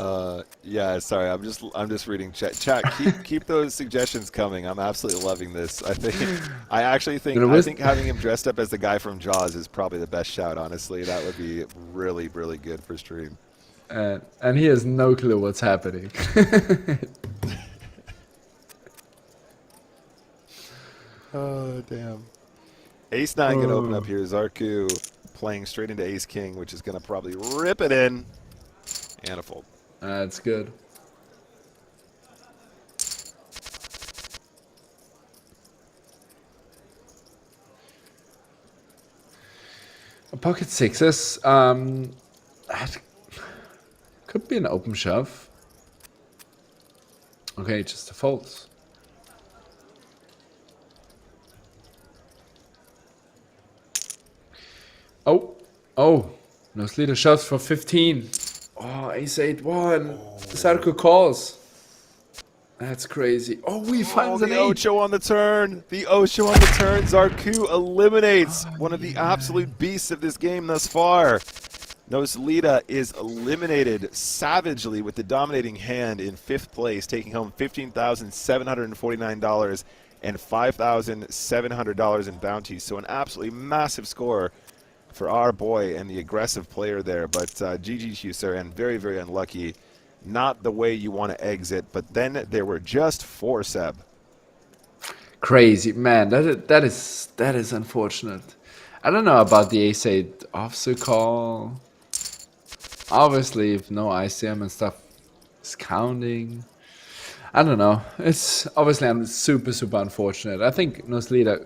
Yeah, sorry, I'm just reading chat. Chat, keep those suggestions coming. I'm absolutely loving this. I think having him dressed up as the guy from Jaws is probably the best shout. Honestly, that would be really, really good for stream. And he has no clue what's happening. Oh damn. Ace 9 gonna open up here. Zarku playing straight into Ace King, which is gonna probably rip it in. And a fold. That's good. Pocket sixes. That could be an open shove. Okay, just a fold. Oh, no leader shoves for 15. Oh, ace 8 1. Zarku calls. That's crazy. Oh, we find an 8. Ocho on the turn. The Ocho on the turn. Zarku eliminates one of the absolute beasts of this game thus far. Noslita is eliminated savagely with the dominating hand in 5th place, taking home $15,749 and $5,700 in bounties. So an absolutely massive score for our boy and the aggressive player there. But GG to you, sir, and very, very unlucky. Not the way you want to exit, but then there were just 4, Seb. Crazy, man. That is unfortunate. I don't know about the ace 8 offsuit call. Obviously, if no ICM and stuff is counting. I don't know. It's obviously super, super unfortunate. I think Noslita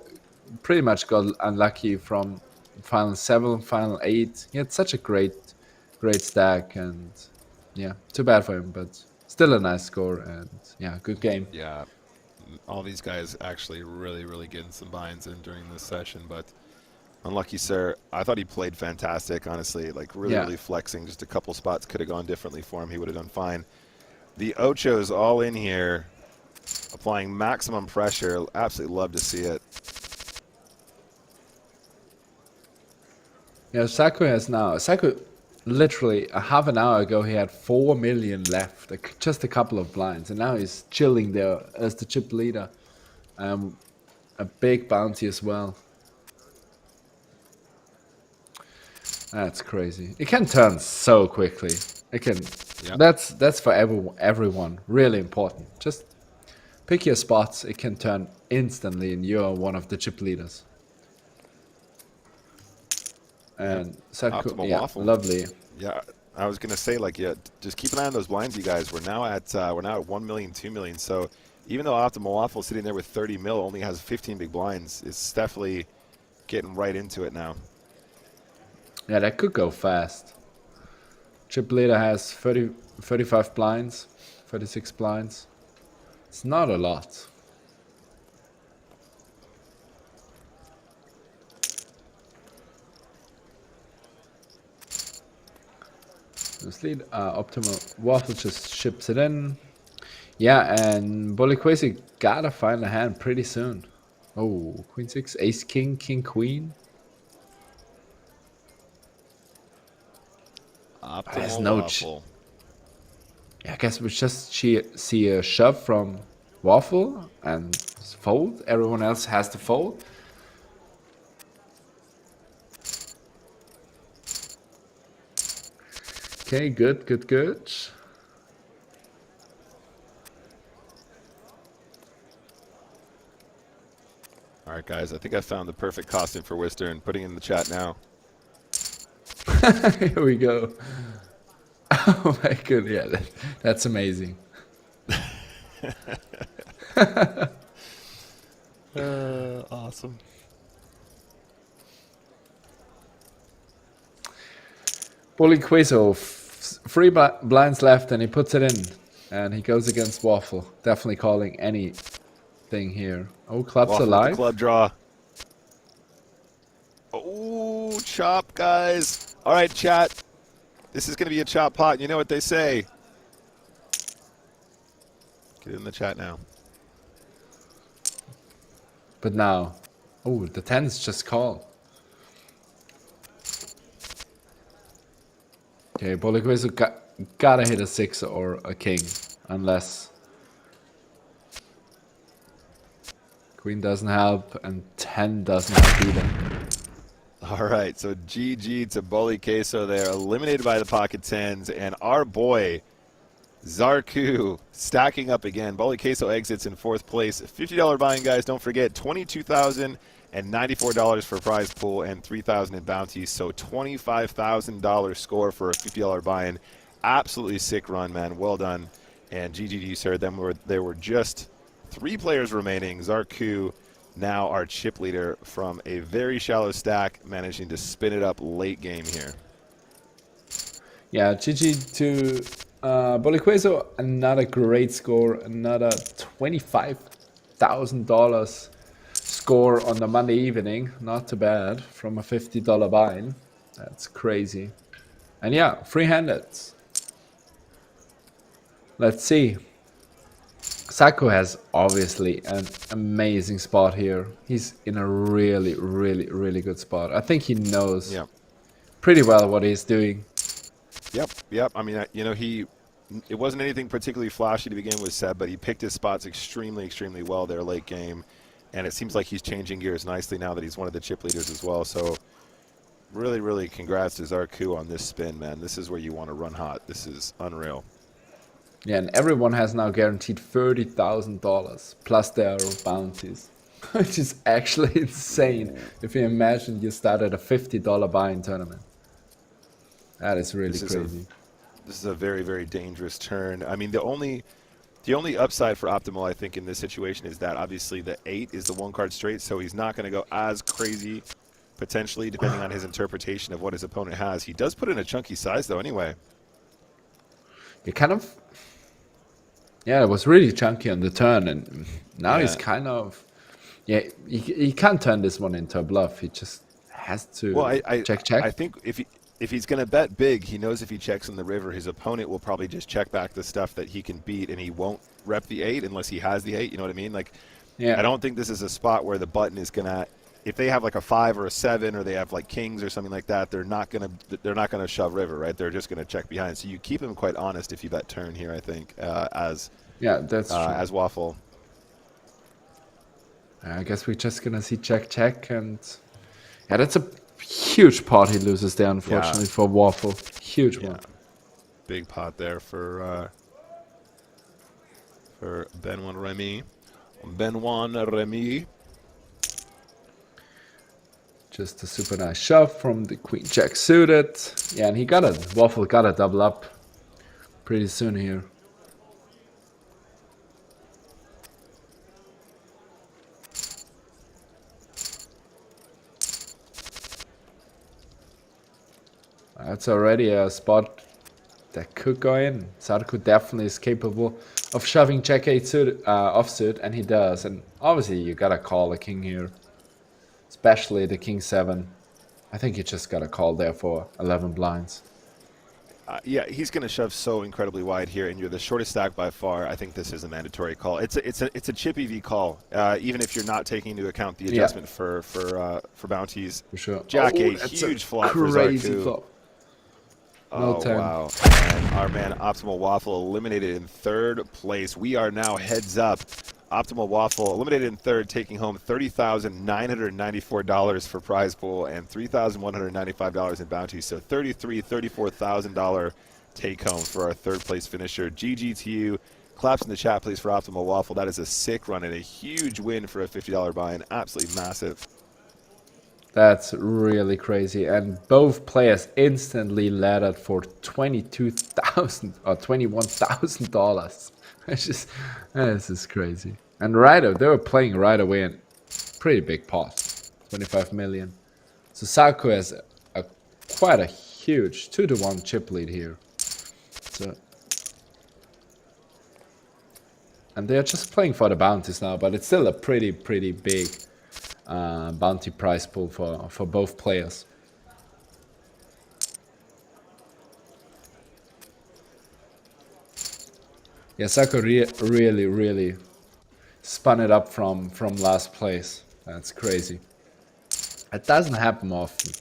pretty much got unlucky from final 7, final 8. He had such a great stack, and yeah, too bad for him, but still a nice score, and yeah, good game. Yeah, all these guys actually really, really getting some binds in during this session, but unlucky, sir. I thought he played fantastic, honestly, like really flexing. Just a couple spots could have gone differently for him. He would have done fine. The Ocho's all in here, applying maximum pressure. Absolutely love to see it. Yeah, Saku literally a half an hour ago he had 4 million left, just a couple of blinds, and now he's chilling there as the chip leader. A big bounty as well. That's crazy. It can turn so quickly. It can. Yep. That's for everyone. Really important. Just pick your spots. It can turn instantly, and you're one of the chip leaders. And Optimal waffle. Lovely. Yeah, I was gonna say, like, yeah, just keep an eye on those blinds, you guys. We're now at 1 million, 2 million. So even though Optimal Waffle sitting there with 30 mil only has 15 big blinds, it's definitely getting right into it now. Yeah, that could go fast. Chip leader has 35 blinds, 36 blinds. It's not a lot. This lead, Optimal Waffle just ships it in. Yeah, and Boliquesi gotta find a hand pretty soon. Oh, Queen 6, Ace King, King Queen. There's no waffle. Yeah, I guess we just see a shove from Waffle and fold. Everyone else has to fold. Okay, good. All right, guys, I think I found the perfect costume for Wister and putting it in the chat now. Here we go. Oh my goodness, yeah, that's amazing. Awesome. Boliquesi, 3 blinds left, and he puts it in, and he goes against Waffle. Definitely calling anything here. Oh, clubs Waffle alive. With the club draw. Oh, chop, guys. All right, chat. This is going to be a chop pot. You know what they say. Get in the chat now. But now, oh, the 10s just call. Okay, Boliquesi gotta hit a 6 or a king, unless Queen doesn't help and 10 doesn't help either. All right, so GG to Boliquesi there, eliminated by the pocket 10s, and our boy Zarku stacking up again. Boliquesi exits in 4th place. $50 buy-in, guys. Don't forget, $22,094 for prize pool and $3,000 in bounties. So $25,000 score for a $50 buy-in. Absolutely sick run, man. Well done. And GG to you, sir. There were just 3 players remaining. Zarku, now our chip leader from a very shallow stack, managing to spin it up late game here. Yeah, GG to Boliquesi, another great score, another $25,000 score on the Monday evening. Not too bad from a $50 buy-in. That's crazy. And yeah, free-handed. Let's see. Sako has obviously an amazing spot here. He's in a really, really, really good spot. I think he knows pretty well what he's doing. Yep. I mean, you know, it wasn't anything particularly flashy to begin with, Seb, but he picked his spots extremely, extremely well there late game. And it seems like he's changing gears nicely now that he's one of the chip leaders as well. So really, really congrats to Zarku on this spin, man. This is where you want to run hot. This is unreal. Yeah, and everyone has now guaranteed $30,000 plus their bounties, which is actually insane. If you imagine you start at a $50 buy-in tournament. That is really crazy. This is a very, very dangerous turn. I mean, the only upside for Optimal, I think, in this situation is that obviously the 8 is the 1-card straight, so he's not going to go as crazy, potentially, depending on his interpretation of what his opponent has. He does put in a chunky size, though, anyway. It kind of... Yeah, it was really chunky on the turn, and now he's kind of... Yeah, he can't turn this one into a bluff. He just has to check. I think if he's going to bet big, he knows if he checks in the river, his opponent will probably just check back the stuff that he can beat, and he won't rep the 8 unless he has the 8. You know what I mean? Like, I don't think this is a spot where the button is going to if they have like a 5 or a 7, or they have like kings or something like that, they're not gonna shove river, right? They're just gonna check behind. So you keep them quite honest if you bet turn here, I think, Yeah, that's true. as waffle. I guess we're just gonna see check, and yeah, that's a huge pot he loses there, unfortunately, for Waffle. Huge one. Big pot there for Benoit Remy. Benoit Remy. Just a super nice shove from the Queen Jack suited. Yeah, and he got it. Waffle got a double up pretty soon here. That's already a spot that could go in. Sarko definitely is capable of shoving Jack 8 suit, offsuit, and he does. And obviously you gotta call a king here, especially the king 7. I think you just gotta call there for 11 blinds. Yeah, he's going to shove so incredibly wide here, and you're the shortest stack by far. I think this is a mandatory call. It's a chip EV call, even if you're not taking into account the adjustment for bounties. For sure. Jack 8, huge flop for Zarku. Flop. Oh, No wow. And our man Optimal Waffle eliminated in 3rd place. We are now heads up. Optimal Waffle eliminated in 3rd, taking home $30,994 for prize pool and $3,195 in bounty. So $34,000 take home for our 3rd place finisher. GG to you. Claps in the chat, please, for Optimal Waffle. That is a sick run and a huge win for a $50 buy-in. Absolutely massive. That's really crazy. And both players instantly laddered for $22,000 or $21,000. It's just, this is crazy. And they were playing right away in pretty big pot, 25 million. So Sarko has quite a huge 2-to-1 chip lead here. So, and they're just playing for the bounties now, but it's still a pretty big bounty prize pool for both players. Yeah, Sarko really spun it up from last place. That's crazy. It doesn't happen often.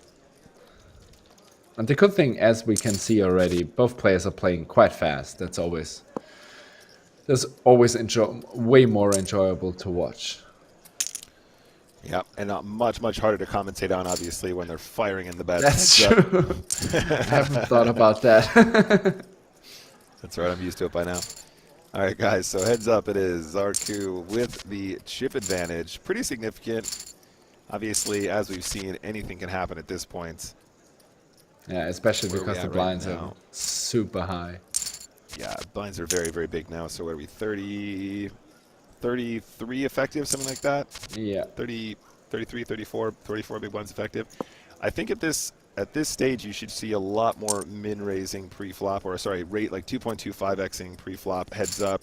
And the good thing, as we can see already, both players are playing quite fast. That's always way more enjoyable to watch. Yep, and much harder to commentate on, obviously, when they're firing in the bets. That's true. I haven't thought about that. That's right, I'm used to it by now. All right, guys, so heads up, it is Zarku with the chip advantage. Pretty significant. Obviously, as we've seen, anything can happen at this point. Yeah, especially because the blinds are super high. Yeah, blinds are very big now. So what are we, 33 effective, something like that? Yeah. 33, 34 big blinds effective. I think at this stage, you should see a lot more min-raising pre-flop, or sorry, rate like 2.25xing pre-flop, heads up.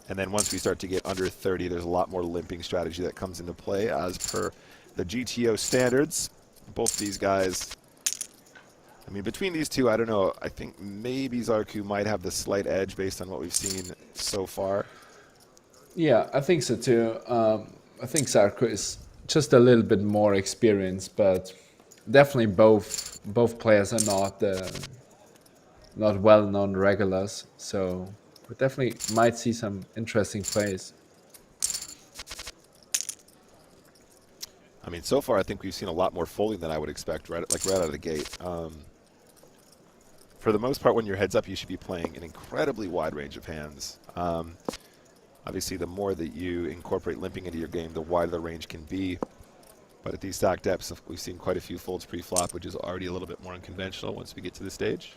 And then once we start to get under 30, there's a lot more limping strategy that comes into play as per the GTO standards. Both these guys, I mean, between these two, I don't know. I think maybe Zarku might have the slight edge based on what we've seen so far. Yeah, I think so too. I think Zarku is just a little bit more experienced, but definitely both players are not well-known regulars, so we definitely might see some interesting plays. I mean, so far I think we've seen a lot more folding than I would expect, right out of the gate. For the most part, when you're heads up, you should be playing an incredibly wide range of hands. Obviously, the more that you incorporate limping into your game, the wider the range can be. But at these stack depths, we've seen quite a few folds pre-flop, which is already a little bit more unconventional once we get to the stage.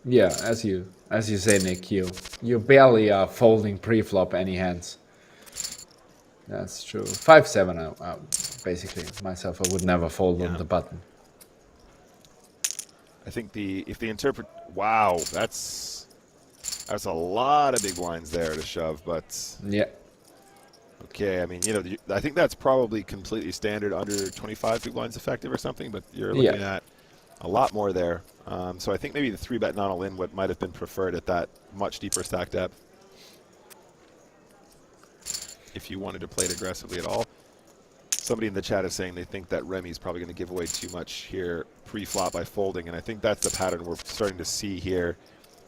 Yeah, as you say, Nick, you barely are folding pre-flop any hands. That's true. 5-7, basically myself, I would never fold on the button. I think if they interpret, wow, that's a lot of big blinds there to shove, but yeah. Okay, I mean, you know, I think that's probably completely standard under 25 big blinds effective or something, but you're looking at a lot more there. So I think maybe the 3-bet not all in might have been preferred at that much deeper stack depth, if you wanted to play it aggressively at all. Somebody in the chat is saying they think that Remy's probably going to give away too much here pre-flop by folding, and I think that's the pattern we're starting to see here.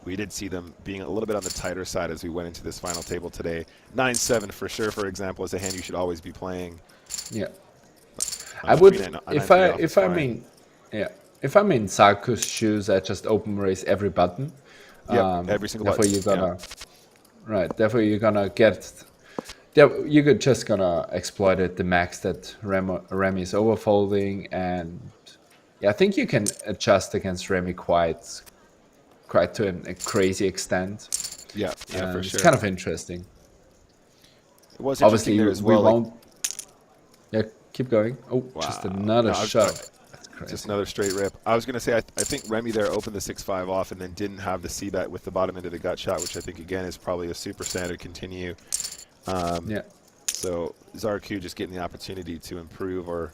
We did see them being a little bit on the tighter side as we went into this final table today. 9-7 for sure, for example, is a hand you should always be playing. Yeah. I would, if I'm in Sarko's shoes, I just open raise every button. Every single button. Therefore you're gonna get, you're just gonna exploit it the max that Remy is overfolding, and yeah, I think you can adjust against Remy quite to a crazy extent. Yeah, for sure. It's kind of interesting. It was obviously interesting there as well. We won't. Yeah, keep going. Oh, wow. Just another shot. That's crazy. Just another straight rip. I was going to say, I think Remy there opened the 6-5 off and then didn't have the c-bet with the bottom end of the gut shot, which I think, again, is probably a super standard continue. Yeah. So Zarku just getting the opportunity to improve or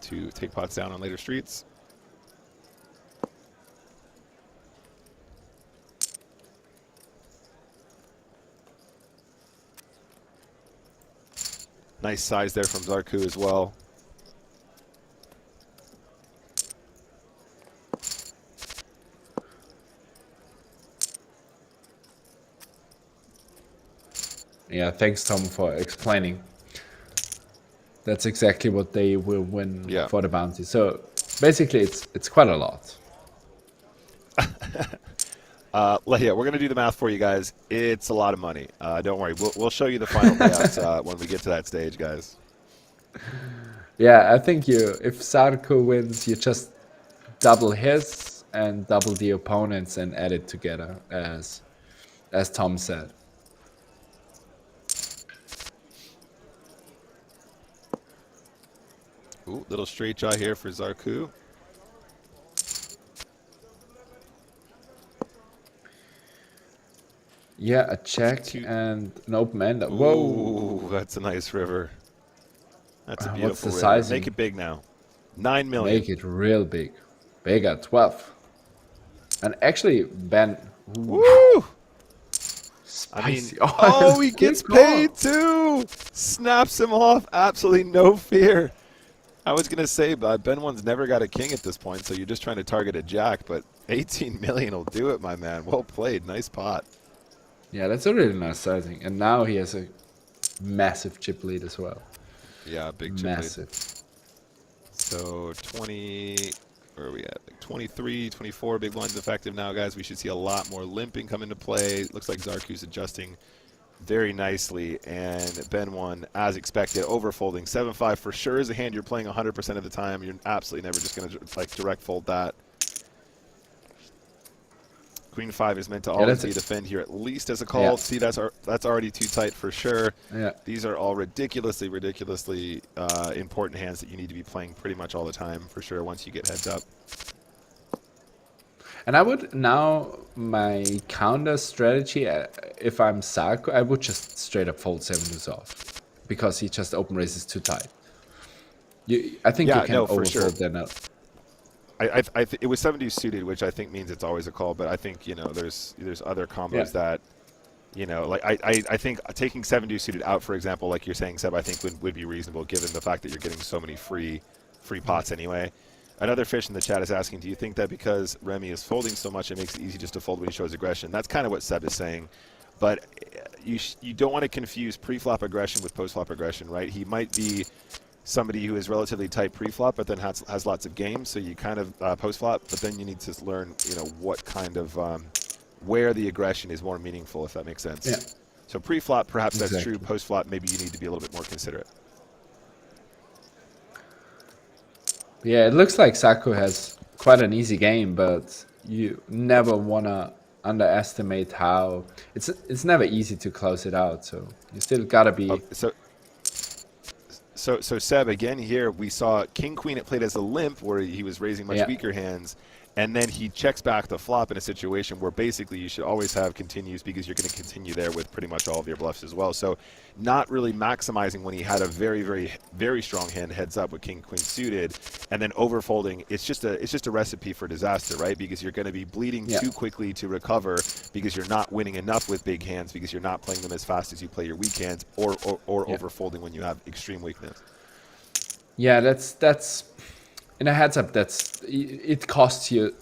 to take pots down on later streets. Nice size there from Zarku as well. Yeah, thanks Tom for explaining. That's exactly what they will win for the bounty. So basically it's quite a lot. Yeah, we're going to do the math for you guys. It's a lot of money. Don't worry. We'll show you the final payouts when we get to that stage, guys. Yeah, I think if Sarko wins, you just double his and double the opponents and add it together, as Tom said. Ooh, little straight jaw here for Zarku. Yeah, a check and an open end. Whoa! Ooh, that's a nice river. That's a beautiful what's the river. sizing? Make it big now. 9 million. Make it real big. Bigger, 12. And actually, Ben. Woo! Spicy. I mean, he gets paid too. Snaps him off. Absolutely no fear. I was going to say, Ben one's never got a king at this point, so you're just trying to target a jack, but 18 million will do it, my man. Well played. Nice pot. Yeah, that's a really nice sizing. And now he has a massive chip lead as well. Yeah, big chip massive. Lead. So 20, where are we at? Like 23, 24 big blinds effective now, guys. We should see a lot more limping come into play. Looks like Zarku's adjusting very nicely, and Ben one, as expected, overfolding. 7-5 for sure is a hand you're playing 100% of the time. You're absolutely never just going to like direct fold that. Queen 5 is meant to always be a defend here, at least as a call. Yeah. See, that's already too tight for sure. Yeah. These are all ridiculously important hands that you need to be playing pretty much all the time for sure once you get heads up. And I would now, my counter strategy, if I'm Sarko, I would just straight up fold 7 deuce off, because he just open raises too tight. I think you can overfold that now. It was 7 deuce suited, which I think means it's always a call, but I think, you know, there's other combos that, you know, like I think taking 7 deuce suited out, for example, like you're saying, Seb, I think would be reasonable given the fact that you're getting so many free pots anyway. Another fish in the chat is asking, do you think that because Remy is folding so much, it makes it easy just to fold when he shows aggression? That's kind of what Seb is saying. But you don't want to confuse pre-flop aggression with post-flop aggression, right? He might be somebody who is relatively tight pre-flop, but then has lots of games, so you kind of post-flop, but then you need to learn, you know, what kind of, where the aggression is more meaningful, if that makes sense. Yeah. So pre-flop, perhaps that's true. Post-flop, maybe you need to be a little bit more considerate. Yeah, it looks like Sarko has quite an easy game, but you never want to underestimate how it's never easy to close it out. So you still gotta be. Okay, so Seb, again here we saw King Queen. It played as a limp where he was raising much weaker hands, and then he checks back the flop in a situation where basically you should always have continues because you're going to continue there with pretty much all of your bluffs as well. So not really maximizing when he had a very, very, very strong hand heads up with king, queen suited, and then overfolding. It's just a recipe for disaster, right? Because you're going to be bleeding too quickly to recover because you're not winning enough with big hands because you're not playing them as fast as you play your weak hands, or overfolding when you have extreme weakness. Yeah, that's in a heads up. It costs you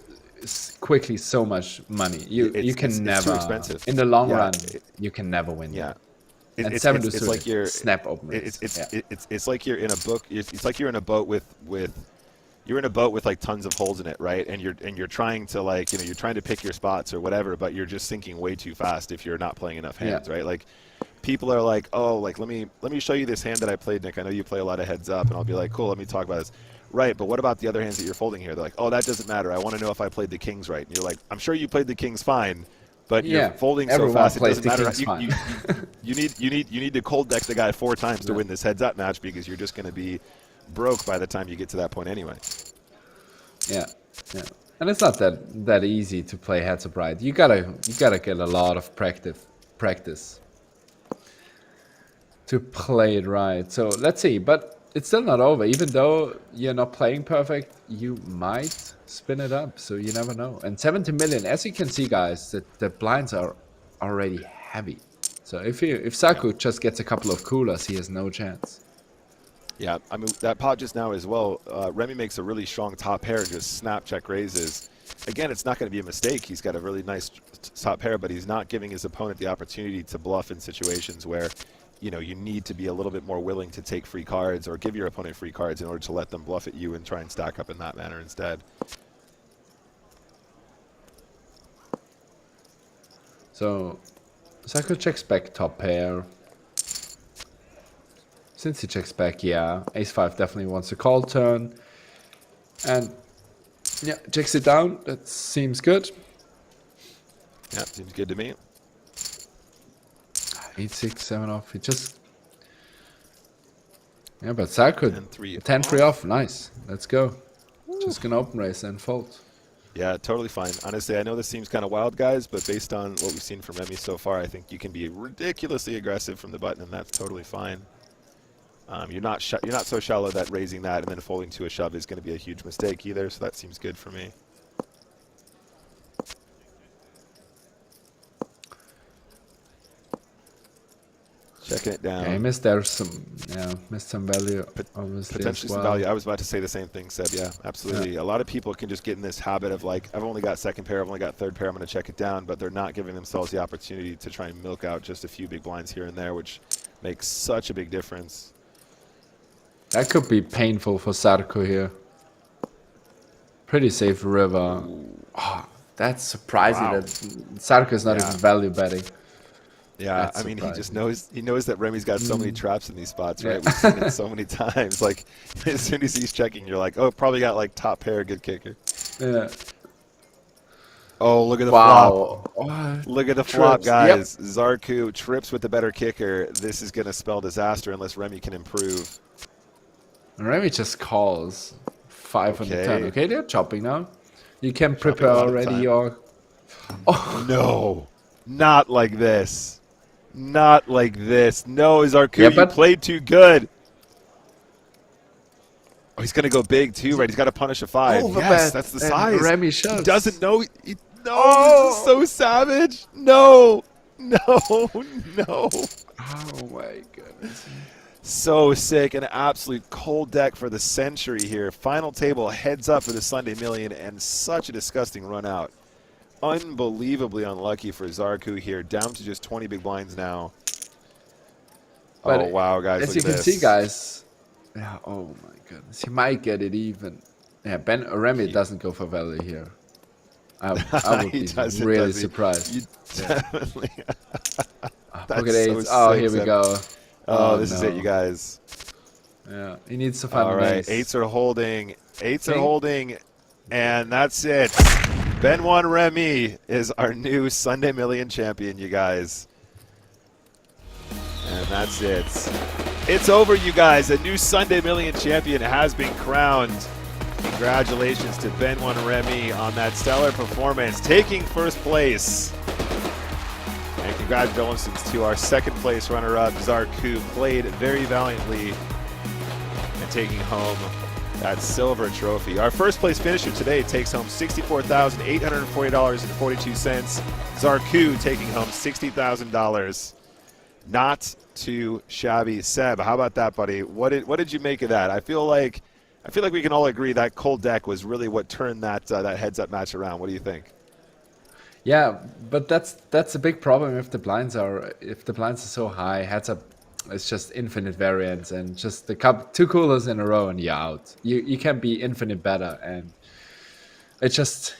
quickly so much money. You can never. It's too expensive. In the long run, you can never win. Yeah. And 7 to suited, like you're snap open. It's like you're in a book. It's like you're in a boat with you're in a boat with like tons of holes in it, right? And you're trying to like you're trying to pick your spots or whatever, but you're just sinking way too fast if you're not playing enough hands, right? Like people are like, oh, like let me show you this hand that I played, Nick. I know you play a lot of heads up, and I'll be like, cool, let me talk about this. Right, but what about the other hands that you're folding here? They're like, oh, that doesn't matter. I want to know if I played the kings right. And you're like, I'm sure you played the kings fine. But you're folding so fast, it doesn't matter. You need to cold deck the guy 4 times to win this heads up match because you're just going to be broke by the time you get to that point anyway. Yeah, and it's not that easy to play heads up right. You gotta get a lot of practice to play it right. So let's see, but it's still not over. Even though you're not playing perfect, you might spin it up, so you never know. And 70 million, as you can see, guys, the blinds are already heavy. So if Saku just gets a couple of coolers, he has no chance. Yeah, I mean, that pot just now as well, Remy makes a really strong top pair and just snap check raises. Again, it's not going to be a mistake. He's got a really nice top pair, but he's not giving his opponent the opportunity to bluff in situations where you need to be a little bit more willing to take free cards or give your opponent free cards in order to let them bluff at you and try and stack up in that manner instead. So, Saku checks back top pair. Since he checks back, ace-5 definitely wants a call turn. And, checks it down. That seems good. Yeah, seems good to me. 8-6, 7 off. He just... Yeah, but Saku, 10-3 off. Nice. Let's go. Ooh. Just gonna open race and fold. Yeah, totally fine. Honestly, I know this seems kind of wild, guys, but based on what we've seen from Remy so far, I think you can be ridiculously aggressive from the button, and that's totally fine. You're not so shallow that raising that and then folding to a shove is going to be a huge mistake either, so that seems good for me. Checking it down. Yeah, missed some value, obviously. Potentially some value. I was about to say the same thing, Seb. Yeah, absolutely. Yeah. A lot of people can just get in this habit of like, I've only got second pair, I've only got third pair, I'm going to check it down, but they're not giving themselves the opportunity to try and milk out just a few big blinds here and there, which makes such a big difference. That could be painful for Sarko here. Pretty safe river. Oh, that's surprising that Sarko is not even value betting. Yeah, That's I mean, surprising. he knows that Remy's got so many traps in these spots, right? We've seen it so many times. Like, as soon as he's checking, you're like, oh, probably got like top pair, good kicker. Yeah. Oh, look at the flop. Oh, look at the flop, guys. Yep. Zarku trips with the better kicker. This is going to spell disaster unless Remy can improve. Remy just calls 5 on the 10. Okay, they're chopping now. You can prepare already your... Oh. No, not like this. Not like this. No, Zarku, you played too good. Oh, he's going to go big too, right? He's got to punish a 5. Yes, that's the size. Remy shoves. He doesn't know. He's just so savage. No, no, no. Oh, my goodness. So sick. An absolute cold deck for the century here. Final table heads up for the Sunday Million, and such a disgusting run out. Unbelievably unlucky for Zarku here. Down to just 20 big blinds now. But oh, wow, guys. As you can see, guys. Yeah, oh, my goodness. He might get it even. Yeah, Remy doesn't go for value here. I would be really surprised. Definitely. Look at 8. Oh, here we go. Oh, this is it, you guys. Yeah, he needs to find all right, 8s are holding. 8s are holding, and that's it. Benoit Remy is our new Sunday Million champion, you guys. And that's it. It's over, you guys. A new Sunday Million champion has been crowned. Congratulations to Benoit Remy on that stellar performance, taking first place. And congratulations to our second place runner-up, Zarku, played very valiantly and taking home that silver trophy. Our first place finisher today takes home $64,840.42. Zarku taking home $60,000. Not too shabby. Seb, how about that, buddy? What did you make of that? I feel like we can all agree that cold deck was really what turned that heads-up match around. What do you think? Yeah, but that's a big problem if the blinds are so high. Heads up, it's just infinite variance and just the two coolers in a row and you're out. You can be infinite better, and it just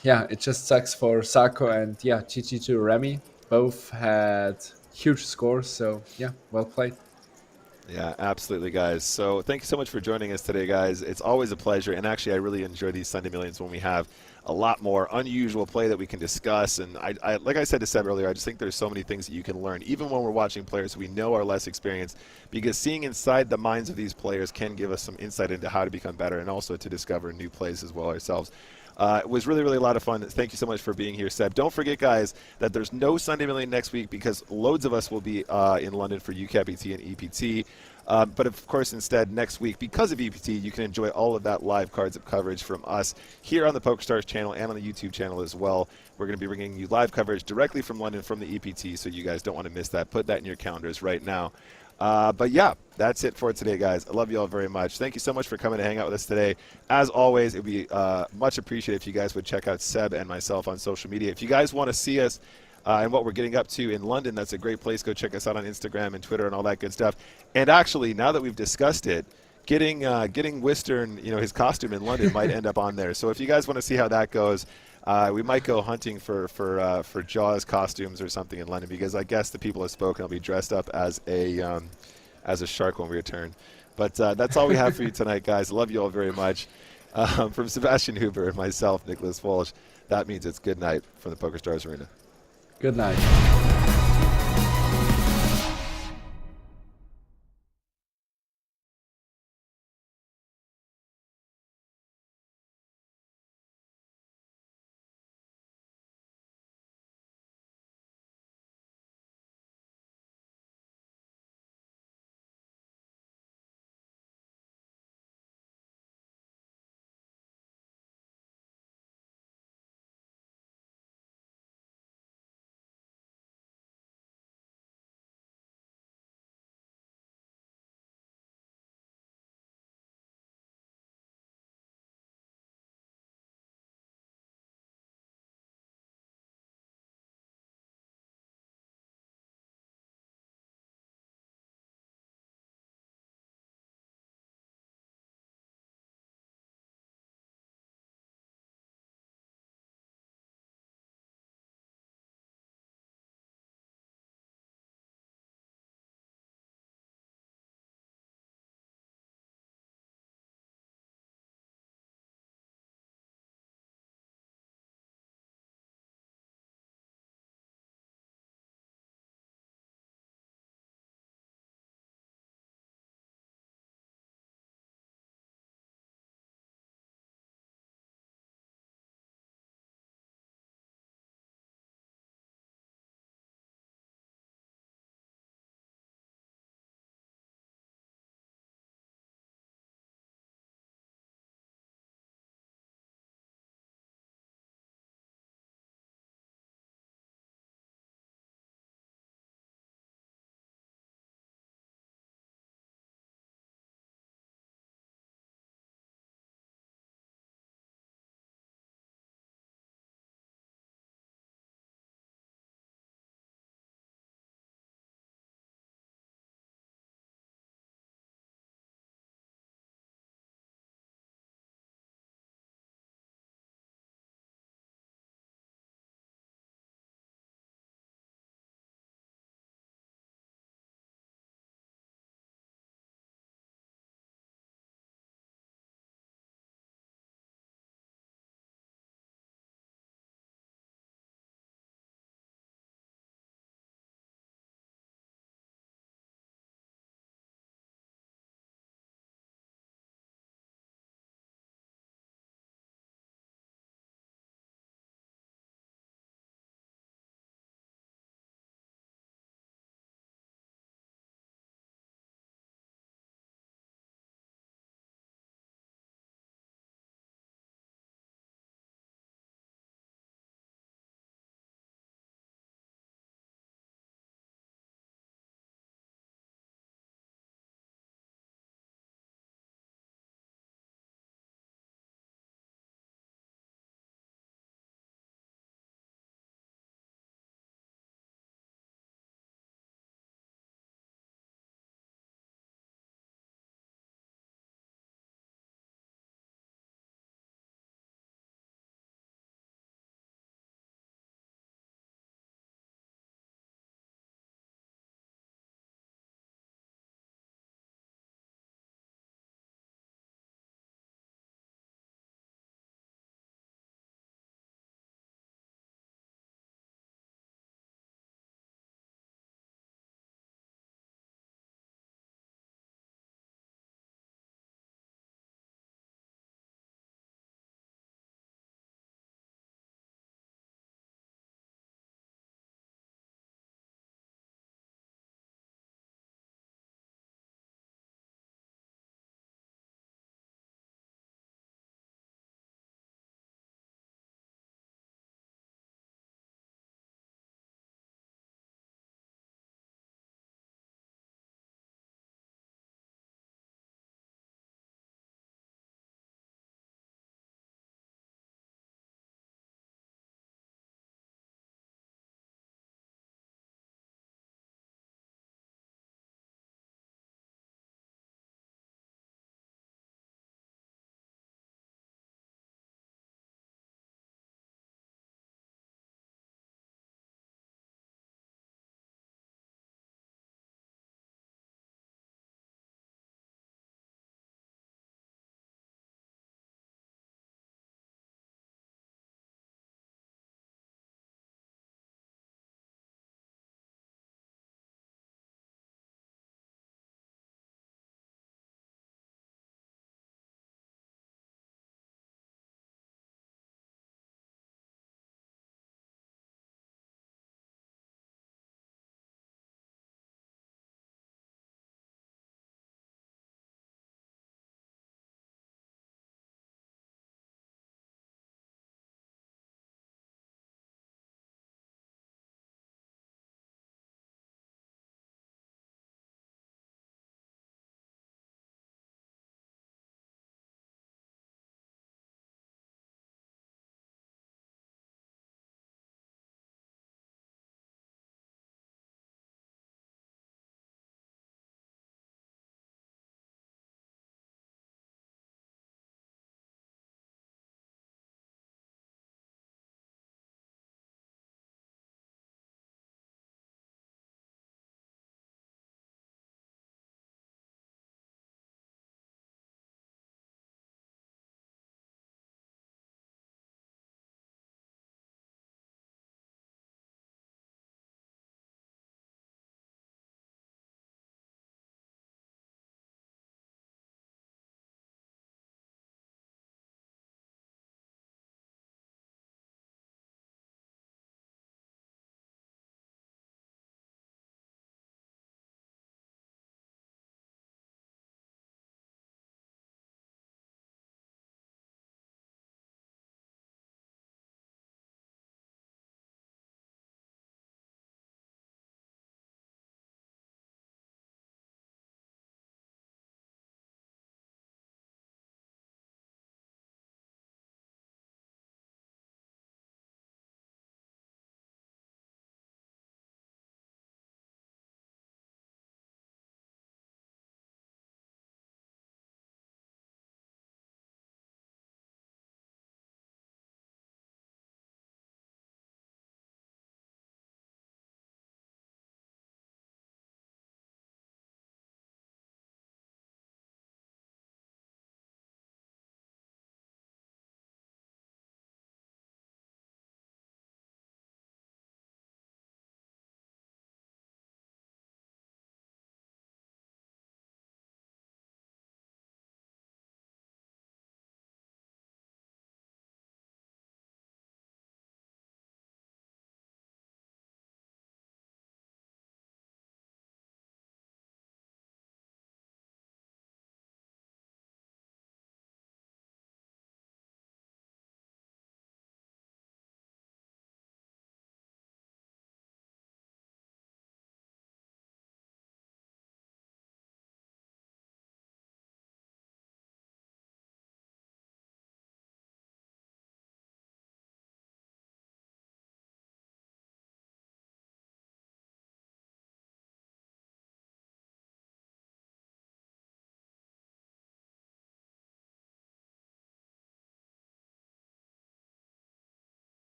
sucks for Sako and GG to Remy. Both had huge scores, so yeah, well played. Yeah, absolutely, guys. So thank you so much for joining us today, guys. It's always a pleasure, and actually I really enjoy these Sunday Millions when we have a lot more unusual play that we can discuss. And I like I said to Seb earlier, I just think there's so many things that you can learn, even when we're watching players we know are less experienced, because seeing inside the minds of these players can give us some insight into how to become better and also to discover new plays as well ourselves. It was really, really a lot of fun. Thank you so much for being here, Seb. Don't forget, guys, that there's no Sunday Million next week because loads of us will be in London for UCAPET and EPT. But of course, instead, next week, because of EPT, you can enjoy all of that live cards of coverage from us here on the PokerStars channel and on the YouTube channel as well. We're going to be bringing you live coverage directly from London from the EPT, so you guys don't want to miss that. Put that in your calendars right now. But yeah, that's it for today, guys. I love you all very much. Thank you so much for coming to hang out with us today. As always, it would be much appreciated if you guys would check out Seb and myself on social media. If you guys want to see us and what we're getting up to in London, that's a great place. Go check us out on Instagram and Twitter and all that good stuff. And actually, now that we've discussed it, getting Wistern, his costume in London might end up on there. So if you guys want to see how that goes, we might go hunting for Jaws costumes or something in London, because I guess the people have spoken. I'll be dressed up as a shark when we return. But that's all we have for you tonight, guys. Love you all very much. From Sebastian Huber and myself, Nicholas Walsh, that means it's good night from the PokerStars Arena. Good night.